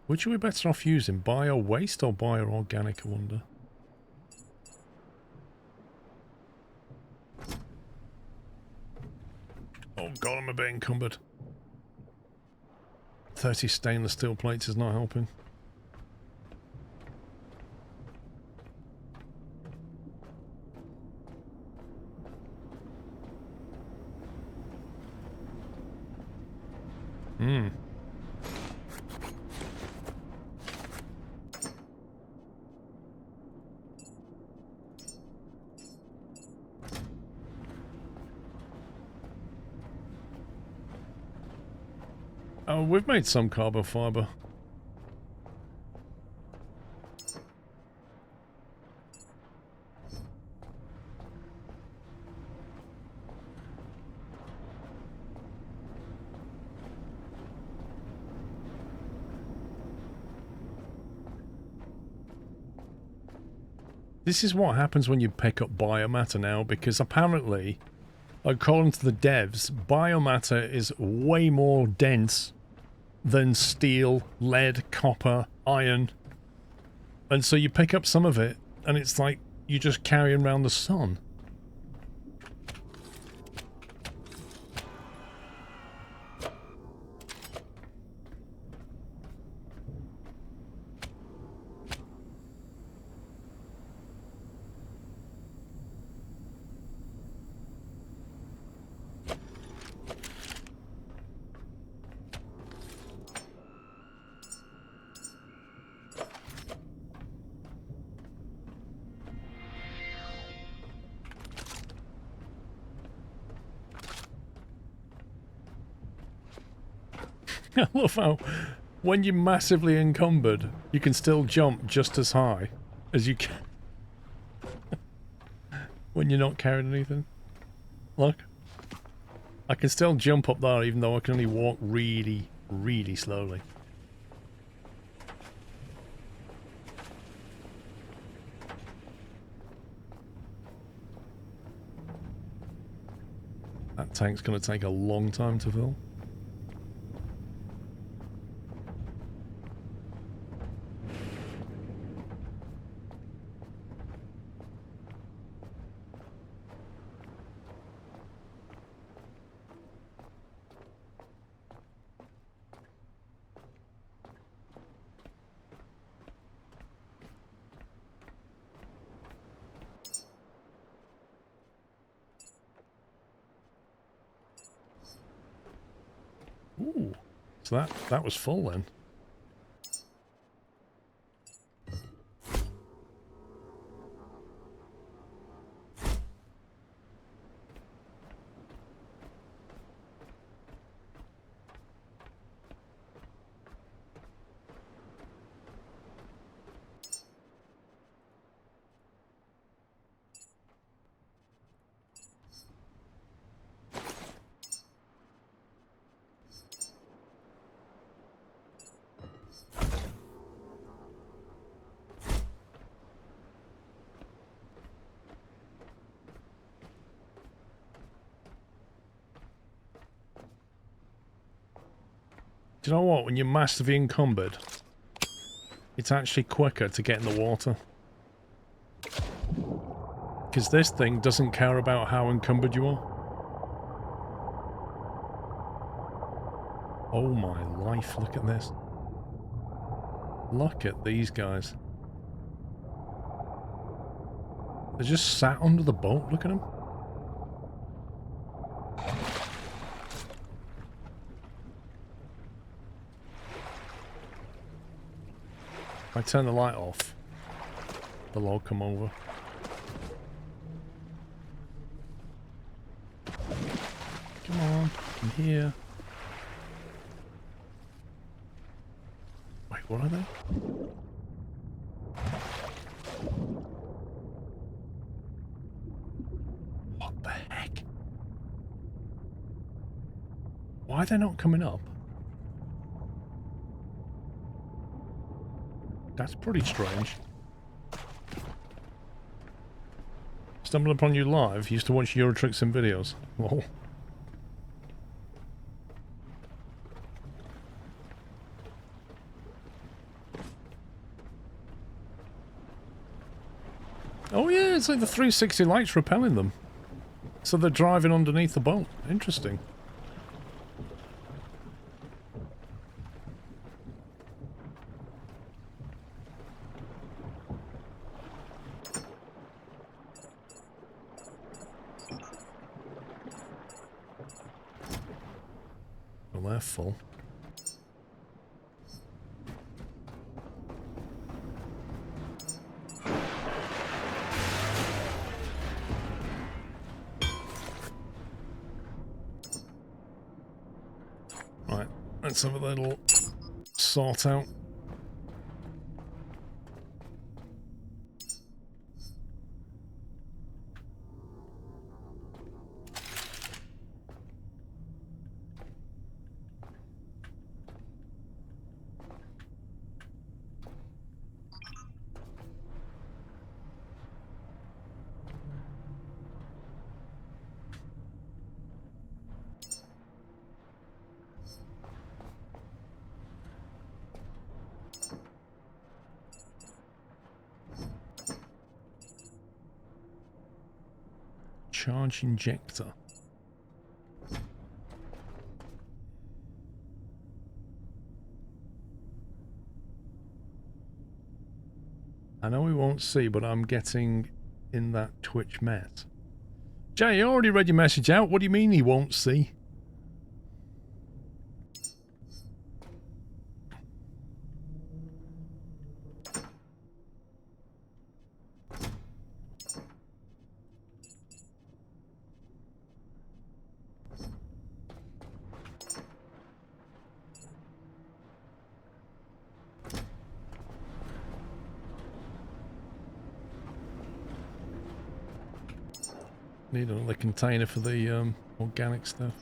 Which are we better off using? Bio waste or bio organic, I wonder? Oh god, I'm a bit encumbered. 30 stainless steel plates is not helping. Oh, we've made some carbon fiber. This is what happens when you pick up biomatter now, because apparently, according to the devs, biomatter is way more dense than steel, lead, copper, iron. And so you pick up some of it, and it's like you're just carrying around the sun. I love how, when you're massively encumbered, you can still jump just as high as you can when you're not carrying anything. Look. I can still jump up there even though I can only walk really, really slowly. That tank's going to take a long time to fill. Ooh, so that was full then. Do you know what? When you're massively encumbered, it's actually quicker to get in the water. Because this thing doesn't care about how encumbered you are. Oh my life, look at this. Look at these guys. They're just sat under the boat, look at them. If I turn the light off, they'll all come over. Come on, I'm here. Wait, what are they? What the heck? Why are they not coming up? That's pretty strange. Stumbled upon you live. Used to watch Eurotricks and videos. Lol. Oh yeah, it's like the 360 lights repelling them. So they're driving underneath the boat. Interesting. Well, they're full. Right, let's have a little sort out. Charge injector. I know we won't see, but I'm getting in that Twitch mess. Jay, you already read your message out. What do you mean he won't see? Need another container for the organic stuff.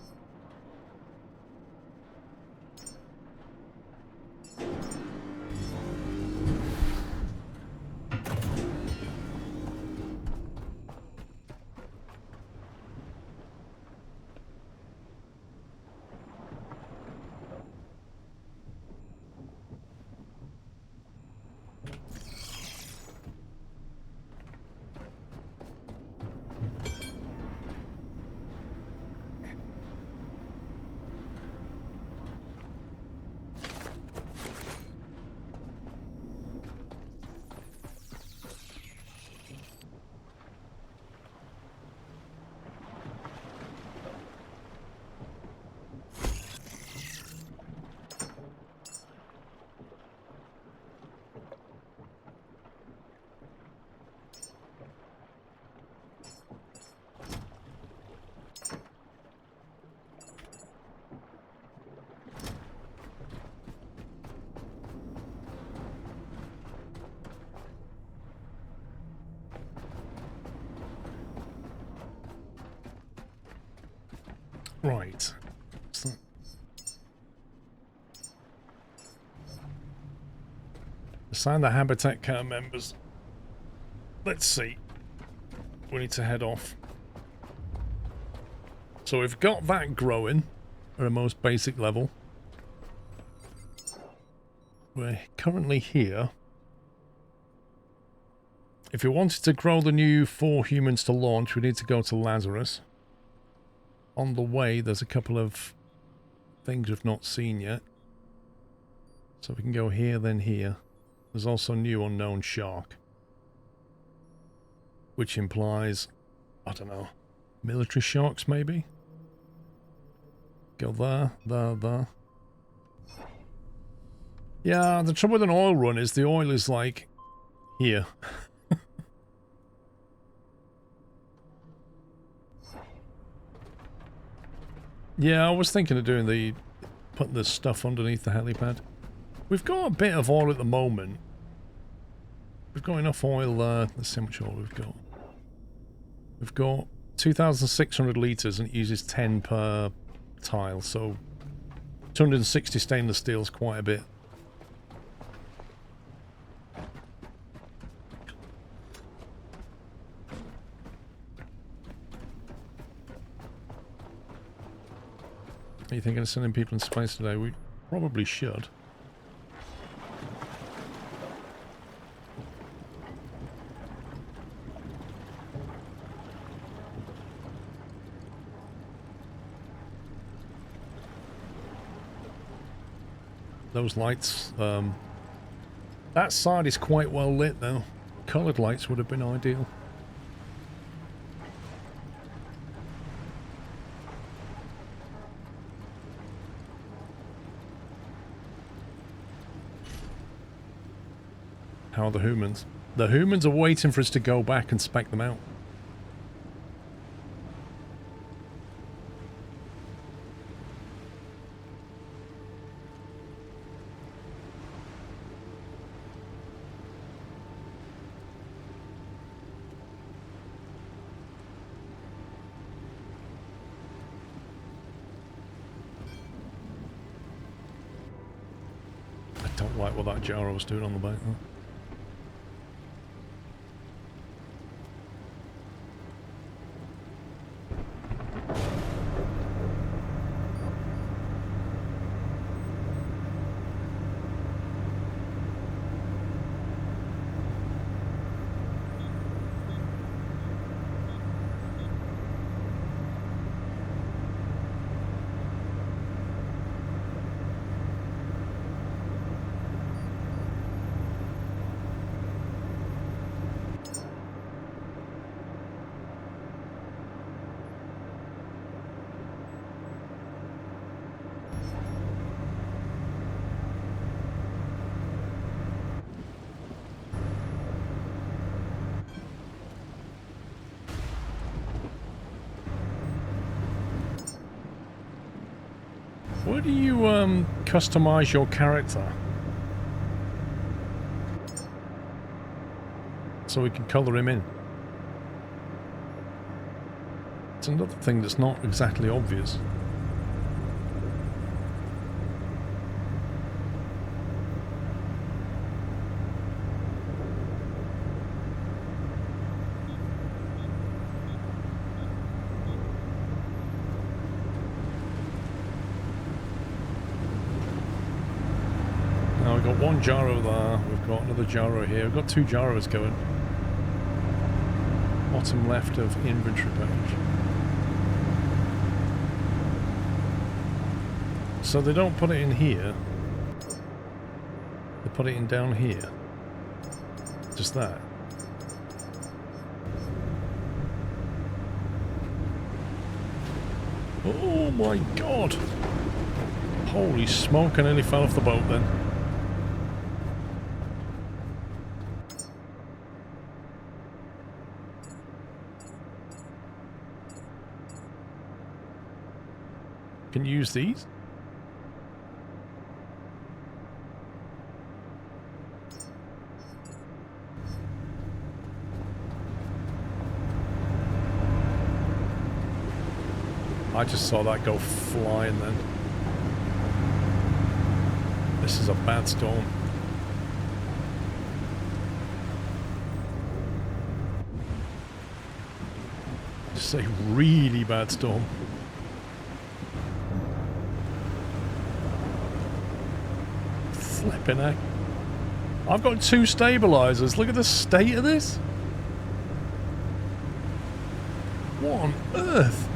Right. So assign the habitat care members. Let's see. We need to head off. So we've got that growing at a most basic level. We're currently here. If we wanted to grow the new 4 humans to launch, we need to go to Lazarus. On the way, there's a couple of things we've not seen yet. So we can go here, then here. There's also new unknown shark. Which implies, I don't know, military sharks maybe? Go there, there, there. Yeah, the trouble with an oil run is the oil is like here. Yeah, I was thinking of doing putting the stuff underneath the helipad. We've got a bit of oil at the moment. We've got enough oil there. Let's see how much oil we've got. We've got 2,600 litres and it uses 10 per tile, so 260 stainless steel is quite a bit. Are you thinking of sending people in space today? We probably should. those lights. That side is quite well lit though. Coloured lights would have been ideal. How are the humans? The humans are waiting for us to go back and spec them out. I don't like what that gyro was doing on the back though. Where do you customize your character? So we can colour him in. It's another thing that's not exactly obvious. We've got one gyro there, we've got another gyro here, we've got two gyros going. Bottom left of inventory page. So they don't put it in here, they put it in down here. Just that. Oh my god! Holy smoke, I nearly fell off the boat then. Can you use these? I just saw that go flying then. This is a bad storm. Just a really bad storm. Flipping heck. I've got two stabilizers. Look at the state of this. What on earth?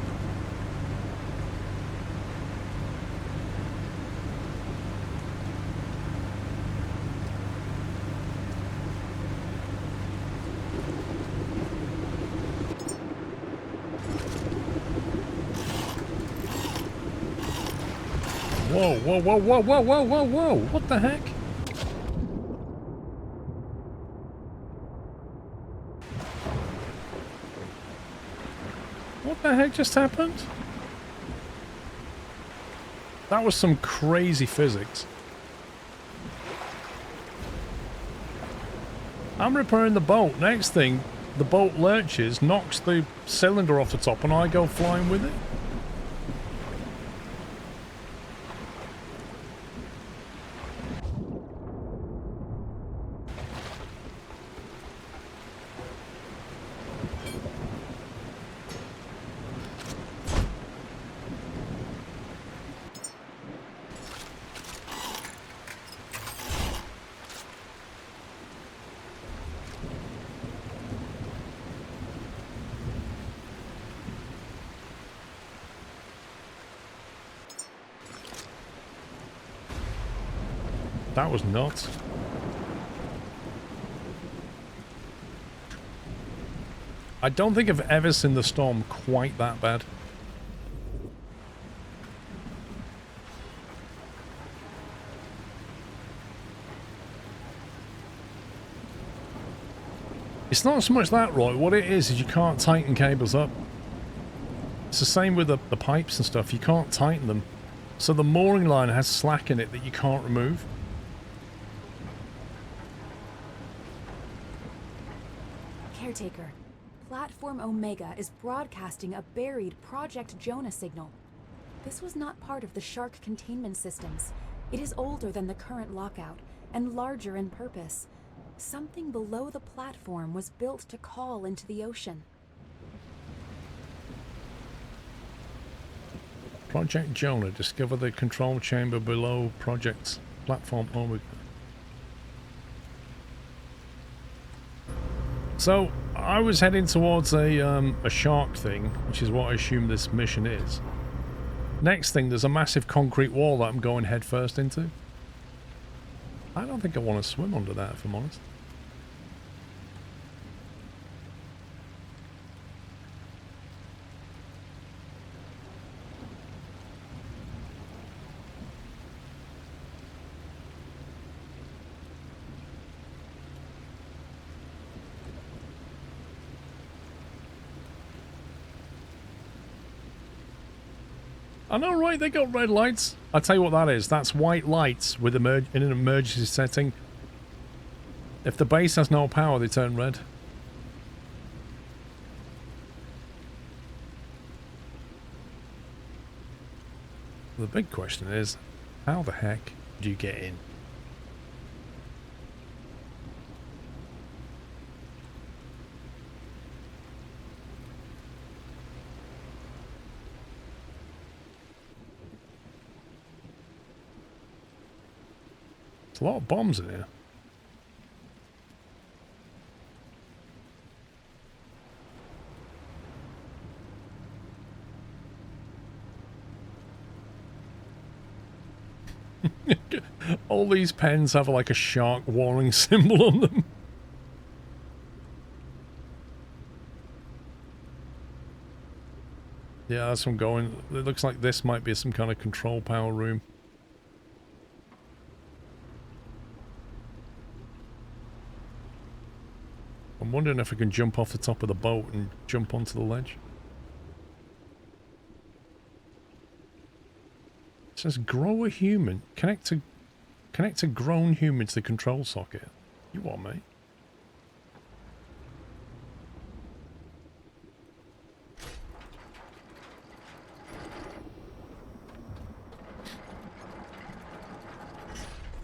Whoa, whoa, whoa, whoa, whoa, whoa, whoa, whoa. What the heck? What the heck just happened? That was some crazy physics. I'm repairing the boat. Next thing, the boat lurches, knocks the cylinder off the top, and I go flying with it. That was nuts. I don't think I've ever seen the storm quite that bad. It's not so much that, Roy. What it is you can't tighten cables up. It's the same with the pipes and stuff. You can't tighten them. So the mooring line has slack in it that you can't remove. Caretaker, Platform Omega is broadcasting a buried Project Jonah signal. This was not part of the shark containment systems. It is older than the current lockout and larger in purpose. Something below the platform was built to call into the ocean. Project Jonah. Discover the control chamber below Project's Platform Omega. So, I was heading towards a shark thing, which is what I assume this mission is. Next thing, there's a massive concrete wall that I'm going head first into. I don't think I want to swim under that, if I'm honest. I know, right? They got red lights. I'll tell you what that is. That's white lights with in an emergency setting. If the base has no power, they turn red. The big question is, how the heck do you get in? A lot of bombs in here. All these pens have like a shark warning symbol on them. Yeah, that's what I'm going. It looks like this might be some kind of control power room. I'm wondering if I can jump off the top of the boat and jump onto the ledge. It says grow a human. Connect a grown human to the control socket. You what, mate?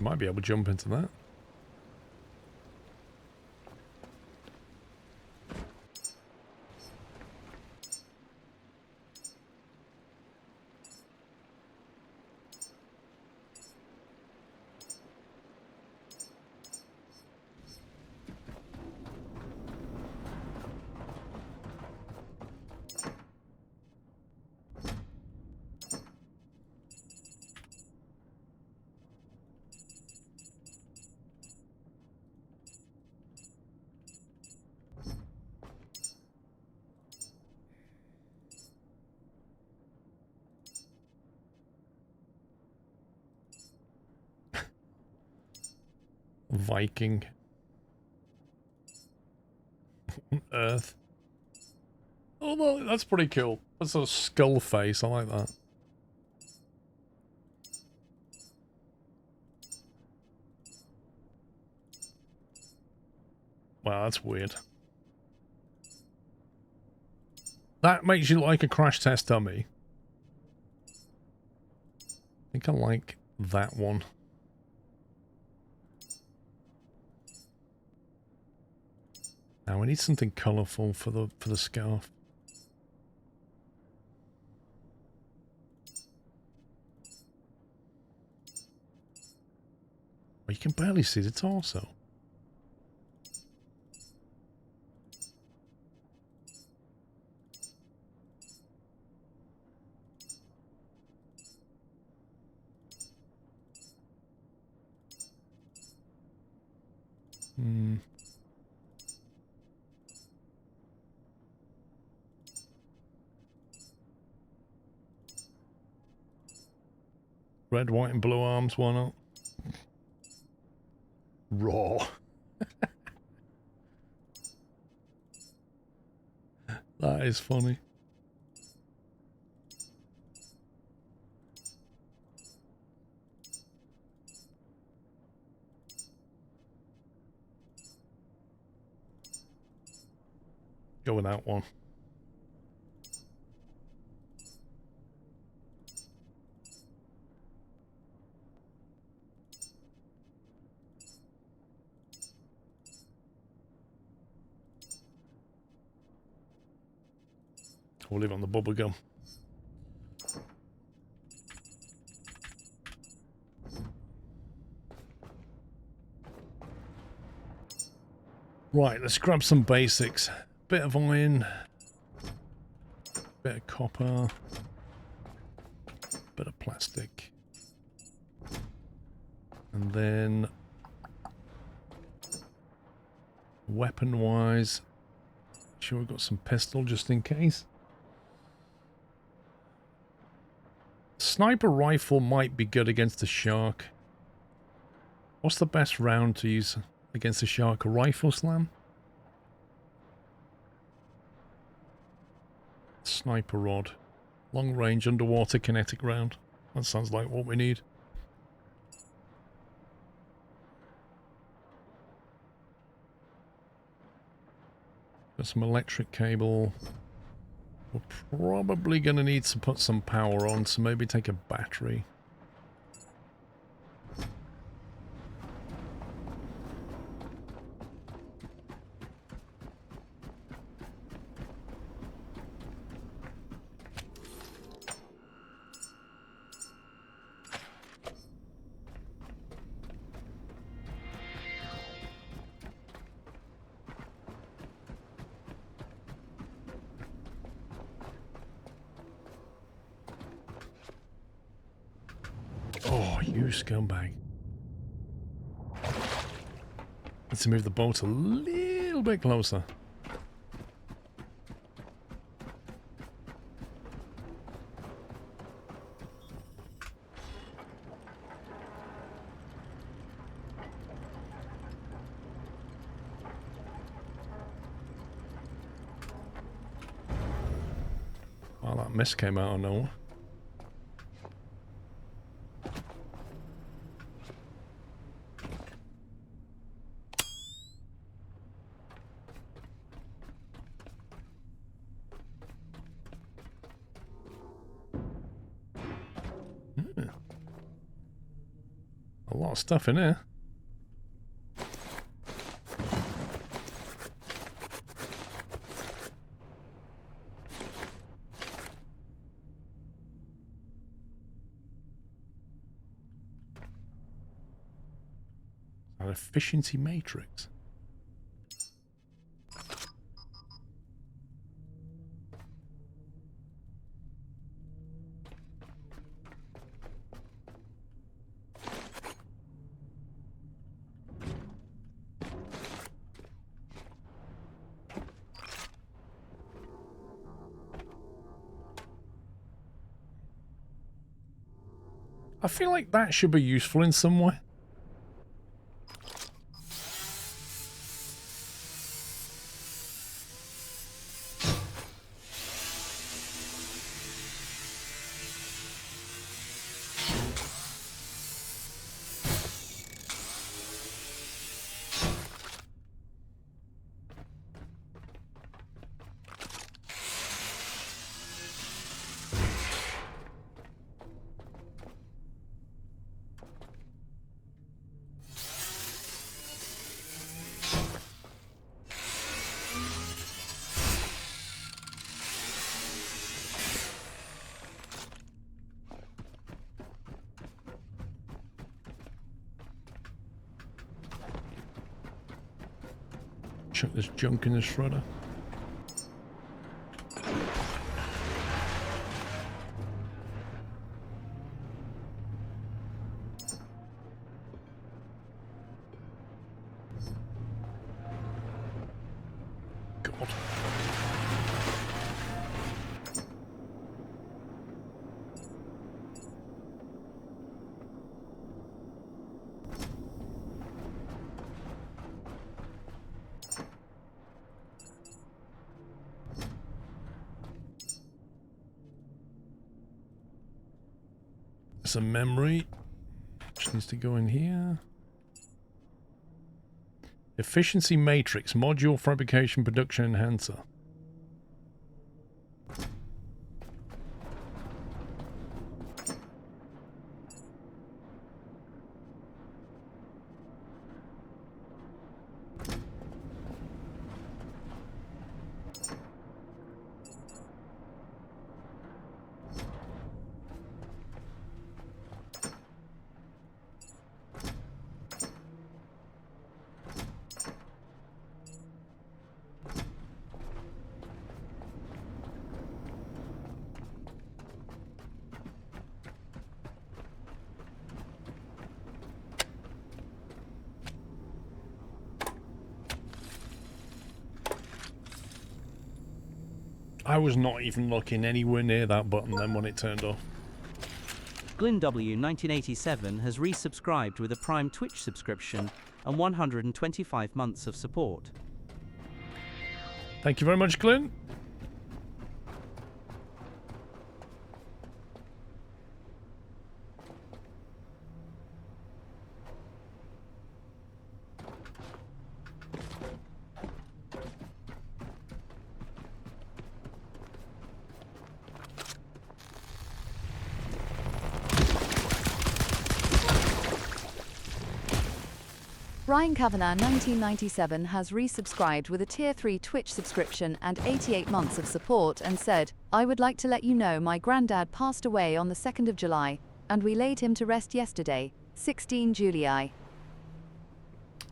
Might be able to jump into that. Viking. Earth. Oh no, that's pretty cool. That's a skull face, I like that. Wow, that's weird. That makes you look like a crash test dummy. I think I like that one. Now we need something colourful for the scarf. Oh, you can barely see the torso. Red, white, and blue arms, why not? Raw. That is funny. Go with that one. We'll leave it on the bubble gum. Right, let's grab some basics. Bit of iron, bit of copper, bit of plastic, and then weapon-wise, sure we've got some pistol just in case. Sniper rifle might be good against a shark. What's the best round to use against a shark? A rifle slam? Sniper rod. Long range underwater kinetic round. That sounds like what we need. Got some electric cable. We're probably going to need to put some power on, so maybe take a battery. Oh, you scumbag. Let's move the boat a little bit closer. Oh, that mist came out of nowhere. A lot of stuff in here. An efficiency matrix. I feel like that should be useful in some way. Chuck this junk in the shredder. God. some memory. Which needs to go in here. Efficiency matrix, module fabrication production enhancer. I was not even looking anywhere near that button then when it turned off. GlynnW1987 has resubscribed with a Prime Twitch subscription and 125 months of support. Thank you very much, Glynn. Brian Kavanagh 1997 has resubscribed with a Tier 3 Twitch subscription and 88 months of support and said, I would like to let you know my granddad passed away on the 2nd of July, and we laid him to rest yesterday, 16 July.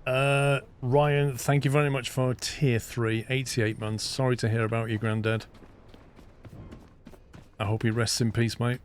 Ryan, thank you very much for Tier 3, 88 months. Sorry to hear about your granddad. I hope he rests in peace, mate.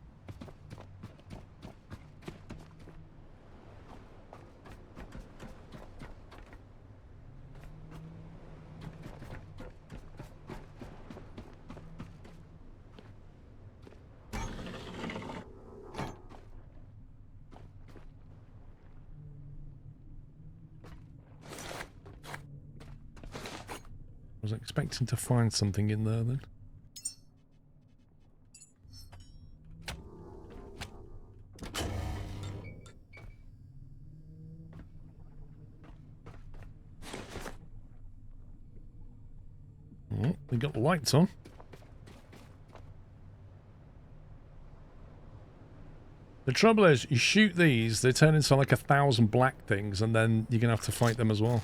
I was expecting to find something in there then. Oh, they got the lights on. The trouble is, you shoot these, they turn into like 1,000 black things, and then you're gonna have to fight them as well.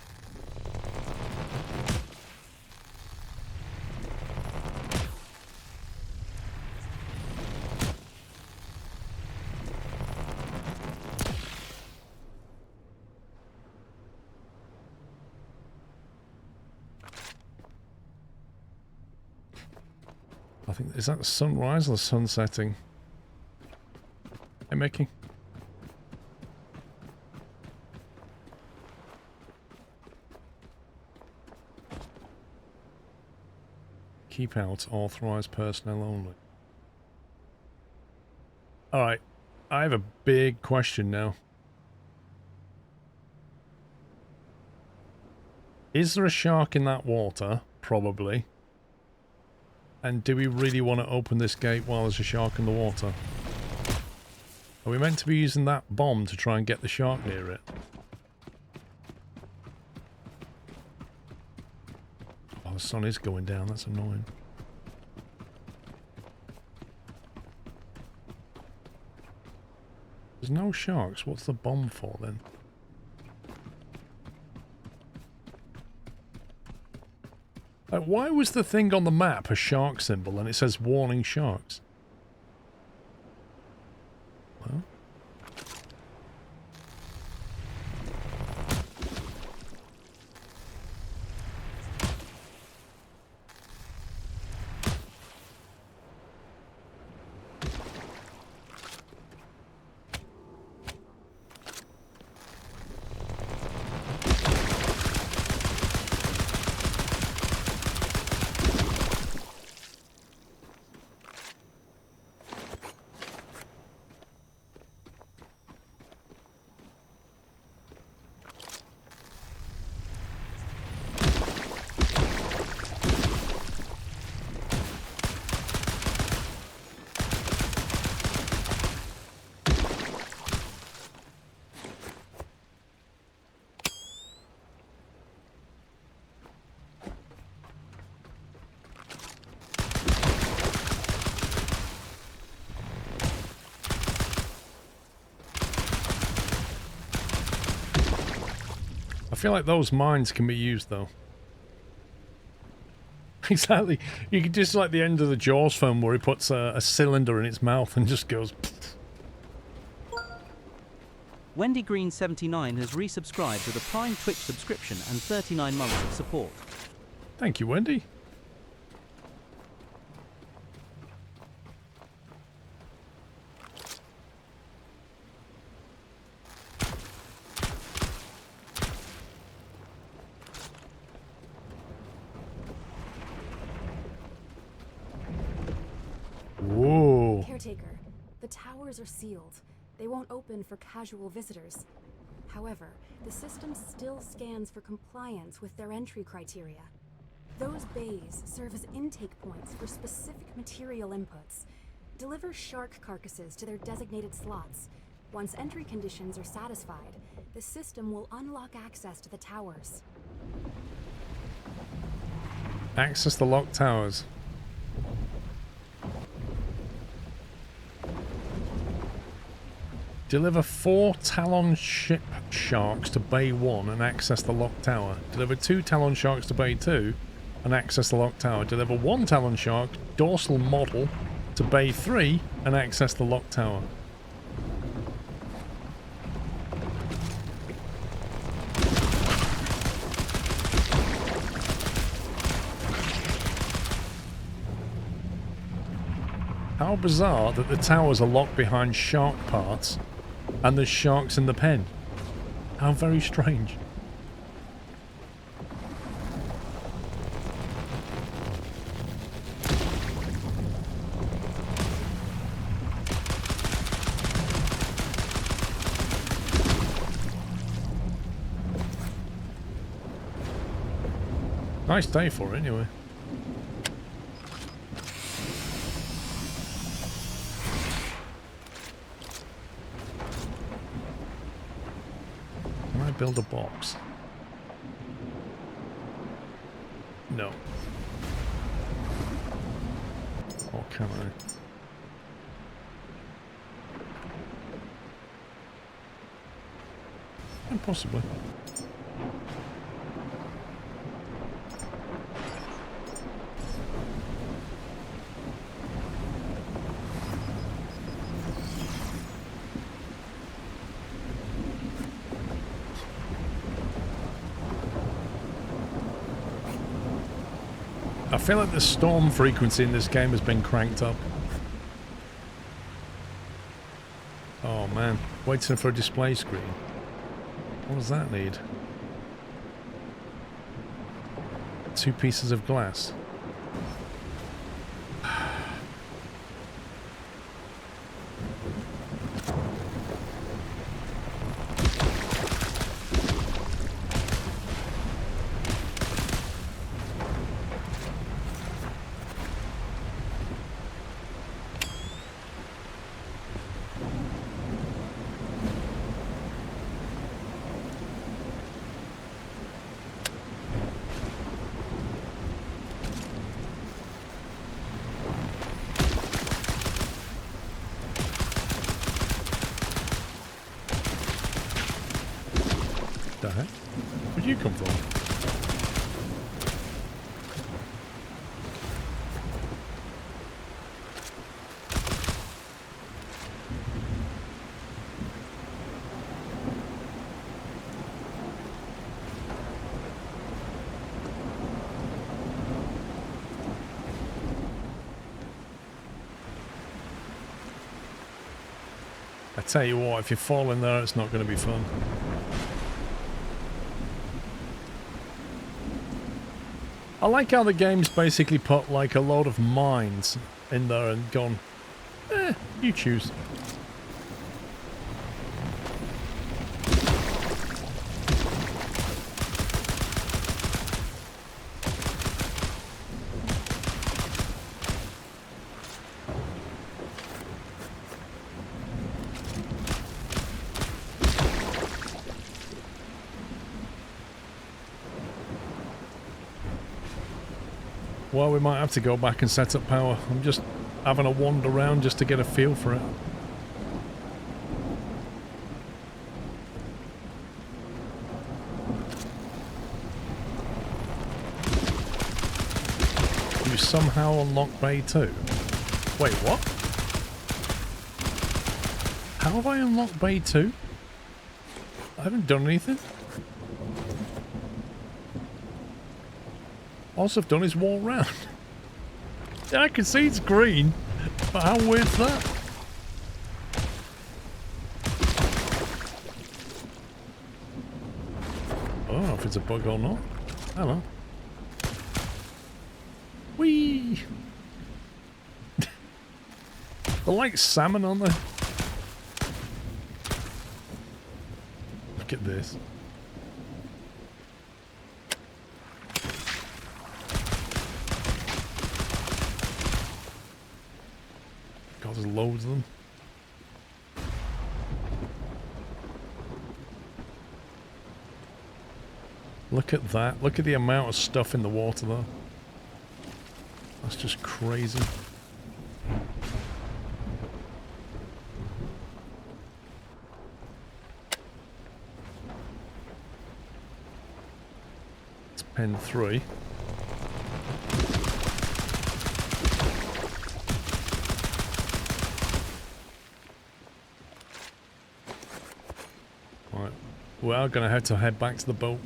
I think, is that the sunrise or the sun setting? Hey, Mickey. Keep out authorized personnel only. Alright, I have a big question now. Is there a shark in that water? Probably. And do we really want to open this gate while there's a shark in the water? Are we meant to be using that bomb to try and get the shark near it? Oh, the sun is going down. That's annoying. There's no sharks. What's the bomb for then? Why was the thing on the map a shark symbol and it says warning sharks? Well. feel like those mines can be used, though. Exactly. You could just like the end of the Jaws film where he puts a cylinder in its mouth and just goes... Wendy Green 79 has resubscribed with a Prime Twitch subscription and 39 months of support. Thank you, Wendy. Whoa. Caretaker, the towers are sealed. They won't open for casual visitors. However, the system still scans for compliance with their entry criteria. Those bays serve as intake points for specific material inputs. Deliver shark carcasses to their designated slots. Once entry conditions are satisfied, the system will unlock access to the towers. Access the locked towers. Deliver 4 Talon ship sharks to Bay 1 and access the locked tower. Deliver 2 Talon sharks to Bay 2 and access the locked tower. Deliver 1 Talon shark dorsal model to Bay 3 and access the locked tower. How bizarre that the towers are locked behind shark parts and there's sharks in the pen. How very strange. Nice day for it, anyway. Can I build a box? No. Or can I? Possibly. I feel like the storm frequency in this game has been cranked up. Oh man, waiting for a display screen. What does that need? 2 pieces of glass. The heck? Where'd you come from? I tell you what, if you fall in there, it's not going to be fun. I like how the game's basically put like a load of mines in there and gone, you choose. Well, we might have to go back and set up power. I'm just having a wander around just to get a feel for it. somehow unlock Bay 2? Wait, what? How have I unlocked Bay 2? I haven't done anything. All I've done is walk round. Yeah, I can see it's green, but how weird's that? I don't know if it's a bug or not. I don't know. Whee! They're like salmon, aren't they? Look at this. God, there's loads of them. Look at that. Look at the amount of stuff in the water though. That's just crazy. It's pen 3. Right. We are going to have to head back to the boat.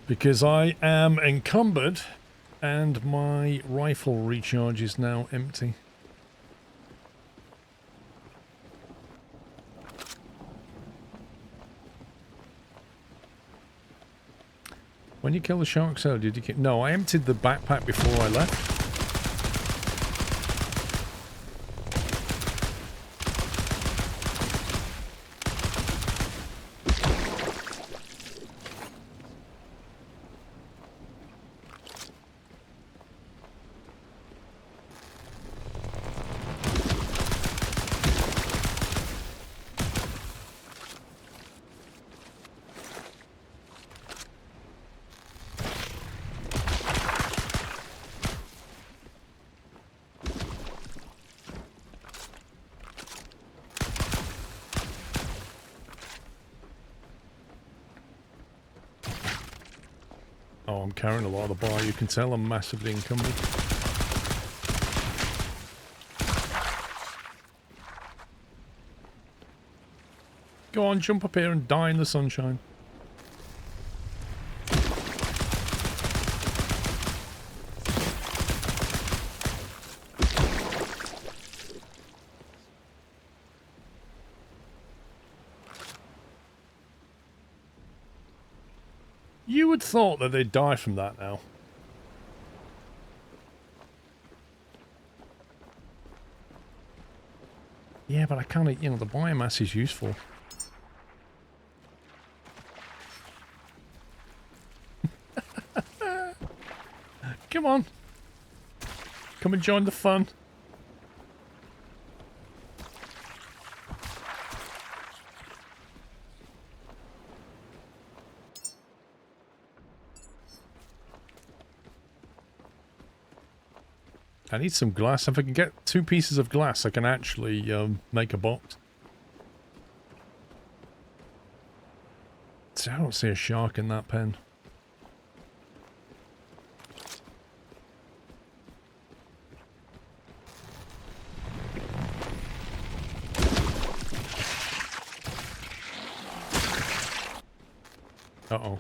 Because I am encumbered and my rifle recharge is now empty. When you kill the shark cell, did you kill... No, I emptied the backpack before I left. Oh, I'm carrying a lot of the bar. You can tell I'm massively encumbered. Go on, jump up here and die in the sunshine. You would thought that they'd die from that now. Yeah, but I kind of, you know, the biomass is useful. Come on. Come and join the fun. I need some glass. If I can get 2 pieces of glass, I can actually make a box. See, I don't see a shark in that pen. Uh-oh.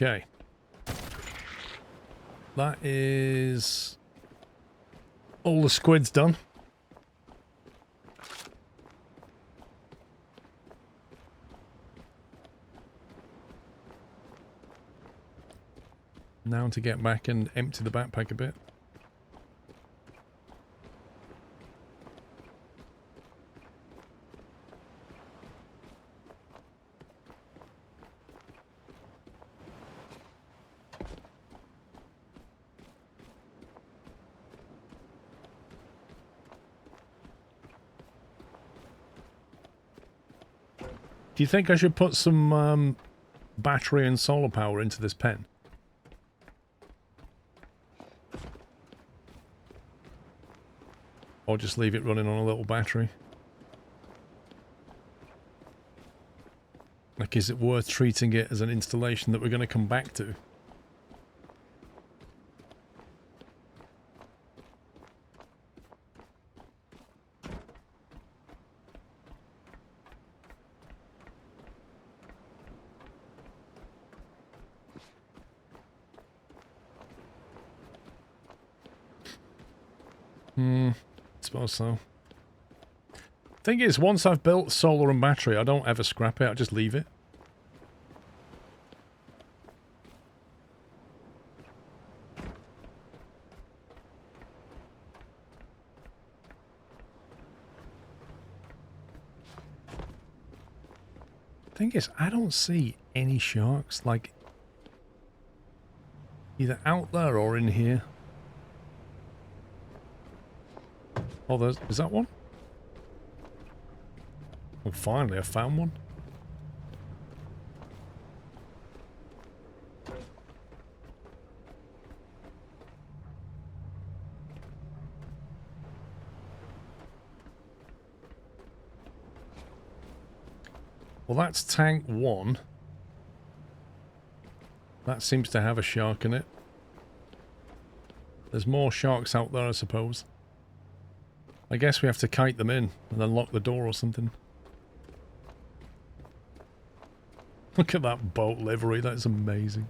Okay. That is all the squid's done. Now to get back and empty the backpack a bit. Do you think I should put some battery and solar power into this pen? Or just leave it running on a little battery? Like, is it worth treating it as an installation that we're going to come back to? Suppose so. Thing is, once I've built solar and battery, I don't ever scrap it, I just leave it. Thing is, I don't see any sharks, like, either out there or in here. Oh, is that one? Oh, finally, I found one. Well, that's tank 1. That seems to have a shark in it. There's more sharks out there, I suppose. I guess we have to kite them in and then lock the door or something. Look at that boat livery, that's amazing.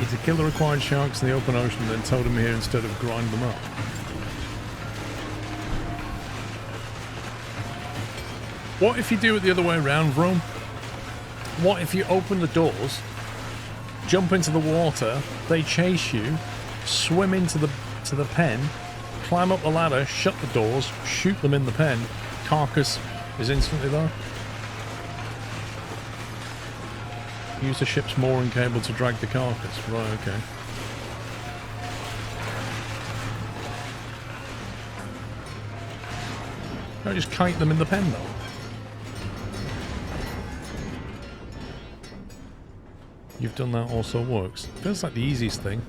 To kill the required sharks in the open ocean, then tow them here instead of grind them up. What if you do it the other way around, Rome? What if you open the doors, jump into the water, they chase you, swim into the pen, climb up the ladder, shut the doors, shoot them in the pen, carcass is instantly there? Use the ship's mooring cable to drag the carcass. Right, okay. Can't I just kite them in the pen, though? You've done that, also works. Feels like the easiest thing.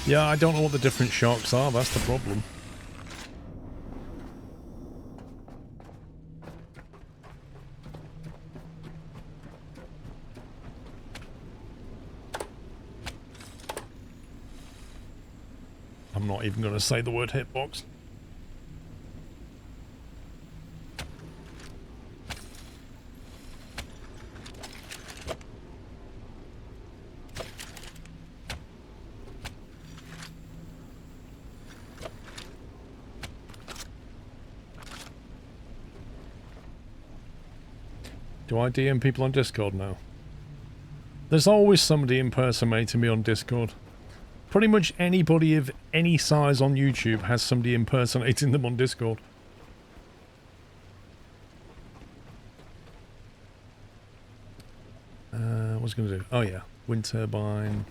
Yeah, I don't know what the different sharks are, that's the problem. I'm not even going to say the word hitbox. Do I DM people on Discord now? There's always somebody impersonating me on Discord. Pretty much anybody of any size on YouTube has somebody impersonating them on Discord. What was I going to do? Oh yeah, wind turbine.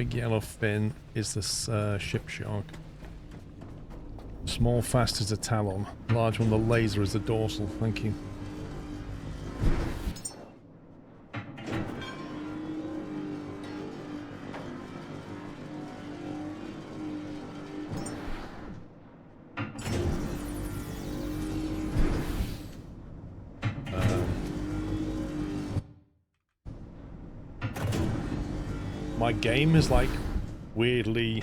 Big yellow fin is this ship shark. Small fast is a talon. Large one, the laser, is the dorsal. Thank you. My game is like weirdly...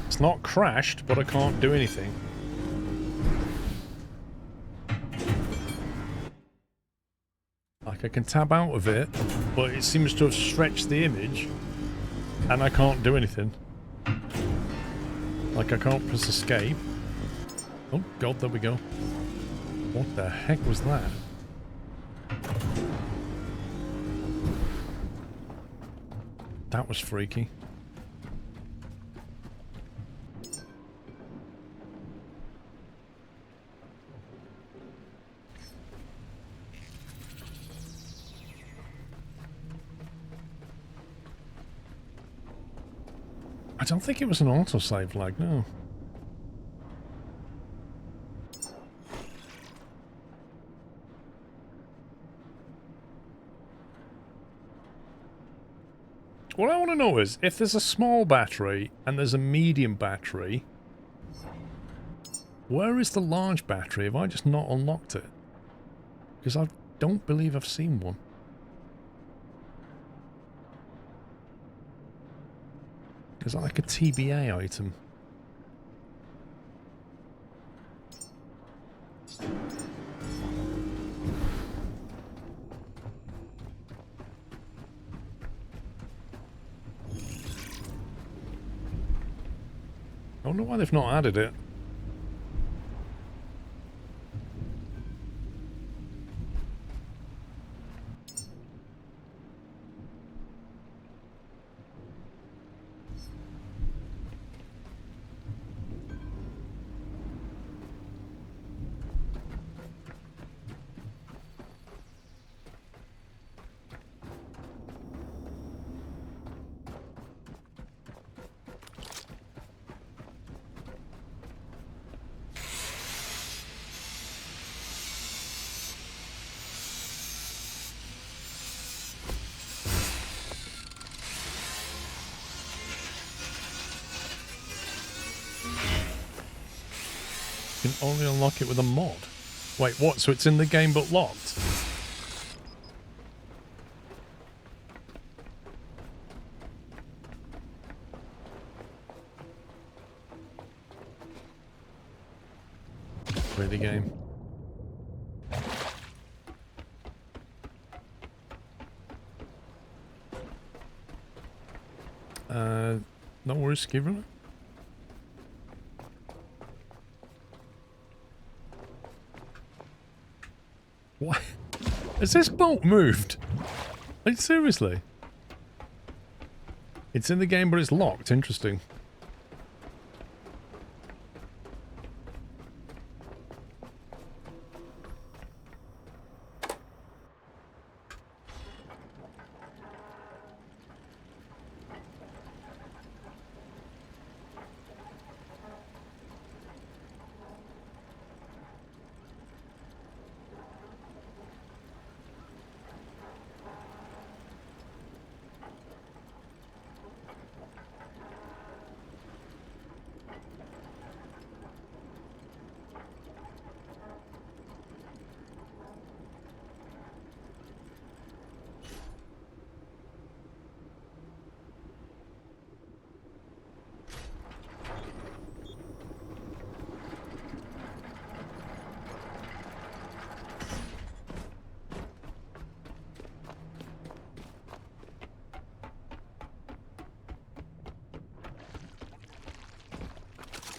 It's not crashed, but I can't do anything. Like I can tab out of it, but it seems to have stretched the image and I can't do anything. Like I can't press escape. Oh god, there we go. What the heck was that? That was freaky. I don't think it was an autosave lag, no. What I want to know is, if there's a small battery and there's a medium battery, where is the large battery? Have I just not unlocked it? Because I don't believe I've seen one. Is that like a TBA item? I wonder why they've not added it. You can only unlock it with a mod. Wait, what? So it's in the game but locked? Play the game. No worries, given it. What? Has this boat moved? Like, seriously? It's in the game, but it's locked. Interesting.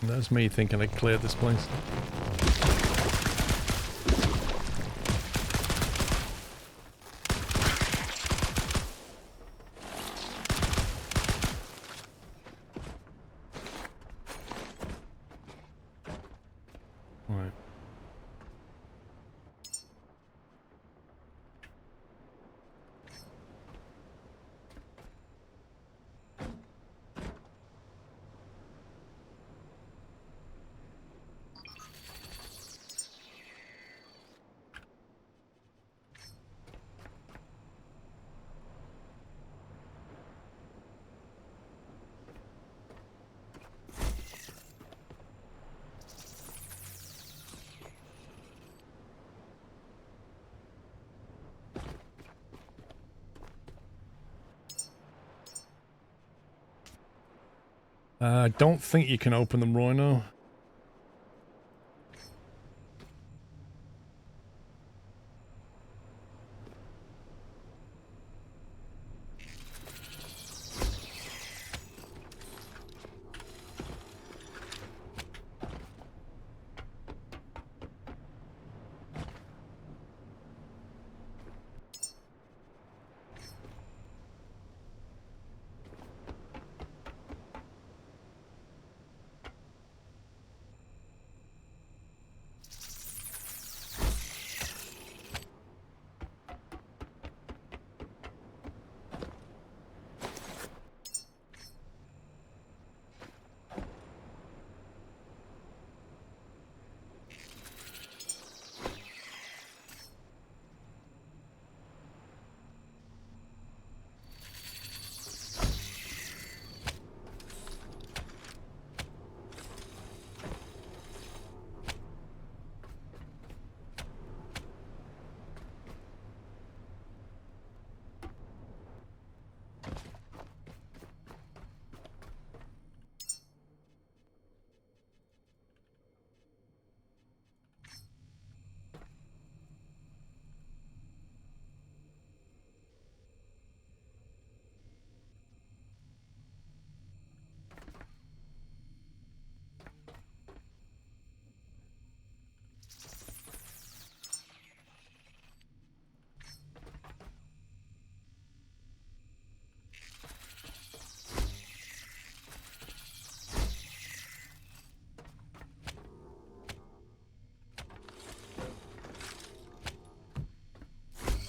That's me thinking I cleared this place. Right. I don't think you can open them, Roy, no.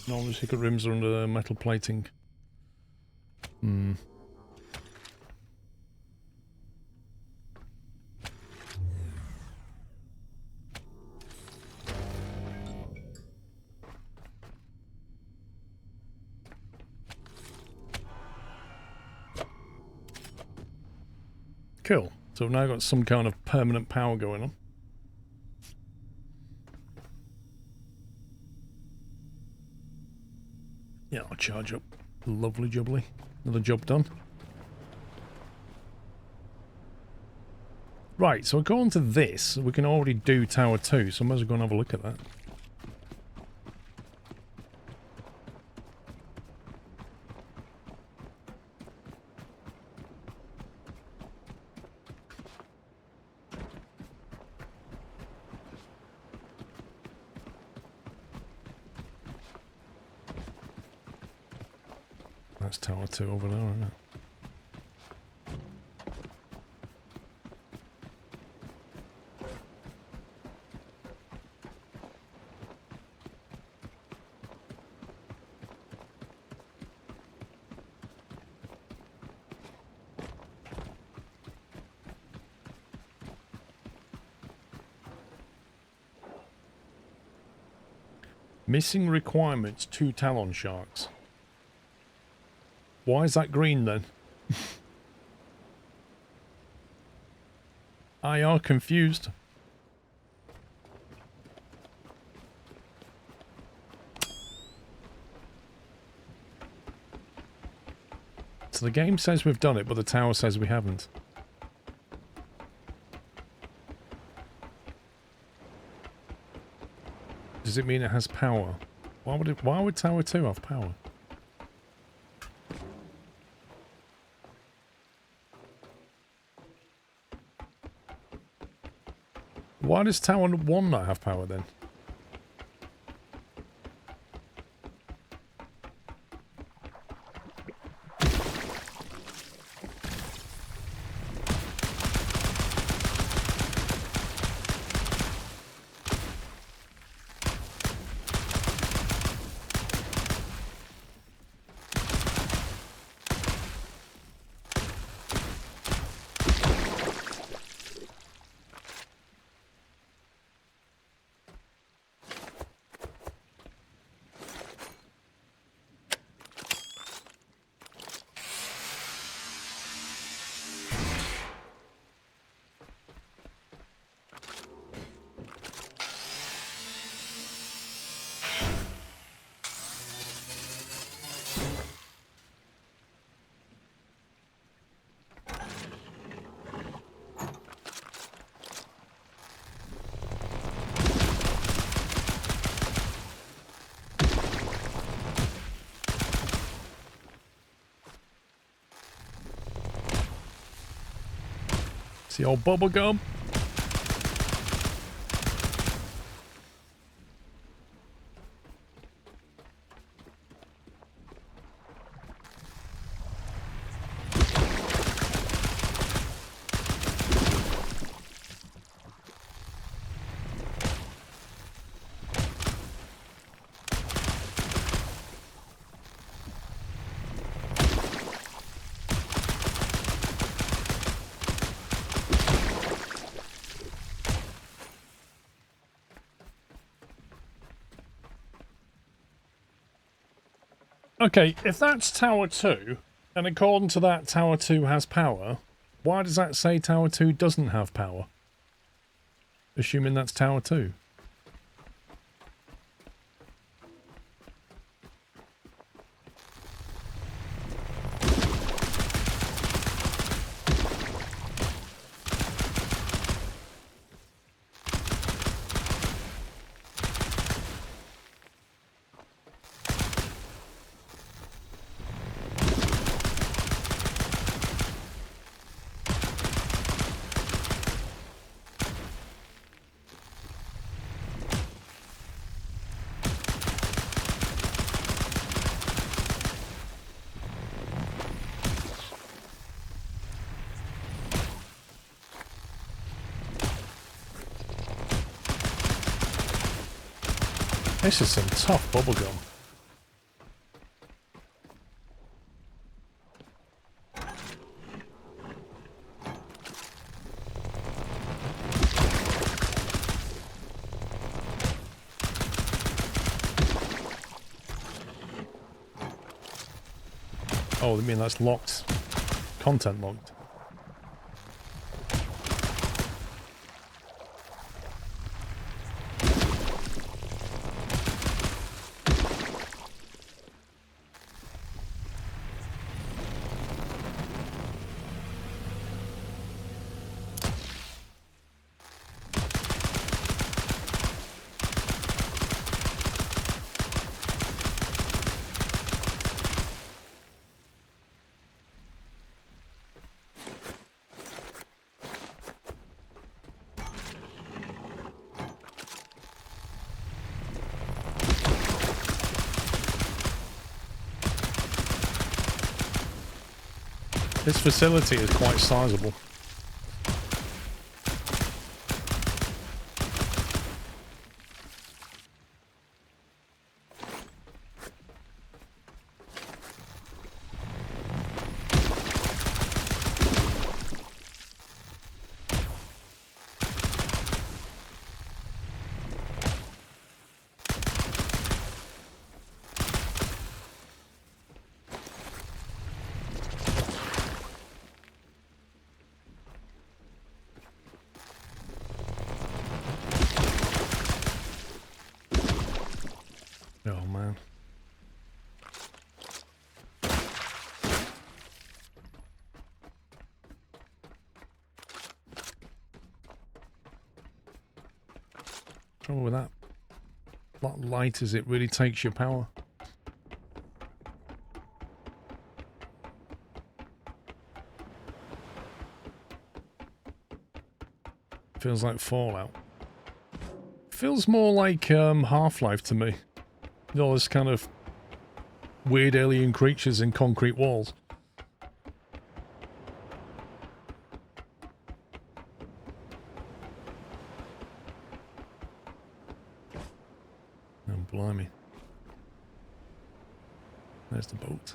No, the secret rooms are under metal plating. Hmm. Cool. So we've now got some kind of permanent power going on. Yeah, I'll charge up. Lovely jubbly. Another job done. Right, so according to this, we can already do Tower 2, so I might as well go and have a look at that. That's Tower 2 over there, isn't it? Missing requirements, 2 Talon sharks. Why is that green then? I are confused. So the game says we've done it, but the tower says we haven't. Does it mean it has power? Why would Tower 2 have power? Why does Tower 1 not have power then? See old bubblegum. Okay, if that's Tower 2, and according to that, Tower 2 has power, why does that say Tower 2 doesn't have power? Assuming that's Tower 2. This is some tough bubblegum. Oh, I mean that's locked. Content locked. This facility is quite sizable. Oh man. Trouble with that light is it really takes your power. Feels like Fallout. Feels more like Half-Life to me. You know, this kind of weird alien creatures in concrete walls. Oh, blimey. There's the boat.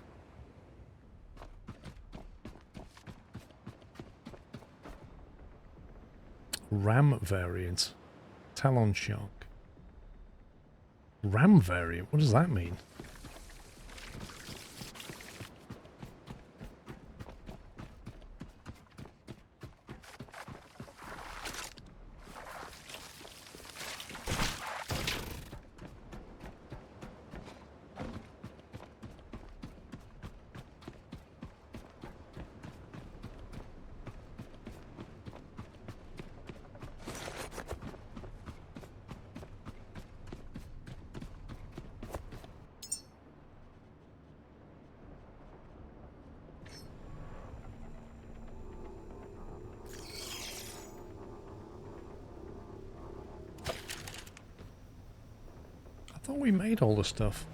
RAM variant. Talon shark. RAM variant? What does that mean? thought we made all the stuff.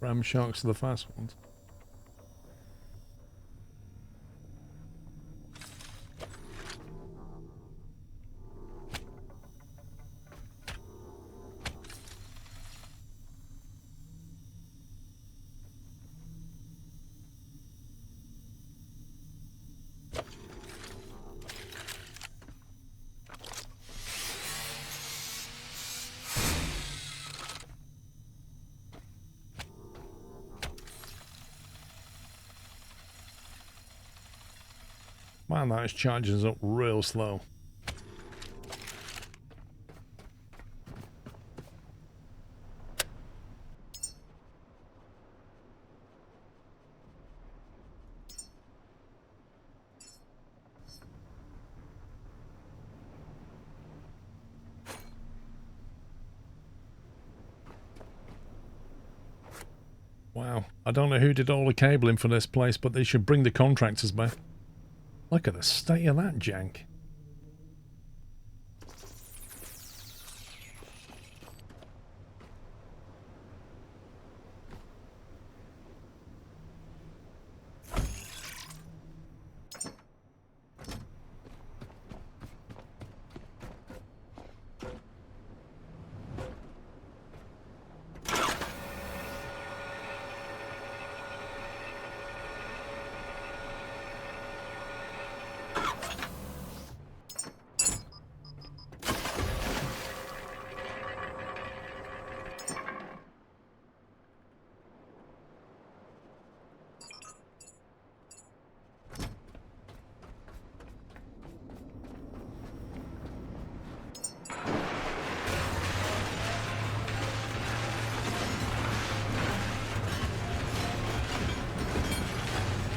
Ram sharks are the fast ones. Man, that is charging us up real slow. Wow, I don't know who did all the cabling for this place, but they should bring the contractors back. Look at the state of that jank.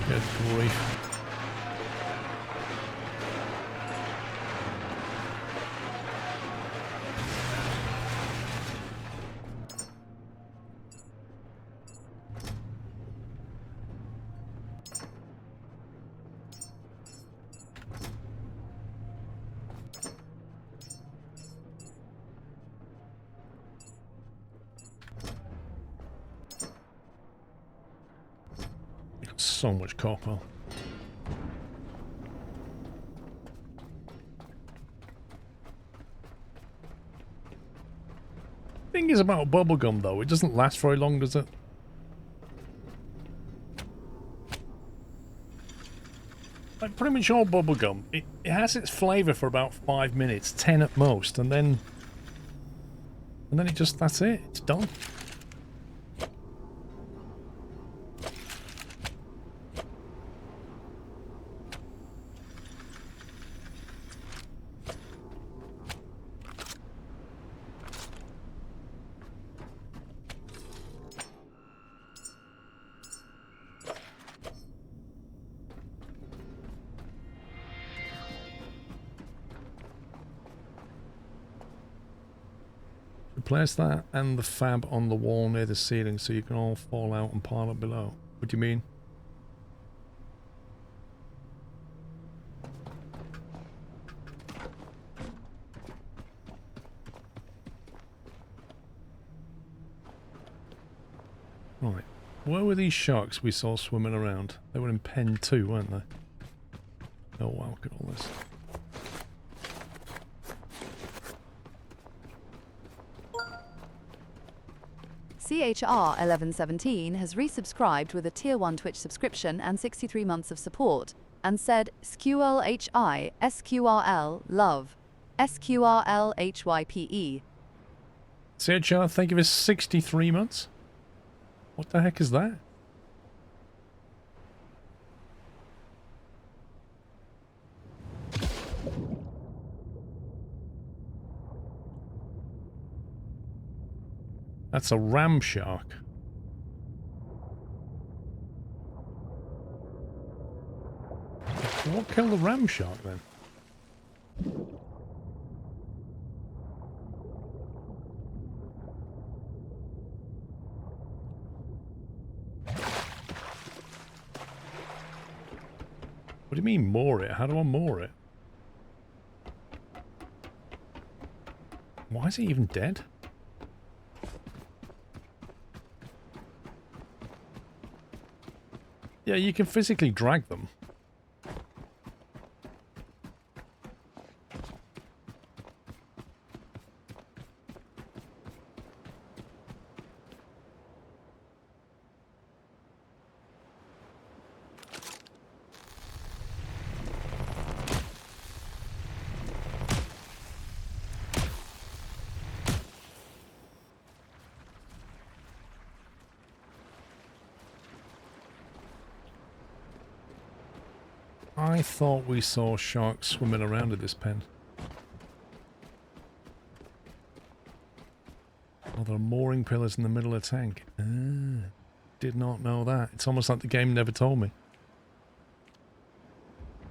Good grief. So much copper. Thing is about bubblegum though, it doesn't last very long, does it? Like pretty much all bubblegum, it has its flavour for about 5 minutes, 10 at most, and then it just, that's it, it's done. Place that and the fab on the wall near the ceiling so you can all fall out and pile up below. What do you mean? Right. Where were these sharks we saw swimming around? They were in pen 2, weren't they? Oh wow, look at all this. CHR1117 has resubscribed with a Tier 1 Twitch subscription and 63 months of support, and said, SQLHI, SQRL, love, SQRLHYPE. CHR, thank you for 63 months? What the heck is that? That's a ram shark. What killed the ram shark then? What do you mean moor it? How do I moor it? Why is he even dead? Yeah, you can physically drag them. I thought we saw sharks swimming around in this pen. Oh, there are mooring pillars in the middle of the tank. Ah, did not know that. It's almost like the game never told me.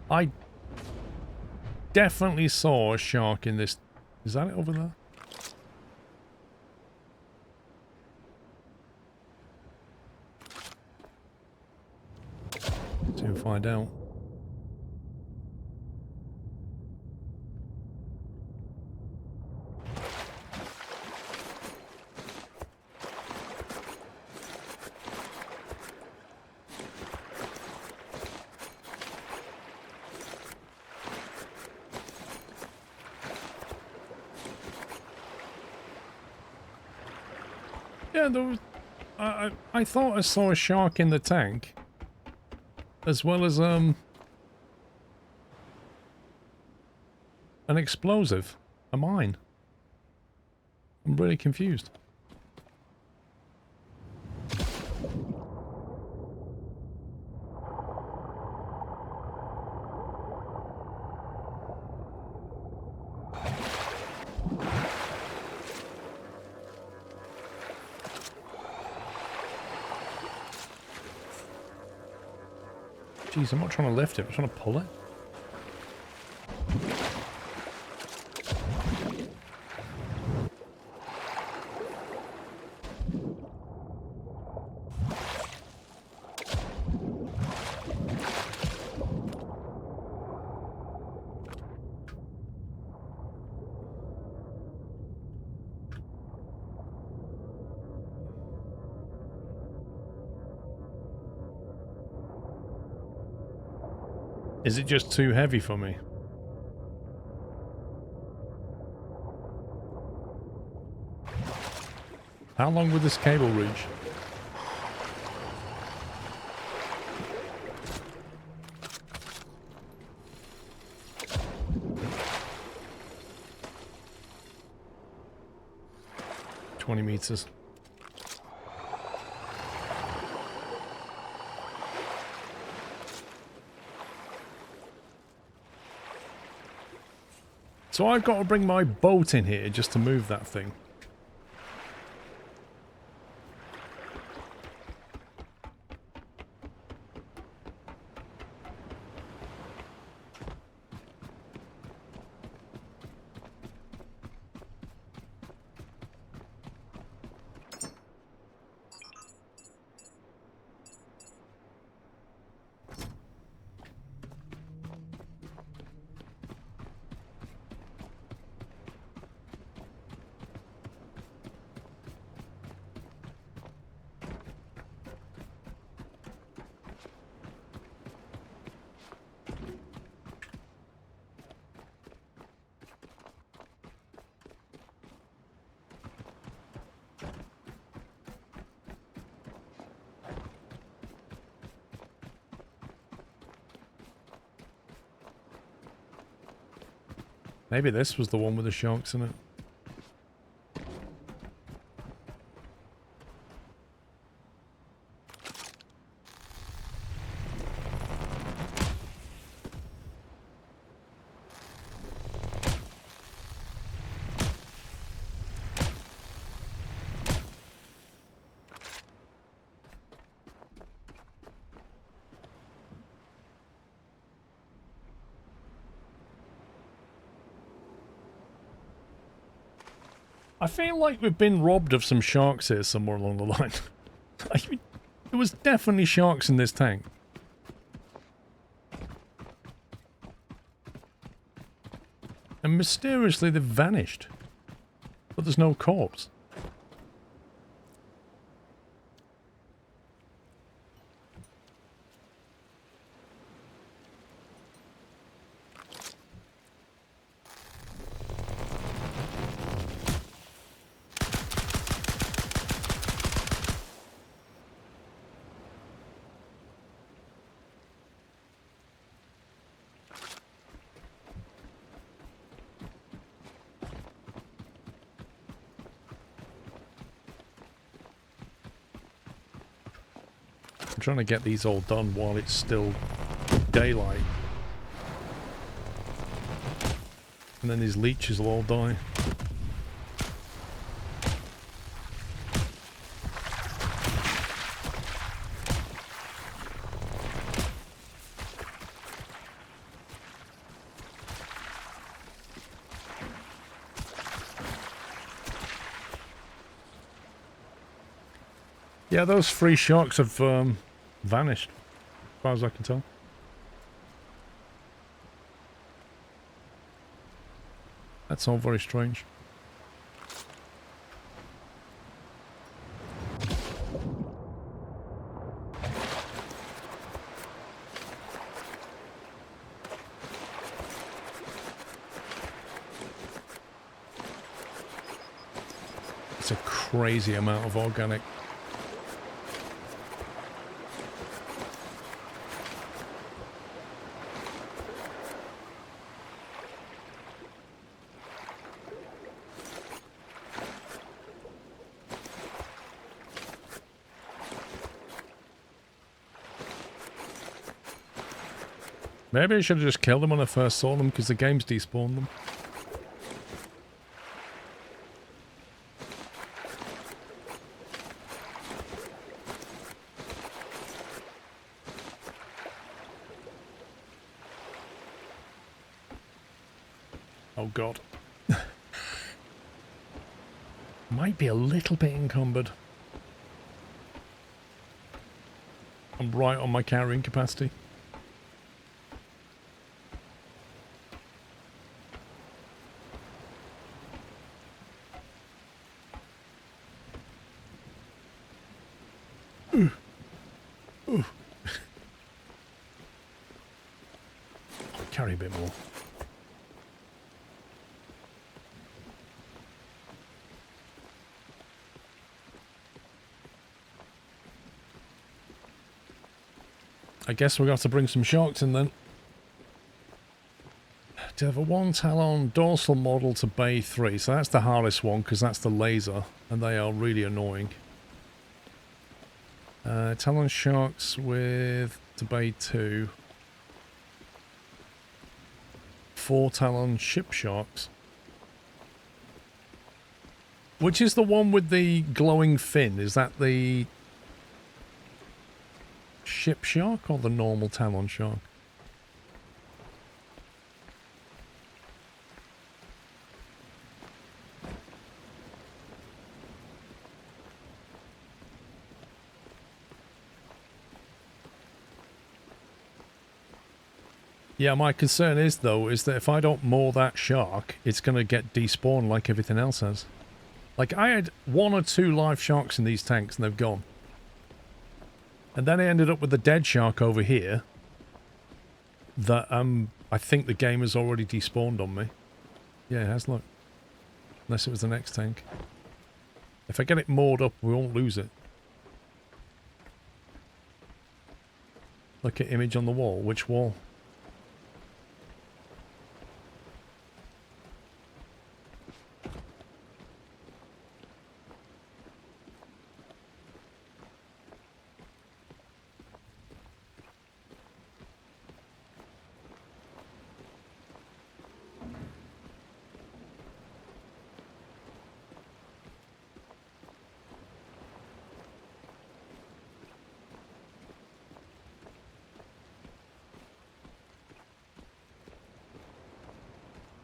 I definitely saw a shark in this. Is that it over there? Soon find out. Yeah, there was, I thought I saw a shark in the tank, as well as an explosive, a mine. I'm really confused. Jeez, I'm not trying to lift it, I'm trying to pull it. Is it just too heavy for me? How long would this cable reach? $20 meters. So I've got to bring my boat in here just to move that thing. Maybe this was the one with the sharks in it. I feel like we've been robbed of some sharks here somewhere along the line. I mean, there was definitely sharks in this tank. And mysteriously they've vanished. But there's no corpse. I'm trying to get these all done while it's still daylight. And then these leeches will all die. Yeah, those 3 sharks have vanished, as far as I can tell. That's all very strange. It's a crazy amount of organic. Maybe I should have just killed them when I first saw them, because the game's despawned them. Oh god. Might be a little bit encumbered. I'm right on my carrying capacity. Carry a bit more. I guess we've got to bring some sharks in then. Deliver 1 Talon dorsal model to Bay 3. So that's the hardest one because that's the laser and they are really annoying. Talon sharks with to Bay 2. 4 Talon ship sharks. Which is the one with the glowing fin? Is that the ship shark or the normal Talon shark? Yeah, my concern is, though, is that if I don't moor that shark, it's going to get despawned like everything else has. Like, I had 1 or 2 live sharks in these tanks and they've gone. And then I ended up with the dead shark over here that, I think the game has already despawned on me. Yeah, it has, look. Unless it was the next tank. If I get it moored up, we won't lose it. Look at image on the wall. Which wall?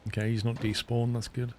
Okay, he's not despawned, that's good.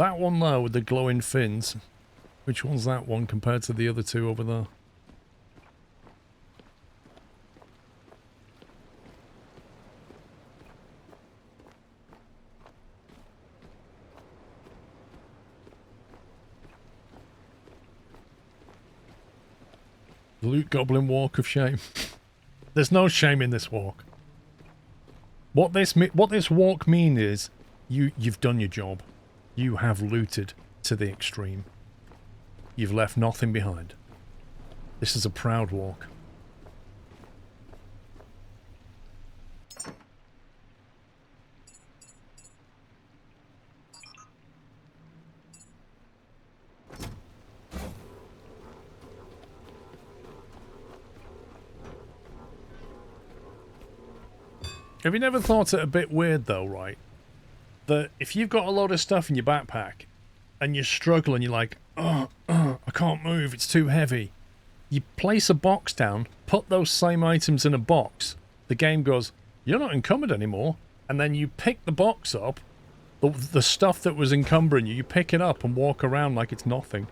That one there with the glowing fins. Which one's that one compared to the other two over there? Loot Goblin Walk of Shame. There's no shame in this walk. What this walk means is you've done your job. You have looted to the extreme. You've left nothing behind. This is a proud walk. Have you never thought it a bit weird though, right? That if you've got a lot of stuff in your backpack and you're struggling, you're like, I can't move, it's too heavy. You place a box down, put those same items in a box, the game goes, you're not encumbered anymore, and then you pick the box up, the stuff that was encumbering you, you pick it up and walk around like it's nothing.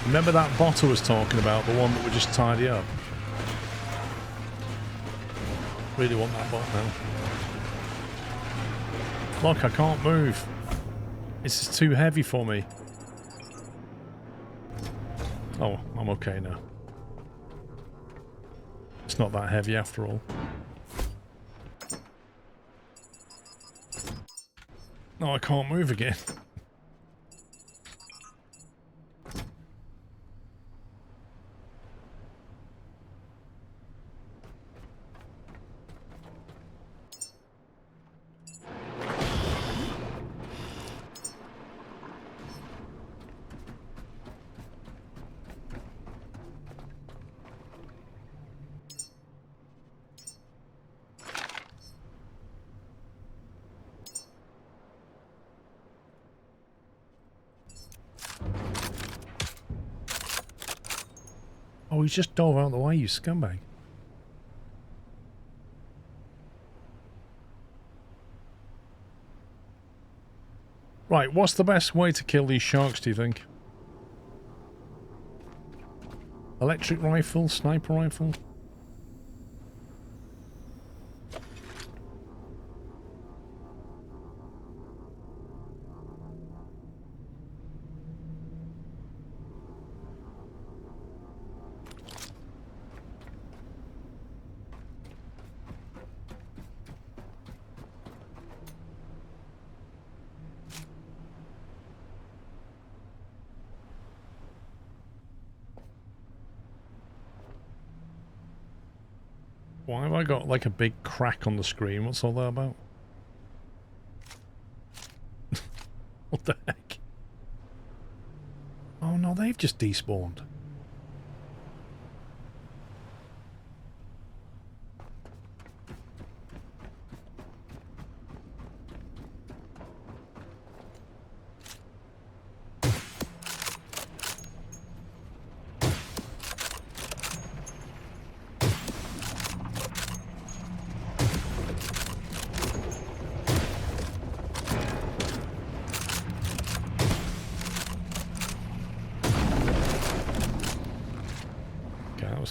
Remember that bot I was talking about, the one that would just tidy up? Really want that bot now. Look, I can't move. It's just too heavy for me. Oh, I'm okay now. It's not that heavy after all. No, I can't move again. Oh, he's just dove out of the way, you scumbag. Right, what's the best way to kill these sharks, do you think? Electric rifle? Sniper rifle? Why have I got like a big crack on the screen? What's all that about? What the heck? Oh no, they've just despawned.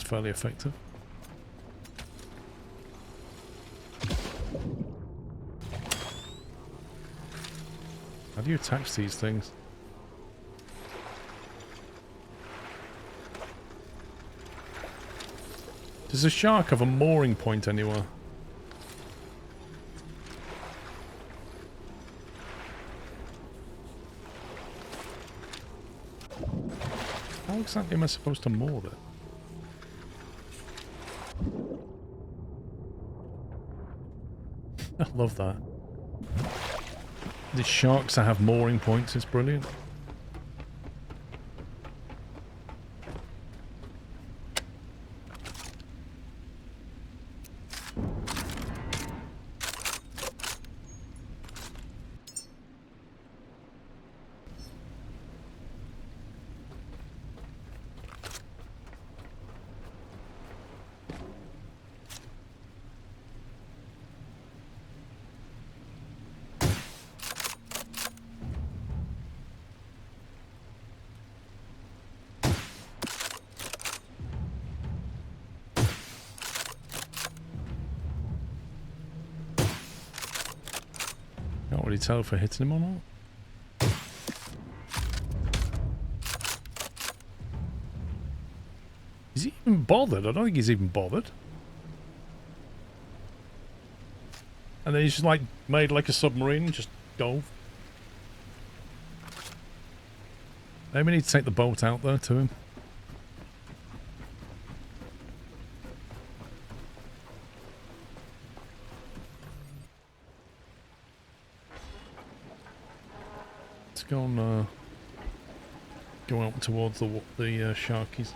Fairly effective. How do you attach these things? Does a shark have a mooring point anywhere? How exactly am I supposed to moor it? I love that. The sharks that have mooring points is brilliant. Can't really tell if we're hitting him or not. Is he even bothered? I don't think he's even bothered. And then he's just like made like a submarine and just dove. Maybe we need to take the boat out there to him. Let's go and go out towards the sharkies.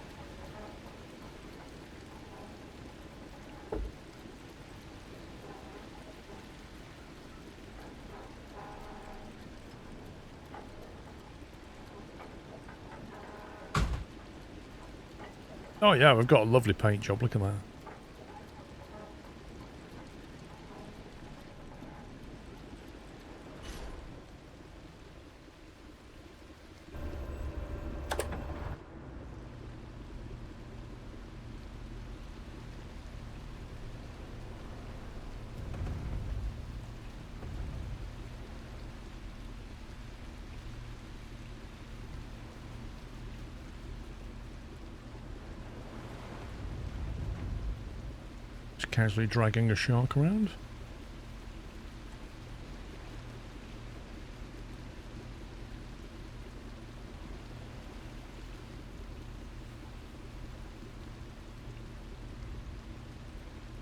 Oh yeah, we've got a lovely paint job, look at that. Casually dragging a shark around.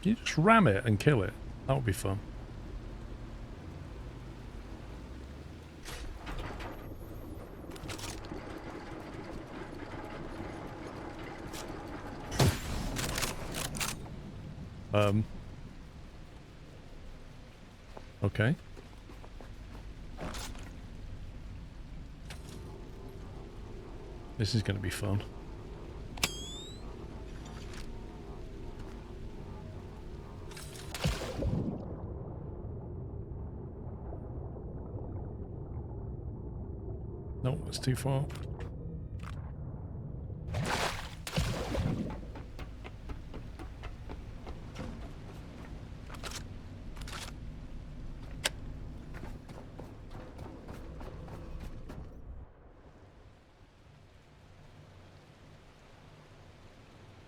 You just ram it and kill it. That would be fun. Okay. This is going to be fun. No, that's too far.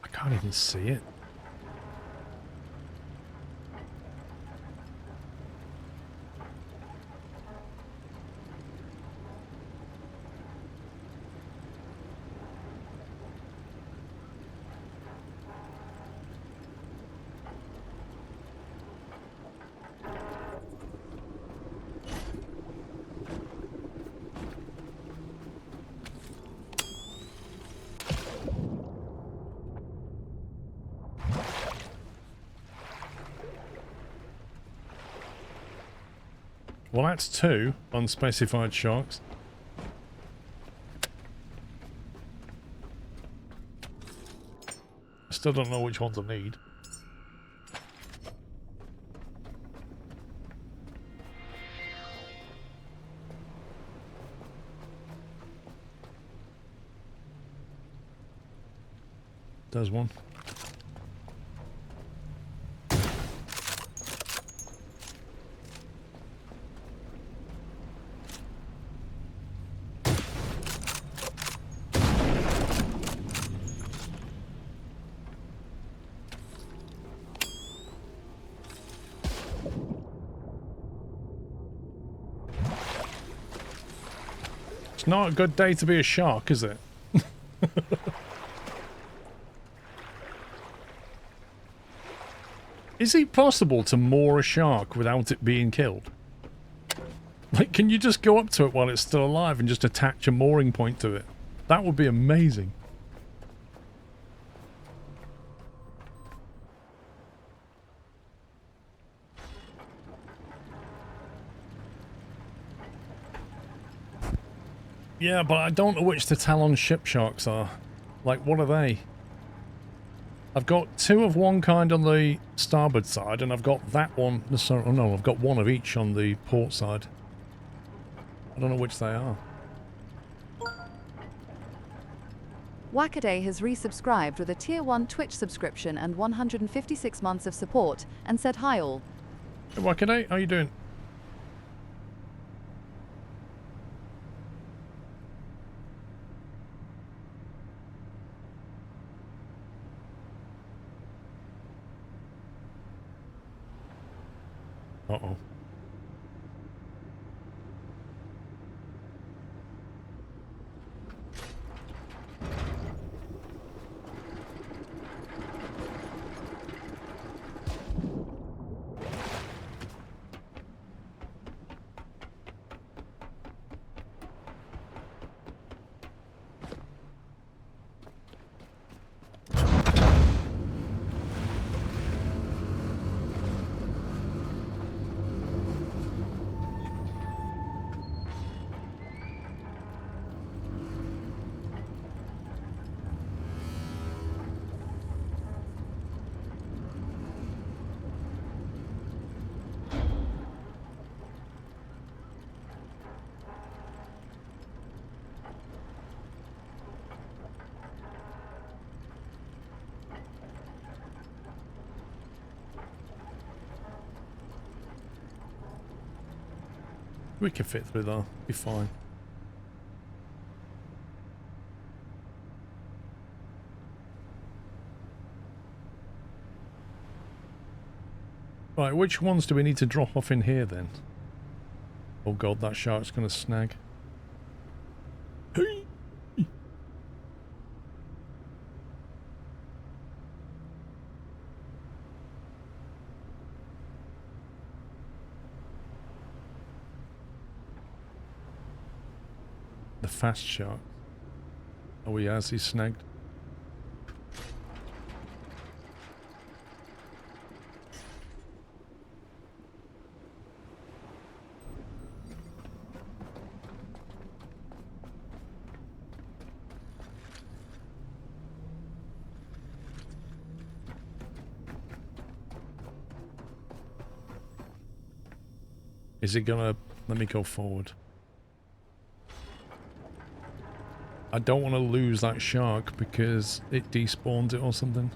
I can't even see it. Well, that's 2 unspecified sharks. I still don't know which ones I need. There's one. It's not a good day to be a shark, is it? Is it possible to moor a shark without it being killed? Like, can you just go up to it while it's still alive and just attach a mooring point to it? That would be amazing. Yeah, but I don't know which the Talon ship sharks are. Like, what are they? I've got 2 of one kind on the starboard side, and I've got that one... Sorry, oh no, I've got 1 of each on the port side. I don't know which they are. Wackaday has resubscribed with a Tier 1 Twitch subscription and 156 months of support, and said hi all. Hey, Wackaday, how you doing? Uh-oh. We can fit through there. Be fine. Right, which ones do we need to drop off in here then? Oh god, that shark's gonna snag. Hey! The fast shark. Oh, he has. He's snagged. Is it gonna... Let me go forward. I don't want to lose that shark because it despawns it or something.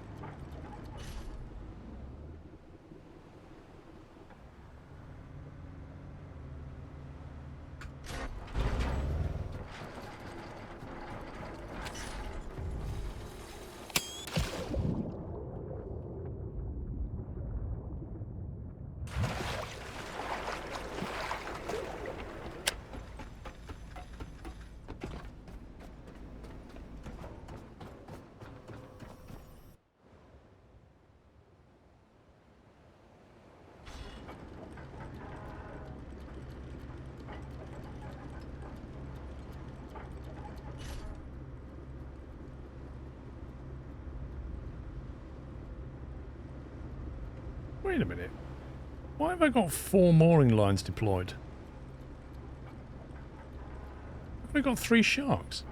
Wait a minute. Why have I got 4 mooring lines deployed? Have I got 3 sharks?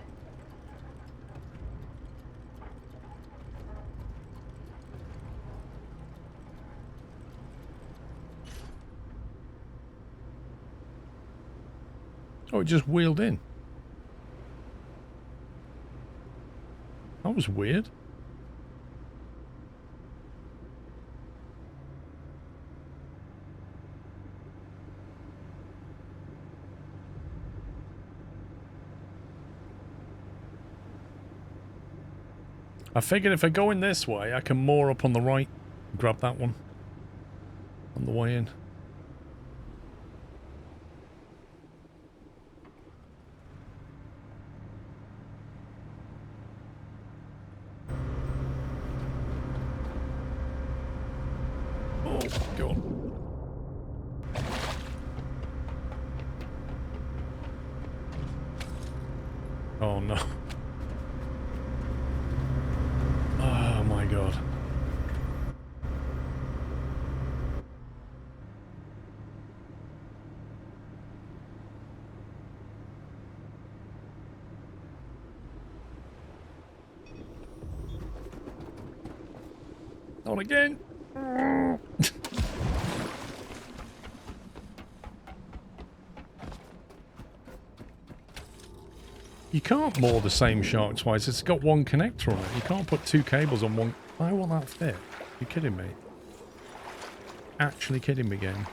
Oh, it just wheeled in. That was weird. I figured if I go in this way, I can moor up on the right. Grab that one. On the way in. Oh, God. no. Oh my god. Not again. You can't moor the same shark twice. It's got one connector on it. You can't put two cables on one. Why will that fit? You kidding me? Actually kidding me, game.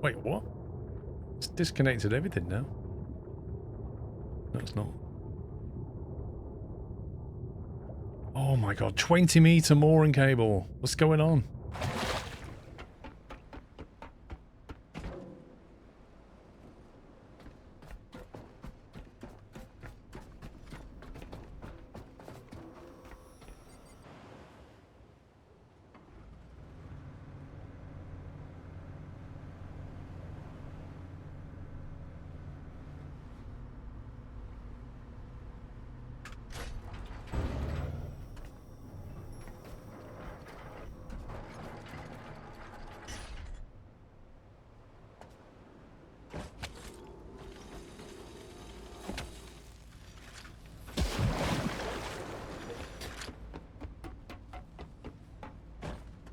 Wait, what? It's disconnected everything now. No, it's not. Oh my god, 20-meter mooring cable. What's going on?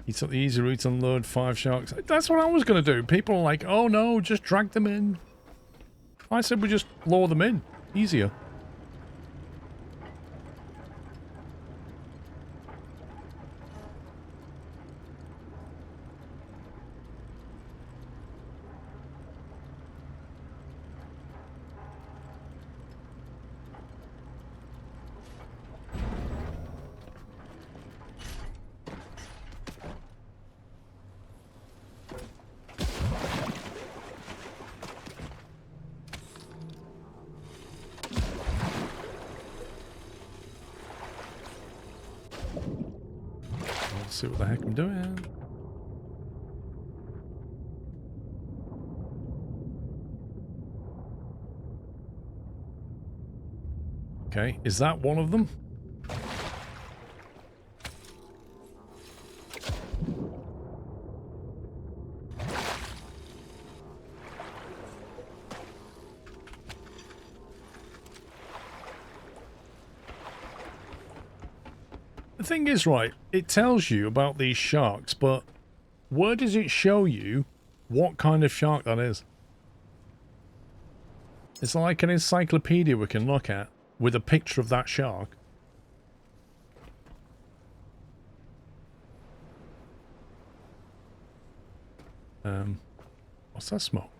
You took the easy route to unload 5 sharks. That's what I was going to do. People are like, oh no, just drag them in. I said we just lower them in. Easier. See what the heck I'm doing. Okay, is that one of them? The thing is, right, it tells you about these sharks, but where does it show you what kind of shark that is? It's like an encyclopedia we can look at with a picture of that shark. What's that smoke?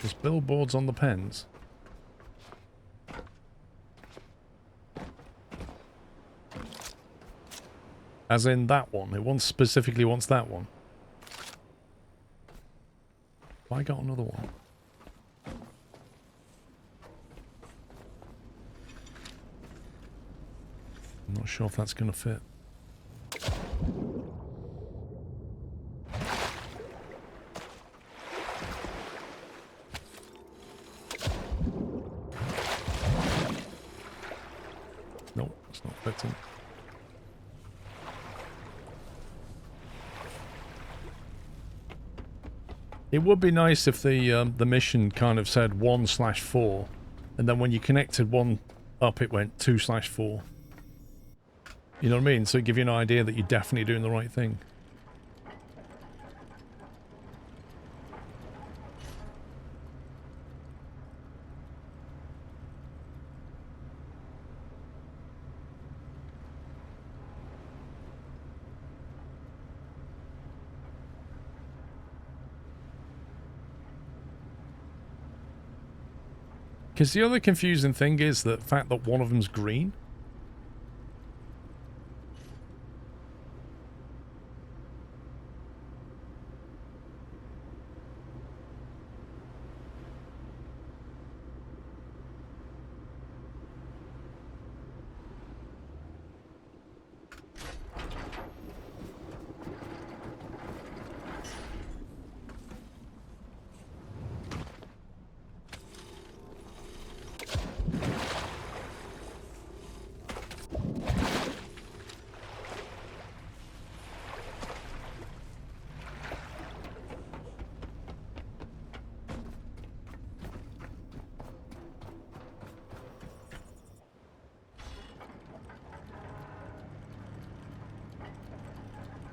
There's billboards on the pens. As in that one. It specifically wants that one. Have I got another one? I'm not sure if that's going to fit. Nope, it's not fitting. It would be nice if the mission kind of said 1/4, and then when you connected one up, it went 2/4. You know what I mean? So it give you an idea that you're definitely doing the right thing. Because the other confusing thing is the fact that one of them's green.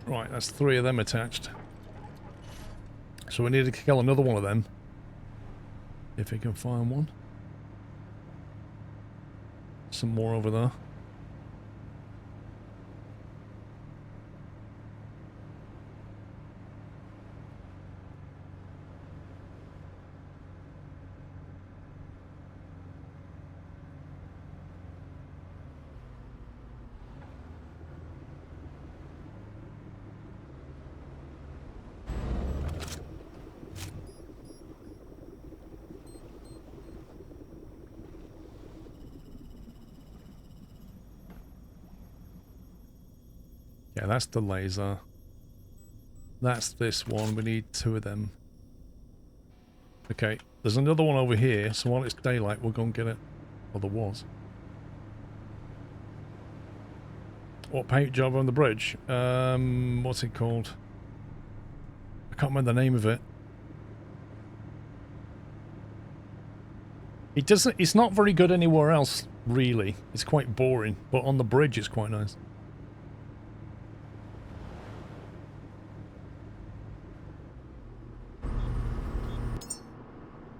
Right, that's 3 of them attached. So we need to kill another one of them. If we can find one. Some more over there. Yeah, that's the laser. That's this one. We need 2 of them. Okay, there's another one over here, so while it's daylight, we'll go and get it. Well, there was. What paint job on the bridge? What's it called? I can't remember the name of it. It doesn't. It's not very good anywhere else, really. It's quite boring, but on the bridge, it's quite nice.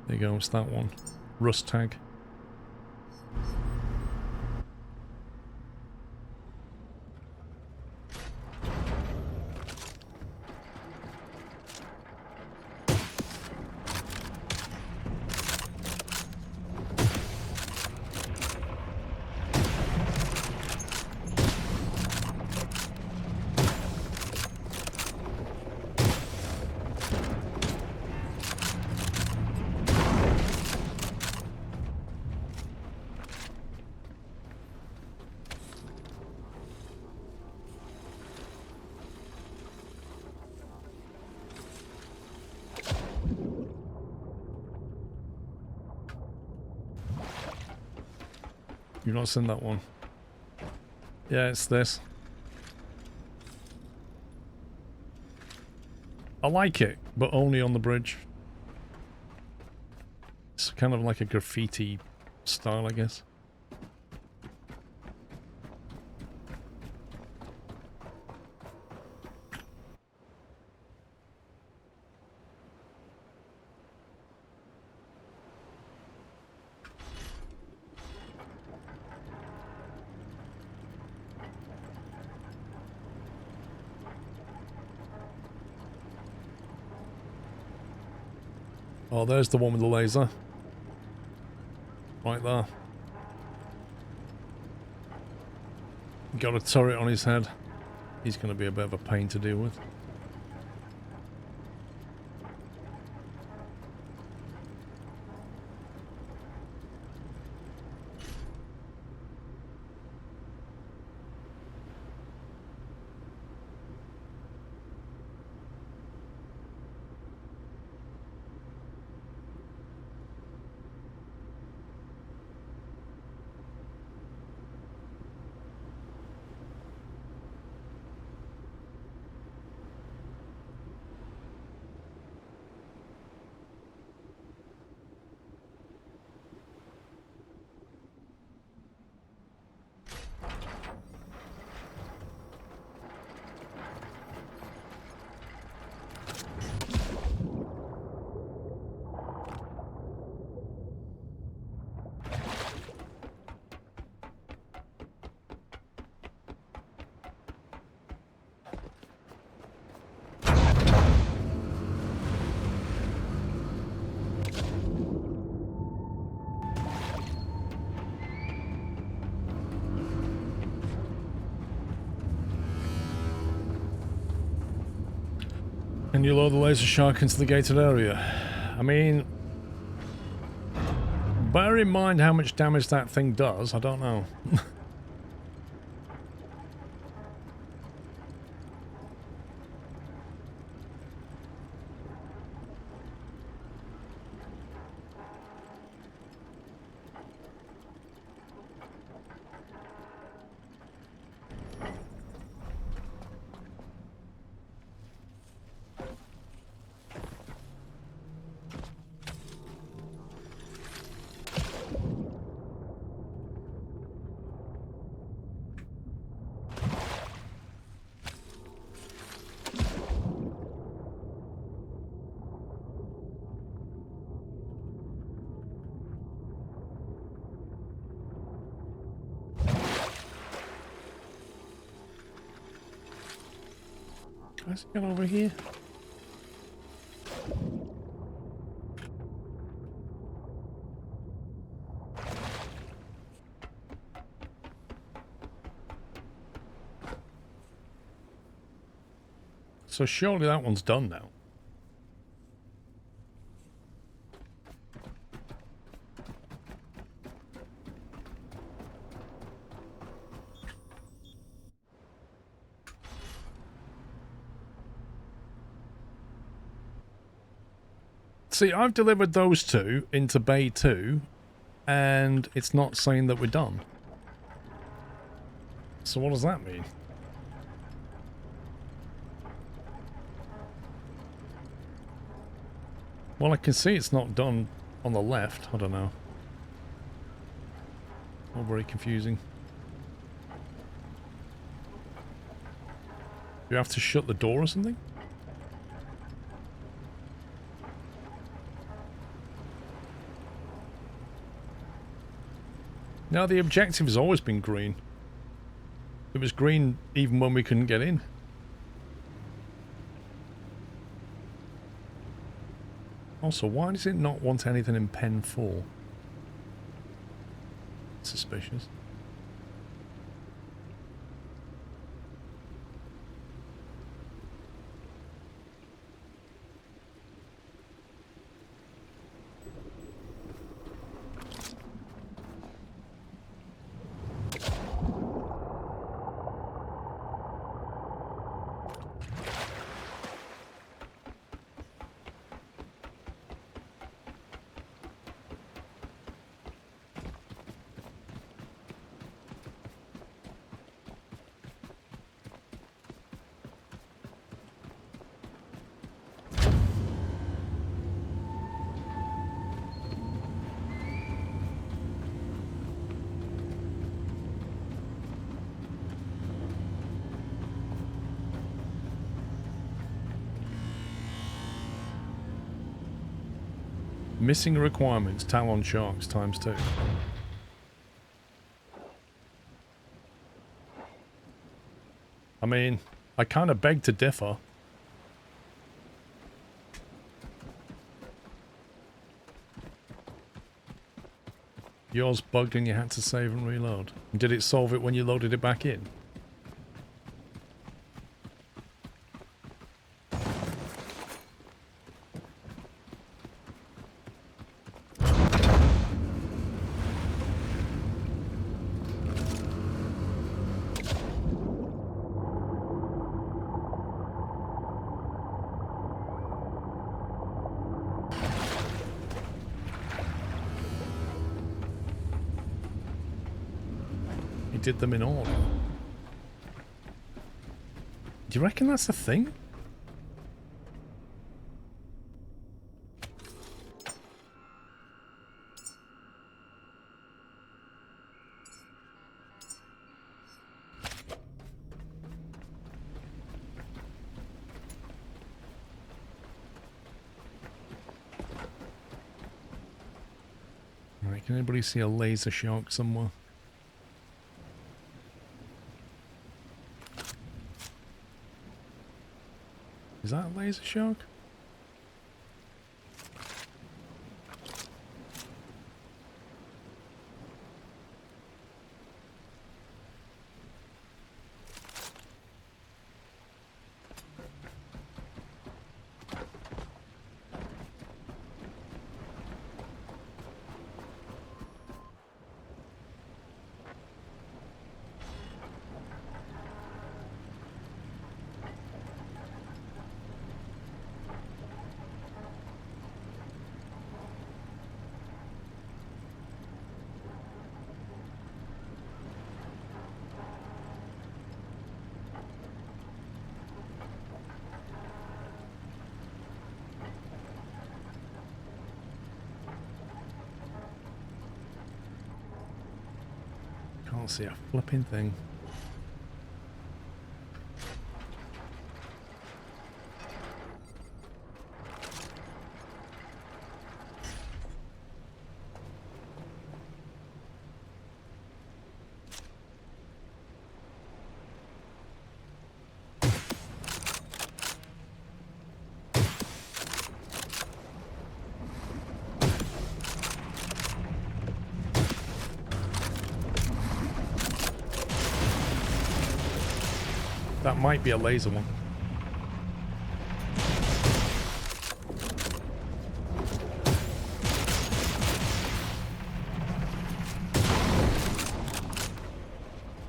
There you go, it's that one. Rust tag. You've not seen that one. Yeah, it's this. I like it, but only on the bridge. It's kind of like a graffiti style, I guess. Oh, there's the one with the laser. Right there. Got a turret on his head. He's going to be a bit of a pain to deal with. Can you load the laser shark into the gated area? I mean, bear in mind how much damage that thing does. I don't know. Let's get over here. So surely that one's done now. See, I've delivered those two into Bay 2, and it's not saying that we're done. So what does that mean? Well, I can see it's not done on the left. I don't know. All very confusing. Do you have to shut the door or something? No, the objective has always been green. It was green even when we couldn't get in. Also, why does it not want anything in pen 4? Suspicious. Missing requirements, Talon Sharks ×2. I mean, I kind of beg to differ. Yours bugged and you had to save and reload. And did it solve it when you loaded it back in? Did them in order. Do you reckon that's a thing? Right, can anybody see a laser shark somewhere? Is that a laser shark? Can't see a flipping thing. That might be a laser one.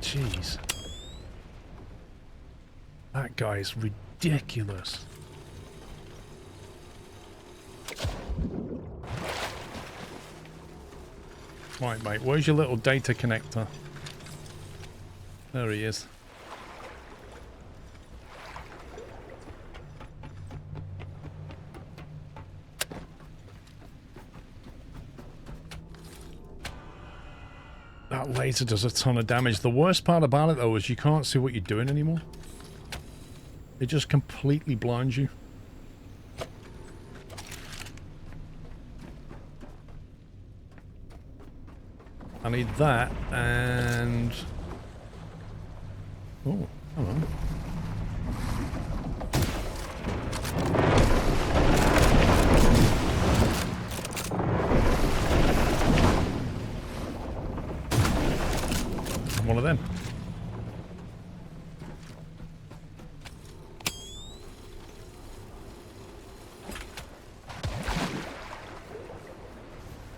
Jeez. That guy's ridiculous. Right, mate, where's your little data connector? There he is. That laser does a ton of damage. The worst part about it, though, is you can't see what you're doing anymore. It just completely blinds you. I need that and... Oh, hello. One of them.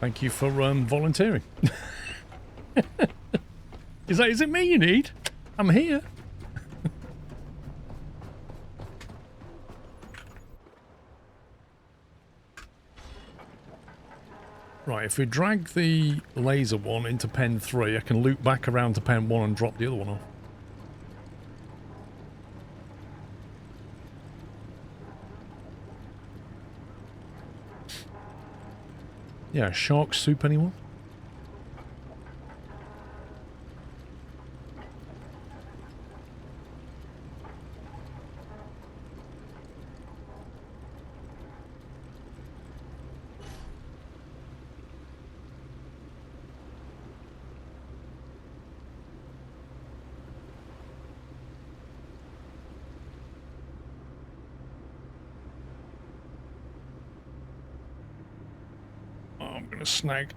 Thank you for volunteering. Is it me you need? I'm here. Right, if we drag the laser one into pen 3, I can loop back around to pen 1 and drop the other one off. Yeah, shark soup, anyone? A snag.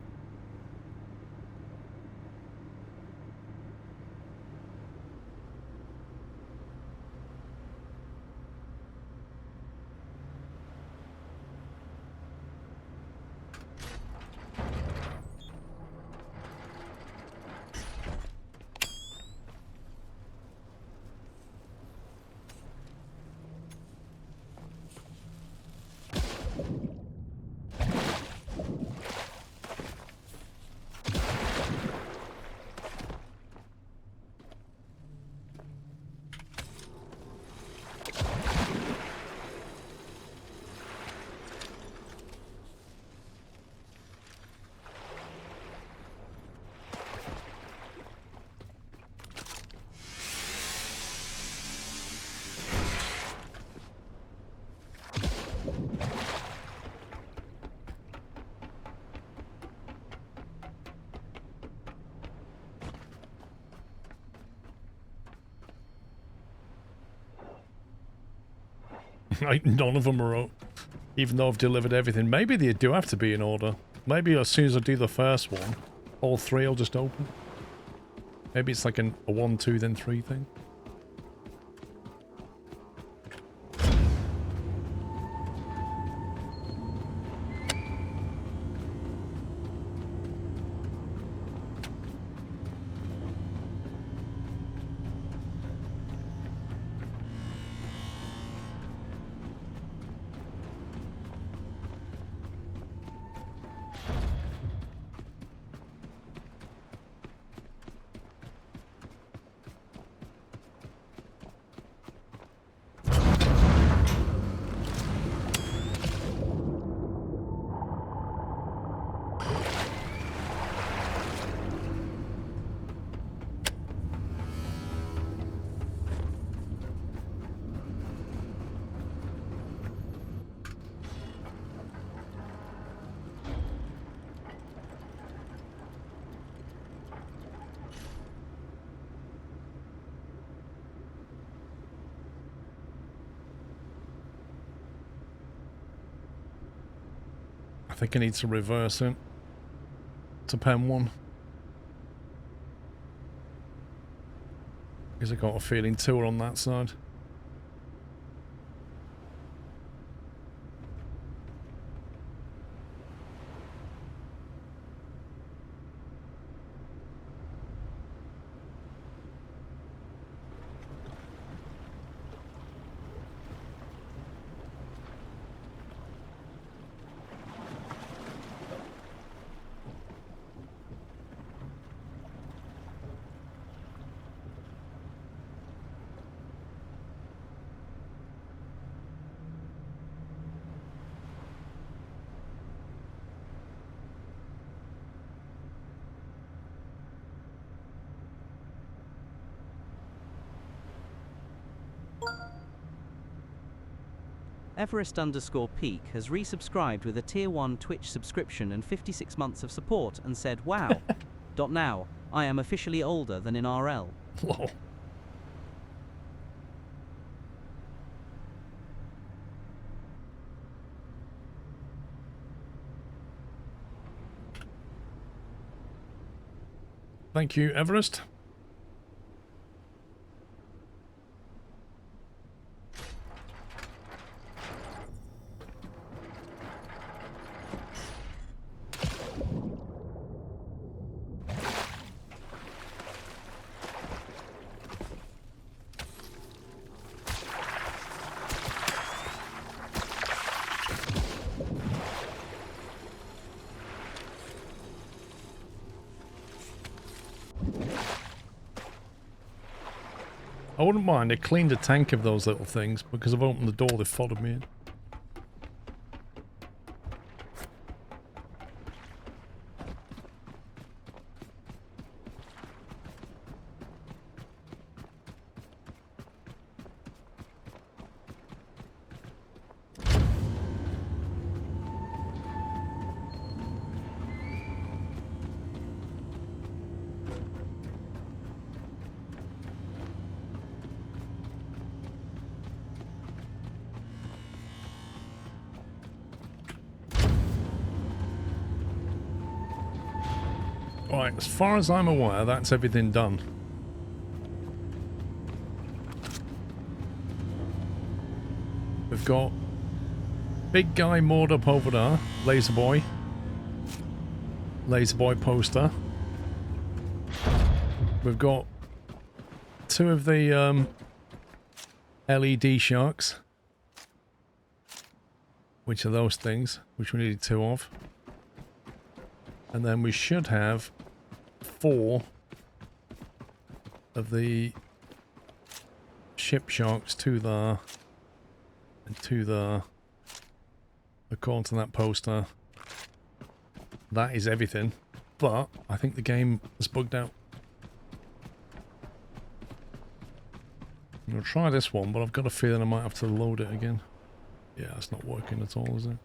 Like, none of them are, even though I've delivered everything. Maybe they do have to be in order. Maybe as soon as I do the first one, all 3 will just open. Maybe it's like a 1, 2, then 3 thing. I think I need to reverse it to pen 1. Because I got a feeling 2 are on that side. Everest_Peak has resubscribed with a Tier 1 Twitch subscription and 56 months of support and said, wow. Now, I am officially older than in RL. Whoa. Thank you, Everest. I wouldn't mind. I cleaned a tank of those little things because I've opened the door, they followed me in. Right, as far as I'm aware, that's everything done. We've got big guy moored up over there, Laser Boy poster. We've got 2 of the LED sharks, which are those things, which we needed 2 of. And then we should have 4 of the ship sharks, 2 there and 2 there. According to that poster, that is everything. But I think the game is bugged out. I'm going to try this one, but I've got a feeling I might have to load it again. Yeah, it's not working at all, is it?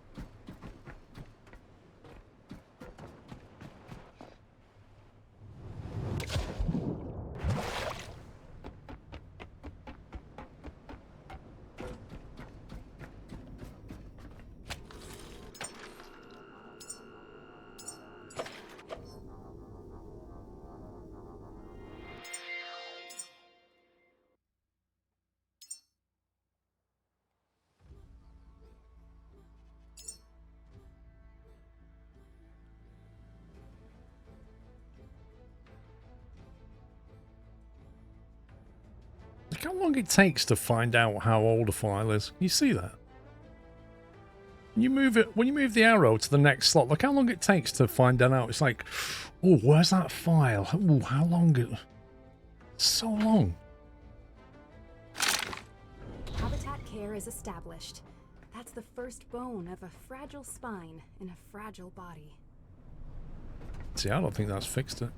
Look how long it takes to find out how old a file is. You see that? You move it when you move the arrow to the next slot. Look how long it takes to find that out. It's like, oh, where's that file? Oh, how long? So long. Habitat care is established. That's the first bone of a fragile spine in a fragile body. See, I don't think that's fixed it.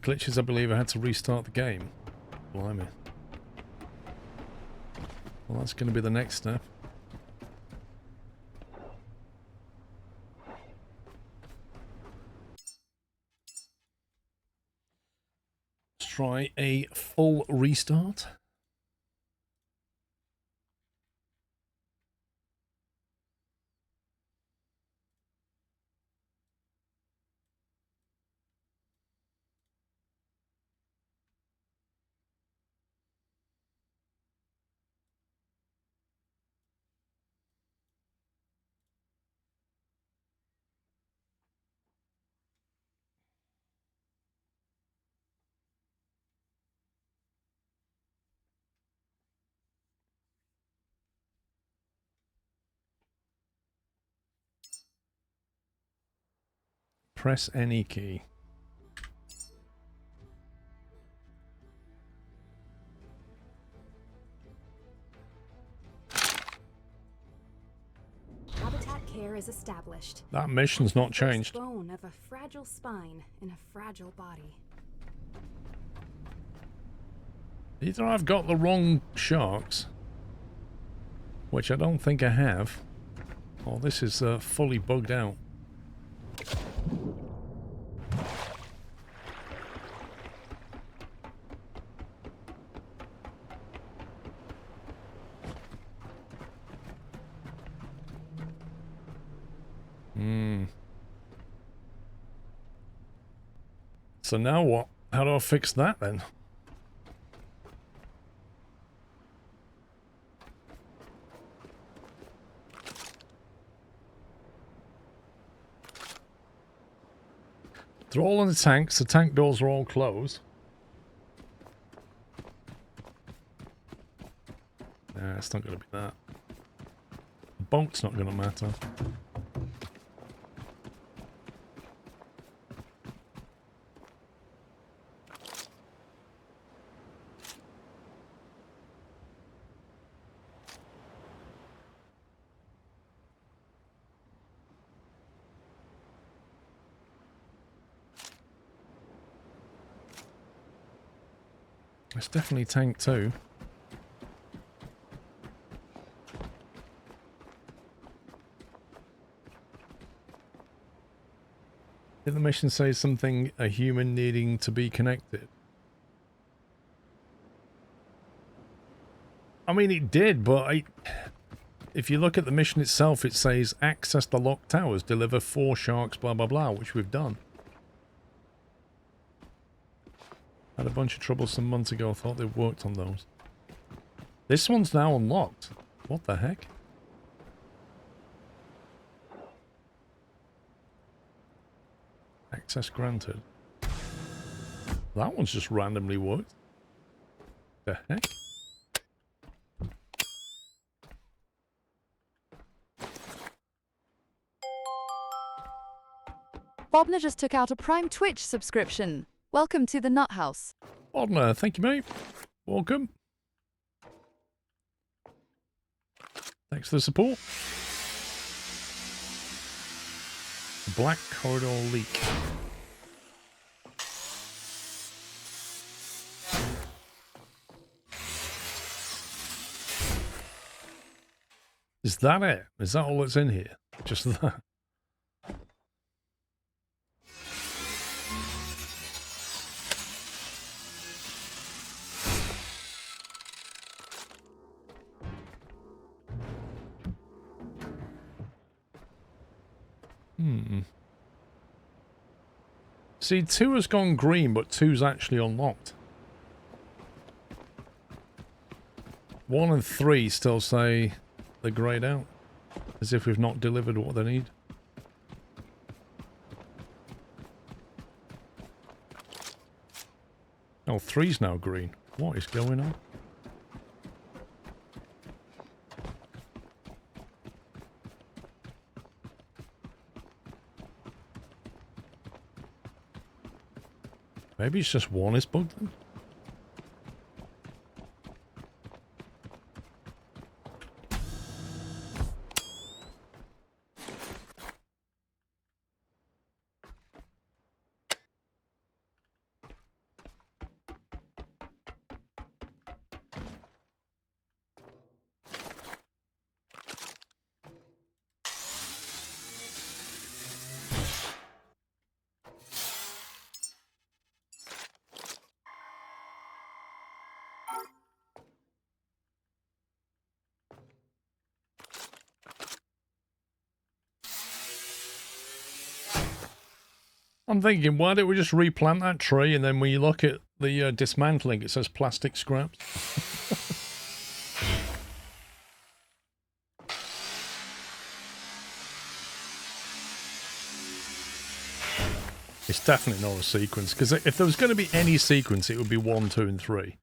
Glitches, I believe I had to restart the game. Blimey. Well, that's going to be the next step. Let's try a full restart. Press any key. Habitat care is established. That mission's not First changed. bone of a fragile spine in a fragile body. Either I've got the wrong sharks, which I don't think I have, or this is fully bugged out. So now what? How do I fix that then? They're all in the tanks. The tank doors are all closed. Nah, it's not going to be that. The boat's not going to matter. It's definitely tank 2. Did the mission say something, a human needing to be connected? I mean, it did, but if you look at the mission itself, it says access the locked towers, deliver 4 sharks, blah, blah, blah, which we've done. Had a bunch of trouble some months ago. I thought they worked on those. This one's now unlocked. What the heck? Access granted. That one's just randomly worked. The heck? Bobner just took out a Prime Twitch subscription. Welcome to the Nut House. Bobner, thank you, mate. Welcome. Thanks for the support. Black corridor leak. Is that it? Is that all that's in here? Just that? See, 2 has gone green, but 2's actually unlocked. 1 and 3 still say they're greyed out, as if we've not delivered what they need. Oh, 3's now green. What is going on? Maybe it's just 1 is bugged then? I'm thinking, why don't we just replant that tree, and then when you look at the dismantling, it says plastic scraps. It's definitely not a sequence, because if there was going to be any sequence, it would be 1, 2, and 3.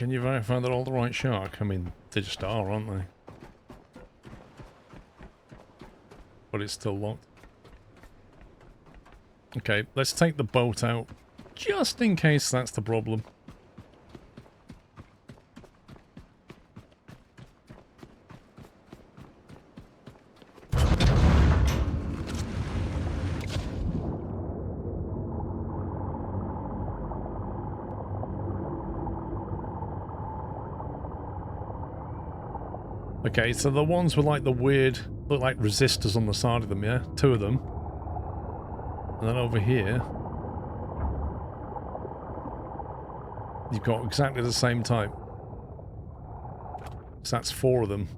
Can you verify they're all the right shark? I mean, they just are, aren't they? But it's still locked. Okay, let's take the boat out, just in case that's the problem. Okay, so the ones with like the weird, look like resistors on the side of them, yeah? 2 of them. And then over here, you've got exactly the same type. So that's 4 of them.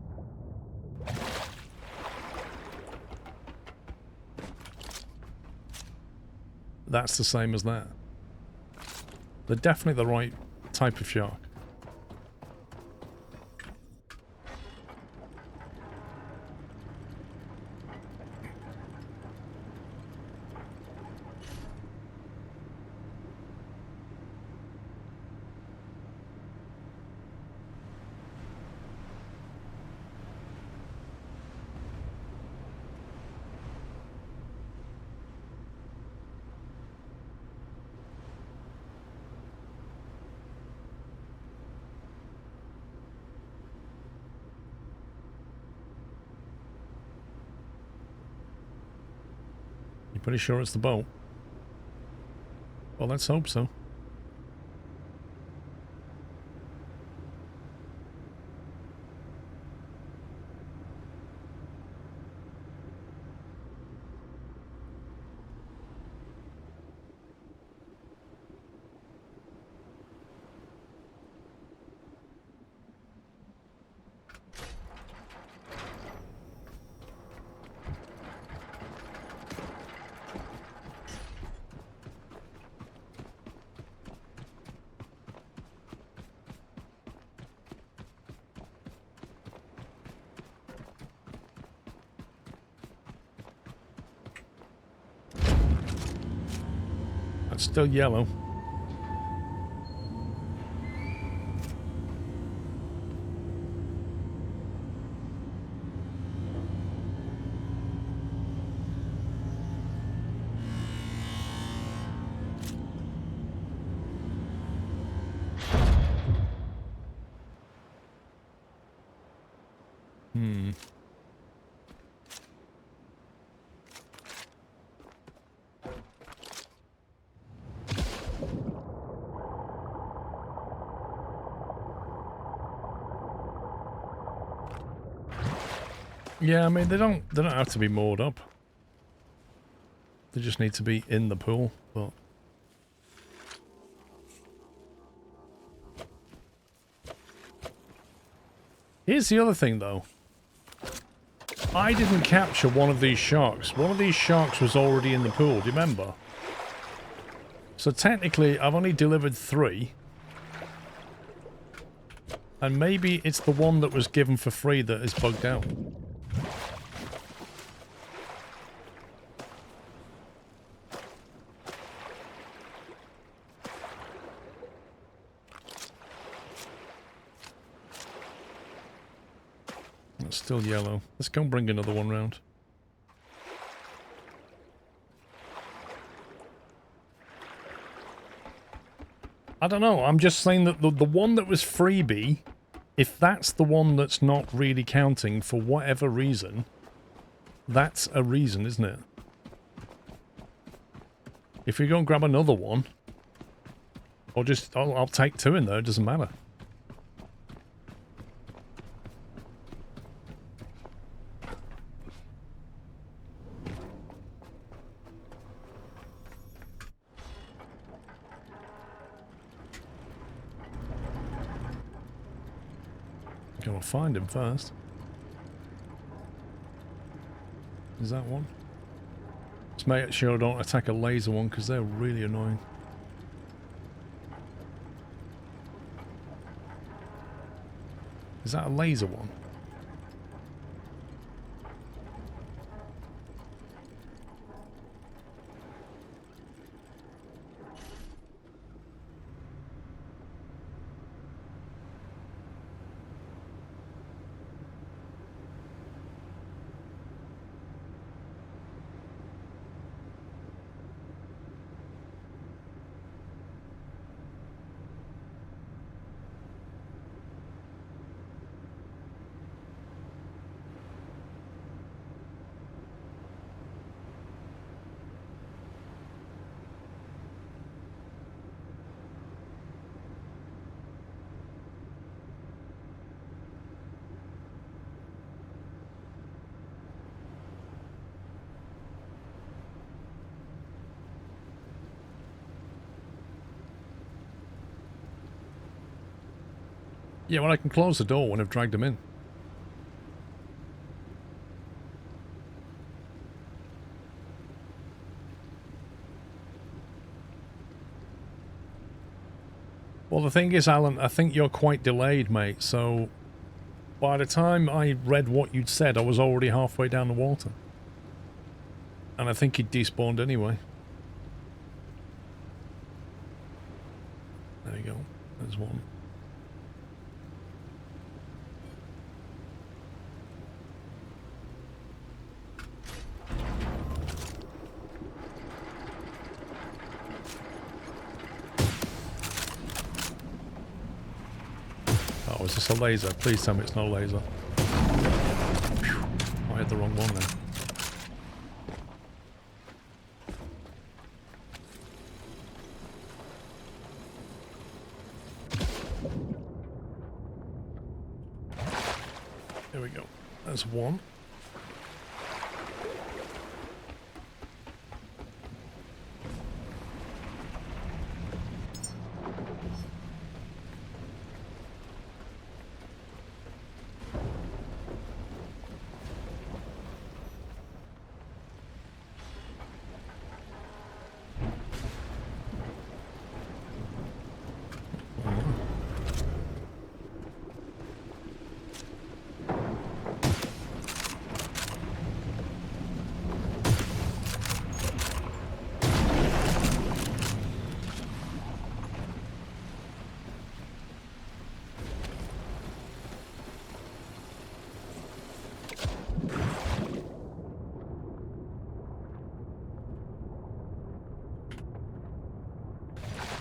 That's the same as that. They're definitely the right type of shark. Pretty sure it's the boat. Well, let's hope so. That's still yellow. Yeah, I mean they don't have to be moored up. They just need to be in the pool, but here's the other thing though. I didn't capture one of these sharks. One of these sharks was already in the pool, do you remember? So technically I've only delivered 3. And maybe it's the one that was given for free that is bugged out. It's still yellow. Let's go and bring another one round. I don't know. I'm just saying that the one that was freebie, if that's the one that's not really counting for whatever reason, that's a reason, isn't it? If we go and grab another one, or just, I'll take 2 in there, it doesn't matter. Gotta find him first. Is that one? Just make sure I don't attack a laser one because they're really annoying. Is that a laser one? Yeah, well, I can close the door when I've dragged them in. Well, the thing is, Alan, I think you're quite delayed, mate, so by the time I read what you'd said, I was already halfway down the water. And I think he'd despawned anyway. There you go. There's one. Oh, is this a laser? Please tell me it's no laser. Phew. I had the wrong one then. There we go. That's one.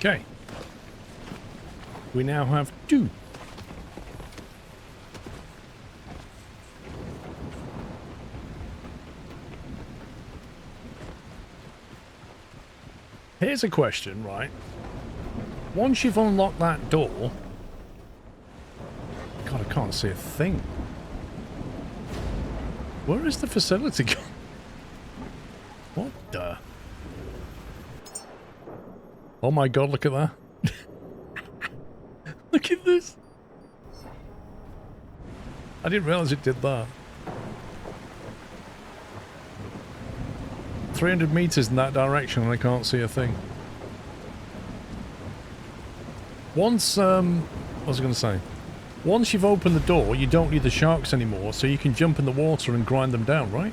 Okay. We now have 2. Here's a question, right? Once you've unlocked that door... God, I can't see a thing. Where is the facility gone? What the... Oh my god, look at that. Look at this. I didn't realize it did that. 300 meters in that direction and I can't see a thing. Once, what was I going to say? Once you've opened the door, you don't need the sharks anymore, so you can jump in the water and grind them down, right?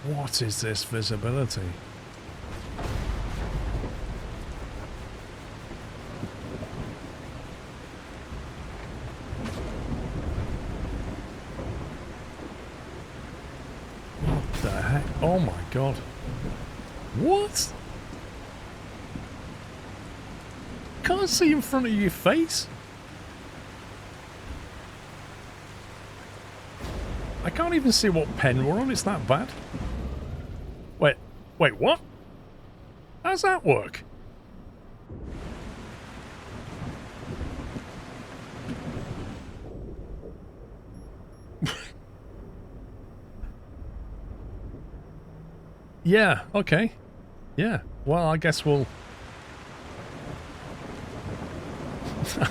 What is this visibility? What the heck? Oh my god. What? Can't see in front of your face? I can't even see what pen we're on, it's that bad. Wait, what? How's that work? Yeah, okay. Yeah, well, I guess we'll...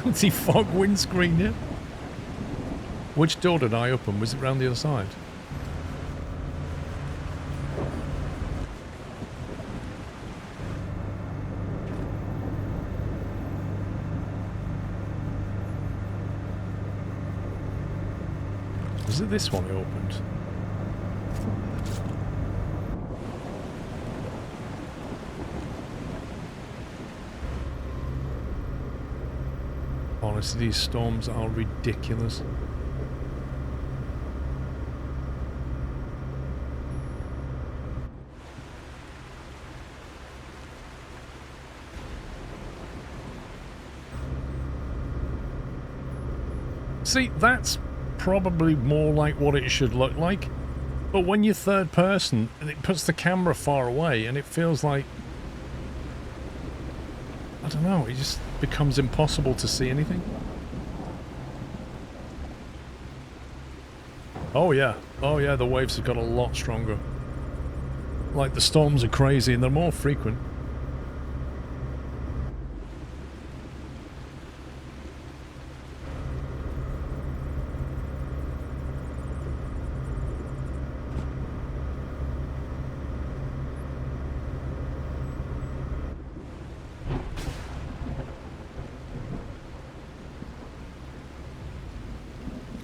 Anti-fog windscreen, yeah? Which door did I open? Was it round the other side? Was it this one I opened? Honestly, these storms are ridiculous. See, that's probably more like what it should look like. But when you're third person, it puts the camera far away and it feels like... I don't know, it just becomes impossible to see anything. Oh yeah, the waves have got a lot stronger. Like the storms are crazy and they're more frequent.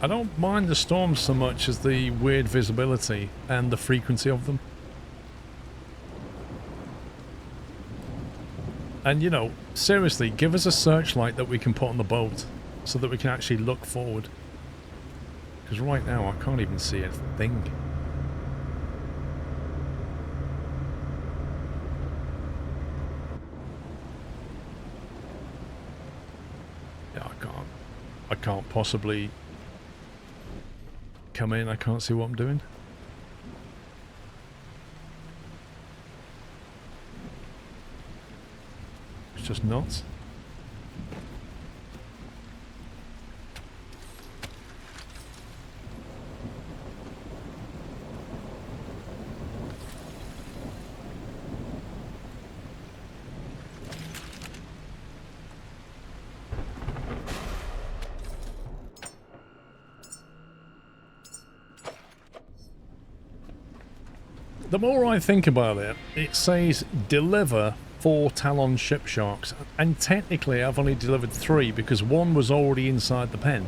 I don't mind the storms so much as the weird visibility and the frequency of them. And, you know, seriously, give us a searchlight that we can put on the boat so that we can actually look forward. Because right now I can't even see a thing. Yeah, I can't possibly come in. I can't see what I'm doing. It's just nuts. The more I think about it, it says deliver 4 Talon ship sharks, and technically I've only delivered 3 because 1 was already inside the pen.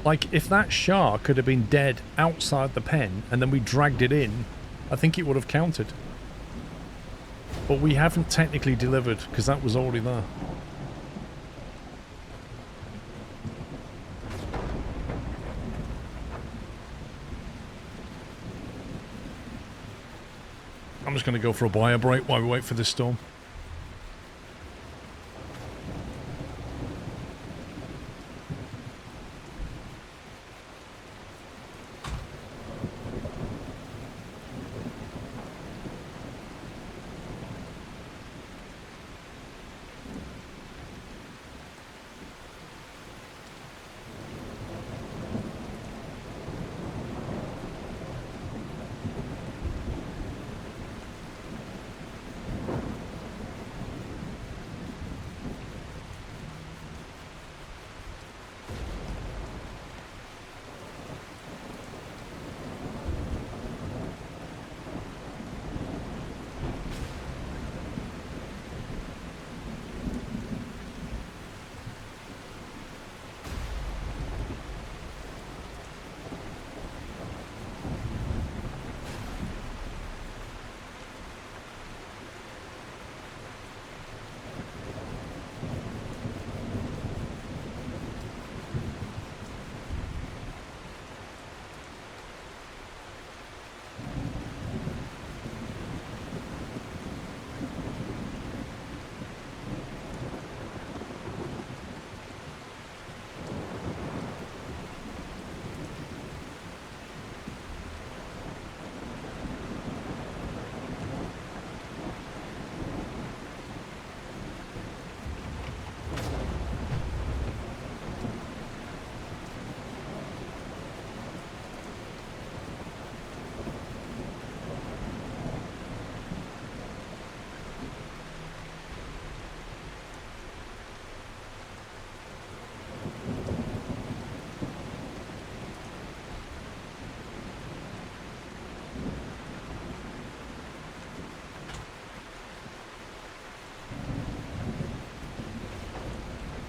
Like, if that shark could have been dead outside the pen and then we dragged it in, I think it would have counted. But we haven't technically delivered because that was already there. I'm just going to go for a bio break while we wait for this storm.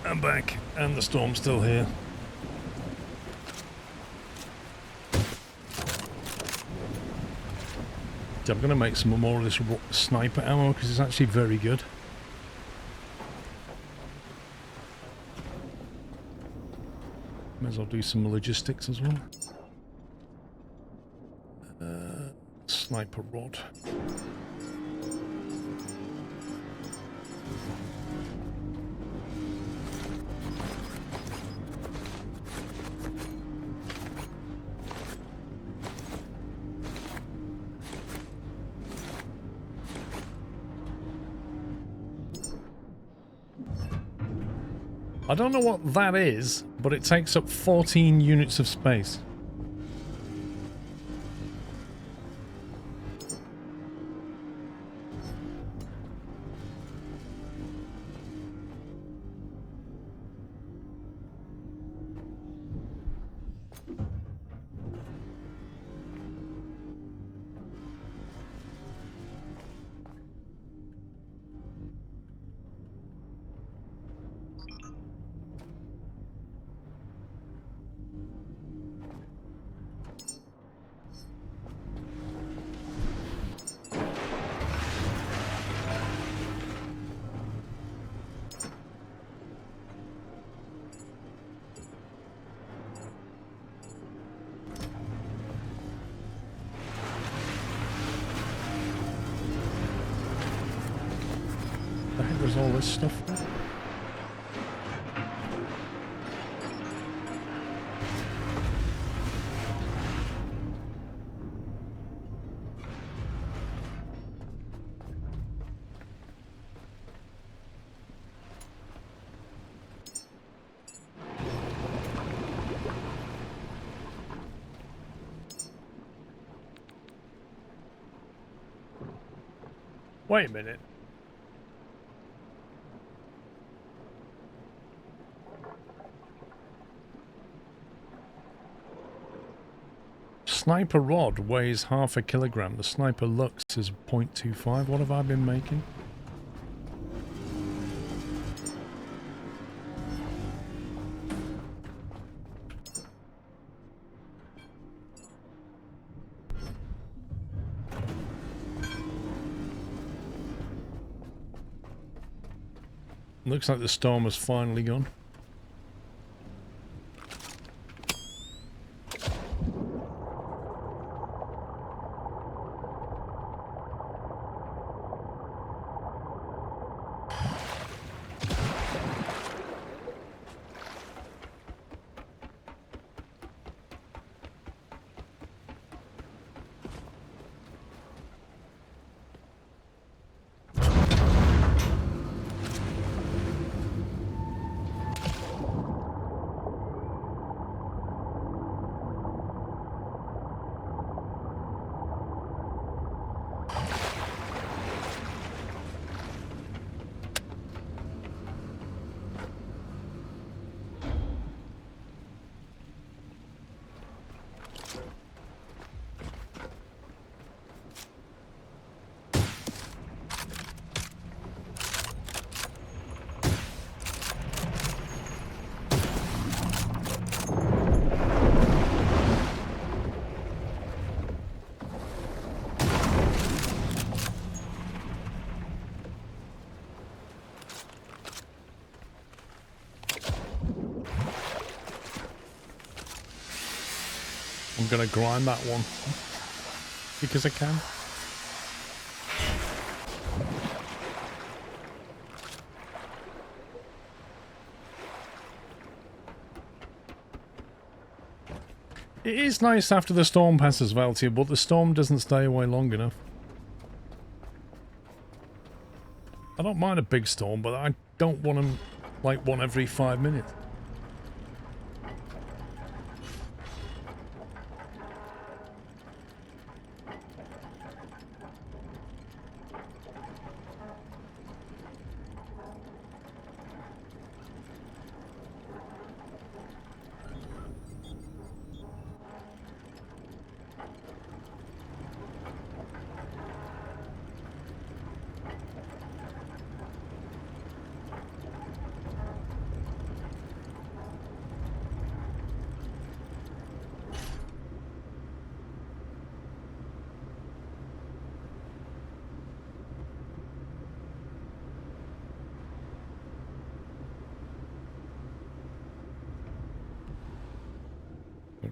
I'm back, and the storm's still here. I'm going to make some more of this sniper ammo because it's actually very good. May as well do some logistics as well. Sniper rod. I don't know what that is, but it takes up 14 units of space. was all this stuff for? Wait a minute. Sniper rod weighs half a kilogram. The sniper lux is 0.25. What have I been making? Looks like the storm has finally gone. I'm gonna grind that one because I can. It is nice after the storm passes, Valtia, but the storm doesn't stay away long enough. I don't mind a big storm, but I don't want them like one every 5 minutes.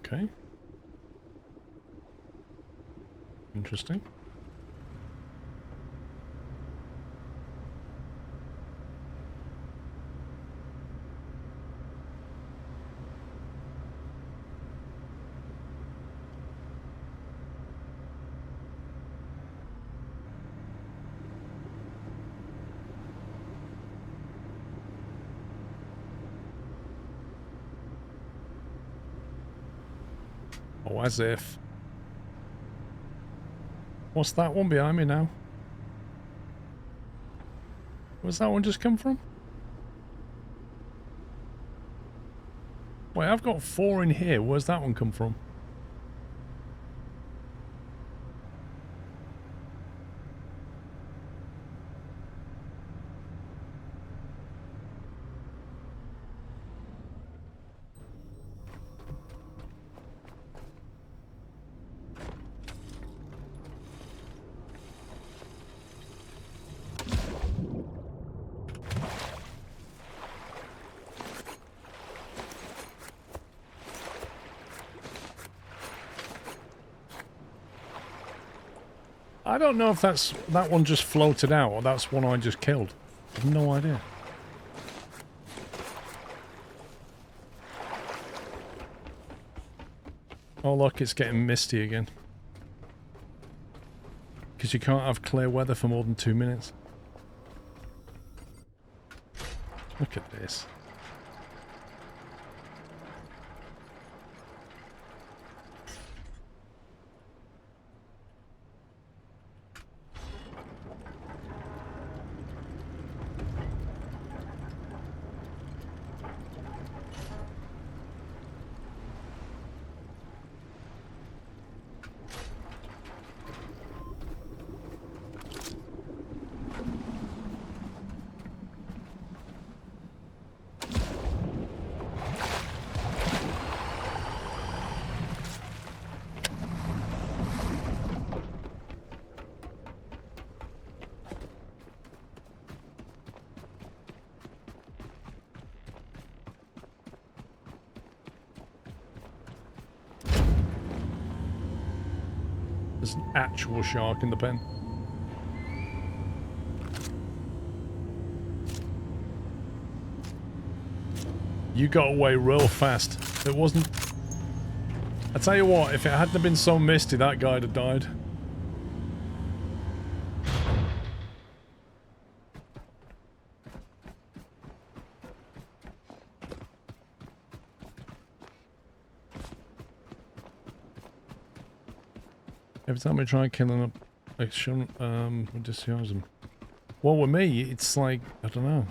Okay. Interesting. Oh, as if. What's that one behind me now? Where's that one just come from? Wait, I've got 4 in here. Where's that one come from? I don't know if that one just floated out or that's one I just killed. I've no idea. Oh look, it's getting misty again. Because you can't have clear weather for more than 2 minutes. Look at this. There's an actual shark in the pen. You got away real fast. It wasn't... I tell you what, if it hadn't been so misty, that guy'd have died. Every time we try killing up, we discharge them. Well, with me, it's like, I don't know.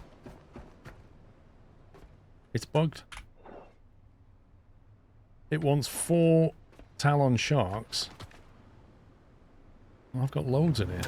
It's bugged. It wants 4 Talon sharks. I've got loads in here.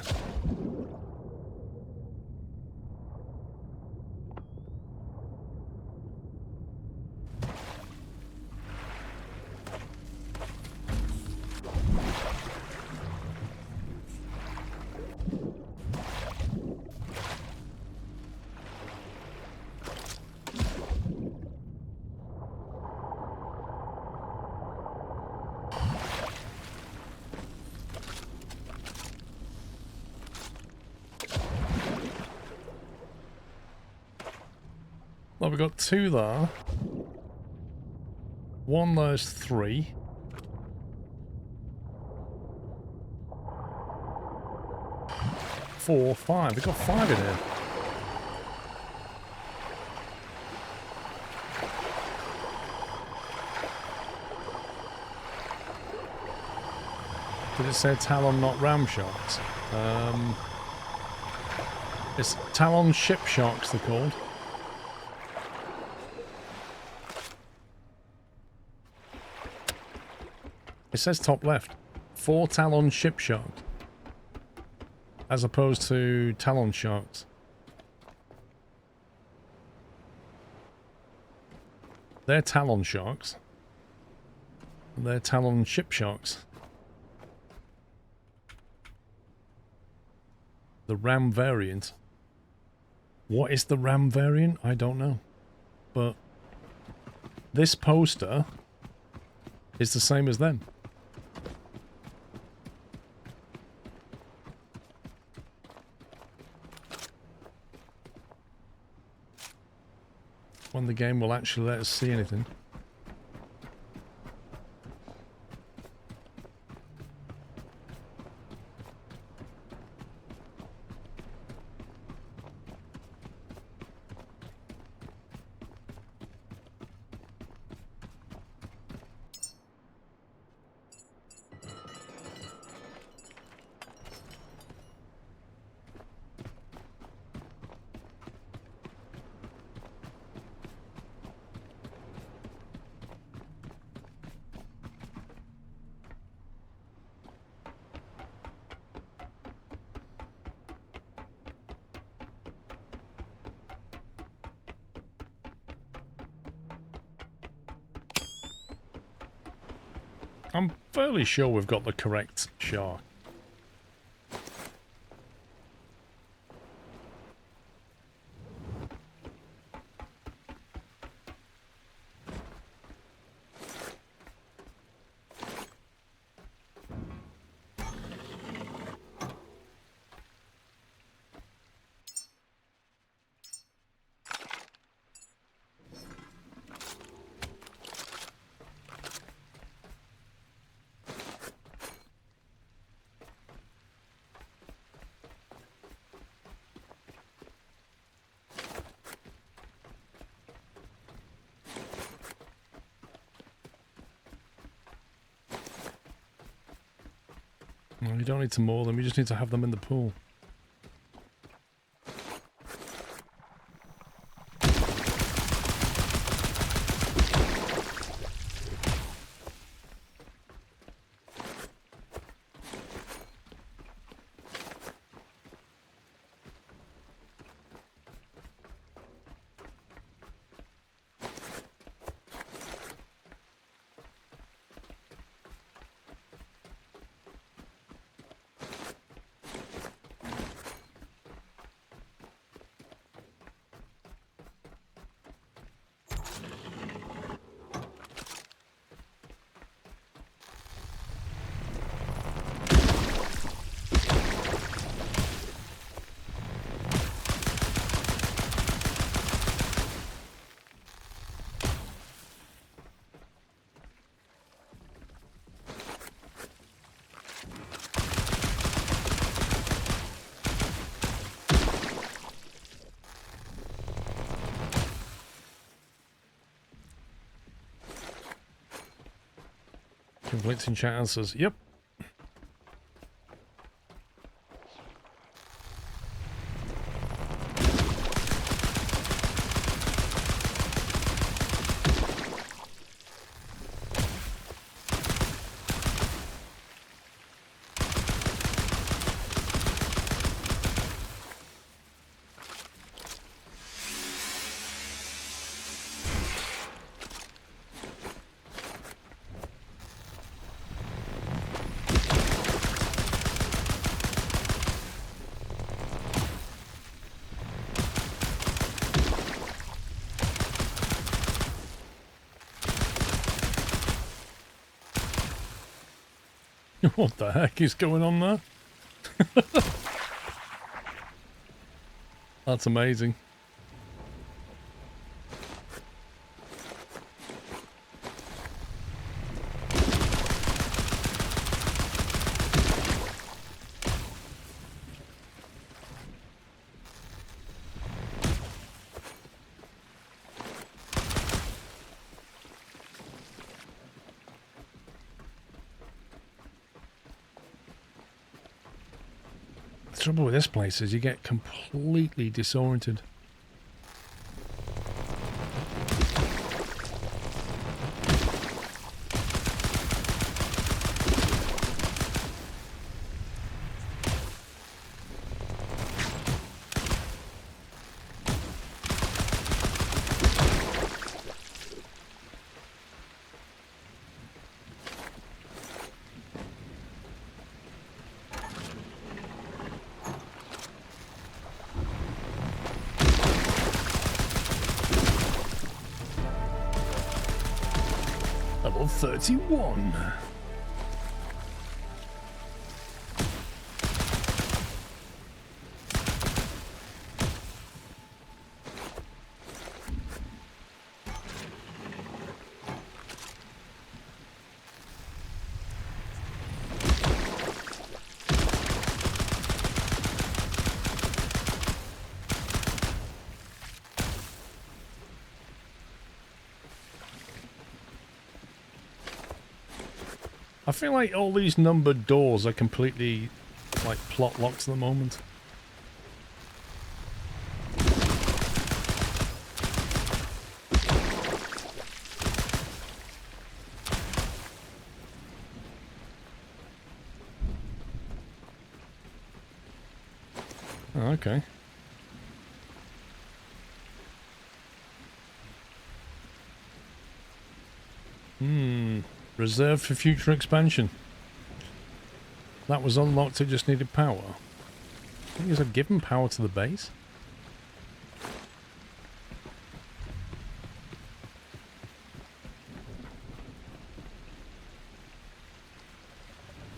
Well, we've got 2 there. 1 there's 3. Four, 5. We've got 5 in here. Did it say Talon, not ram sharks? It's Talon ship sharks, they're called. It says top left. 4 Talon ship sharks. As opposed to Talon sharks. They're Talon sharks. And they're Talon ship sharks. The ram variant. What is the ram variant? I don't know. But this poster is the same as them. When the game will actually let us see anything. I'm fairly sure we've got the correct shark. Well, you don't need to moor them, you just need to have them in the pool. Conflicting chat answers. Yep. What the heck is going on there? That's amazing. The trouble with this place is you get completely disoriented. Level 31. I feel like all these numbered doors are completely, like, plot locked at the moment. Oh, okay. Reserved for future expansion. That was unlocked, it just needed power. I think I've given power to the base.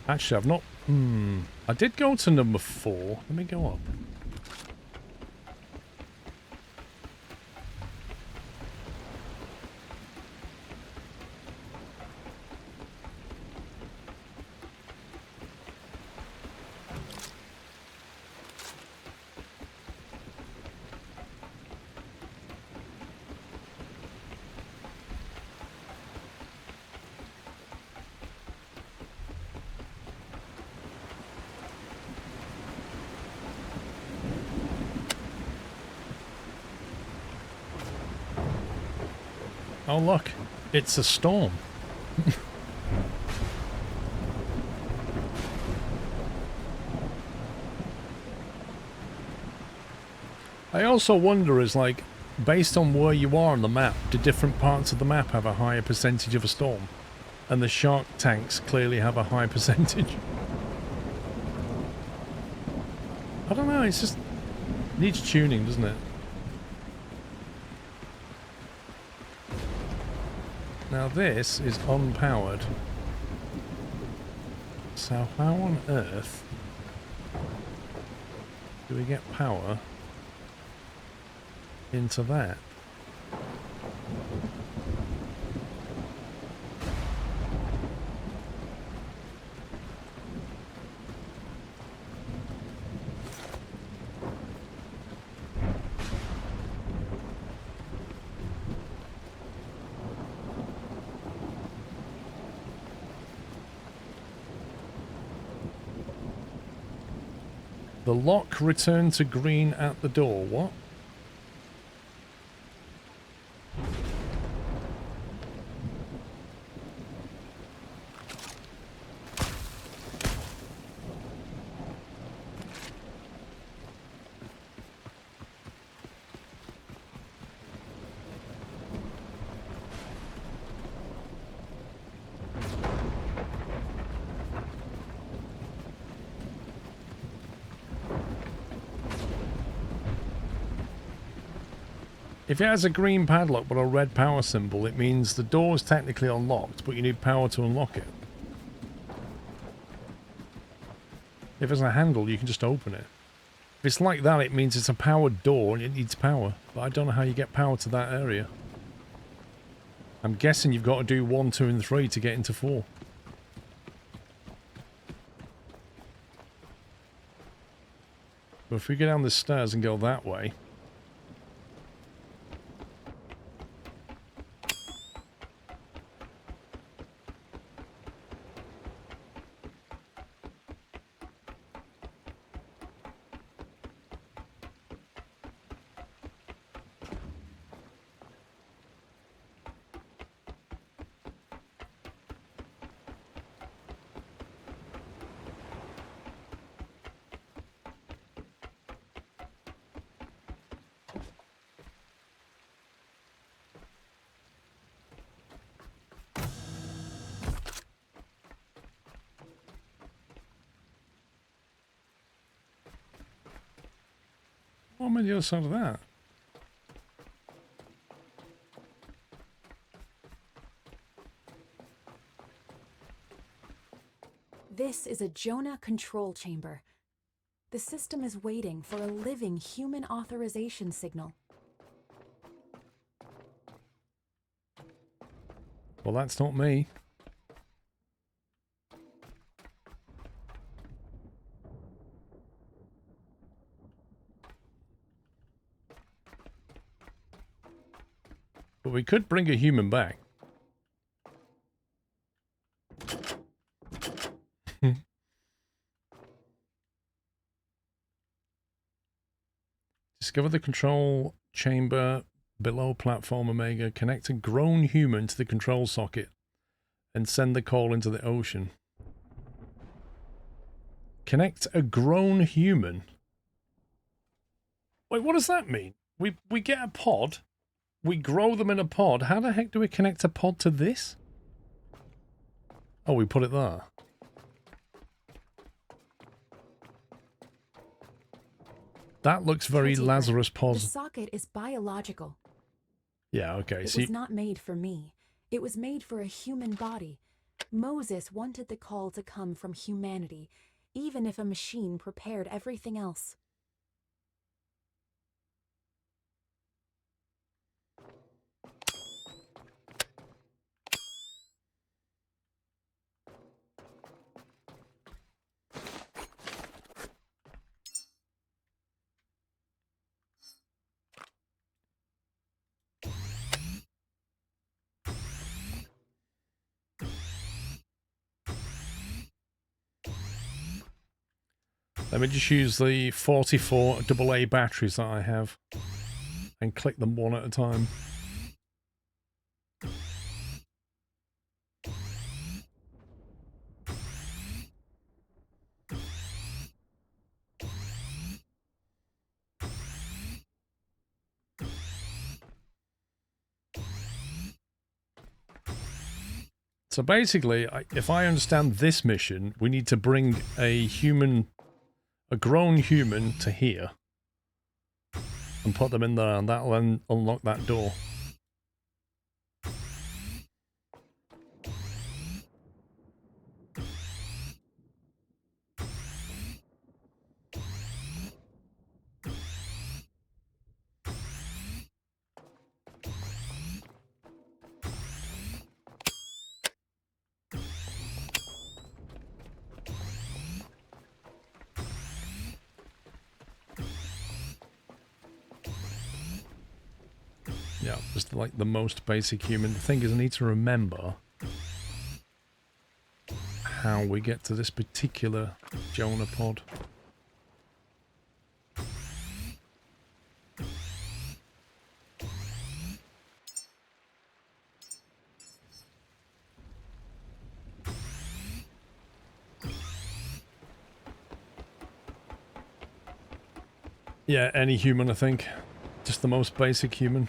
Actually, I've not... I did go to number 4. Let me go up. Oh look, it's a storm. I also wonder is like, based on where you are on the map, do different parts of the map have a higher percentage of a storm? And the shark tanks clearly have a high percentage. I don't know, it's just needs tuning, doesn't it? Now this is unpowered. So how on earth do we get power into that? The lock returned to green at the door. What? If it has a green padlock but a red power symbol, it means the door is technically unlocked, but you need power to unlock it. If it's a handle, you can just open it. If it's like that, it means it's a powered door and it needs power. But I don't know how you get power to that area. I'm guessing you've got to do 1, 2, and 3 to get into 4. But if we go down the stairs and go that way... What am I on the other side of that? This is a Jonah control chamber. The system is waiting for a living human authorization signal. Well, that's not me. But we could bring a human back. Discover the control chamber below platform Omega. Connect a grown human to the control socket and send the call into the ocean. Connect a grown human? Wait, what does that mean? We get a pod, we grow them in a pod. How the heck do we connect a pod to this? Oh, we put it there. That looks very Caretaker, Lazarus The pause. socket is biological. Yeah, okay. It See, was not made for me. It was made for a human body. Moses wanted the call to come from humanity, even if a machine prepared everything else. let me just use the 44 AA batteries that I have and click them one at a time. So basically, if I understand this mission, we need to bring a grown human to here. And put them in there, and that'll then unlock that door. Yeah, just like the most basic human. The thing is, I need to remember how we get to this particular Jonah pod. Yeah, any human, I think. Just the most basic human.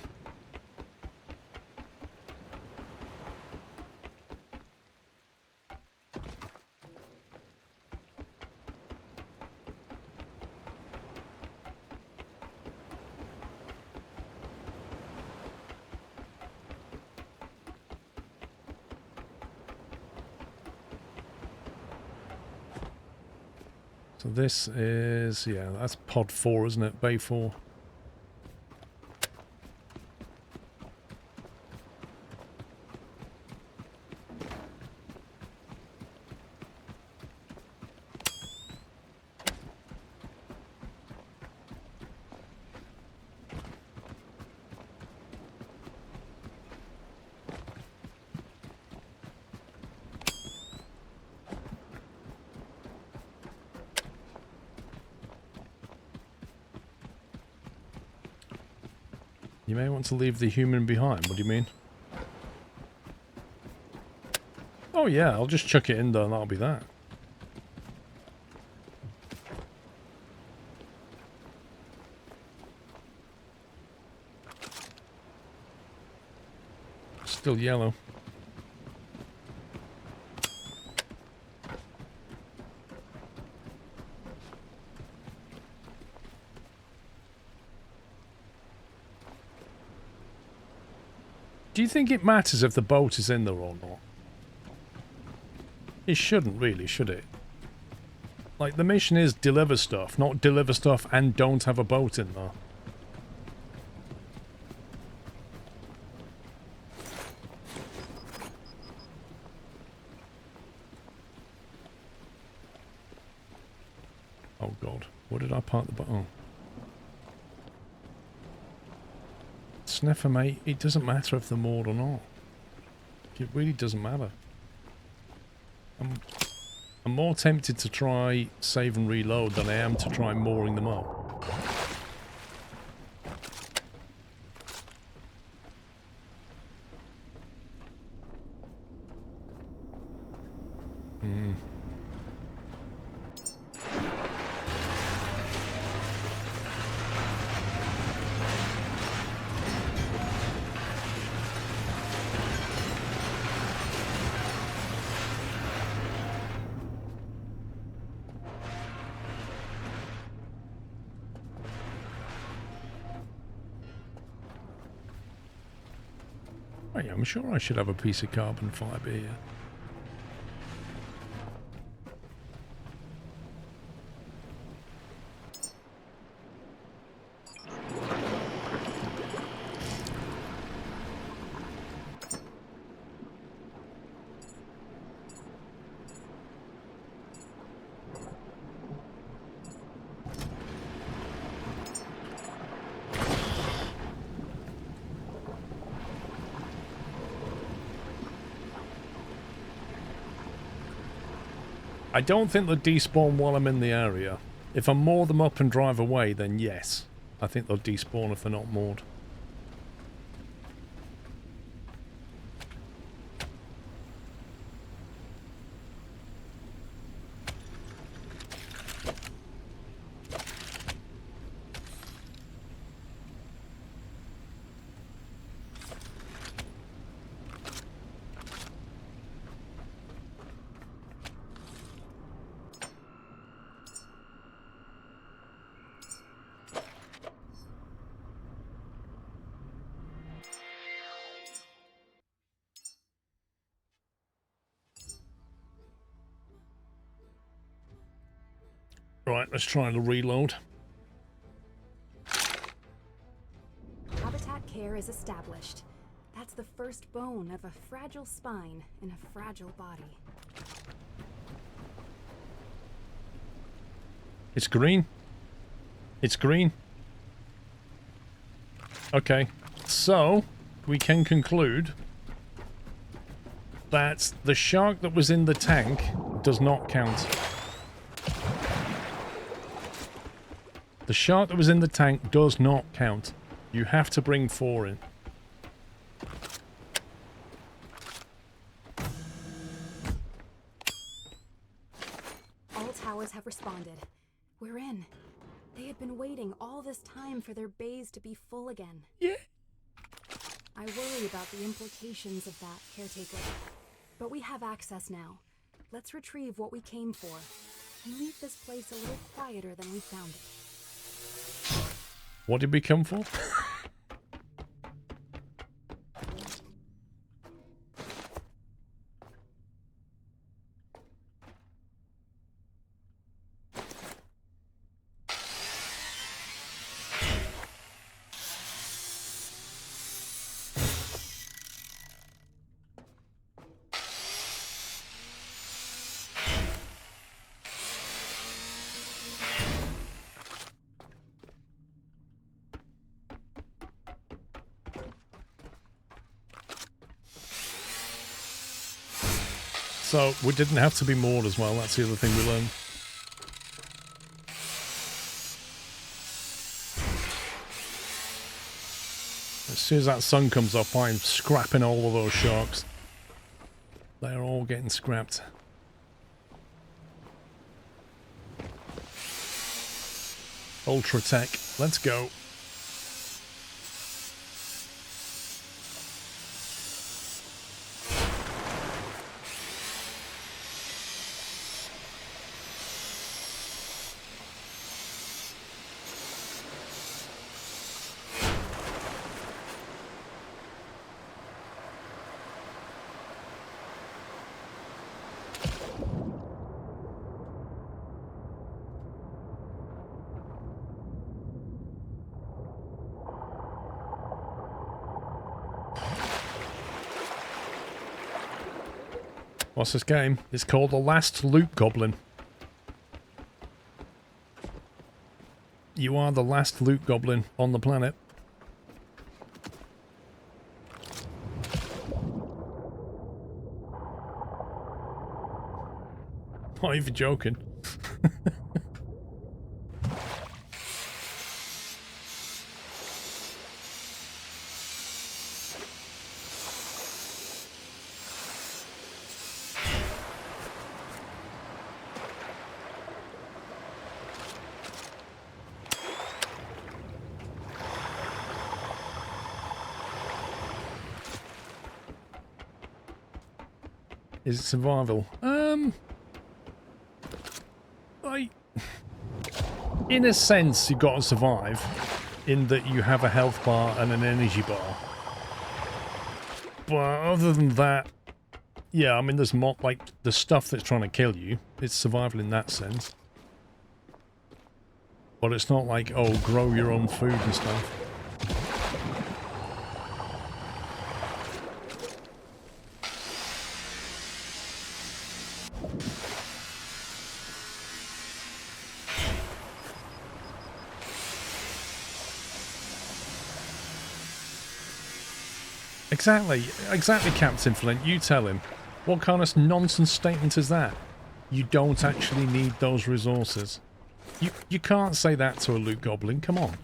So this is, yeah, that's pod 4, isn't it? Bay 4. You may want to leave the human behind. What do you mean? Oh yeah, I'll just chuck it in there and that'll be that. Still yellow. Do you think it matters if the boat is in there or not? It shouldn't really, should it? Like, the mission is deliver stuff, not deliver stuff and don't have a boat in there. Oh god, where did I park the boat? Oh. Sniffer, mate, it doesn't matter if they're moored or not. It really doesn't matter. I'm more tempted to try save and reload than I am to try mooring them up. Hey, I'm sure I should have a piece of carbon fibre here. I don't think they'll despawn while I'm in the area. If I moor them up and drive away, then yes. I think they'll despawn if they're not moored. Right, let's try to reload. Habitat care is established. That's the first bone of a fragile spine in a fragile body. It's green. It's green. Okay, so we can conclude that the shark that was in the tank does not count. The shark that was in the tank does not count. You have to bring 4 in. All towers have responded. We're in. They had been waiting all this time for their bays to be full again. Yeah. I worry about the implications of that, Caretaker. But we have access now. Let's retrieve what we came for and leave this place a little quieter than we found it. What did we come for? So, we didn't have to be moored as well, that's the other thing we learned. As soon as that sun comes up, I'm scrapping all of those sharks. They're all getting scrapped. Ultra Tech, let's go. What's this game? It's called The Last Loot Goblin. You are the last loot goblin on the planet. Not even joking. Is it survival? In a sense, you've got to survive, in that you have a health bar and an energy bar. But other than that, yeah, I mean, there's more, like, the stuff that's trying to kill you. It's survival in that sense. But it's not like, oh, grow your own food and stuff. Exactly, Captain Flint, you tell him. What kind of nonsense statement is that? You don't actually need those resources. You can't say that to a loot goblin, come on.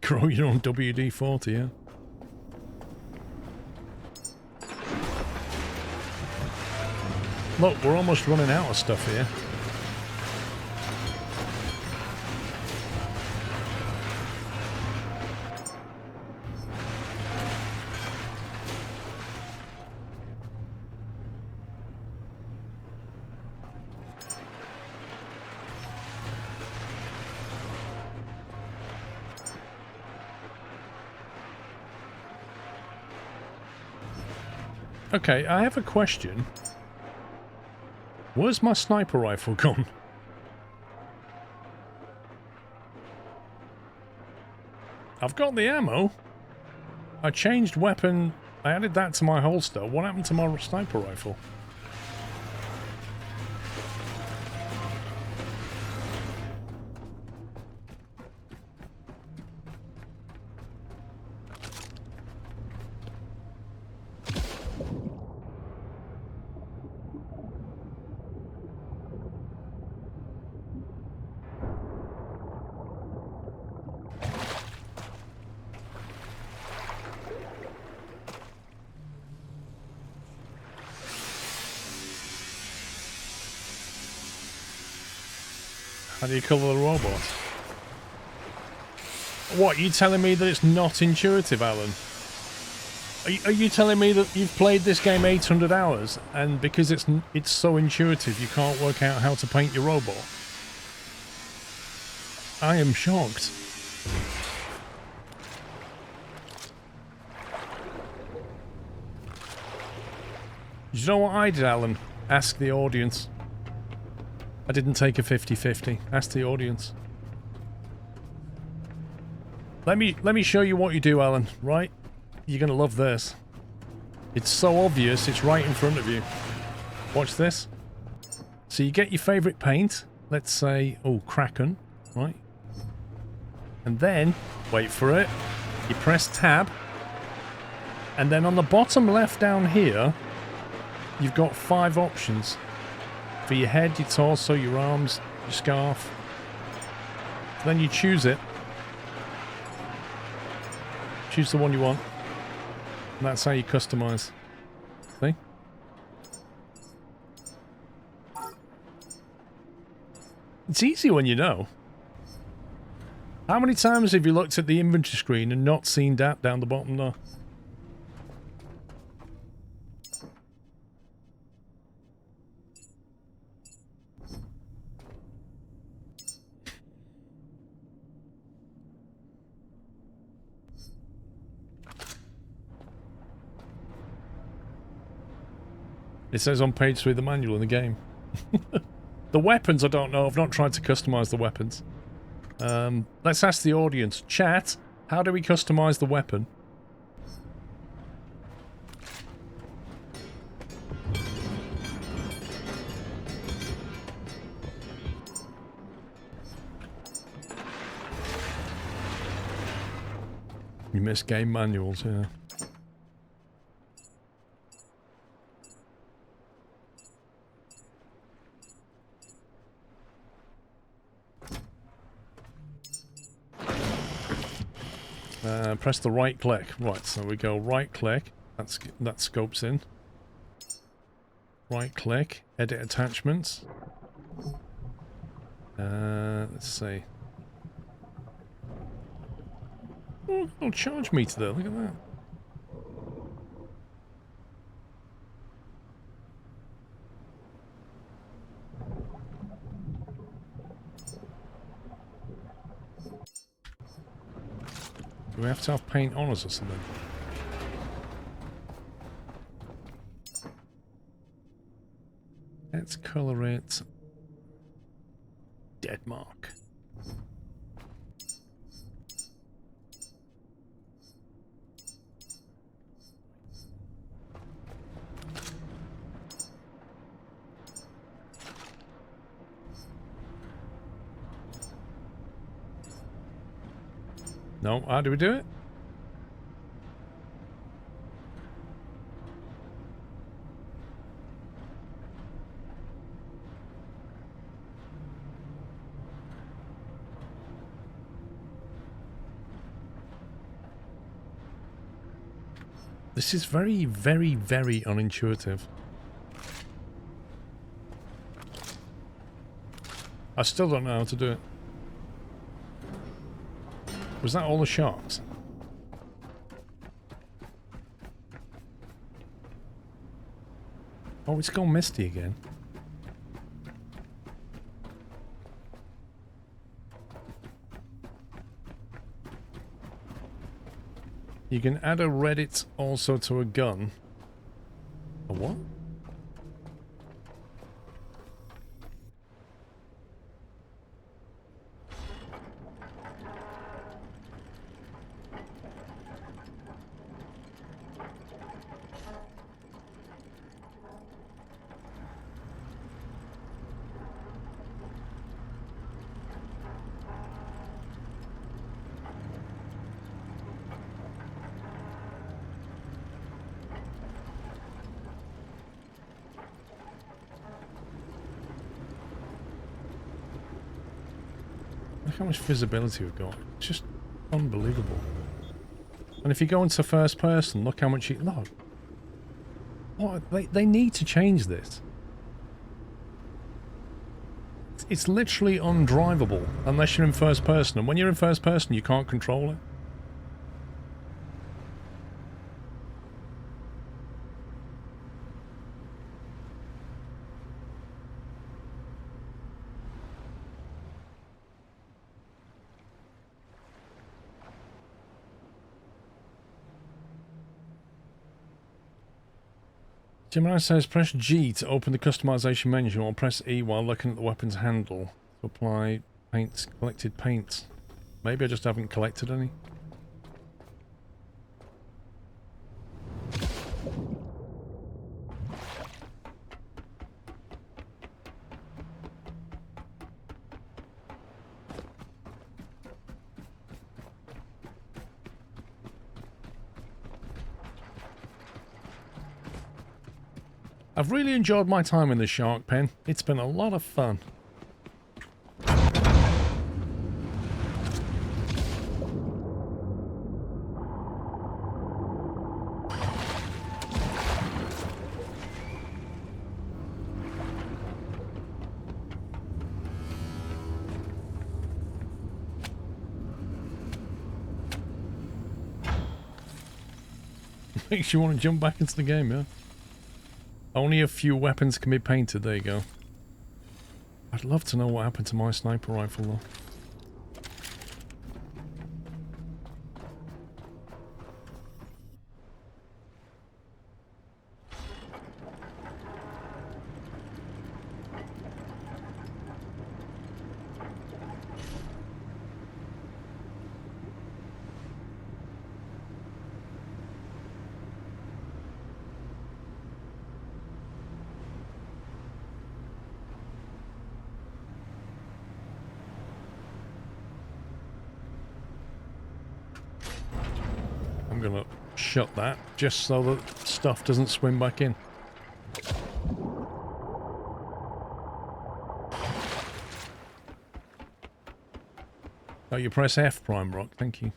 Grow your own WD-40, yeah? Look, we're almost running out of stuff here. Okay, I have a question. Where's my sniper rifle gone? I've got the ammo. I changed weapon. I added that to my holster. What happened to my sniper rifle? How do you cover the robot? What, you telling me that it's not intuitive, Alan? Are you telling me that you've played this game 800 hours and because it's so intuitive you can't work out how to paint your robot? I am shocked. You know what I did, Alan? Ask the audience. I didn't take a 50-50. Ask the audience. Let me show you what you do, Alan, right? You're gonna love this. It's so obvious, it's right in front of you. Watch this. So you get your favourite paint. Let's say, oh, Kraken, right? And then, wait for it, you press tab. And then on the bottom left down here, you've got 5 options. For your head, your torso, your arms, your scarf. Then you choose it. Choose the one you want. And that's how you customize. See? It's easy when you know. How many times have you looked at the inventory screen and not seen that down the bottom there? It says on page 3 of the manual in the game. The weapons, I don't know. I've not tried to customize the weapons. Let's ask the audience. Chat, how do we customize the weapon? You miss game manuals, yeah. Press the right click. Right, so we go right click. That scopes in. Right click. Edit attachments. Let's see. Oh, little charge meter there. Look at that. Do we have to have paint on us or something? Let's colour it dead mark. No, how do we do it? This is very, very, very unintuitive. I still don't know how to do it. Was that all the sharks? Oh, it's gone misty again. You can add a Reddit also to a gun. what? Look how much visibility we've got. It's just unbelievable. And if you go into first person, look how much you... Look. What? They need to change this. It's literally undrivable unless you're in first person. And when you're in first person, you can't control it. Gemini says press G to open the customization menu or press E while looking at the weapon's handle to apply paints, collected paints. Maybe I just haven't collected any. I've really enjoyed my time in the shark pen. It's been a lot of fun. Makes you want to jump back into the game, yeah? Only a few weapons can be painted, there you go. I'd love to know what happened to my sniper rifle though. I'm gonna shut that just so that stuff doesn't swim back in. Oh, you press F, Prime Rock, thank you.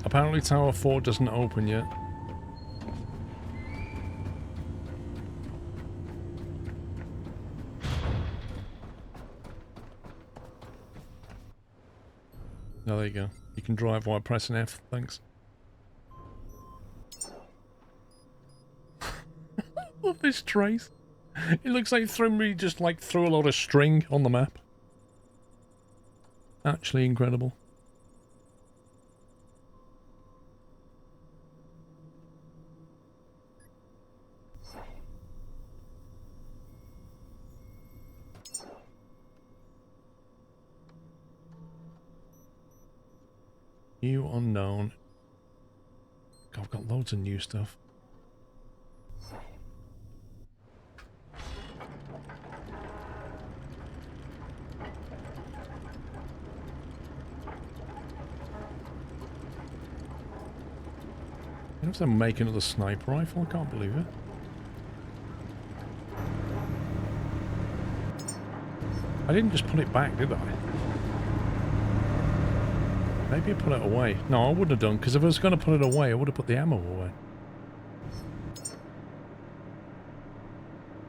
Apparently Tower 4 doesn't open yet. Oh, there you go. You can drive while pressing F, thanks. Love this trace. It looks like somebody just like threw a lot of string on the map. Actually incredible. New unknown. God, I've got loads of new stuff. You know if they're making another sniper rifle? I can't believe it. I didn't just put it back, did I? Maybe I put it away. No, I wouldn't have done, because if I was going to put it away, I would have put the ammo away.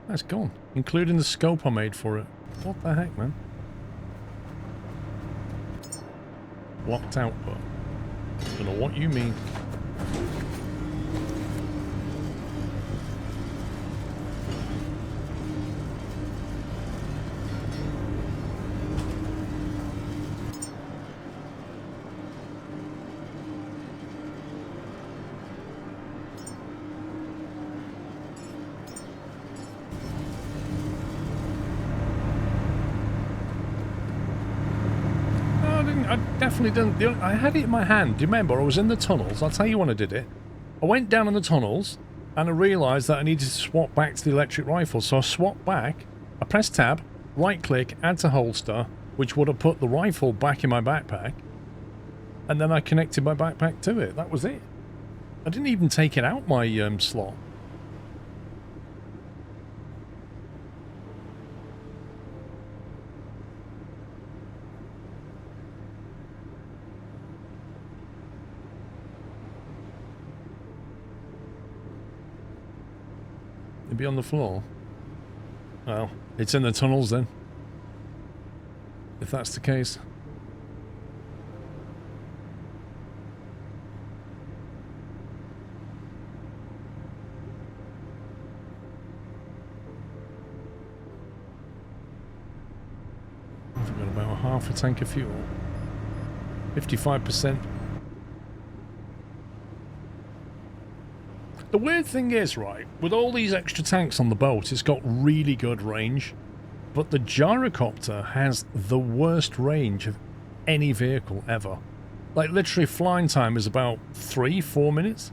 That's gone. Including the scope I made for it. What the heck, man? Blocked output. Don't know what you mean. I definitely didn't. I had it in my hand. Do you remember? I was in the tunnels. I'll tell you when I did it. I went down in the tunnels and I realised that I needed to swap back to the electric rifle. So I swapped back. I pressed tab, right click, add to holster, which would have put the rifle back in my backpack. And then I connected my backpack to it. That was it. I didn't even take it out my slot. It'd be on the floor. Well, it's in the tunnels then. If that's the case. I've got about half a tank of fuel. 55%. The weird thing is, right, with all these extra tanks on the boat, it's got really good range, but the gyrocopter has the worst range of any vehicle ever. Like, literally flying time is about 3-4 minutes.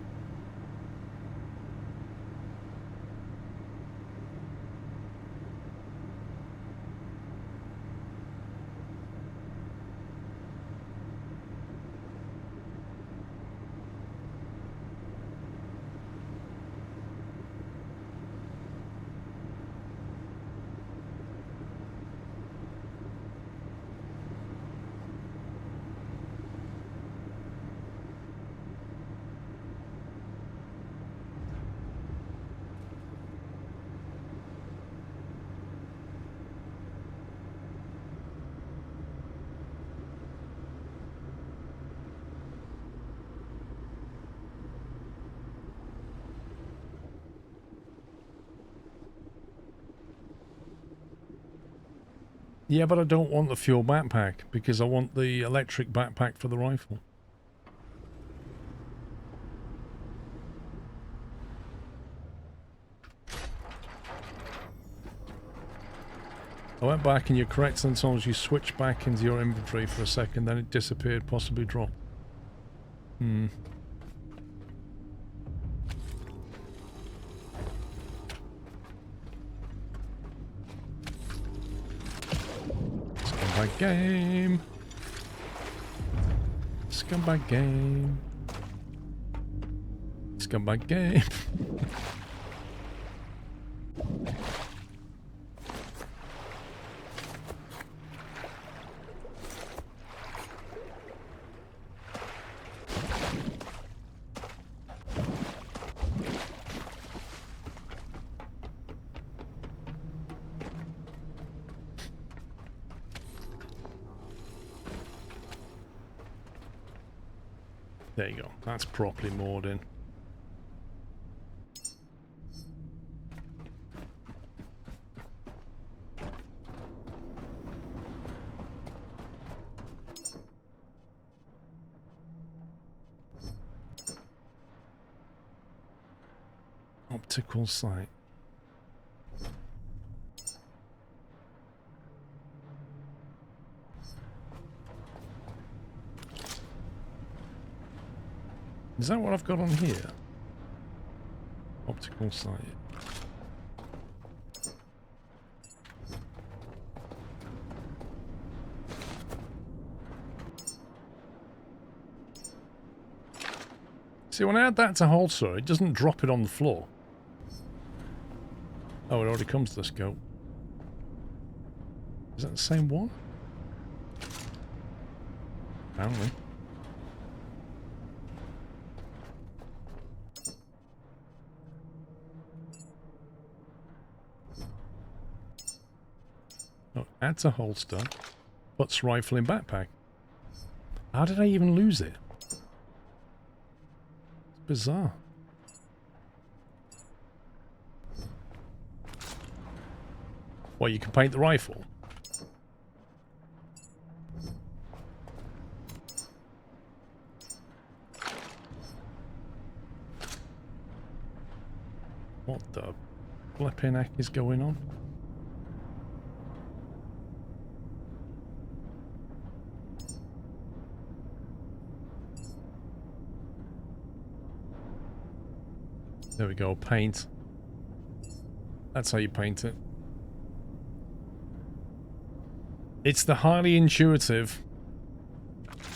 Yeah, but I don't want the fuel backpack because I want the electric backpack for the rifle. I went back and you're correct sometimes you switch back into your inventory for a second, then it disappeared, possibly dropped. Scumbag game. Scumbag game. Scumbag game. There you go. That's properly moored in. Optical sight. Is that what I've got on here? Optical sight. See, when I add that to holster, it doesn't drop it on the floor. Oh, it already comes to the scope. Is that the same one? Apparently. Oh, add to holster. Puts rifle in backpack. How did I even lose it? It's bizarre. Well, you can paint the rifle. What the flipping heck is going on? There we go, paint. That's how you paint it. It's the highly intuitive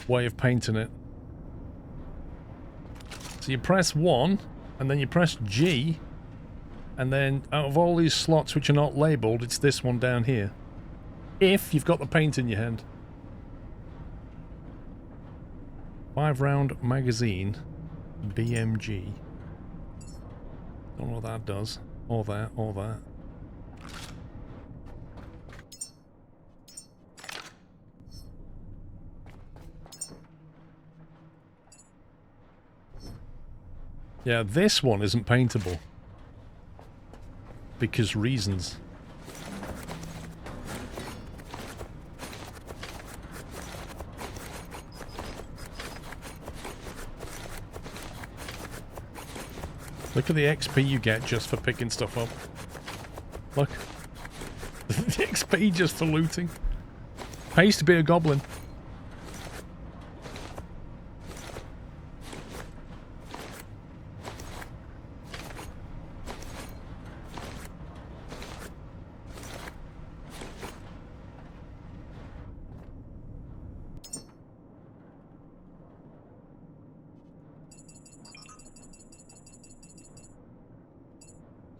way of painting it. So you press 1, and then you press G, and then out of all these slots which are not labelled, it's this one down here. If you've got the paint in your hand. 5-round magazine, BMG. Don't know what that does. Or that, or that. Yeah, this one isn't paintable. Because reasons. Look at the XP you get just for picking stuff up. Look. The XP just for looting. Pays to be a goblin.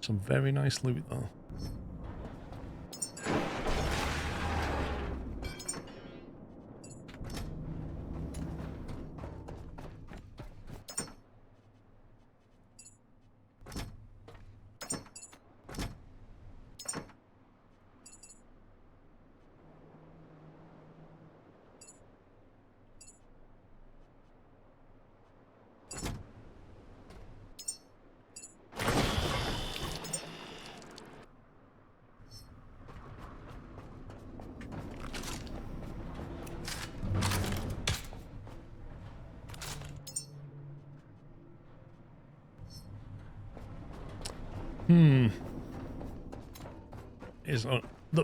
Some very nice loot though.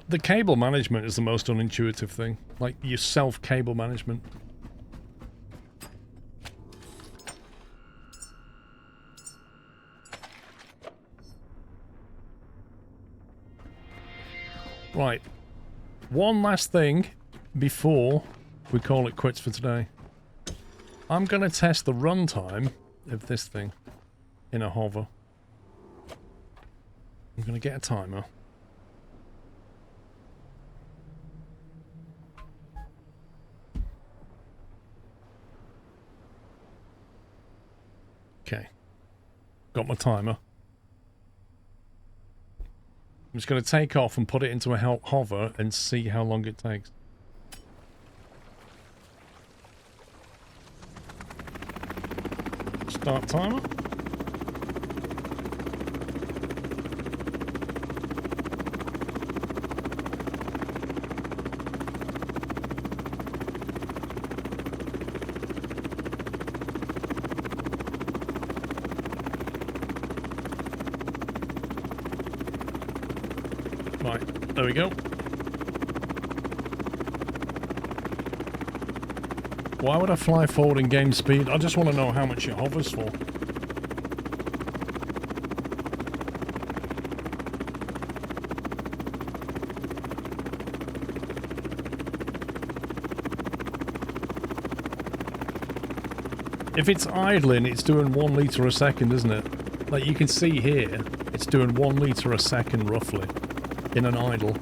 The cable management is the most unintuitive thing. Like your self-cable management. Right. One last thing before we call it quits for today. I'm going to test the runtime of this thing in a hover. I'm going to get a timer. Okay. Got my timer. I'm just going to take off and put it into a hover and see how long it takes. Start timer. Right, there we go. Why would I fly forward in game speed? I just want to know how much it hovers for. If it's idling, it's doing 1 litre a second, isn't it? Like you can see here, it's doing 1 litre a second roughly in an idle.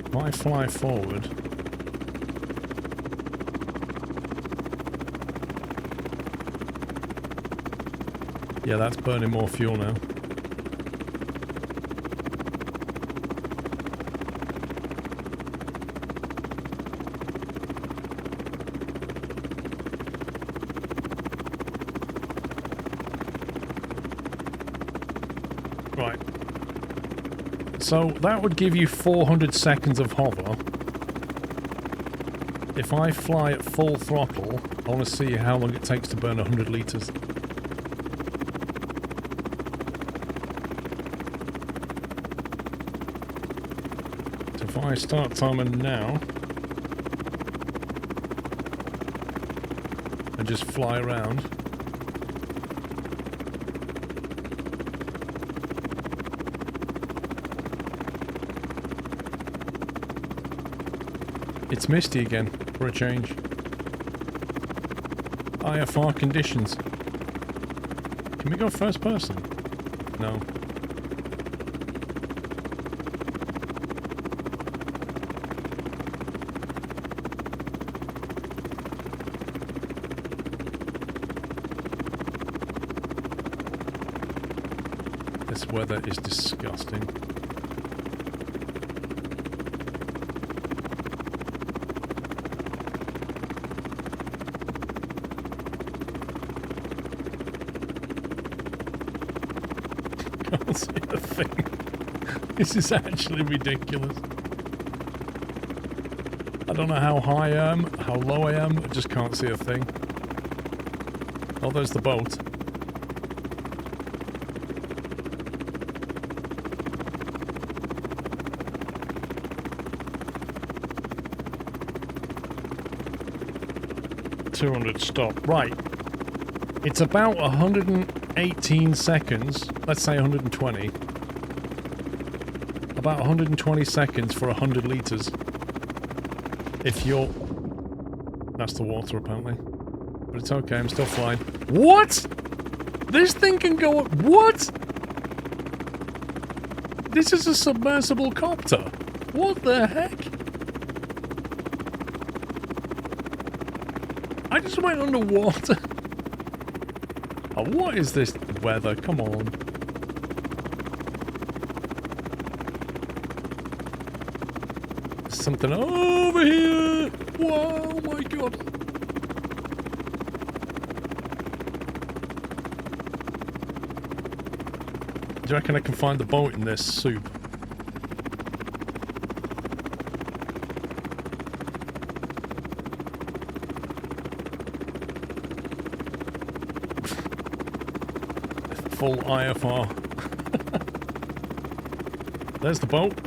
If I fly forward, yeah, that's burning more fuel now. Right. So that would give you 400 seconds of hover. If I fly at full throttle, I want to see how long it takes to burn 100 litres. If I start timing now and just fly around, it's misty again for a change. IFR conditions. Can we go first person? No. This weather is disgusting. Can't see a thing. This is actually ridiculous. I don't know how high I am, how low I am, I just can't see a thing. Oh, there's the boat. Stop. Right. It's about 118 seconds. Let's say 120. About 120 seconds for 100 litres. If you're... That's the water, apparently. But it's okay, I'm still flying. What?! This thing can go up... What?! This is a submersible copter. What the heck? I just went underwater. Oh, what is this weather? Come on. There's something over here. Whoa, my God. Do you reckon I can find the boat in this soup? Full IFR. There's the boat.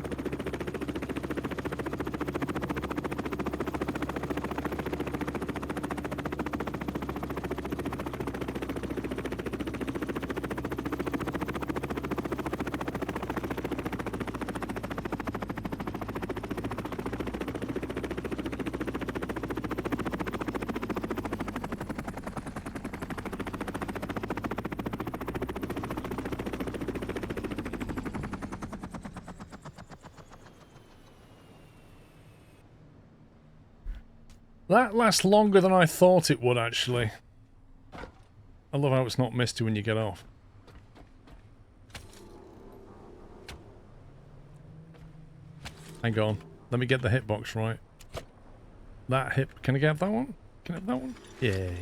That lasts longer than I thought it would, actually. I love how it's not misty when you get off. Hang on. Let me get the hitbox right. That hit... Can I get that one? Can I have that one? Yay.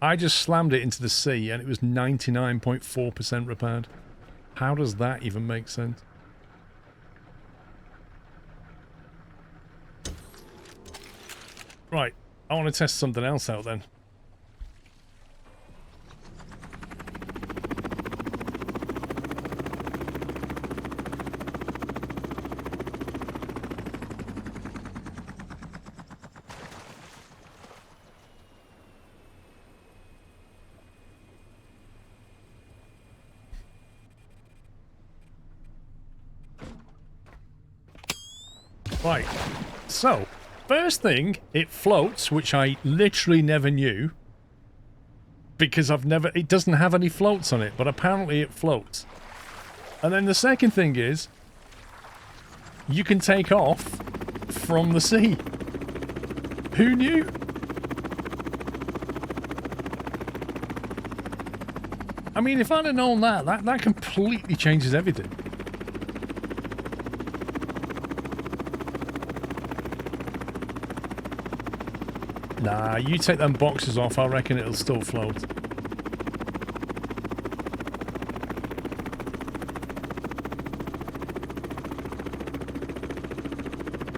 I just slammed it into the sea and it was 99.4% repaired. How does that even make sense? Right, I want to test something else out then. Right, so... First thing, it floats, which I literally never knew. Because it doesn't have any floats on it, but apparently it floats. And then the second thing is, you can take off from the sea. Who knew? I mean, if I'd have known that completely changes everything. Nah, you take them boxes off, I reckon it'll still float.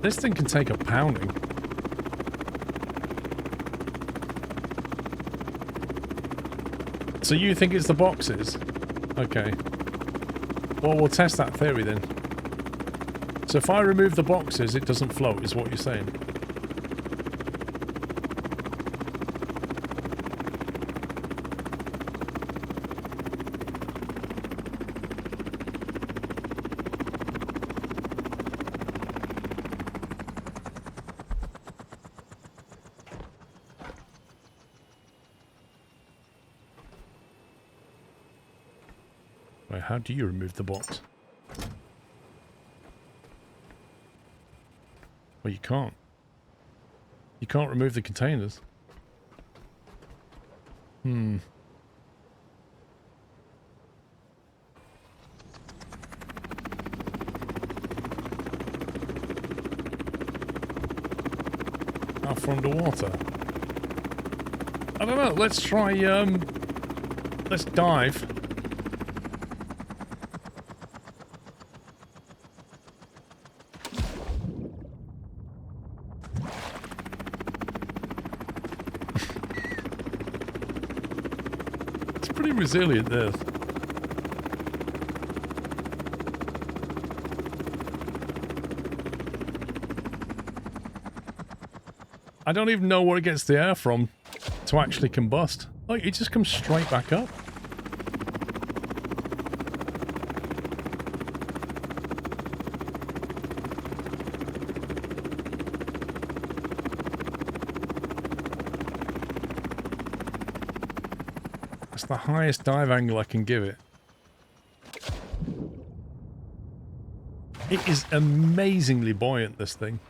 This thing can take a pounding. So you think it's the boxes? Okay. Well, we'll test that theory then. So if I remove the boxes, it doesn't float, is what you're saying? Right, how do you remove the box? Well, you can't. You can't remove the containers. Hmm. Out from underwater. I don't know. Let's try. Let's dive. Pretty resilient, this. I don't even know where it gets the air from to actually combust. Like, it just comes straight back up. That's the highest dive angle I can give it. It is amazingly buoyant, this thing.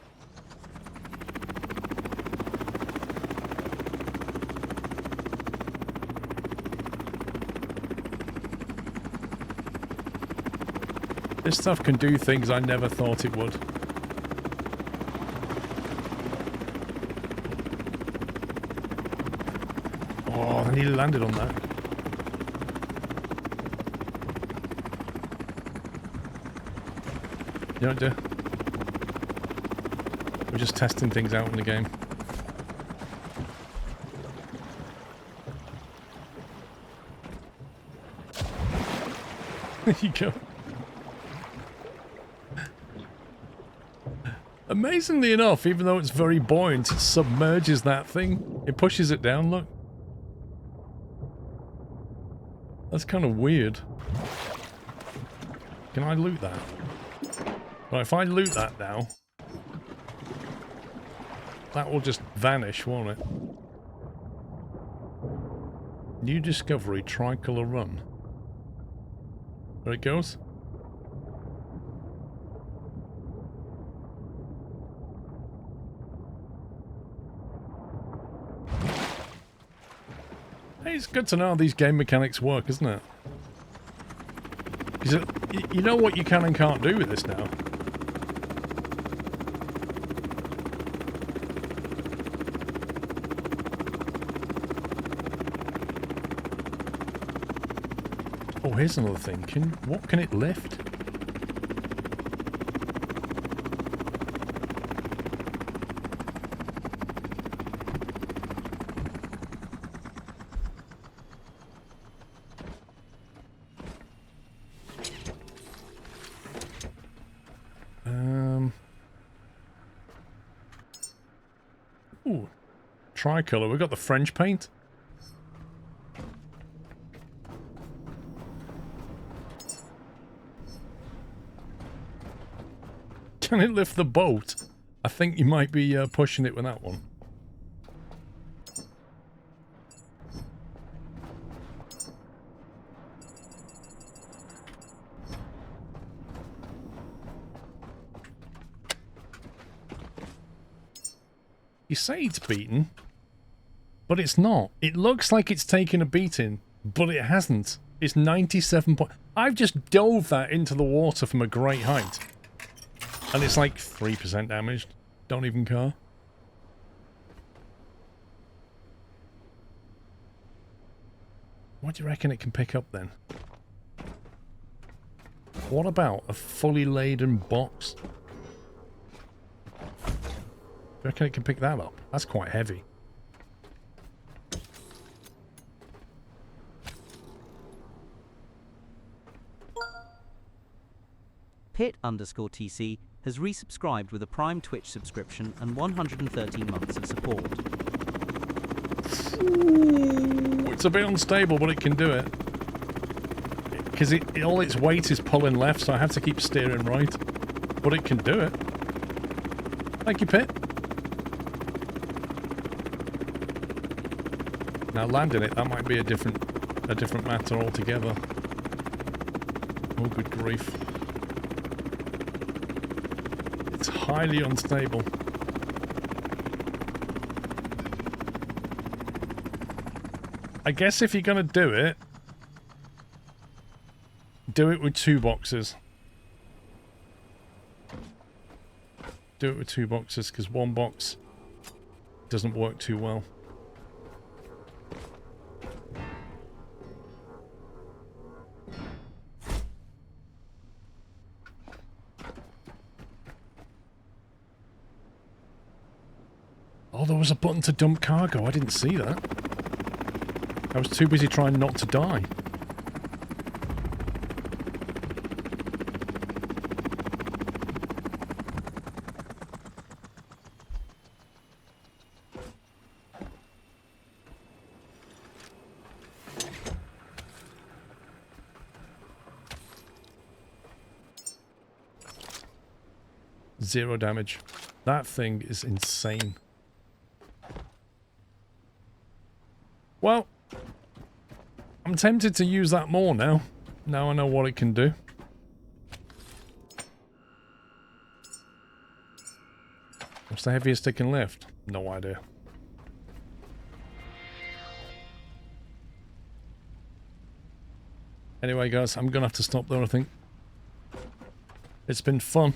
This stuff can do things I never thought it would. Oh, I nearly landed on that. You know what, do? We're just testing things out in the game. There you go. Amazingly enough, even though it's very buoyant, it submerges that thing. It pushes it down, look. That's kind of weird. Can I loot that? Right, if I loot that now, that will just vanish, won't it? New discovery, tricolor run. There it goes. Hey, it's good to know how these game mechanics work, isn't it? Because you know what you can and can't do with this now. Oh, here's another thing. What can it lift? Ooh, tricolor. We've got the French paint. Can it lift the boat? I think you might be pushing it with that one. You say it's beaten, but it's not. It looks like it's taken a beating, but it hasn't. It's 97 point. I've just dove that into the water from a great height. And it's like 3% damaged. Don't even care. What do you reckon it can pick up then? What about a fully laden box? Do you reckon it can pick that up? That's quite heavy. Pit_TC has resubscribed with a Prime Twitch subscription and 113 months of support. Ooh, it's a bit unstable, but it can do it. Because all its weight is pulling left, so I have to keep steering right. But it can do it. Thank you, Pit. Now landing it, that might be a different matter altogether. Oh, good grief. It's highly unstable. I guess if you're going to do it with 2 boxes. Do it with 2 boxes, because 1 box doesn't work too well. Oh, there was a button to dump cargo. I didn't see that. I was too busy trying not to die. Zero damage. That thing is insane. Well, I'm tempted to use that more now. Now I know what it can do. What's the heaviest it can lift? No idea. Anyway, guys, I'm gonna have to stop there, I think. It's been fun.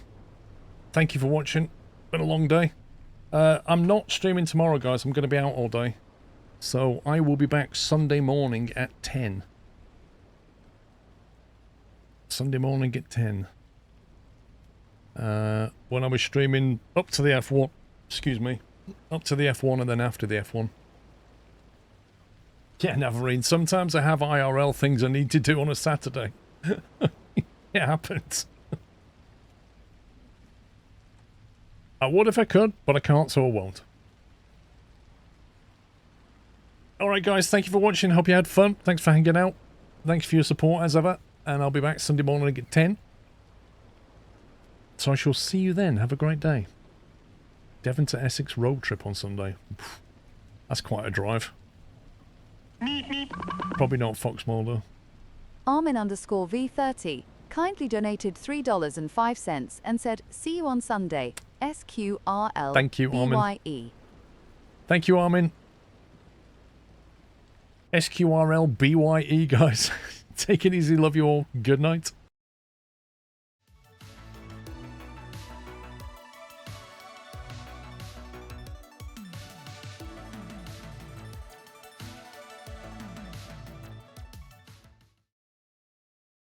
Thank you for watching. Been a long day. I'm not streaming tomorrow, guys. I'm going to be out all day. So I will be back Sunday morning at 10. Sunday morning at 10. When I was streaming up to the F1. Excuse me. Up to the F1 and then after the F1. Yeah, Navarine. Sometimes I have IRL things I need to do on a Saturday. It happens. I would if I could, but I can't, so I won't. Alright guys, thank you for watching. Hope you had fun. Thanks for hanging out. Thanks for your support as ever. And I'll be back Sunday morning at 10. So I shall see you then. Have a great day. Devon to Essex road trip on Sunday. That's quite a drive. Probably not Foxmore though. Armin_V30 kindly donated $3.05 and said, "See you on Sunday. SQRL. Thank you, Armin. BYE." Thank you, Armin. SQRL BYE, guys. Take it easy. Love you all. Good night.